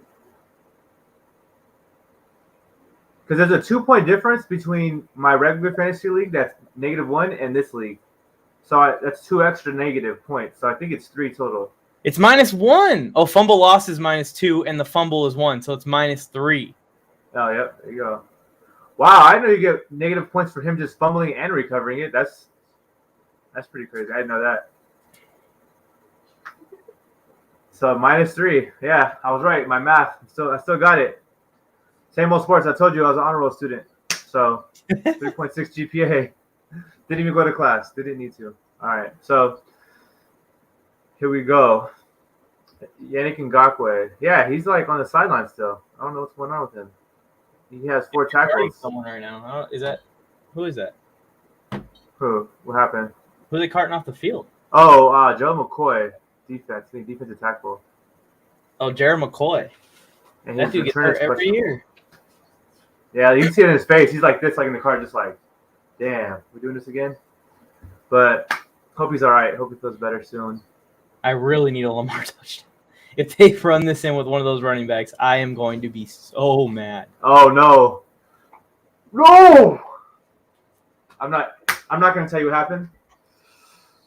Because there's a 2-point difference between my regular fantasy league that's -1 and this league. So that's 2 extra negative points. So I think it's 3 total. It's -1. Oh, fumble loss is -2, and the fumble is 1, so it's -3. Oh, yep. There you go. Wow, I know you get negative points for him just fumbling and recovering it. That's pretty crazy. I didn't know that. So -3. Yeah, I was right. My math. I still got it. Same old sports. I told you I was an honor roll student. So 3.6 GPA. Didn't even go to class. Didn't need to. All right. So here we go. Yannick Ngakoue. Yeah, he's like on the sideline still. I don't know what's going on with him. He has 4 tackles. Someone right now. Who is that? Who? What happened? Who are they carting off the field? Oh, Joe McCoy. Defensive tackle. Oh, Jared McCoy. And That his dude gets return hurt is every questionable. year. Yeah, you can see it in his face. He's like this, like in the car, just like, damn, we're doing this again. But hope he's all right. Hope he feels better soon. I really need a Lamar touchdown. If they run this in with one of those running backs, I am going to be so mad. Oh no, no! I'm not going to tell you what happened.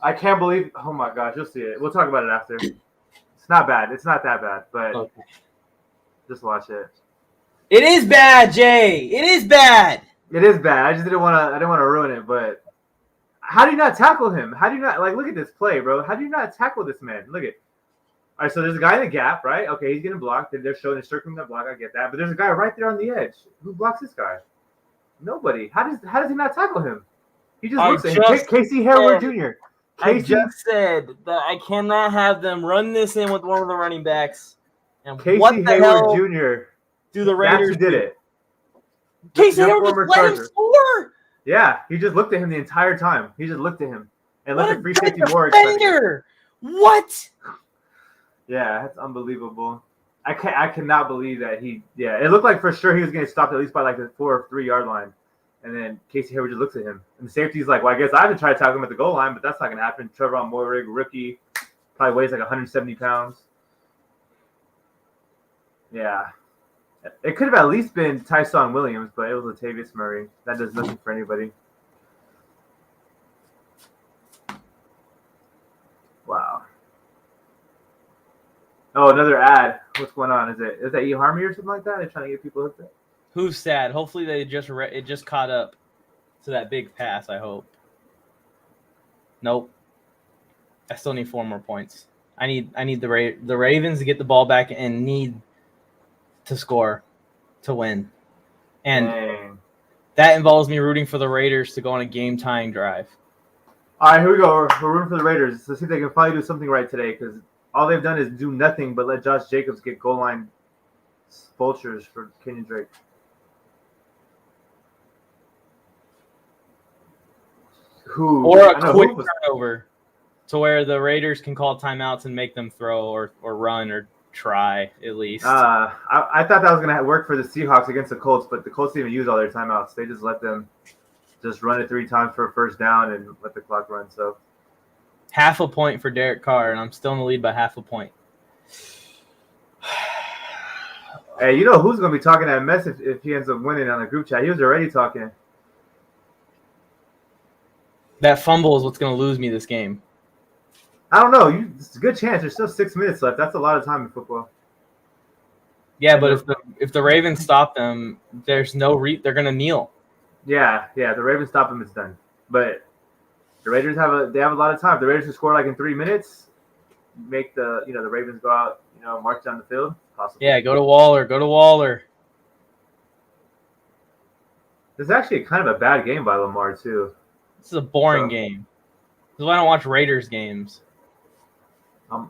I can't believe. Oh my gosh, you'll see it. We'll talk about it after. It's not bad. It's not that bad, but Okay. just watch it. It is bad, Jay. It is bad. It is bad. I just didn't want to. I didn't want to ruin it. But how do you not tackle him? How do you not look at this play, bro? How do you not tackle this man? Look at. All right, so there's a guy in the gap, right? Okay, he's getting blocked. They're showing circling that block. I get that, but there's a guy right there on the edge. Who blocks this guy? Nobody. How does he not tackle him? He just looks at him. Casey Hayward Jr. I just said that I cannot have them run this in with one of the running backs. And Casey what the hell Hayward Jr. do the Raiders That's who did it? Casey Your Hayward just former let him Charger. score. Yeah, he just looked at him the entire time. He just looked at him and What let a the free good safety more excited. defender. What? Yeah, that's unbelievable. I cannot believe that he. Yeah, it looked like for sure he was getting stopped at least by like the 4 or 3 yard line, and then Casey Hayward just looks at him, and the safety's like, "Well, I guess I have to try to tackle him at the goal line, but that's not gonna happen." Trevon Moehrig, rookie, probably weighs like 170 pounds. Yeah, it could have at least been Tyson Williams, but it was Latavius Murray. That does nothing for anybody. Wow. Oh, another ad. What's going on? Is that eHarmony or something like that? They're trying to get people hooked up. Who's sad? Hopefully they it just caught up to that big pass. I hope. Nope. I still need 4 more points. I need the Ravens to get the ball back and need to score to win, and Dang. that involves me rooting for the Raiders to go on a game-tying drive. All right, here we go. We're rooting for the Raiders. Let's see if they can finally do something right today, because all they've done is do nothing but let Josh Jacobs get goal line vultures for Kenyon Drake. Or a quick turnover to where the Raiders can call timeouts and make them throw or run or try at least. I thought that was going to work for the Seahawks against the Colts, but the Colts didn't even use all their timeouts. They just let them just run it 3 times for a first down and let the clock run. So half a point for Derek Carr, and I'm still in the lead by half a point. Hey, you know who's going to be talking that mess if he ends up winning on the group chat? He was already talking. That fumble is what's going to lose me this game. I don't know. It's a good chance. There's still 6 minutes left. That's a lot of time in football. Yeah, but if the Ravens stop them, there's no they're going to kneel. Yeah. The Ravens stop them, it's done. But the Raiders have a lot of time. If the Raiders can score like in 3 minutes, make the Ravens go out, march down the field. Possible. Yeah, go to Waller. This is actually kind of a bad game by Lamar too. This is a boring game. This is why I don't watch Raiders games.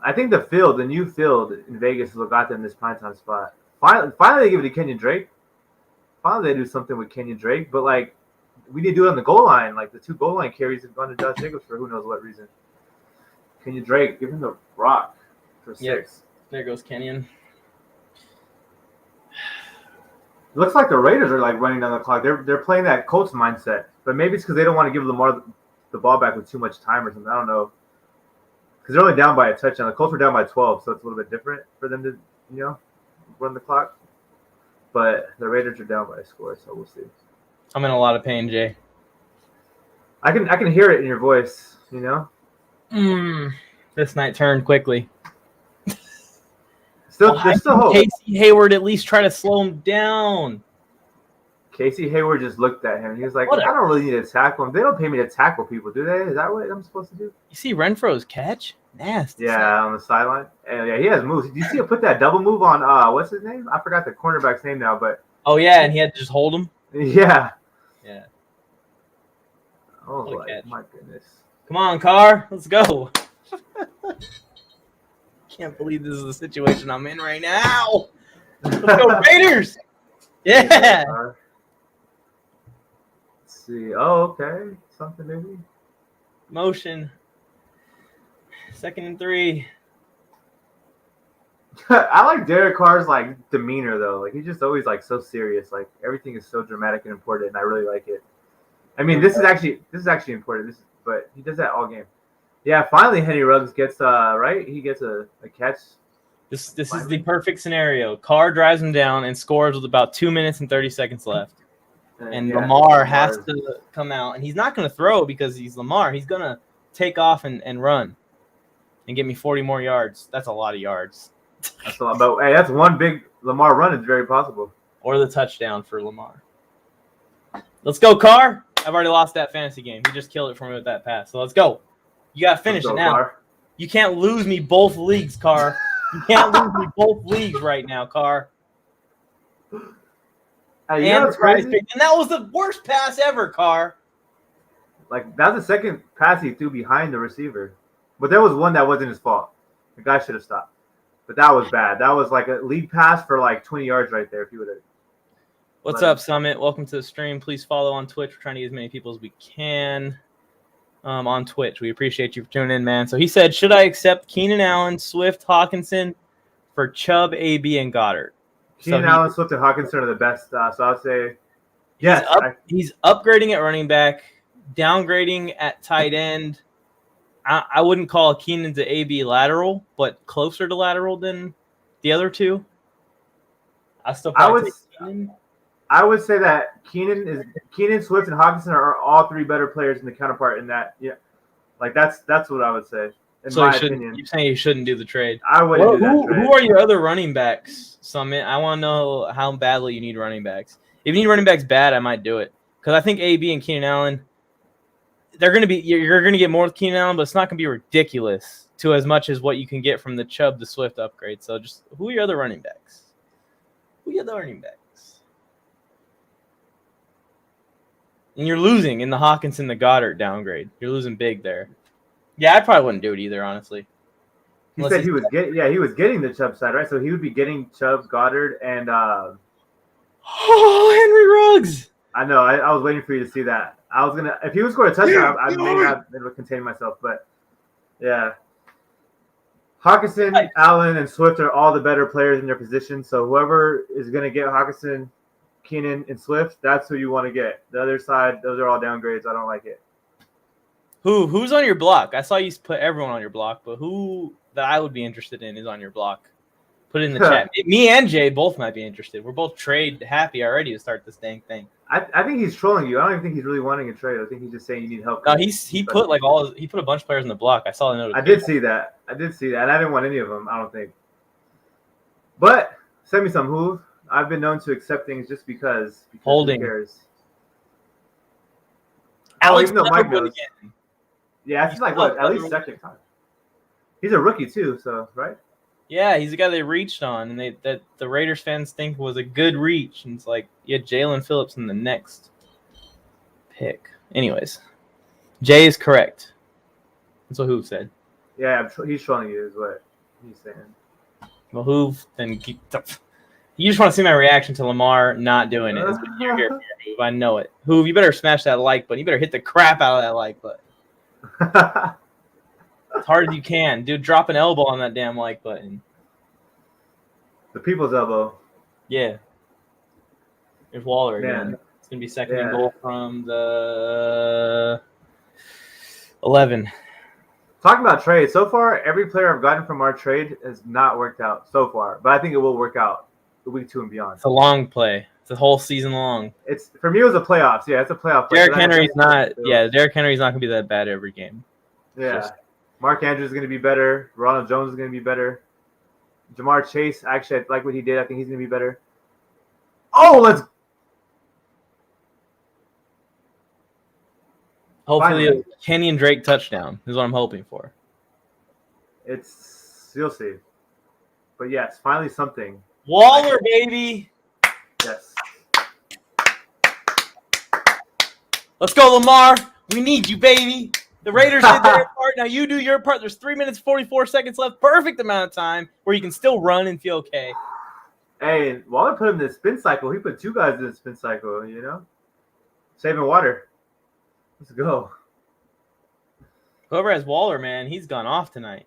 I think the new field in Vegas is what got them this primetime spot. Finally, they give it to Kenyon Drake. Finally, they do something with Kenyon Drake. But, we need to do it on the goal line. The 2 goal line carries have gone to Josh Jacobs for who knows what reason. Kenyon Drake, give him the rock. for 6. Yep. There goes Kenyon. It looks like the Raiders are like running down the clock. They're playing that Colts mindset, but maybe it's because they don't want to give Lamar the ball back with too much time or something. I don't know. Because they're only down by a touchdown. The Colts were down by 12, so it's a little bit different for them to, run the clock. But the Raiders are down by a score, so we'll see. I'm in a lot of pain, Jay. I can hear it in your voice, This night turned quickly. There's still hope. Casey Hayward at least try to slow him down. Casey Hayward just looked at him. He was like, I don't really need to tackle him. They don't pay me to tackle people, do they? Is that what I'm supposed to do? You see Renfro's catch? Nasty. Yeah, on the sideline. And yeah, he has moves. Did you see him put that double move on, what's his name? I forgot the cornerback's name now, but. Oh, yeah, and he had to just hold him? Yeah. Yeah. Oh, my goodness. Come on, Carr. Let's go. Can't believe this is the situation I'm in right now. Let's go, Raiders. Yeah. Let's see. Oh, okay. Something maybe. Motion. 2nd and 3. I like Derek Carr's like demeanor though. Like he's just always like so serious. Like everything is so dramatic and important, and I really like it. I mean, this is actually important. But he does that all game. Yeah, finally Henry Ruggs gets right. He gets a catch. This is the perfect scenario. Carr drives him down and scores with about 2 minutes and 30 seconds left. And Lamar has to come out, and he's not going to throw because he's Lamar. He's going to take off and run and get me 40 more yards. That's a lot of yards. That's a lot. But hey, that's one big Lamar run. It's very possible. Or the touchdown for Lamar. Let's go, Carr. I've already lost that fantasy game. He just killed it for me with that pass. So let's go. You got to finish it now. Carr. You can't lose me both leagues, Carr. You can't lose me both leagues right now, Carr. Hey, and that was the worst pass ever, Carr. Like, that was the second pass he threw behind the receiver. But there was one that wasn't his fault. The guy should have stopped. But that was bad. That was like a lead pass for like 20 yards right there if he would have. What's up, Summit? Welcome to the stream. Please follow on Twitch. We're trying to get as many people as we can on Twitch. We appreciate you for tuning in, man. So he said, should I accept Keenan Allen, Swift, Hawkinson for Chubb, AB, and Goddard? Keenan Allen, Swift, and Hawkinson are the best. So I would say, yes. He's upgrading at running back, downgrading at tight end. I wouldn't call Keenan to AB lateral, but closer to lateral than the other two. I would say that Keenan, Swift, and Hawkinson are all three better players than the counterpart in that. Yeah, like that's what I would say. In my opinion, you're saying you shouldn't do the trade. I wouldn't do that trade. Who are your other running backs, Summit? I want to know how badly you need running backs. If you need running backs bad, I might do it because I think AB and Keenan Allen, you're going to get more with Keenan Allen, but it's not going to be ridiculous to as much as what you can get from the Chubb to Swift upgrade. So just who are your other running backs? And you're losing in the Hawkinson, the Goddard downgrade. You're losing big there. Yeah, I probably wouldn't do it either, honestly. He said he was getting the Chubb side, right? So he would be getting Chubb, Goddard, and Henry Ruggs. I know. I was waiting for you to see that. I was gonna, if he was scoring a touchdown, I may not be able to contain myself, but yeah. Hawkinson, Allen, and Swift are all the better players in their position. So whoever is gonna get Hawkinson, Keenan, and Swift, that's who you want to get. The other side, those are all downgrades. I don't like it. Who's on your block? I saw you put everyone on your block, but who that I would be interested in is on your block? Put it in the chat. Me and Jay both might be interested. We're both trade happy already to start this dang thing. I think he's trolling you. I don't even think he's really wanting a trade. I think he's just saying you need help. No, he put a bunch of players in the block. I saw the notification. I did see that, and I didn't want any of them. I don't think. But send me some. Who I've been known to accept things just because holding. Who cares? Alex, even though Mike knows. Again. Yeah, it's like what? At least second time. He's a rookie too, so right. Yeah, he's the guy they reached on, and that the Raiders fans think was a good reach. And it's like, you had Jalen Phillips in the next pick. Anyways, Jay is correct. That's what Hoove said. Yeah, he's trolling you is what he's saying. Well, Hoove, then you just want to see my reaction to Lamar not doing it. That's what you're here for, Hoove. I know it. Hoove, you better smash that like button. You better hit the crap out of that like button. hard as you can. Dude, drop an elbow on that damn like button. The people's elbow. Yeah. There's Waller Man. again. It's going to be second and Yeah. goal from the 11. Talking about trades, so far, every player I've gotten from our trade has not worked out so far. But I think it will work out week 2 and beyond. It's a long play. It's a whole season long. It's for me, it was a playoffs. Yeah, it's a playoff play. Derrick Henry's not going to be that bad every game. Yeah. Mark Andrews is going to be better. Ronald Jones is going to be better. Jamar Chase, actually, I like what he did. I think he's going to be better. Oh, let's Hopefully, Finally. a Kenny and Drake touchdown is what I'm hoping for. you'll see. But yes, finally something. Waller, baby. Yes. Let's go, Lamar. We need you, baby. The Raiders did their part. Now you do your part. There's 3 minutes, 44 seconds left. Perfect amount of time where you can still run and feel okay. Hey, Waller put him in the spin cycle. He put 2 guys in the spin cycle, Saving water. Let's go. Whoever has Waller, man, he's gone off tonight.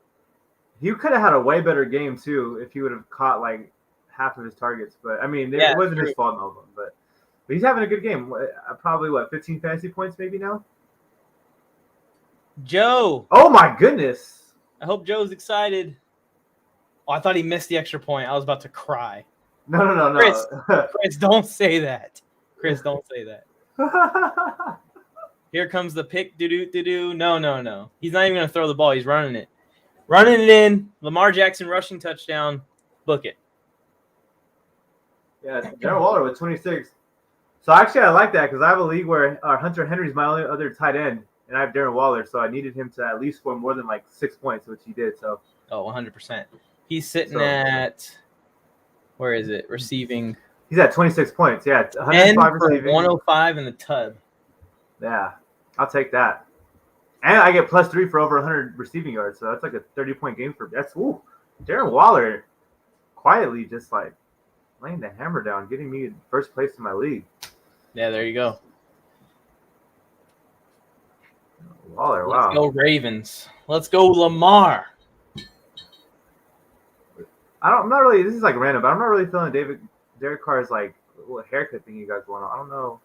He could have had a way better game, too, if he would have caught, like, half of his targets. But, I mean, it wasn't his fault, all of them. But he's having a good game. Probably, 15 fantasy points maybe now? Joe. Oh, my goodness. I hope Joe's excited. Oh, I thought he missed the extra point. I was about to cry. No. Chris, don't say that. Chris, don't say that. Here comes the pick. Do. No. He's not even going to throw the ball. He's running it. Running it in. Lamar Jackson rushing touchdown. Book it. Yeah, Darren Waller with 26. So actually, I like that because I have a league where Hunter Henry's my only other tight end, and I have Darren Waller, so I needed him to at least score more than 6 points, which he did. So. Oh, 100%. He's sitting at, where is it? Receiving. He's at 26 points. Yeah, 105 105 for receiving. 105 in the tub. Yeah, I'll take that. And I get +3 for over 100 receiving yards, so that's like a 30-point game for me. That's Darren Waller quietly just laying the hammer down, getting me in first place in my league. Yeah, there you go. Waller, wow. Let's go Ravens. Let's go Lamar. I'm not really. This is random, but I'm not really feeling Derek Carr's little haircut thing you got going on. I don't know.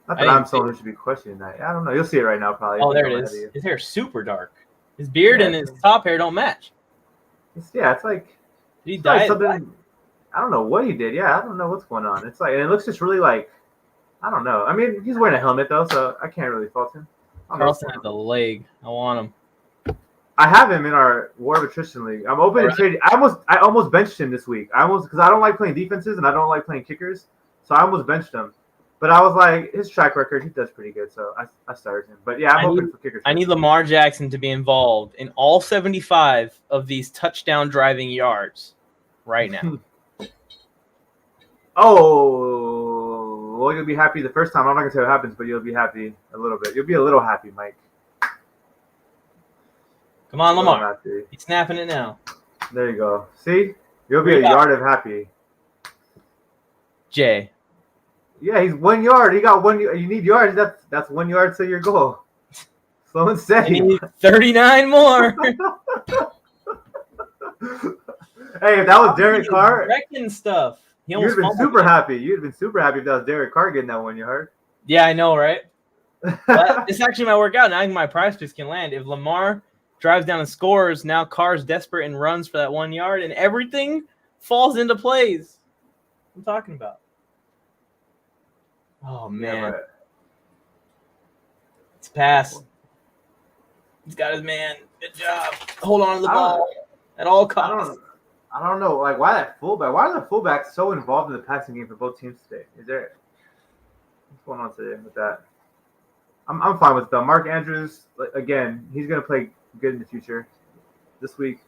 Not that I'm someone who should be questioning that. I don't know. You'll see it right now, probably. Oh, there it is. His hair's super dark. His beard and his top hair don't match. It's Did he dye something. I don't know what he did. Yeah, I don't know what's going on. It's and it looks just really I don't know. I mean, he's wearing a helmet though, so I can't really fault him. Carlson had the leg. I want him. I have him in our War of Attrition League. I'm open to trade. I almost benched him this week. Because I don't like playing defenses and I don't like playing kickers, so I almost benched him. But I was like, his track record, he does pretty good, so I started him. But yeah, I'm open for kickers. I need Lamar Jackson to be involved in all 75 of these touchdown driving yards right now. Oh, well, you'll be happy the first time. I'm not gonna tell you what happens, but you'll be happy a little bit. You'll be a little happy, Mike. Come on, Lamar. He's snapping it now. There you go. See? You'll be a yard of happy. Jay. Yeah, he's 1 yard. He got 1. You need yards. That's 1 yard to your goal. Slow and steady. You need 39 more. Hey, if that was Derek Carr, wrecking stuff. You'd have been super happy. You'd have been super happy if that was Derek Carr getting that 1 yard. Yeah, I know, right? But this actually might work out. Now my prize picks can land. If Lamar drives down and scores, now Carr's desperate and runs for that 1 yard, and everything falls into place. I'm talking about. Oh, man. Yeah, It's pass. He's got his man. Good job. Hold on to the ball at all costs. I don't know. Why that fullback? Why are the fullbacks so involved in the passing game for both teams today? What's going on today with that? I'm fine with them. Mark Andrews, again, he's going to play good in the future. This week,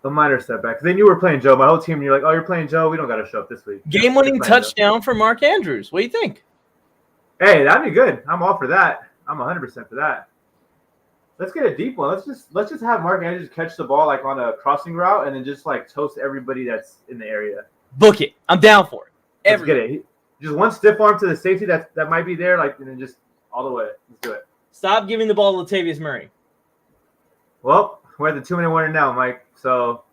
a minor setback. Then you were playing Joe. My whole team, and you're like, oh, you're playing Joe. We don't got to show up this week. Game-winning touchdown for Mark Andrews. What do you think? Hey, that'd be good. I'm all for that. I'm 100% for that. Let's get a deep one. Let's just have Mark Andrews catch the ball on a crossing route and then just toast everybody that's in the area. Book it. I'm down for it. Let's get it. Just one stiff arm to the safety that might be there, and then just all the way. Let's do it. Stop giving the ball to Latavius Murray. Well, we're at the 2-minute warning now, Mike. So,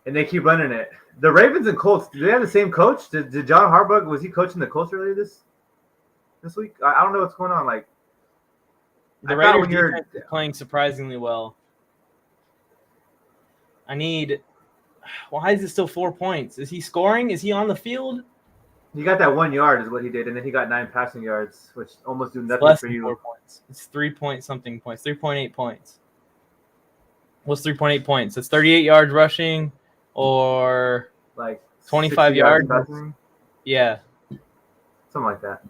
and they keep running it. The Ravens and Colts, do they have the same coach? Did John Harbaugh, was he coaching the Colts earlier this week? I don't know what's going on. Like, The Raiders defense is playing surprisingly well. Why is it still 4 points? Is he scoring? Is he on the field? He got that 1 yard is what he did, and then he got 9 passing yards, which almost do nothing less for than you. 4 points. It's 3-point-something points. 3.8 points. What's 3.8 points? It's 38 yards rushing or Like 25 yards. passing, Yeah. something like that.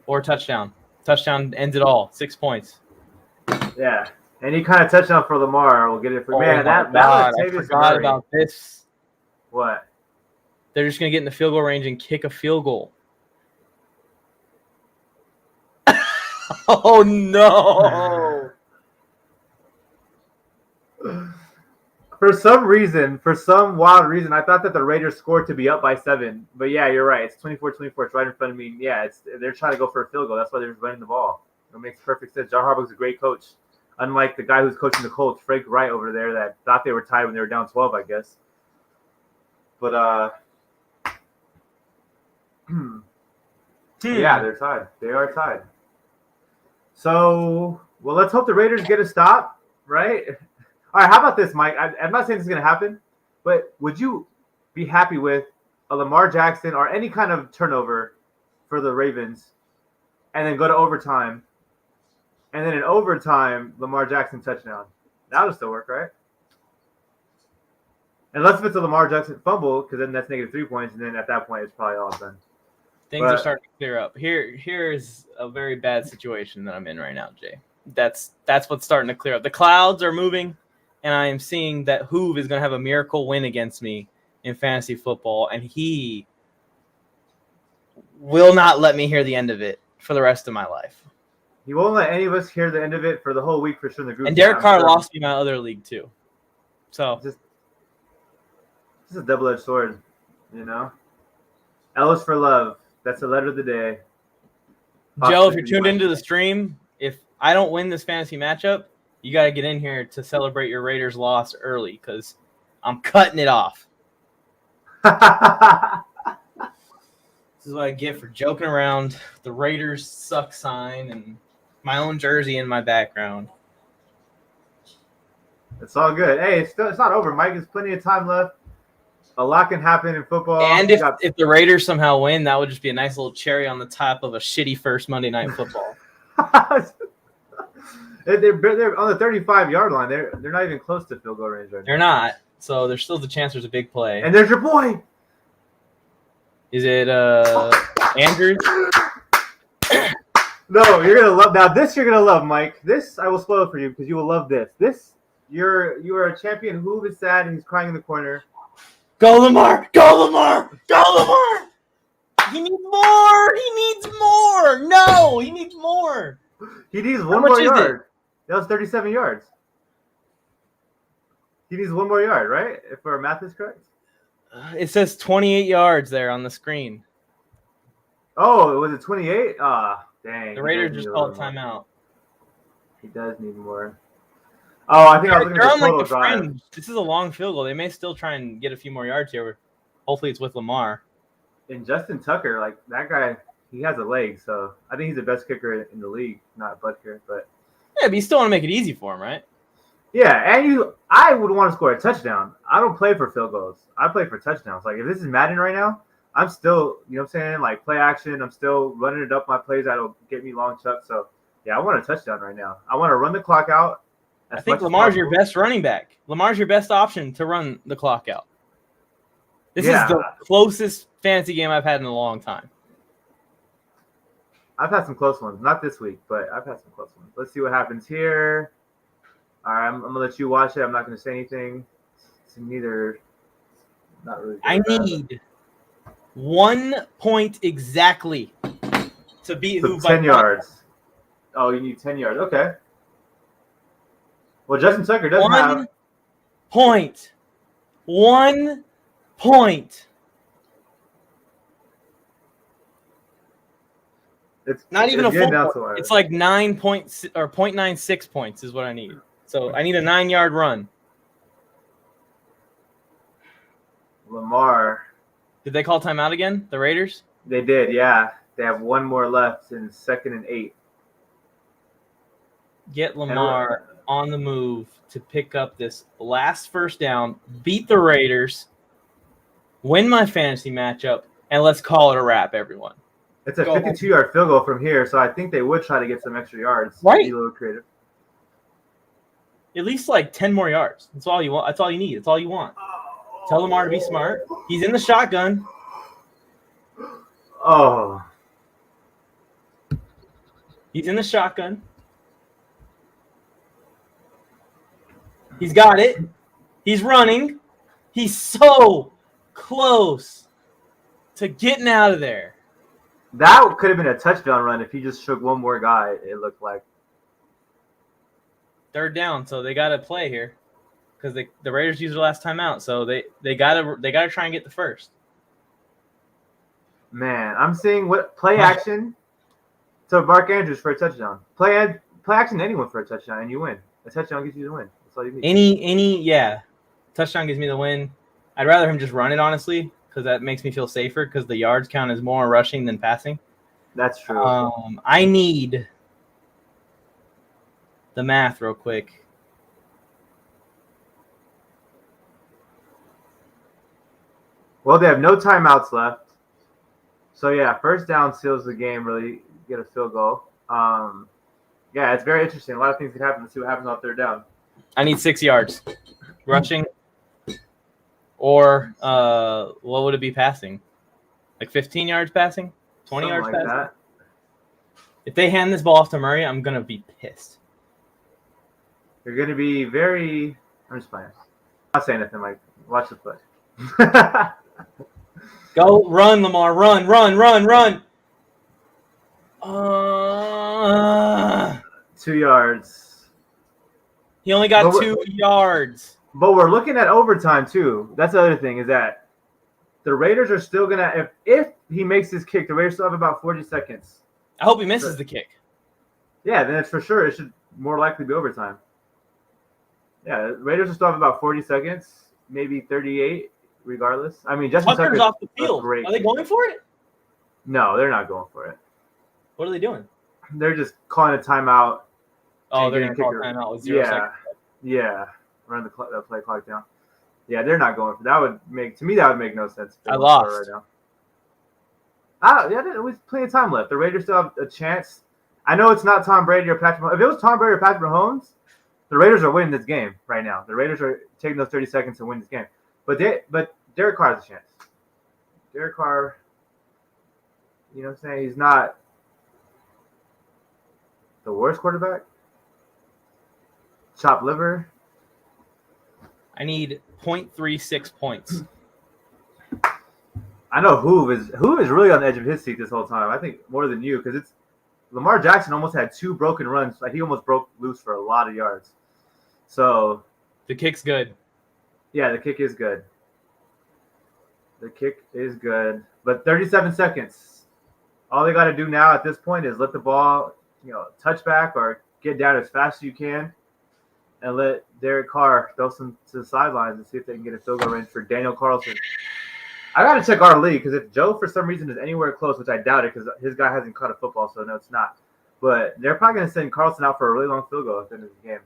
Or touchdown. Touchdown ends it all. 6 points. Yeah. Any kind of touchdown for Lamar will get it for man. God, That I forgot about this. What? They're just gonna get in the field goal range and kick a field goal. Oh no! For some wild reason, I thought that the Raiders scored to be up by 7. But yeah, you're right. It's 24-24. It's right in front of me. Yeah, they're trying to go for a field goal. That's why they're just running the ball. It makes perfect sense. John Harbaugh's a great coach. Unlike the guy who's coaching the Colts, Frank Wright over there, that thought they were tied when they were down 12, I guess. But yeah, they're tied. They are tied. So, well, let's hope the Raiders get a stop, right? All right, how about this, Mike? I'm not saying this is going to happen, but would you be happy with a Lamar Jackson or any kind of turnover for the Ravens and then go to overtime, and then in overtime, Lamar Jackson touchdown? That would still work, right? Unless if it's a Lamar Jackson fumble, because then that's -3 points, and then at that point, it's probably all done. Things are starting to clear up. Here's a very bad situation that I'm in right now, Jay. That's what's starting to clear up. The clouds are moving, and I am seeing that Hoove is going to have a miracle win against me in fantasy football, and he will not let me hear the end of it for the rest of my life. He won't let any of us hear the end of it for the whole week for sure in the group. And Derek Carr lost me my other league too. So just a double-edged sword, you know. Ellis for love. That's the letter of the day. Joe, if you're tuned into the stream, if I don't win this fantasy matchup, you got to get in here to celebrate your Raiders loss early because I'm cutting it off. This is what I get for joking around with the Raiders suck sign and my own jersey in my background. It's all good. Hey, it's not over, Mike. There's plenty of time left. A lot can happen in football. And if the Raiders somehow win, that would just be a nice little cherry on the top of a shitty first Monday Night Football. They're on the 35-yard line. They're not even close to field goal range right now. They're not. So there's still the chance there's a big play. And there's your boy. Is it Andrews? No, you're gonna love. Now this you're gonna love, Mike. This I will spoil for you because you will love this. You are a champion who is sad and he's crying in the corner. Go Lamar! Go Lamar! Go Lamar! He needs more! He needs more! No! He needs more! He needs one more yard. That was 37 yards. He needs one more yard, right? If our math is correct. It says 28 yards there on the screen. Oh, was it 28? Dang. The Raiders just called timeout. He does need more. Oh, I think I was looking at the total drive. Fringe. This is a long field goal. They may still try and get a few more yards here. Hopefully it's with Lamar. And Justin Tucker, like that guy, he has a leg, so I think he's the best kicker in the league. Not Butker, but yeah, but you still want to make it easy for him, right? Yeah, and I would want to score a touchdown. I don't play for field goals. I play for touchdowns. Like if this is Madden right now, I'm still, you know what I'm saying, like play action. I'm still running it up my plays that'll get me long chucks. So yeah, I want a touchdown right now. I want to run the clock out. I think Lamar's your best running back. Lamar's your best option to run the clock out. This is the closest fantasy game I've had in a long time. I've had some close ones. Not this week, but I've had some close ones. Let's see what happens here. All right, I'm going to let you watch it. I'm not going to say anything. It's neither. Not really. I need 1 point exactly to beat who by 10 yards. Oh, you need 10 yards. Okay. Well, Justin Tucker doesn't have 1 point. 1 point. It's Not even it's a getting full down point. to wire. It's like 9 points or 0.96 points is what I need. So I need a 9-yard run. Lamar. Did they call timeout again? The Raiders? They did, yeah. They have one more left in 2nd and 8. Get Lamar on the move to pick up this last first down, beat the Raiders, win my fantasy matchup, and let's call it a wrap, everyone. It's a Go 52-yard field goal from here, so I think they would try to get some extra yards. Right. Be a little creative. At least like 10 more yards. That's all you want. That's all you need. That's all you want. Tell Lamar to be smart. He's in the shotgun. Oh. He's in the shotgun. He's got it. He's running. He's so close to getting out of there. That could have been a touchdown run if he just shook one more guy, it looked like. 3rd down, so they got to play here because the Raiders used their last timeout, so they gotta try and get the first. Man, I'm seeing what play action to Mark Andrews for a touchdown. Play action to anyone for a touchdown, and you win. A touchdown gets you the win. That's all you need. Touchdown gives me the win. I'd rather him just run it, honestly, because that makes me feel safer because the yards count as more rushing than passing. That's true. I need the math real quick. Well, they have no timeouts left. So, yeah, first down seals the game, really get a field goal. Yeah, it's very interesting. A lot of things could happen. Let's see what happens on 3rd down. I need 6 yards rushing, or what would it be passing? Like 15 yards passing, 20 Something yards like passing. that. If they hand this ball off to Murray, I'm gonna be pissed. You're going to be very – I'm just playing. I'm not saying anything, Mike. Watch the play. Go, run, Lamar, run. 2 yards. He only got But 2 yards. But we're looking at overtime, too. That's the other thing is that the Raiders are still going to – if he makes his kick, the Raiders still have about 40 seconds. I hope he misses the kick. Yeah, then it's for sure. It should more likely be overtime. Yeah, the Raiders will still have about 40 seconds, maybe 38, regardless. I mean, Justin Tucker's Tucker's off the field. great. Are they going for it? No, they're not going for it. What are they doing? They're just calling a timeout. Oh, and they're getting going to call kicker. timeout with 0 seconds. Yeah. Run the play clock down. Yeah, they're not going for that. Would make no sense. I lost. Right now. Yeah, there's plenty of time left. The Raiders still have a chance. I know it's not Tom Brady or Patrick Mahomes. If it was Tom Brady or Patrick Mahomes, the Raiders are winning this game right now. The Raiders are taking those 30 seconds to win this game. But Derek Carr has a chance. Derek Carr, you know what I'm saying? He's not the worst quarterback. Chopped liver. I need 0.36 points. I know Hoove is really on the edge of his seat this whole time. I think more than you because it's Lamar Jackson almost had 2 broken runs. Like he almost broke loose for a lot of yards. So The kick's good. yeah, the kick is good. But 37 seconds. All they got to do now at this point is let the ball, touch back or get down as fast as you can, and let Derek Carr throw some to the sidelines and see if they can get a field goal range for Daniel Carlson. I got to check our league because if Joe for some reason is anywhere close, which I doubt it because his guy hasn't caught a football, so no, it's not. But they're probably going to send Carlson out for a really long field goal at the end of the game,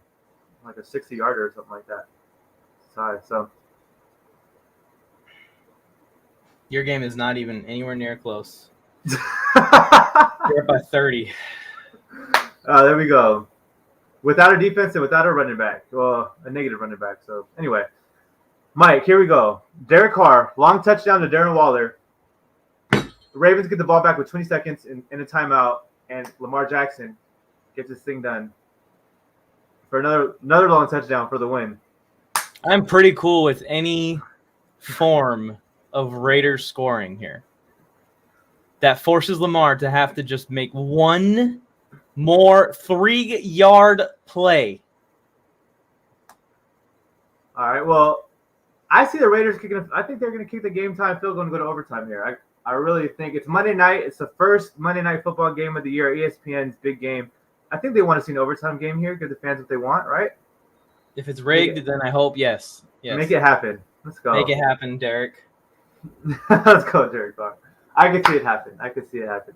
like a 60-yarder or something like that. Sorry, so. Your game is not even anywhere near close. You're up by 30. There we go. Without a defense and without a running back. Well, a negative running back. So, anyway. Mike, here we go. Derek Carr, long touchdown to Darren Waller. The Ravens get the ball back with 20 seconds in a timeout, and Lamar Jackson gets this thing done for another long touchdown for the win. I'm pretty cool with any form of Raiders scoring here. That forces Lamar to have to just make one more 3-yard play. All right, well, I see the Raiders kicking. I think they're going to kick the game time field goal and go to overtime here. I really think it's Monday night. It's the first Monday Night Football game of the year. ESPN's big game. I think they want to see an overtime game here. Give the fans what they want, right? If it's rigged, then I hope yes. Yes. Make it happen. Let's go. Make it happen, Derek. Let's go, Derek Carr. I can see it happen. I can see it happen.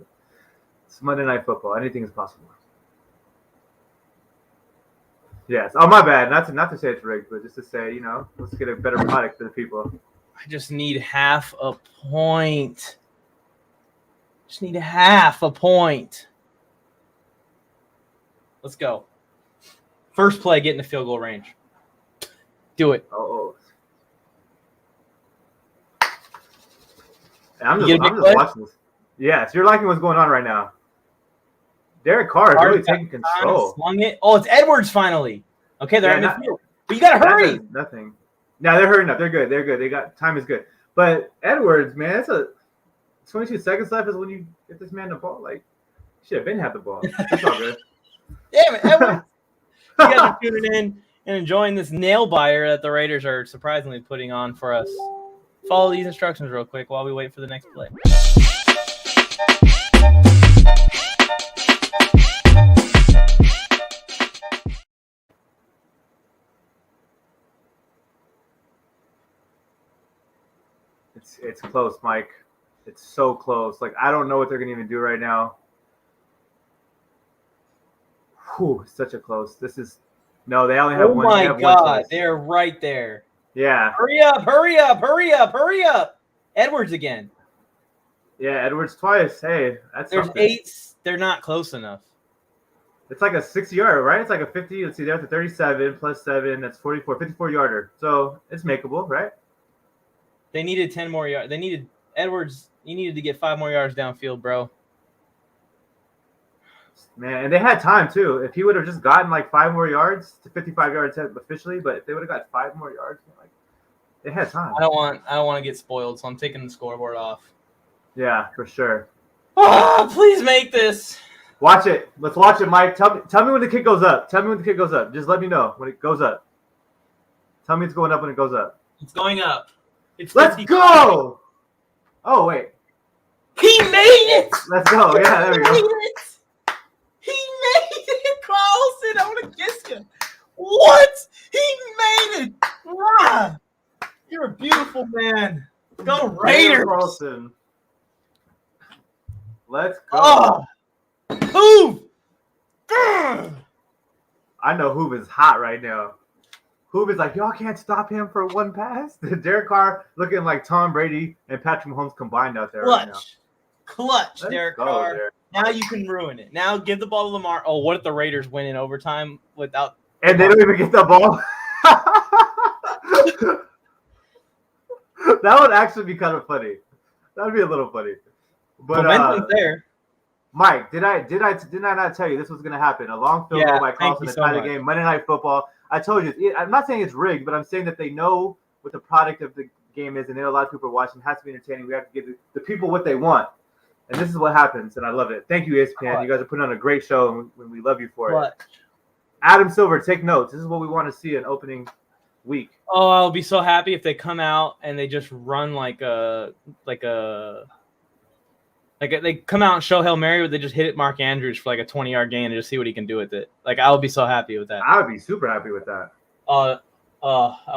It's Monday Night Football. Anything is possible. Yes. Oh, my bad. Not to say it's rigged, but just to say, let's get a better product for the people. I just need half a point. Just need half a point. Let's go. First play, get in the field goal range. Do it. Oh. I'm just watching this. Yes, you're liking what's going on right now. Derek Carr is really taking control. Swung it. Oh, it's Edwards finally. Okay, they're in the field. But you got to hurry. Nothing. No, they're hurrying up. They're good. They got time is good. But Edwards, man, it's a 22 seconds left is when you get this man the ball. Like, should have been had the ball. It's all good. Damn it, Edwards. You guys are tuning in and enjoying this nail biter that the Raiders are surprisingly putting on for us. Follow these instructions real quick while we wait for the next play. It's close, Mike. It's so close. Like, I don't know what they're going to even do right now. Whew, such a close. No, they only have one. Oh, my God. They're right there. Yeah. Hurry up, hurry up, hurry up, hurry up. Edwards again. Yeah, Edwards twice. Hey, that's There's something. 8. They're not close enough. It's like a 6-yard, right? It's like a 50. Let's see, they're at the 37 plus 7. That's 54-yarder. So it's makeable, right? They needed 10 more yards. They needed Edwards. He needed to get 5 more yards downfield, bro. Man, and they had time too. If he would have just gotten like 5 more yards to 55 yards officially, but if they would have got 5 more yards, like they had time. I don't want to get spoiled, so I'm taking the scoreboard off. Yeah, for sure. Oh, please make this. Watch it. Let's watch it, Mike. Tell me when the kick goes up. Tell me when the kick goes up. Just let me know when it goes up. Tell me it's going up when it goes up. It's going up. Let's go. Oh wait. He made it. Let's go. Yeah, there we go. He made it, Carlson. I want to kiss you. What? He made it. Ah, you're a beautiful man. Go Raiders. Carlson. Let's go. Oh. Hoove. I know Hoove is hot right now. Hoove is like, y'all can't stop him for one pass. Derek Carr looking like Tom Brady and Patrick Mahomes combined out there right now. Clutch, Let's Derek go, Carr. Derek. Now you can ruin it. Now give the ball to Lamar. Oh, what if the Raiders win in overtime without? And they don't even get the ball. That would actually be kind of funny. That would be a little funny. But Momentum's there. Mike, did I not tell you this was going to happen? A long field goal by Carlson to tie the game. Monday Night Football. I told you. I'm not saying it's rigged, but I'm saying that they know what the product of the game is, and there are a lot of people watching. It has to be entertaining. We have to give the people what they want. And this is what happens, and I love it. Thank you, ESPN. You guys are putting on a great show, and we love you for it. Adam Silver, take notes. This is what we want to see in opening week. Oh, I'll be so happy if they come out and they just run like they come out and show Hail Mary, but they just hit it Mark Andrews for like a 20-yard gain and just see what he can do with it. Like, I would be so happy with that. I would be super happy with that. I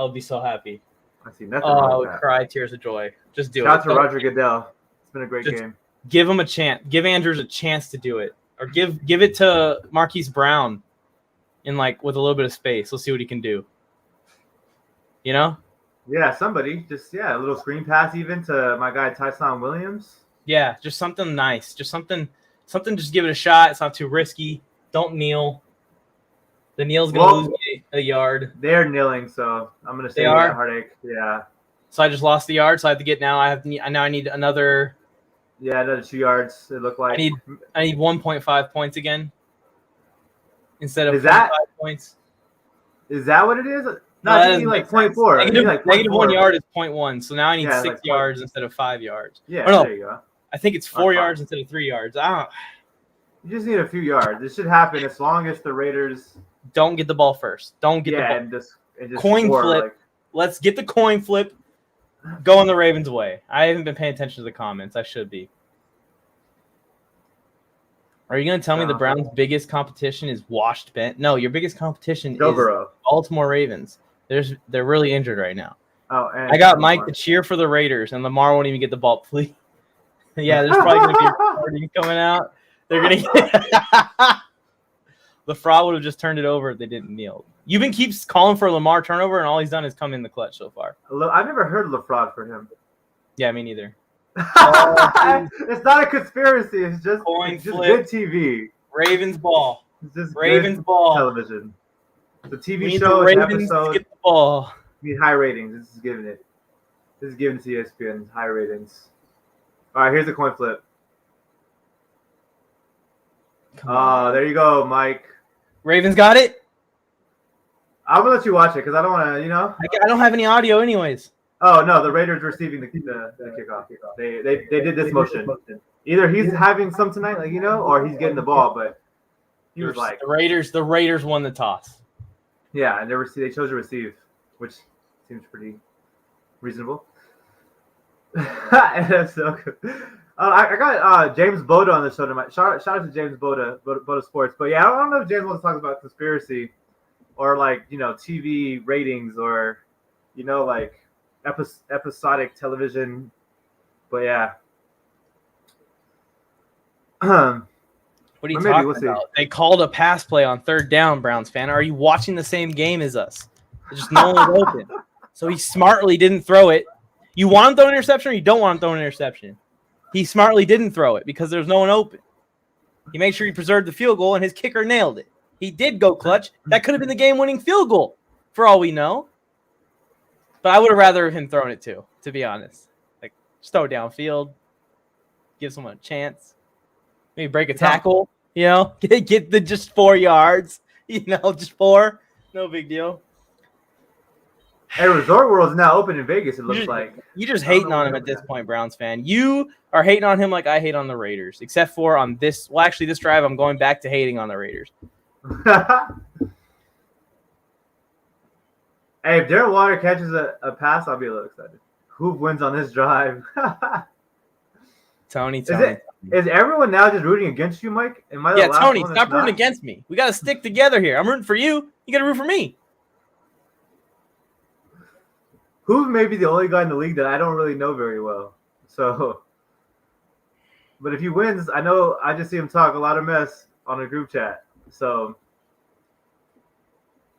would be so happy. I see nothing I wrong would with that. cry tears of joy. Just do Shout it. out to Roger Goodell. It's been a great game. Give him a chance. Give Andrews a chance to do it, or give it to Marquise Brown, with a little bit of space. Let's see what he can do. You know? Yeah, somebody a little screen pass even to my guy Tyson Williams. Yeah, just something nice. Just something. Just give it a shot. It's not too risky. Don't kneel. The kneel's gonna lose me a yard. They're kneeling, so I'm gonna say that heartache. Yeah. So I just lost the yard. So I have to get now. I need another. Yeah, another 2 yards. It looked like I need 1.5 points again instead of 5 points. Is that what it is? No, it's like 0.4. Negative 1 yard is 0.1. So now I need 6 yards instead of 5 yards. Yeah, there you go. I think it's 4 yards instead of 3 yards. You just need a few yards. It should happen as long as the Raiders don't get the ball first. Don't get the ball. And just coin score, flip. Let's get the coin flip. going the Ravens' way. I haven't been paying attention to the comments. I should be. Are you going to tell me the Browns' biggest competition is washed Ben? No, your biggest competition is Baltimore Ravens. They're really injured right now. Oh, and I got Mike to cheer for the Raiders, and Lamar won't even get the ball, please. Yeah, there's probably going to be a recording coming out. They're going to the fraud would have just turned it over if they didn't kneel. You've keeps calling for Lamar turnover, and all he's done is come in the clutch so far. I've never heard of LaFraud for him. Yeah, me neither. It's not a conspiracy. It's just good TV. Ravens ball. It's just Ravens ball. Television. The TV show, the Ravens episode. Get the ball. Need high ratings. This is giving it. This is giving to ESPN high ratings. All right, here's a coin flip. There you go, Mike. Ravens got it. I'm gonna let you watch it because I don't want to. You know. I don't have any audio, anyways. Oh no, the Raiders receiving the kickoff. They did this motion. Either he's having some tonight, like or he's getting the ball. But he was like the Raiders won the toss. Yeah, and they chose to receive, which seems pretty reasonable. And that's so good. I got James Boda on the show tonight. Shout out to James Boda Sports. But yeah, I don't know if James wants to talk about conspiracy or TV ratings or like episodic television. But yeah. What are you talking about? They called a pass play on third down, Browns fan. Are you watching the same game as us? Just no one was open. So he smartly didn't throw it. You want him to throw an interception or you don't want him to throw an interception? He smartly didn't throw it because there's no one open. He made sure he preserved the field goal, and his kicker nailed it. He did go clutch. That could have been the game-winning field goal, for all we know. But I would have rather him thrown it too, to be honest. Like, just throw it downfield, give someone a chance, maybe break a tackle. Get the just 4 yards. Just 4, no big deal. Hey, Resort World's now open in Vegas, it looks like. You're just hating on him at this point, Browns fan. You are hating on him like I hate on the Raiders, except for on this. Well, actually, this drive, I'm going back to hating on the Raiders. Hey, if Darren Water catches a pass, I'll be a little excited. Who wins on this drive? Tony. Is everyone now just rooting against you, Mike? Tony, stop rooting against me. We got to stick together here. I'm rooting for you. You got to root for me. Who's maybe the only guy in the league that I don't really know very well. So, but if he wins, I know I just see him talk a lot of mess on a group chat. So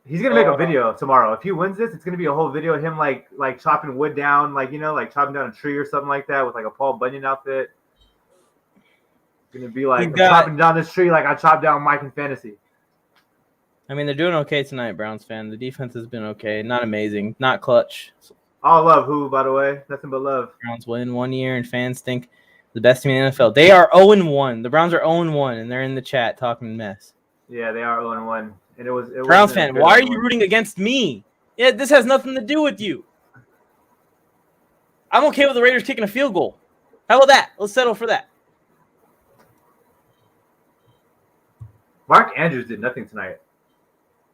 he's gonna make a video tomorrow. If he wins this, it's gonna be a whole video of him like chopping wood down, like chopping down a tree or something like that with like a Paul Bunyan outfit. It's gonna be like chopping down this tree like I chopped down Mike in fantasy. I mean, they're doing okay tonight, Browns fan. The defense has been okay. Not amazing. Not clutch. All love, who, by the way? Nothing but love. Browns win 1 year, and fans think the best team in the NFL. They are 0-1. The Browns are 0-1, and they're in the chat talking mess. Yeah, they are 0-1. And it was Browns fan, why are you rooting against me? Yeah, this has nothing to do with you. I'm okay with the Raiders kicking a field goal. How about that? Let's settle for that. Mark Andrews did nothing tonight.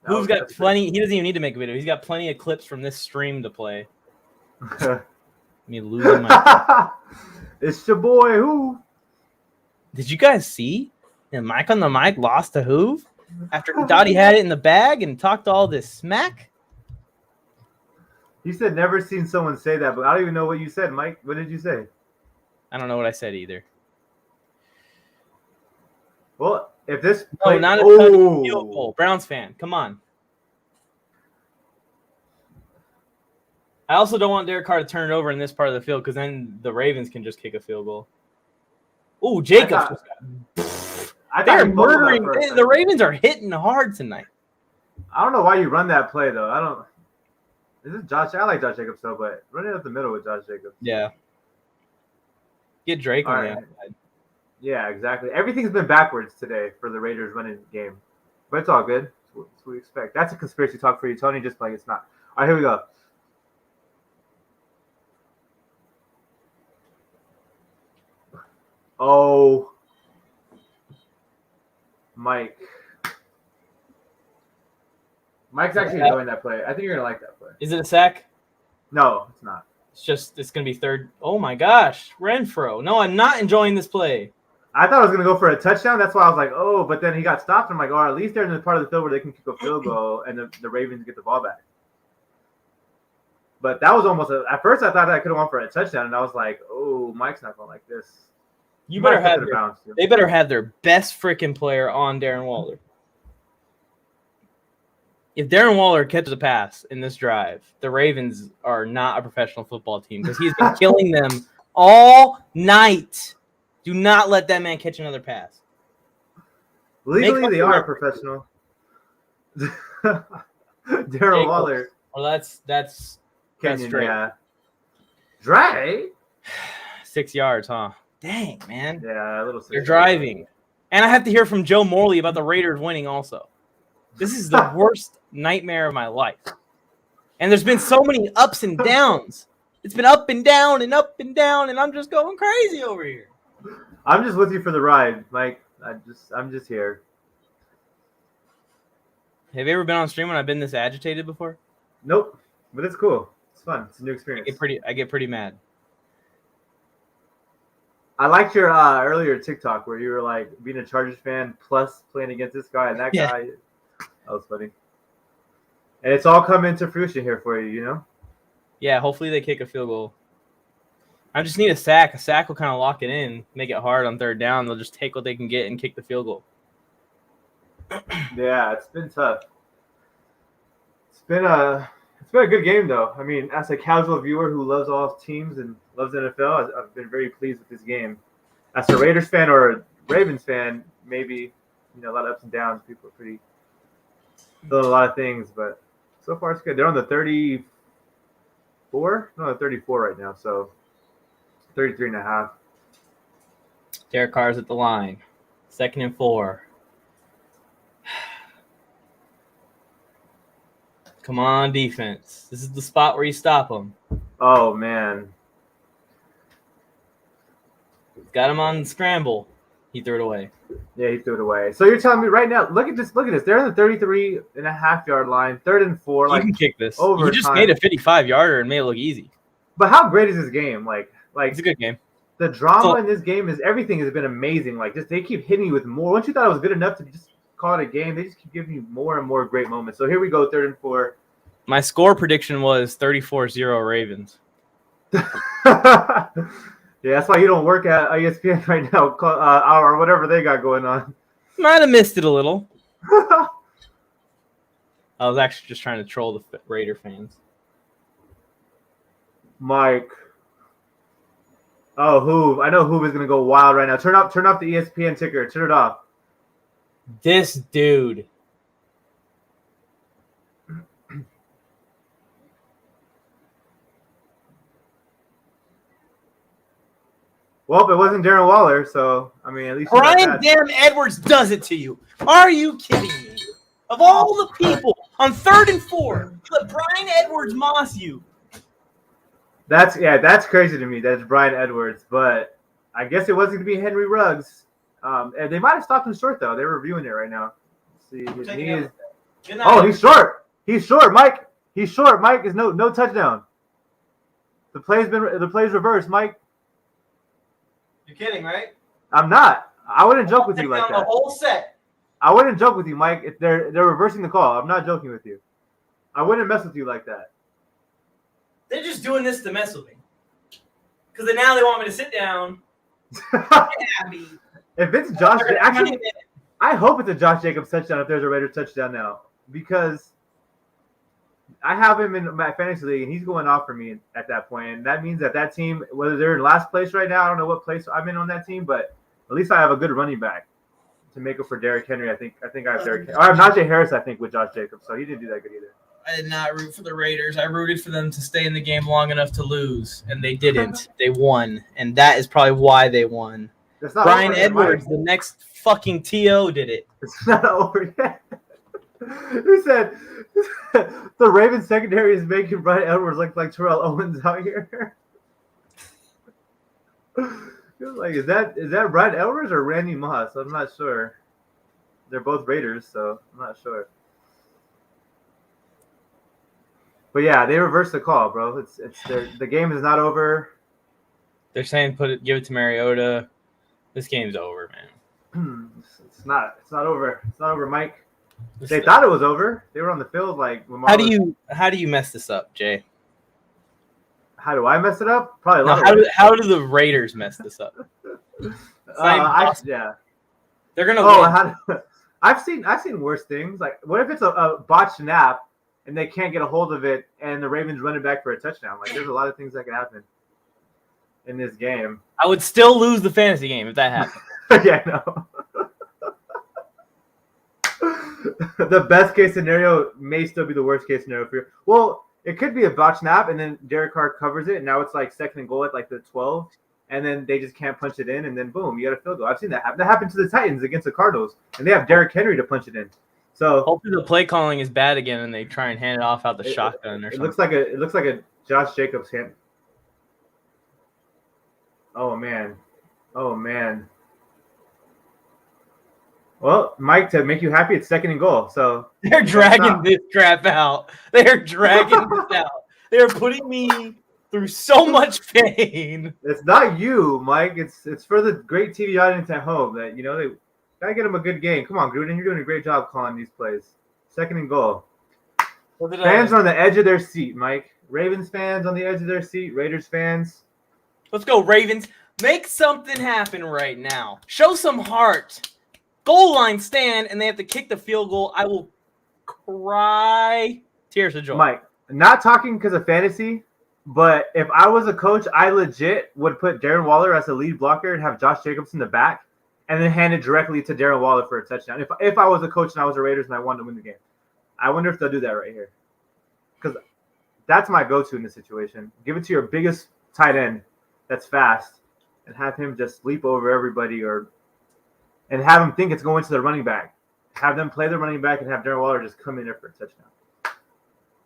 Who's got plenty? He doesn't even need to make a video. He's got plenty of clips from this stream to play. Me losing my. It's your boy, who? Did you guys see? And Mike on the mic lost to Hoove after he thought he had it in the bag and talked all this smack. He said never seen someone say that, but I don't even know what you said, Mike. What did you say? I don't know what I said either. Well, if this play, not a field goal. Browns fan, come on. I also don't want Derek Carr to turn it over in this part of the field because then the Ravens can just kick a field goal. Oh, Jacobs. They're murdering. The Ravens are hitting hard tonight. I don't know why you run that play, though. I don't. Is this Josh? I like Josh Jacobs, though, but run it up the middle with Josh Jacobs. Yeah. Get Drake on the outside. Yeah, exactly. Everything's been backwards today for the Raiders running the game. But it's all good. That's what we expect. That's a conspiracy talk for you, Tony, just like it's not. All right, here we go. Oh, Mike. Mike's actually enjoying that play. I think you're going to like that play. Is it a sack? No, it's not. It's gonna be third. Oh my gosh, Renfro. No, I'm not enjoying this play. I thought I was going to go for a touchdown. That's why I was like, oh, but then he got stopped. I'm like, oh, at least they're in the part of the field where they can kick a field goal and the Ravens get the ball back. But that was almost at first I thought I could have won for a touchdown, and I was like, oh, Mike's not going like this. You better have they better have their best freaking player on Darren Waller. If Darren Waller catches a pass in this drive, the Ravens are not a professional football team because he's been killing them all night. Do not let that man catch another pass. Legally, they are professional. Darren Waller. Well, that's Kenyon, straight. yeah. Dre? 6 yards, huh? Dang, man. Yeah, a little. You're driving. And I have to hear from Joe Morley about the Raiders winning also. This is the worst nightmare of my life. And there's been so many ups and downs. It's been up and down, and I'm just going crazy over here. I'm just with you for the ride, Mike. I'm just here. Have you ever been on stream when I've been this agitated before? Nope, but it's cool. It's fun. It's a new experience. I get pretty mad. I liked your earlier TikTok where you were like being a Chargers fan plus playing against this guy and that guy. That was funny. And it's all coming to fruition here for you, you know? Yeah, hopefully they kick a field goal. I just need a sack. A sack will kind of lock it in, make it hard on third down. They'll just take what they can get and kick the field goal. Yeah, it's been tough. It's been a good game though. I mean, as a casual viewer who loves all teams and loves NFL, I've been very pleased with this game. As a Raiders fan or a Ravens fan, maybe a lot of ups and downs. People are pretty feeling a lot of things, but so far it's good. They're on the 34. No, 34 right now. So 33.5. Derek Carr's at the line. 2nd and 4. Come on, defense. This is the spot where you stop them. Oh, man. Got him on the scramble. He threw it away. Yeah, he threw it away. So you're telling me right now, look at this. They're on the 33.5-yard line, 3rd and 4. You can kick this. Overtime. You just made a 55-yarder and made it look easy. But how great is this game? Like it's a good game. The drama in this game is everything has been amazing. Like they keep hitting you with more. Once you thought it was good enough to just call it a game, they just keep giving you more and more great moments. So here we go, 3rd and 4. My score prediction was 34-0 Ravens. Yeah, that's why you don't work at ESPN right now, or whatever they got going on. Might have missed it a little. I was actually just trying to troll the Raider fans. Mike. Oh, Hoove. I know Hoove is going to go wild right now. Turn off the ESPN ticker. Turn it off. This dude. Well, it wasn't Darren Waller, so, I mean, at least... Brian damn Edwards does it to you. Are you kidding me? Of all the people, on 3rd and 4, let Brian Edwards moss you. That's crazy to me. That's Brian Edwards, but I guess it wasn't going to be Henry Ruggs. And they might have stopped him short, though. They're reviewing it right now. Let's see, he's short. He's short, Mike. He's short, Mike. Is no touchdown. The play's reversed, Mike. You're kidding, right? I'm not. I wouldn't joke with you like that. The whole set. I wouldn't joke with you, Mike. If they're reversing the call. I'm not joking with you. I wouldn't mess with you like that. They're just doing this to mess with me. Because now they want me to sit down. If it's Josh, actually, I hope it's a Josh Jacobs touchdown if there's a Raiders touchdown now. Because I have him in my fantasy league, and he's going off for me at that point. And that means that team, whether they're in last place right now, I don't know what place I'm in on that team, but at least I have a good running back to make up for Derrick Henry. I think I have Derrick Henry. I have Najee Harris, I think, with Josh Jacobs, so he didn't do that good either. I did not root for the Raiders. I rooted for them to stay in the game long enough to lose, and they didn't. They won, and that is probably why they won. Brian Edwards, the next fucking TO, did it. It's not over yet. Who said the Ravens secondary is making Brian Edwards look like Terrell Owens out here? Like, is that Brian Edwards or Randy Moss? I'm not sure. They're both Raiders, so I'm not sure. But yeah, they reversed the call, bro. The game is not over. They're saying give it to Mariota. This game's over, man. It's not over. It's not over, Mike. They thought it was over. They were on the field like Lamar. How do you mess this up, Jay? How do I mess it up? Probably a lot. How do the Raiders mess this up? Yeah. They're gonna win. I've seen worse things. Like, what if it's a botched snap and they can't get a hold of it, and the Ravens run it back for a touchdown? Like, there's a lot of things that can happen in this game. I would still lose the fantasy game if that happened. Yeah, no. The best case scenario may still be the worst case scenario for you. Well, it could be a botched snap, and then Derek Carr covers it, and now it's like second and goal at like the 12, and then they just can't punch it in, and then boom, you got a field goal. I've seen that happen. That happened to the Titans against the Cardinals, and they have Derrick Henry to punch it in. So hopefully the play calling is bad again, and they try and hand it off out the shotgun or something. It looks like a Josh Jacobs hand. Oh man. Well, Mike, to make you happy, it's second and goal. So they're dragging this crap out. They're dragging this out. They're putting me through so much pain. It's not you, Mike. It's for the great TV audience at home that they gotta get them a good game. Come on, Gruden, you're doing a great job calling these plays. Second and goal. Fans are on the edge of their seat, Mike. Ravens fans on the edge of their seat. Raiders fans. Let's go, Ravens. Make something happen right now. Show some heart. Goal line stand, and they have to kick the field goal. I will cry tears of joy. Mike, not talking because of fantasy, but if I was a coach, I legit would put Darren Waller as the lead blocker and have Josh Jacobs in the back, and then hand it directly to Darren Waller for a touchdown. If I was a coach and I was a Raiders and I wanted to win the game, I wonder if they'll do that right here, because that's my go-to in this situation. Give it to your biggest tight end that's fast, and have him just leap over everybody and have them think it's going to the running back. Have them play the running back and have Darren Waller just come in there for a touchdown.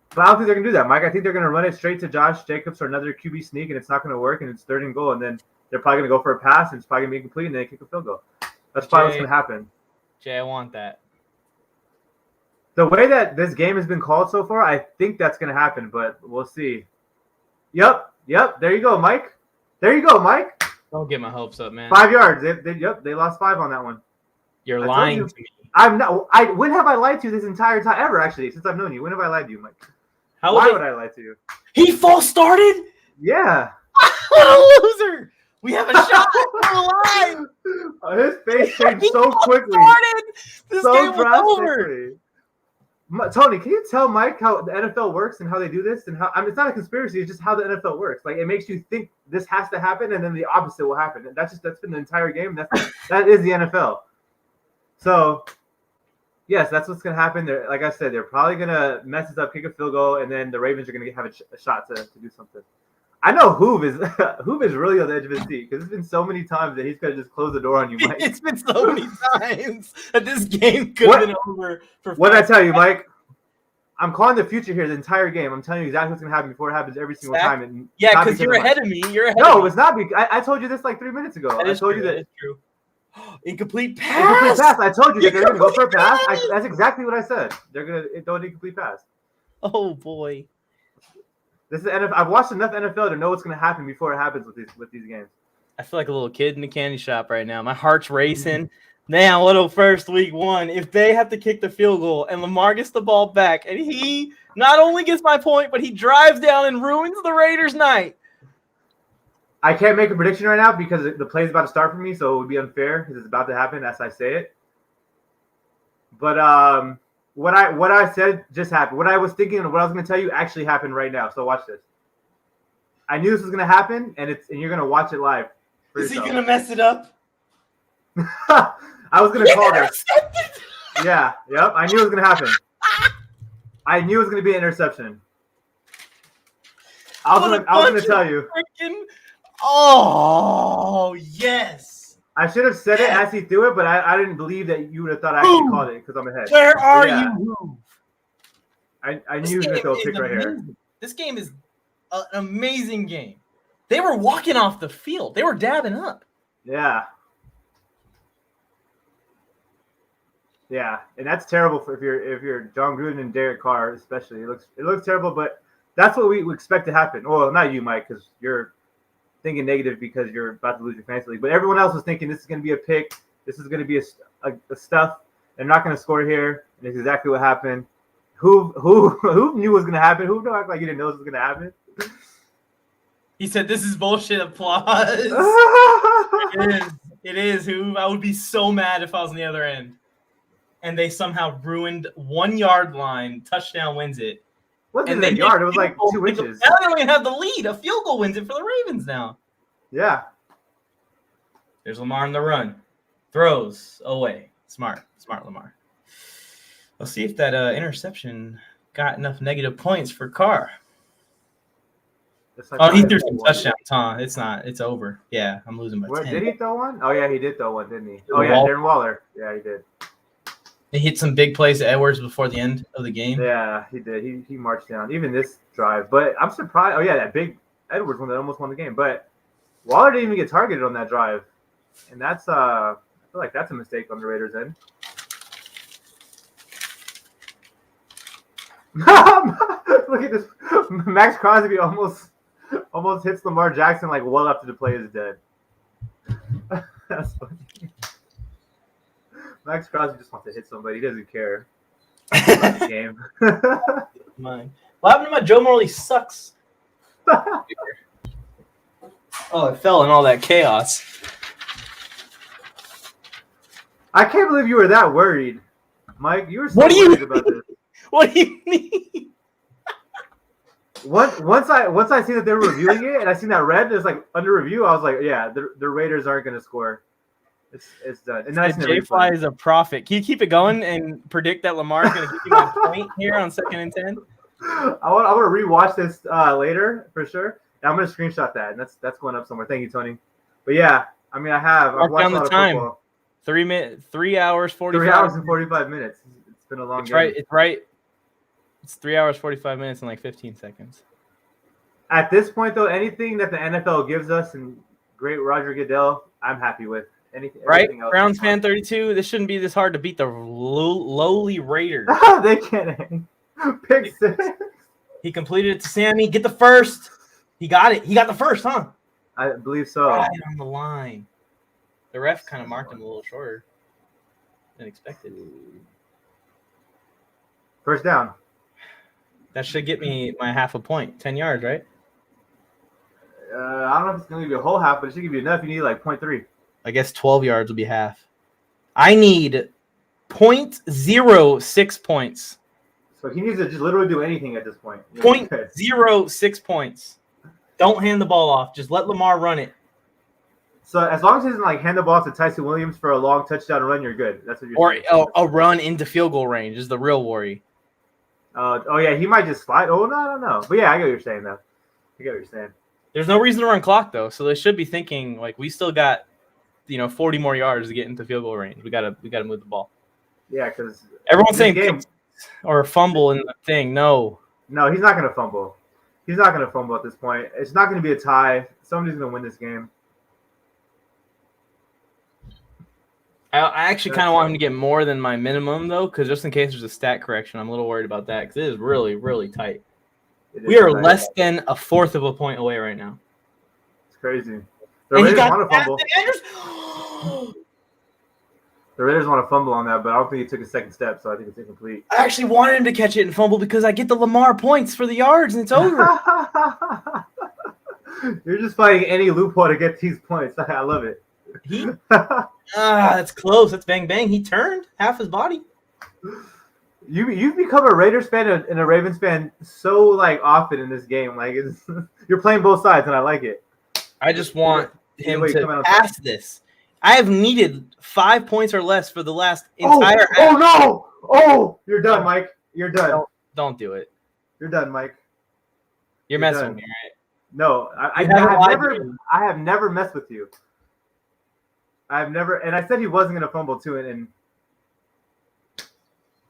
But I don't think they're going to do that, Mike. I think they're going to run it straight to Josh Jacobs for another QB sneak, and it's not going to work, and it's third and goal, and then they're probably going to go for a pass, and it's probably going to be complete, and they kick a field goal. That's probably what's going to happen. Jay, I want that. The way that this game has been called so far, I think that's going to happen, but we'll see. Yep. There you go, Mike. Don't get my hopes up, man. 5 yards. They lost 5 on that one. You're lying to me. I'm not. When have I lied to you this entire time ever? Actually, since I've known you, when have I lied to you, Mike? Why would I lie to you? He false started. Yeah. What a loser! We have a shot. We're alive. His face changed so quickly. This game was over. Tony, can you tell Mike how the NFL works and how they do this and how? I mean, it's not a conspiracy. It's just how the NFL works. Like, it makes you think this has to happen, and then the opposite will happen. And that's been the entire game. That is the NFL. So, yes, that's what's gonna happen. Like I said, they're probably gonna mess this up, kick a field goal, and then the Ravens are gonna have a shot to do something. I know Hoove is really on the edge of his seat because it's been so many times that he's gonna just close the door on you, Mike. It's been so many times that this game could have been over. What did I tell you, Mike? I'm calling the future here the entire game. I'm telling you exactly what's gonna happen before it happens every single time. And yeah, because you're ahead of me. No, it's not. I told you this like 3 minutes ago. I told you that. It's true. Incomplete pass. I told you that they're gonna go for a pass. That's exactly what I said. They're gonna throw an incomplete pass. Oh boy. This is NFL. I've watched enough NFL to know what's going to happen before it happens with these games. I feel like a little kid in the candy shop right now. My heart's racing. Now, little first week 1. If they have to kick the field goal and Lamar gets the ball back and he not only gets my point, but he drives down and ruins the Raiders' night. I can't make a prediction right now because the play is about to start for me, so it would be unfair because it's about to happen as I say it. But what I said just happened. What I was thinking and what I was going to tell you actually happened right now. So watch this. I knew this was going to happen, and you're going to watch it live. Is he going to mess it up? I was going to call this. Yeah. Yep. I knew it was going to happen. I knew it was going to be an interception. I was going to tell you. Oh yes. I should have said it as he threw it, but I didn't believe that you would have thought I actually called it because I'm ahead. Where are you? I knew he was going to throw a pick right here. This game is an amazing game. They were walking off the field. They were dabbing up. Yeah. Yeah, and that's terrible if you're John Gruden and Derek Carr, especially. It looks terrible, but That's what we expect to happen. Well, not you, Mike, because you're thinking negative because you're about to lose your fantasy league. But everyone else was thinking this is going to be a pick. This is going to be a stuff. They're not going to score here. And it's exactly what happened. Who knew was going to happen? Who act like you didn't know this was going to happen? He said, "This is bullshit." Applause. It is. Who? I would be so mad if I was on the other end, and they somehow ruined 1 yard line. Touchdown wins it. Wasn't even a yard. It was like 2 inches. Now they don't even have the lead. A field goal wins it for the Ravens now. Yeah. There's Lamar on the run. Throws away. Smart Lamar. Let's see if that interception got enough negative points for Carr. Like he threw some touchdowns, huh? It's not. It's over. Yeah, I'm losing by 10. Did he throw one? Oh, yeah, he did throw one, didn't he? Oh, yeah, Darren Waller. Yeah, he did. He hit some big plays to Edwards before the end of the game. Yeah, he did. He marched down. Even this drive. But I'm surprised. Oh, yeah, that big Edwards one that almost won the game. But Waller didn't even get targeted on that drive. And that's I feel like that's a mistake on the Raiders' end. Look at this. Max Crosby almost hits Lamar Jackson like well after the play is dead. That's funny. Max Crosby just wants to hit somebody. He doesn't care about the game. Mine. What happened to my Joe Morley sucks? Oh, it fell in all that chaos. I can't believe you were that worried, Mike. You were so worried about this. What do you mean? Once I seen that they were reviewing it and I seen that red, it's like under review. I was like, yeah, the Raiders aren't going to score. It's done. And then J-Fly is a prophet. Can you keep it going and predict that Lamar is going to keep you on point here on 2nd and 10? I want to rewatch this later for sure. And I'm going to screenshot that, and that's going up somewhere. Thank you, Tony. But yeah, I mean, I've watched down a lot the time. of football. 3 hours 45. 3 hours and 45 minutes. It's been a long game. It's right. It's 3 hours 45 minutes and like 15 seconds. At this point, though, anything that the NFL gives us and great Roger Goodell, I'm happy with. Right? Browns fan 32. This shouldn't be this hard to beat the lowly Raiders. They can't hang. Pick 6. He completed it to Sammy. Get the first. He got it. He got the first, huh? I believe so. Right on the line. The ref kind of marked him a little shorter than expected. First down. That should get me my half a point. 10 yards, right? I don't know if it's going to give you a whole half, but it should give you enough. You need like 0.3. I guess 12 yards would be half. I need 0.06 points. So he needs to just literally do anything at this point. 0.06 points. Don't hand the ball off. Just let Lamar run it. So as long as he doesn't like hand the ball to Tyson Williams for a long touchdown run, you're good. That's what you're saying. Or a run into field goal range is the real worry. Oh yeah, he might just slide. Oh no, I don't know. But yeah, I get what you're saying though. I get what you're saying. There's no reason to run clock though, so they should be thinking like we still got 40 more yards to get into field goal range. We gotta move the ball. Yeah, because everyone's saying or fumble in the thing. No, he's not gonna fumble. He's not gonna fumble at this point. It's not gonna be a tie. Somebody's gonna win this game. I actually kind of want him to get more than my minimum though, because just in case there's a stat correction, I'm a little worried about that because it is really, really tight. We are less than a fourth of a point away right now. It's crazy. The Raiders want to fumble. The Raiders want to fumble on that, but I don't think he took a second step, so I think it's incomplete. I actually wanted him to catch it and fumble because I get the Lamar points for the yards and it's over. You're just finding any loophole to get these points. I love it. That's close. That's bang bang. He turned half his body. You've become a Raiders fan and a Ravens fan so like often in this game. Like you're playing both sides, and I like it. I just want him to pass this. I have needed 5 points or less for the last entire. Oh no! Oh, you're done, Mike. You're done. Don't do it. You're done, Mike. You're messing with me, right? No, I have never messed with you. I've never, and I said he wasn't going to fumble too, and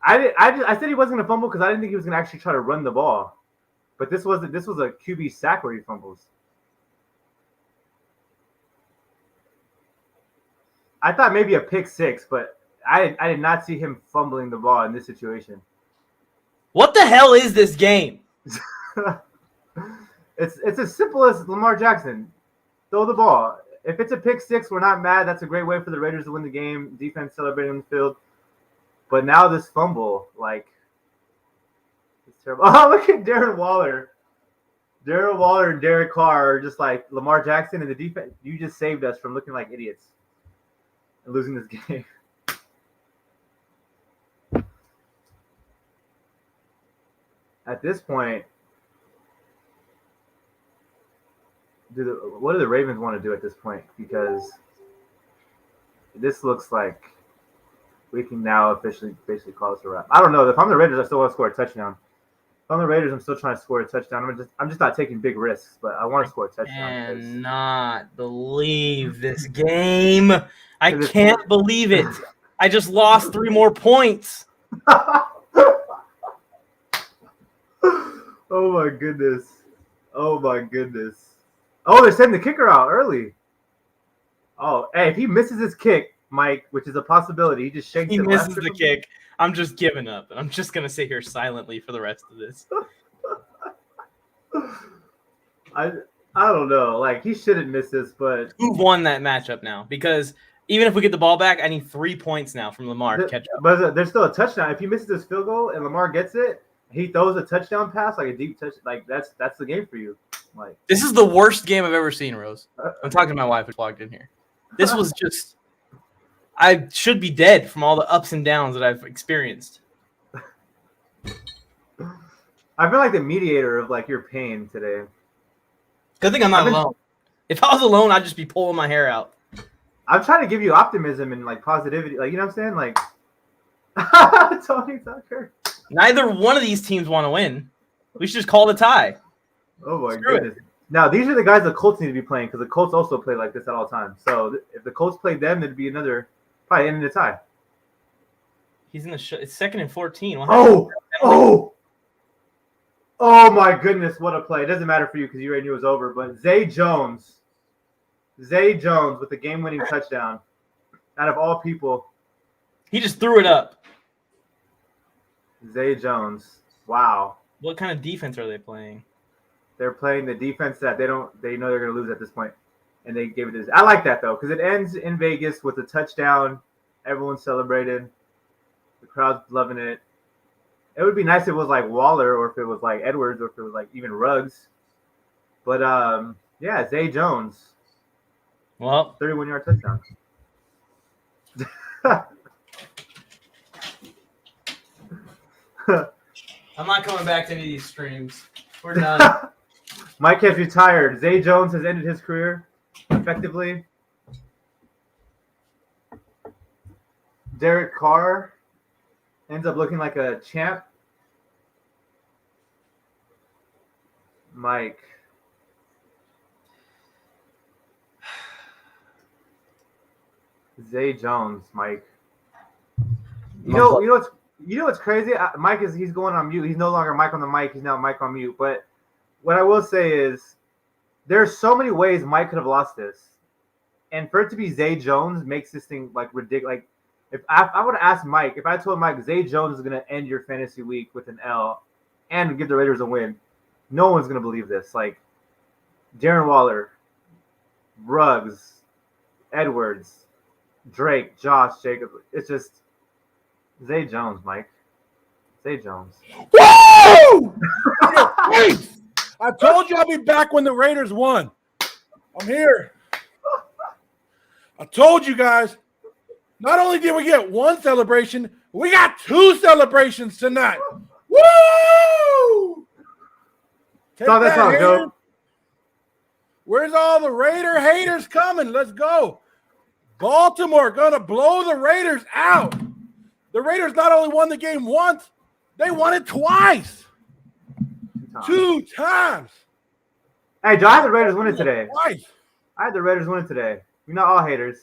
I said he wasn't going to fumble because I didn't think he was going to actually try to run the ball. But this was a QB sack where he fumbles. I thought maybe a pick 6, but I did not see him fumbling the ball in this situation. What the hell is this game? It's as simple as Lamar Jackson. Throw the ball. If it's a pick six, we're not mad. That's a great way for the Raiders to win the game. Defense celebrating on the field. But now this fumble, like, it's terrible. Oh, look at Darren Waller. Darren Waller and Derek Carr are just like Lamar Jackson and the defense. You just saved us from looking like idiots and losing this game. At this point, what do the Ravens want to do at this point? Because this looks like we can now officially basically call this a wrap. I don't know. If I'm the Raiders, I still want to score a touchdown. If I'm the Raiders, I'm still trying to score a touchdown. I'm just not taking big risks, but I want to score a touchdown. I cannot believe this game. I can't believe it. I just lost 3 more points. Oh my goodness. Oh my goodness. Oh, they're sending the kicker out early. Oh, hey, if he misses his kick, Mike, which is a possibility, he just shakes it. He misses the kick. I'm just giving up, and I'm just gonna sit here silently for the rest of this. I don't know. Like, he shouldn't miss this, but who won that matchup now? Because even if we get the ball back, I need 3 points now from Lamar to catch up. But there's still a touchdown. If he misses his field goal and Lamar gets it, he throws a touchdown pass, like a deep touch. Like that's the game for you. Like, this is the worst game I've ever seen, Rose. I'm talking to my wife who's logged in here. This was just. I should be dead from all the ups and downs that I've experienced. I feel like the mediator of like your pain today. Good thing I'm not alone. If I was alone, I'd just be pulling my hair out. I'm trying to give you optimism and like positivity. Like, you know what I'm saying? Like, Tony Tucker. Neither one of these teams want to win. We should just call it a tie. Oh my goodness. Now, these are the guys the Colts need to be playing because the Colts also play like this at all times. So if the Colts played them, it'd be another probably ending the tie. He's in the it's 2nd and 14. Oh my goodness, what a play. It doesn't matter for you because you already knew it was over, but Zay Jones with the game-winning touchdown out of all people. He just threw it up. Zay Jones. Wow. What kind of defense are they playing? They're playing the defense that they know they're going to lose at this point, and they gave it this. I like that, though, because it ends in Vegas with a touchdown. Everyone's celebrated. The crowd's loving it. It would be nice if it was like Waller or if it was like Edwards or if it was like even Ruggs. But, yeah, Zay Jones. Well, 31-yard touchdown. I'm not coming back to any of these streams. We're done. Mike has retired. Zay Jones has ended his career effectively. Derek Carr ends up looking like a champ. Mike. Zay Jones, Mike. You know what's crazy? Mike he's going on mute. He's no longer Mike on the mic. He's now Mike on mute. But what I will say is there's so many ways Mike could have lost this. And for it to be Zay Jones makes this thing like ridiculous. Like if I would have asked Mike, if I told Mike Zay Jones is going to end your fantasy week with an L and give the Raiders a win, no one's going to believe this. Like Darren Waller, Ruggs, Edwards, Drake, Josh, Jacob. It's just Zay Jones, Mike. Zay Jones. Woo! I told you I'll be back when the Raiders won. I'm here. I told you guys. Not only did we get one celebration, we got 2 celebrations tonight. Woo! Take Saw that song, Joe. Where's all the Raider haters coming? Let's go. Baltimore gonna blow the Raiders out. The Raiders not only won the game once, they won it twice. 2 times. Hey, Joe, I had the Raiders winning today. Twice. I had the Raiders winning today. We're not all haters.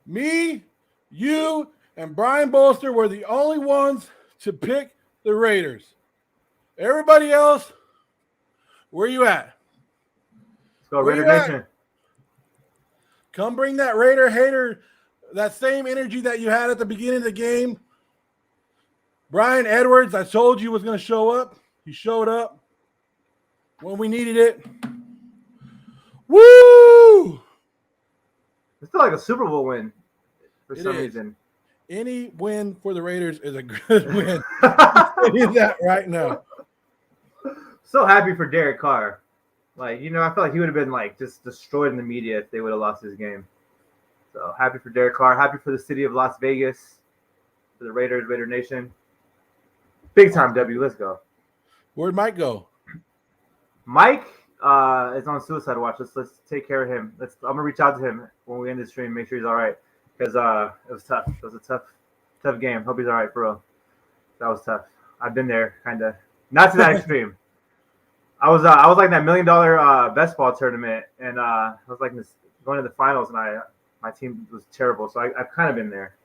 Me, you, and Brian Bolstered were the only ones to pick the Raiders. Everybody else, where you at? Let's go, Raider Nation. Come bring that Raider hater, that same energy that you had at the beginning of the game. Brian Edwards, I told you was going to show up. He showed up. when we needed it. Woo! It's still like a Super Bowl win for It some is. reason. Any win for the Raiders is a good win. I'll tell you that right now. So happy for Derek Carr. Like, I feel like he would have been like just destroyed in the media if they would have lost this game. So happy for Derek Carr. Happy for the city of Las Vegas, for the Raiders, Raider Nation. Big time W. Let's go. Where'd Mike go? Mike is on suicide watch. Let's take care of him. I'm gonna reach out to him when we end the stream. Make sure he's all right because it was tough. It was a tough game. Hope he's all right, bro. That was tough. I've been there, kind of. Not to that extreme. I was like that $1 million best ball tournament, and I was like going to the finals, and my team was terrible. So I've kind of been there.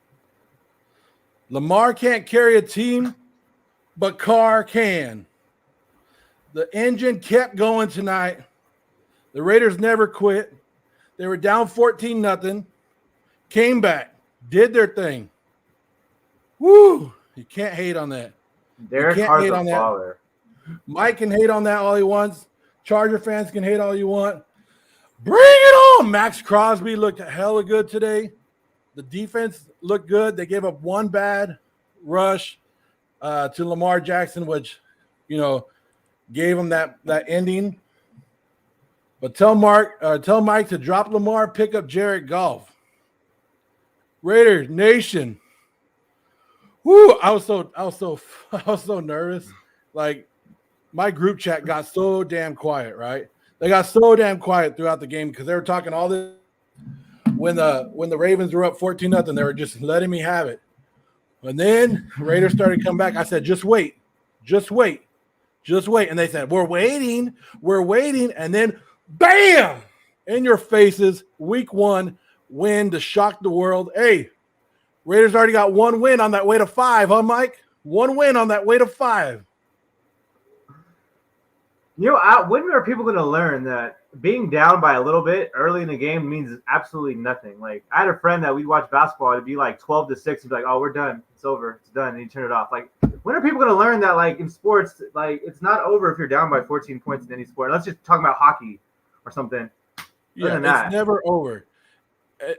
Lamar can't carry a team, but Carr can. The engine kept going tonight. The Raiders never quit. They were down 14-0, came back, did their thing. Woo! You can't hate on that. Derek Carr's a baller. Mike can hate on that all he wants. Charger fans can hate all you want. Bring it on! Max Crosby looked hella good today. The defense looked good. They gave up one bad rush to Lamar Jackson, which, gave him that ending. But tell Mike to drop Lamar, pick up Jared Goff. Raiders Nation. Woo! I was so nervous. Like, my group chat got so damn quiet, right? They got so damn quiet throughout the game because they were talking all this. When the Ravens were up 14-0, they were just letting me have it. And then Raiders started to come back. I said, just wait. And they said, we're waiting. And then, bam, in your faces, week 1 win to shock the world. Hey, Raiders already got one win on that way to 5, huh, Mike? One win on that way to 5. When are people going to learn that being down by a little bit early in the game means absolutely nothing? Like, I had a friend that we'd watch basketball. It'd be like 12-6. He'd be like, oh, we're done. It's over. It's done. And he'd turn it off. Like, when are people going to learn that, like, in sports, like, it's not over if you're down by 14 points in any sport? Let's just talk about hockey or something. Yeah, it's never over.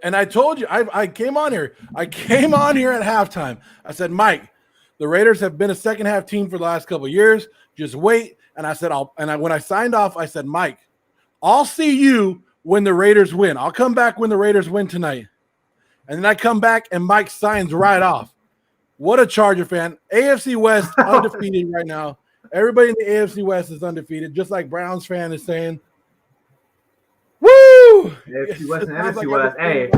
And I told you, I came on here. I came on here at halftime. I said, Mike, the Raiders have been a second-half team for the last couple of years. Just wait. And I said, when I signed off, I said, Mike, I'll see you when the Raiders win. I'll come back when the Raiders win tonight. And then I come back and Mike signs right off. What a Charger fan. AFC West undefeated right now. Everybody in the AFC West is undefeated, just like Browns fan is saying. Woo! AFC West and NFC West. Hey.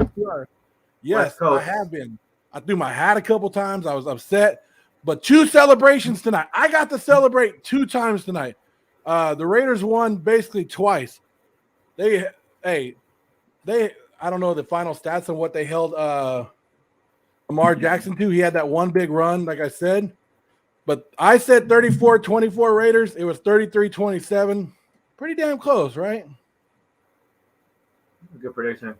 Yes, I have been. I threw my hat a couple times. I was upset. But 2 celebrations tonight. I got to celebrate 2 times tonight. The Raiders won basically twice. I don't know the final stats on what they held Lamar Jackson to. He had that one big run, like I said. But I said 34-24 Raiders. It was 33-27. Pretty damn close, right? Good prediction.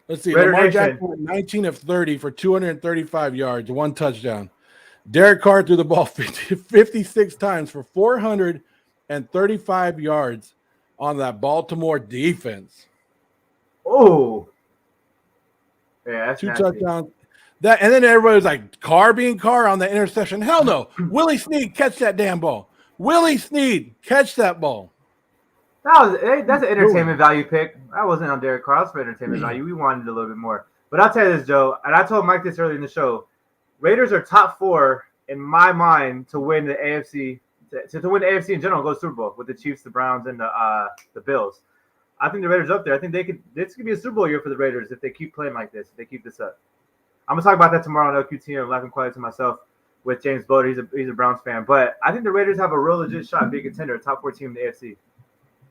Let's see. Raider Lamar Nation. Jackson went 19 of 30 for 235 yards, 1 touchdown. Derek Carr threw the ball 56 times for 435 yards on that Baltimore defense. Oh. Yeah, that's 2 nasty. touchdowns. And then everybody was like, Carr being Carr on the interception. Hell no. Willie Snead, catch that damn ball. Willie Snead, catch that ball. That's an entertainment value pick. I wasn't on Derek Carr. I was for entertainment value. We wanted a little bit more. But I'll tell you this, Joe, and I told Mike this earlier in the show. Raiders are top 4 in my mind to win the AFC, to win the AFC in general, go Super Bowl with the Chiefs, the Browns, and the Bills. I think the Raiders are up there. I think this could be a Super Bowl year for the Raiders if they keep playing like this, if they keep this up. I'm gonna talk about that tomorrow on LQT. I'm laughing quiet to myself with James Boder. He's a Browns fan, but I think the Raiders have a real legit shot at being a contender, a top 4 team in the AFC.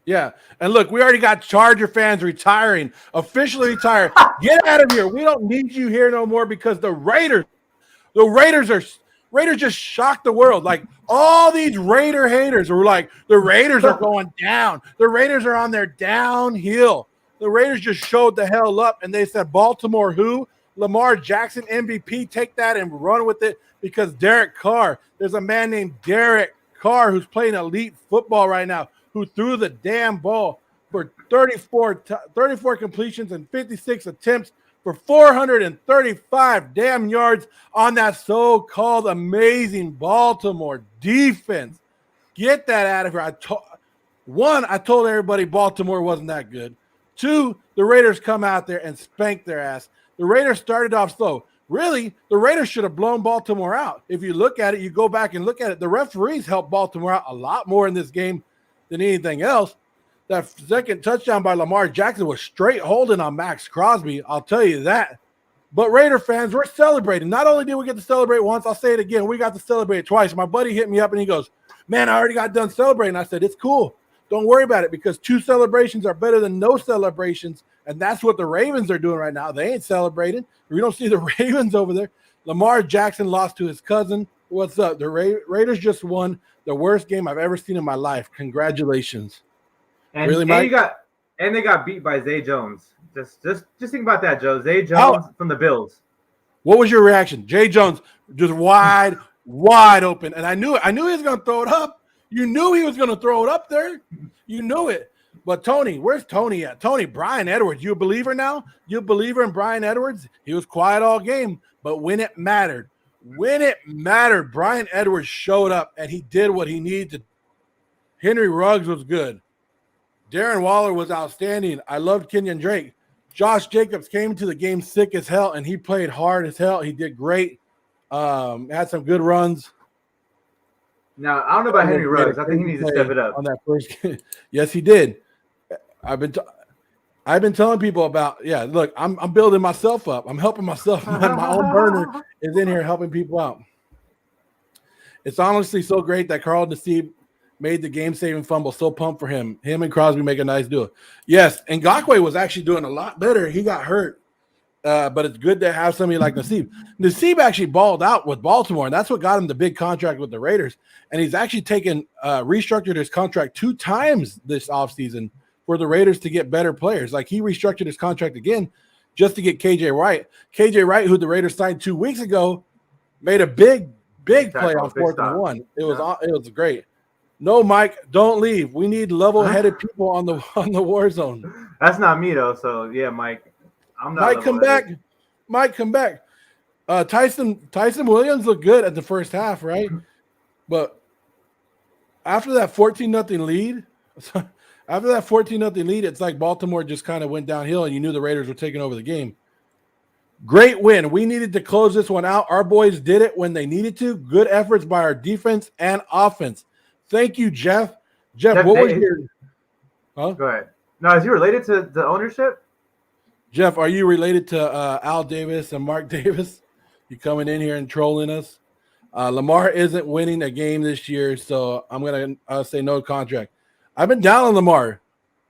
Yeah, and look, we already got Charger fans retiring, officially retired. Get out of here. We don't need you here no more because the Raiders just shocked the world. Like, all these Raider haters were like, the Raiders are going down. The Raiders are on their downhill. The Raiders just showed the hell up, and they said, Baltimore who? Lamar Jackson, MVP, take that and run with it because Derek Carr, there's a man named Derek Carr, who's playing elite football right now, who threw the damn ball for 34 completions and 56 attempts for 435 damn yards on that so-called amazing Baltimore defense. Get that out of here. I told everybody Baltimore wasn't that good. 2, the Raiders come out there and spank their ass. The Raiders started off slow. Really, the Raiders should have blown Baltimore out. If you look at it, you go back and look at it, the referees helped Baltimore out a lot more in this game than anything else. That second touchdown by Lamar Jackson was straight holding on Max Crosby. I'll tell you that. But Raider fans, we're celebrating. Not only did we get to celebrate once, I'll say it again, we got to celebrate twice. My buddy hit me up and he goes, man, I already got done celebrating. I said, it's cool. Don't worry about it because 2 celebrations are better than no celebrations. And that's what the Ravens are doing right now. They ain't celebrating. We don't see the Ravens over there. Lamar Jackson lost to his cousin. What's up? The Raiders just won the worst game I've ever seen in my life. Congratulations. And, really, Mike? And they got beat by Zay Jones. Just think about that, Joe. Zay Jones from the Bills. What was your reaction? Jay Jones just wide open. And I knew he was going to throw it up. You knew he was going to throw it up there. You knew it. But Tony, where's Tony at? Tony, Brian Edwards, you a believer now? You a believer in Brian Edwards? He was quiet all game, but when it mattered, Brian Edwards showed up and he did what he needed to. Henry Ruggs was good. Darren Waller was outstanding. I loved Kenyon Drake. Josh Jacobs came to the game sick as hell, and he played hard as hell. He did great. Had some good runs. Now, I don't know about Henry Ruggs. I think he needs to step it up. On that first game. Yes, he did. I've been telling people about, look, I'm building myself up. I'm helping myself. My own burner is in here helping people out. It's honestly so great that Carl Nassib made the game-saving fumble. So pumped for him. Him and Crosby make a nice duo. Yes, and Ngakoue was actually doing a lot better. He got hurt, but it's good to have somebody like Nassib. Nassib actually balled out with Baltimore, and that's what got him the big contract with the Raiders. And he's actually restructured his contract 2 times this offseason for the Raiders to get better players. Like he restructured his contract again just to get KJ Wright. KJ Wright, who the Raiders signed 2 weeks ago, made a big play on 4th and 1. It was great. No, Mike, don't leave. We need level-headed people on the war zone. That's not me though. So yeah, Mike. I'm not. Mike, come back. Mike, come back. Tyson Williams looked good at the first half, right? But after that 14-0 lead, it's like Baltimore just kind of went downhill, and you knew the Raiders were taking over the game. Great win. We needed to close this one out. Our boys did it when they needed to. Good efforts by our defense and offense. Thank you, Jeff. Jeff, what was your? Huh? Go ahead. Now, is he related to the ownership? Jeff, are you related to Al Davis and Mark Davis? You coming in here and trolling us? Lamar isn't winning a game this year, so I'm going to say no contract. I've been down on Lamar.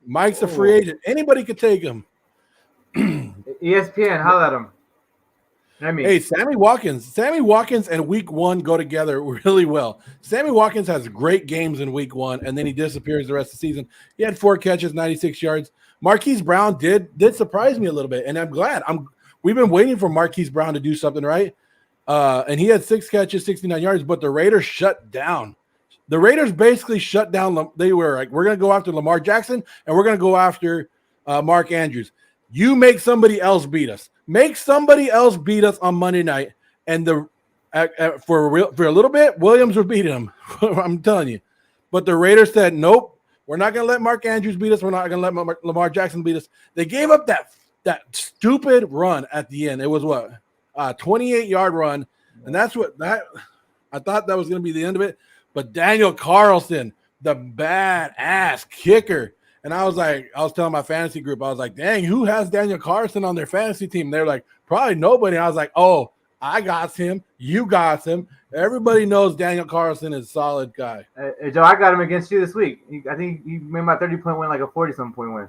Mike's a free agent. Anybody could take him. ESPN, holla at him. Hey, Sammy Watkins and Week 1 go together really well. Sammy Watkins has great games in Week 1, and then he disappears the rest of the season. He had 4 catches, 96 yards. Marquise Brown did surprise me a little bit, and I'm glad. We've been waiting for Marquise Brown to do something right, and he had 6 catches, 69 yards, but the Raiders shut down. The Raiders basically shut down. They were like, we're going to go after Lamar Jackson, and we're going to go after Mark Andrews. You make somebody else beat us. Make somebody else beat us on Monday night, and for a little bit, Williams was beating him. I'm telling you. But the Raiders said, nope, we're not going to let Mark Andrews beat us. We're not going to let Lamar Jackson beat us. They gave up that stupid run at the end. It was what? 28-yard run, and I thought that was going to be the end of it. But Daniel Carlson, the badass kicker. And I was telling my fantasy group, I was like, dang, who has Daniel Carlson on their fantasy team? They're like, probably nobody. I was like, oh, I got him. You got him. Everybody knows Daniel Carlson is a solid guy. Hey, Joe, I got him against you this week. I think you made my 30-point win like a 40-something point win.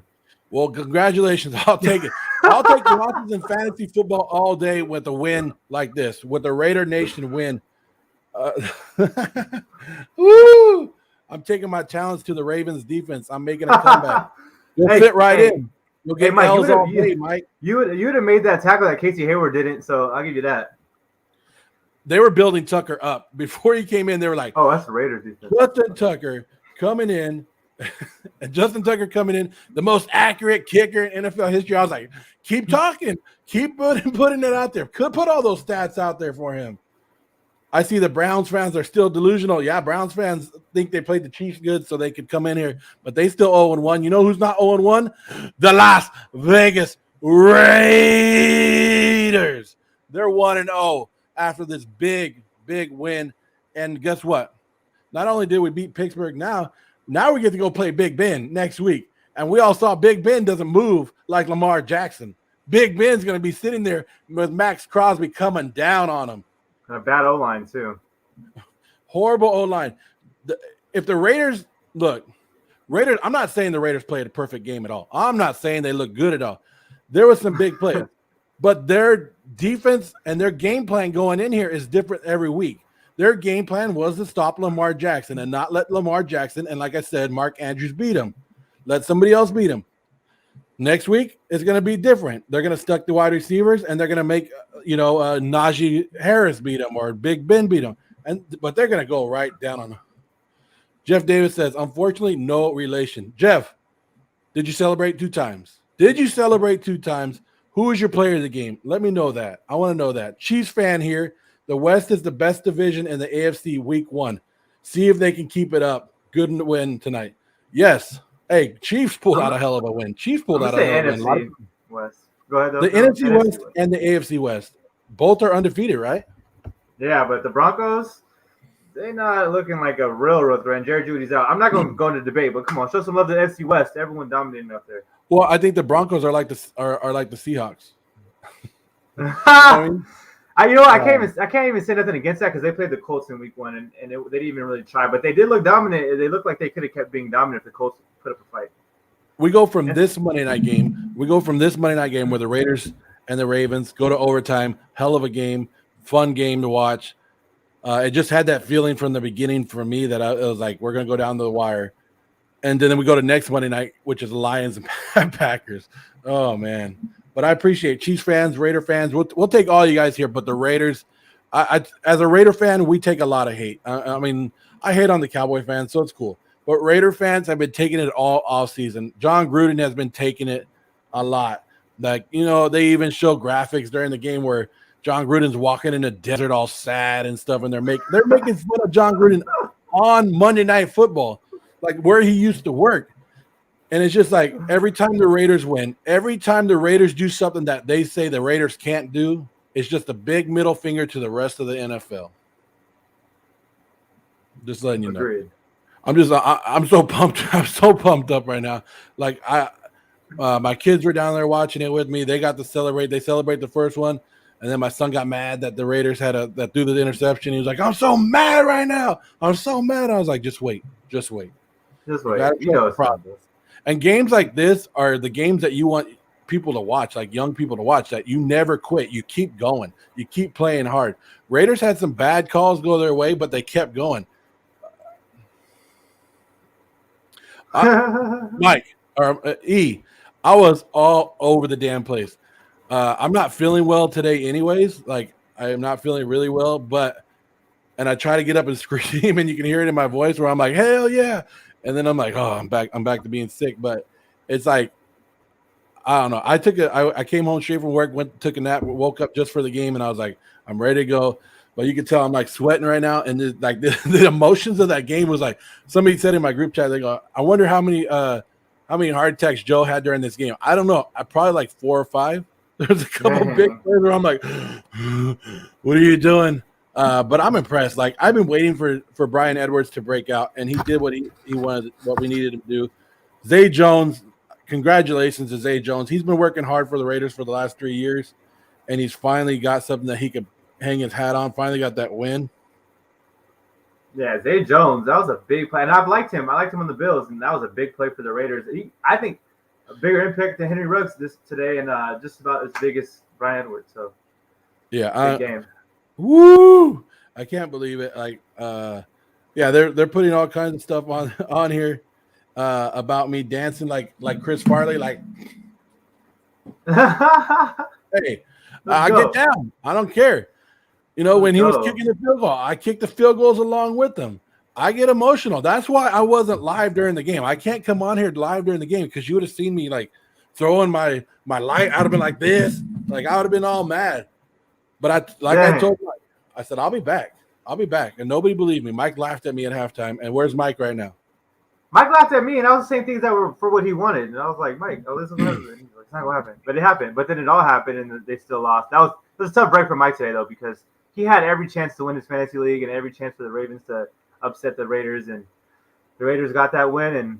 Well, congratulations. I'll take it. I'll take the losses in fantasy football all day with a win like this, with a Raider Nation win. Woo! I'm taking my challenge to the Ravens defense. I'm making a comeback. You'll fit right in. You'll get Mike, L's all day, Mike. You would have made that tackle that Casey Hayward didn't, so I'll give you that. they were building Tucker up before he came in. They were like, "Oh, that's the Raiders defense." Justin Tucker coming in, and Justin Tucker coming in, the most accurate kicker in NFL history. I was like, keep talking, keep putting it out there. Could put all those stats out there for him. I see the Browns fans are still delusional. Yeah, Browns fans think they played the Chiefs good so they could come in here, but they still 0-1. You know who's not 0-1? The Las Vegas Raiders. They're 1-0 after this big win. And guess what? Not only did we beat Pittsburgh now we get to go play Big Ben next week. And we all saw Big Ben doesn't move like Lamar Jackson. Big Ben's going to be sitting there with Max Crosby coming down on him. And a bad O-line, too. Horrible O-line. If the Raiders – look, Raiders – I'm not saying the Raiders played a perfect game at all. I'm not saying they look good at all. There was some big plays. But their defense and their game plan going in here is different every week. Their game plan was to stop Lamar Jackson and not let Lamar Jackson and, like I said, Mark Andrews beat him. Let somebody else beat him. Next week, it's going to be different. They're going to stuck the wide receivers, and they're going to make, Najee Harris beat him or Big Ben beat him. But they're going to go right down on him. Jeff Davis says, unfortunately, no relation. Jeff, did you celebrate 2 times? Did you celebrate 2 times? Who was your player of the game? Let me know that. I want to know that. Chiefs fan here. The West is the best division in the AFC week 1. See if they can keep it up. Good win tonight. Yes. Hey, Chiefs pulled out a hell of a win. Chiefs pulled out a hell of a win. West. Go ahead. The NFC West and the AFC West. Both are undefeated, right? Yeah, but the Broncos, they're not looking like a real threat. And Jerry Judy's out. I'm not going to go into debate, but come on, show some love to the NFC West. Everyone dominating up there. Well, I think the Broncos are like the Seahawks. I can't even say nothing against that because they played the Colts in week 1 and they didn't even really try, but they did look dominant. They looked like they could have kept being dominant if the Colts put up a fight. We go from this Monday night game. We go from this Monday night game where the Raiders and the Ravens go to overtime. Hell of a game, fun game to watch. It just had that feeling from the beginning for me that it was like we're gonna go down to the wire, and then we go to next Monday night, which is Lions and Packers. Oh man. But I appreciate Chiefs fans, Raider fans. We'll take all you guys here, but the Raiders, I as a Raider fan, we take a lot of hate. I mean, I hate on the Cowboy fans, so it's cool. But Raider fans have been taking it all off season. John Gruden has been taking it a lot. Like, they even show graphics during the game where John Gruden's walking in the desert all sad and stuff, and they're making fun of John Gruden on Monday Night Football, like where he used to work. And it's just like every time the Raiders win, every time the Raiders do something that they say the Raiders can't do, it's just a big middle finger to the rest of the NFL. Just letting you know. Agreed. I'm so pumped. I'm so pumped up right now. Like my kids were down there watching it with me. They got to celebrate. They celebrate the first one. And then my son got mad that the Raiders that threw the interception. He was like, I'm so mad right now. I'm so mad. I was like, just wait. Just wait. And games like this are the games that you want people to watch, like young people to watch, that you never quit. You keep going. You keep playing hard. Raiders had some bad calls go their way, but they kept going. Mike, or E, I was all over the damn place. I'm not feeling well today anyways. Like, I am not feeling really well, and I try to get up and scream, and you can hear it in my voice where I'm like, hell yeah. And then I'm like, oh, I'm back to being sick. But it's like, I don't know. I came home straight from work, took a nap, woke up just for the game, and I was like, I'm ready to go. But you can tell I'm like sweating right now. And the emotions of that game was like, somebody said in my group chat, they go, I wonder how many heart attacks Joe had during this game. I don't know. I probably like 4 or 5. There's a couple big plays where I'm like, what are you doing? But I'm impressed. Like, I've been waiting for Brian Edwards to break out, and he did what he wanted, what we needed him to do. Zay Jones, congratulations to Zay Jones. He's been working hard for the Raiders for the last 3 years, and he's finally got something that he could hang his hat on. Finally got that win. Yeah, Zay Jones, that was a big play. And I've liked him. I liked him on the Bills, and that was a big play for the Raiders. I think a bigger impact than Henry Ruggs today, and just about as big as Brian Edwards. So, yeah, big game. Woo! I can't believe it. Like, yeah, they're putting all kinds of stuff on here about me dancing like Chris Farley. Like, hey, I get down. I don't care. When he was kicking the field goal, I kicked the field goals along with him. I get emotional. That's why I wasn't live during the game. I can't come on here live during the game because you would have seen me like throwing my light. I'd have been like this. Like I would have been all mad. But I told Mike, I said, I'll be back. I'll be back. And nobody believed me. Mike laughed at me at halftime. And where's Mike right now? Mike laughed at me, and I was saying things that were for what he wanted. And I was like, Mike, this is what happened. And he's like, it's not what happened. But it happened. But then it all happened, and they still lost. It was a tough break for Mike today, though, because he had every chance to win his fantasy league and every chance for the Ravens to upset the Raiders. And the Raiders got that win,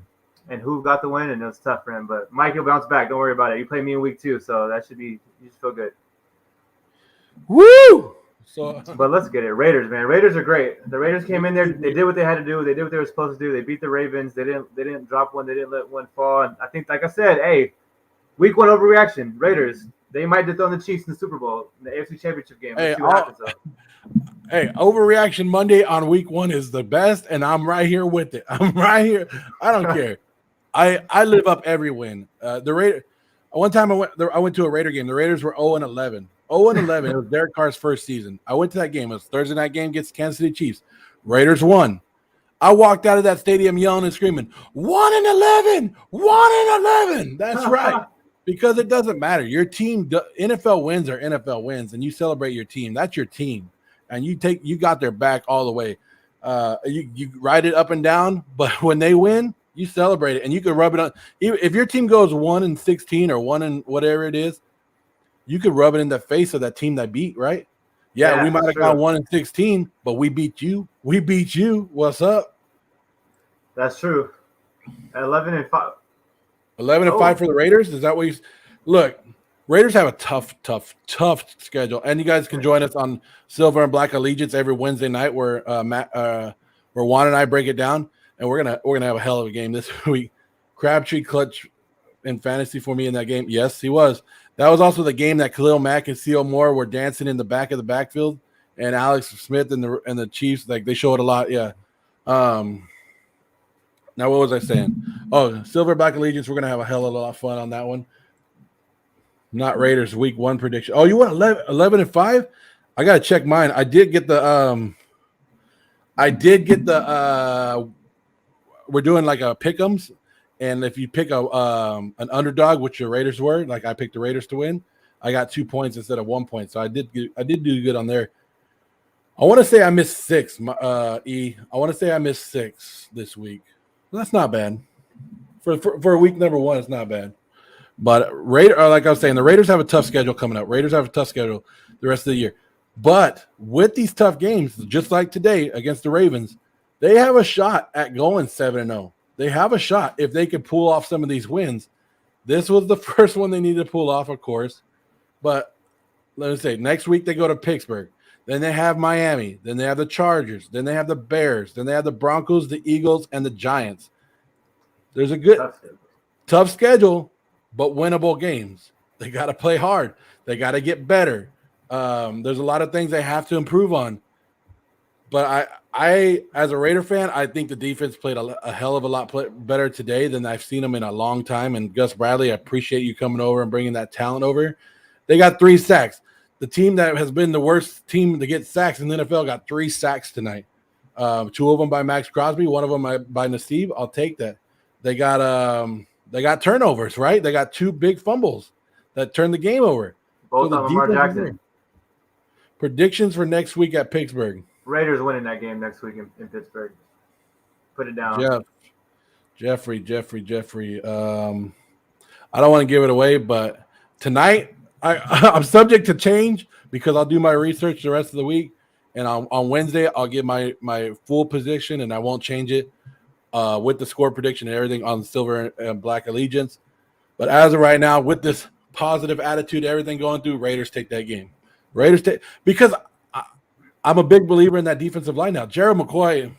and who got the win, and it was tough for him. But Mike, he'll bounce back. Don't worry about it. You play me in week 2, so that should be – you just feel good. Woo! But let's get it. Raiders, man. Raiders are great. The Raiders came in there. They did what they had to do. They did what they were supposed to do. They beat the Ravens. They didn't drop one. They didn't let one fall. And I think, like I said, hey, week 1 overreaction. Raiders. They might dethrone the Chiefs in the Super Bowl, in the AFC Championship game. Let's see what happens, though. Hey, overreaction Monday on week 1 is the best, and I'm right here with it. I'm right here. I don't care. I live up every win. One time I went to a Raider game. The Raiders were 0-11. 0-11. It was Derek Carr's first season. I went to that game. It was Thursday night game against Kansas City Chiefs. Raiders won. I walked out of that stadium yelling and screaming, 1-11, 1-11. That's right. Because it doesn't matter. Your team, NFL wins are NFL wins, and you celebrate your team. That's your team, and you got their back all the way. You ride it up and down, but when they win, you celebrate it, and you can rub it on. If your team goes 1-16 or 1 whatever it is, you could rub it in the face of that team that beat, right? Yeah, we might have gone 1-16, but we beat you. We beat you. What's up? That's true. At 11-5. 11-5 for the Raiders. Is that what you look? Raiders have a tough schedule, and you guys can join us on Silver and Black Allegiance every Wednesday night, where Juan and I break it down, and we're gonna have a hell of a game this week. Crabtree clutch in fantasy for me in that game. Yes, he was. That was also the game that Khalil Mack and Seal Moore were dancing in the back of the backfield, and Alex Smith and the Chiefs, like they showed a lot. Yeah. Now what was I saying? Oh, Silver Black Allegiance. We're gonna have a hell of a lot of fun on that one. Not Raiders week 1 prediction. Oh, you want 11-5? I gotta check mine. I did get the we're doing like a pick'ems. And if you pick an underdog, which your Raiders were, like I picked the Raiders to win, I got 2 points instead of 1 point. So I did do good on there. I want to say I missed 6. I want to say I missed 6 this week. Well, that's not bad for week number 1. It's not bad. But like I was saying, the Raiders have a tough schedule coming up. Raiders have a tough schedule the rest of the year. But with these tough games, just like today against the Ravens, they have a shot at going 7-0. They have a shot if they could pull off some of these wins. This was the first one they needed to pull off, of course. But let me say, next week they go to Pittsburgh. Then they have Miami. Then they have the Chargers. Then they have the Bears. Then they have the Broncos, the Eagles, and the Giants. There's a good tough schedule, but winnable games. They got to play hard. They got to get better. There's a lot of things they have to improve on. But I, as a Raider fan, I think the defense played a hell of a lot better today than I've seen them in a long time. And Gus Bradley, I appreciate you coming over and bringing that talent over. They got 3 sacks. The team that has been the worst team to get sacks in the NFL got 3 sacks tonight. 2 of them by Max Crosby, 1 of them by Nassib. I'll take that. They got turnovers, right? They got 2 big fumbles that turned the game over. Both of Lamar Jackson. Predictions for next week at Pittsburgh. Raiders winning that game next week in Pittsburgh. Put it down. Jeffrey. I don't want to give it away, but tonight I'm subject to change because I'll do my research the rest of the week. And on Wednesday, I'll give my full position, and I won't change it with the score prediction and everything on Silver and Black Allegiance. But as of right now, with this positive attitude, everything going through, Raiders take that game. Because I'm a big believer in that defensive line now. Gerald McCoy,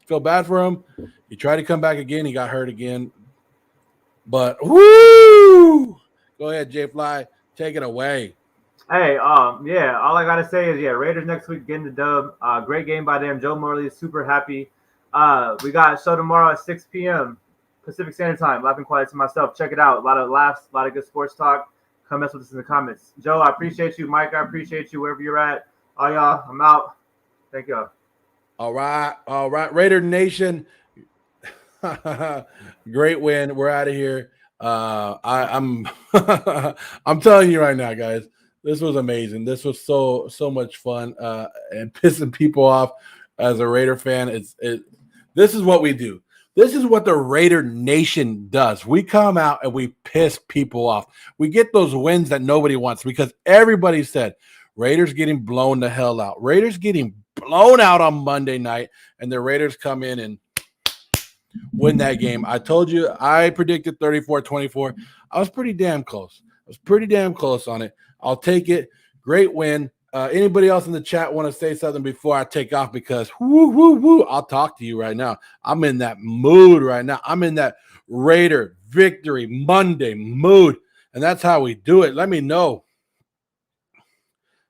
feel bad for him. He tried to come back again. He got hurt again. But, woo! Go ahead, Jay Fly. Take it away. Hey, all I got to say is, Raiders next week getting the dub. Great game by them. Joe Morley is super happy. We got a show tomorrow at 6 p.m. Pacific Standard Time. Laughing Quiet to myself. Check it out. A lot of laughs, a lot of good sports talk. Come mess with us in the comments. Joe, I appreciate you. Mike, I appreciate you wherever you're at. Oh, y'all. I'm out. Thank you. All right. Raider Nation. Great win. We're out of here. I'm I'm telling you right now, guys, this was amazing. This was so much fun and pissing people off as a Raider fan. This is what we do. This is what the Raider Nation does. We come out and we piss people off. We get those wins that nobody wants because everybody said Raiders getting blown the hell out. Raiders getting blown out on Monday night, and the Raiders come in and win that game. I told you, I predicted 34-24. I was pretty damn close. On it. I'll take it. Great win. Anybody else in the chat want to say something before I take off? Because I'll talk to you right now. I'm in that mood right now. I'm in that Raider victory Monday mood, and that's how we do it. Let me know.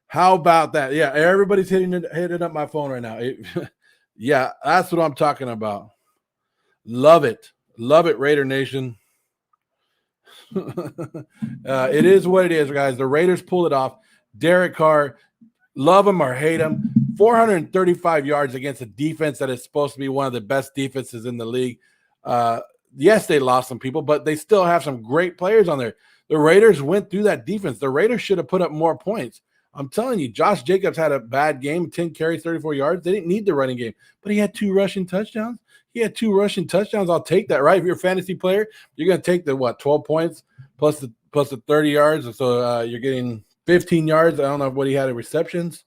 How about that? Yeah, everybody's hitting up my phone right now. Yeah, that's what I'm talking about. Love it, Raider Nation. It is what it is, guys. The Raiders pulled it off. Derek Carr, love him or hate him, 435 yards against a defense that is supposed to be one of the best defenses in the league. Yes, they lost some people, but they still have some great players on there. The Raiders went through that defense. The Raiders should have put up more points. I'm telling you, Josh Jacobs had a bad game, 10 carries, 34 yards. They didn't need the running game, but he had 2 rushing touchdowns. I'll take that, right? If you're a fantasy player, you're going to take the 12 points plus the 30 yards. So you're getting 15 yards. I don't know what he had in receptions.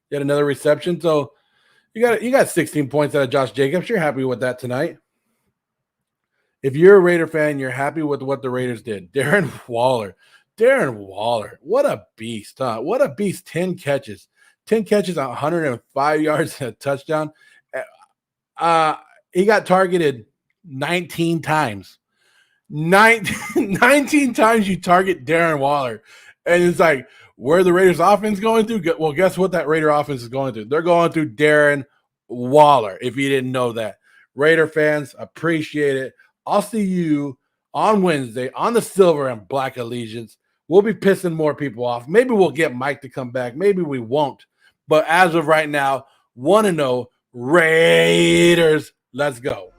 He had another reception. So you got 16 points out of Josh Jacobs. You're happy with that tonight. If you're a Raider fan, you're happy with what the Raiders did. Darren Waller, what a beast, huh? What a beast. 10 catches, 105 yards and a touchdown. He got targeted 19 times. 19 times you target Darren Waller. And it's like, where the Raiders offense going through? Well, guess what that Raider offense is going through? They're going through Darren Waller, if you didn't know that. Raider fans, appreciate it. I'll see you on Wednesday on the Silver and Black Allegiance. We'll be pissing more people off. Maybe we'll get Mike to come back. Maybe we won't. But as of right now, 1-0 Raiders. Let's go.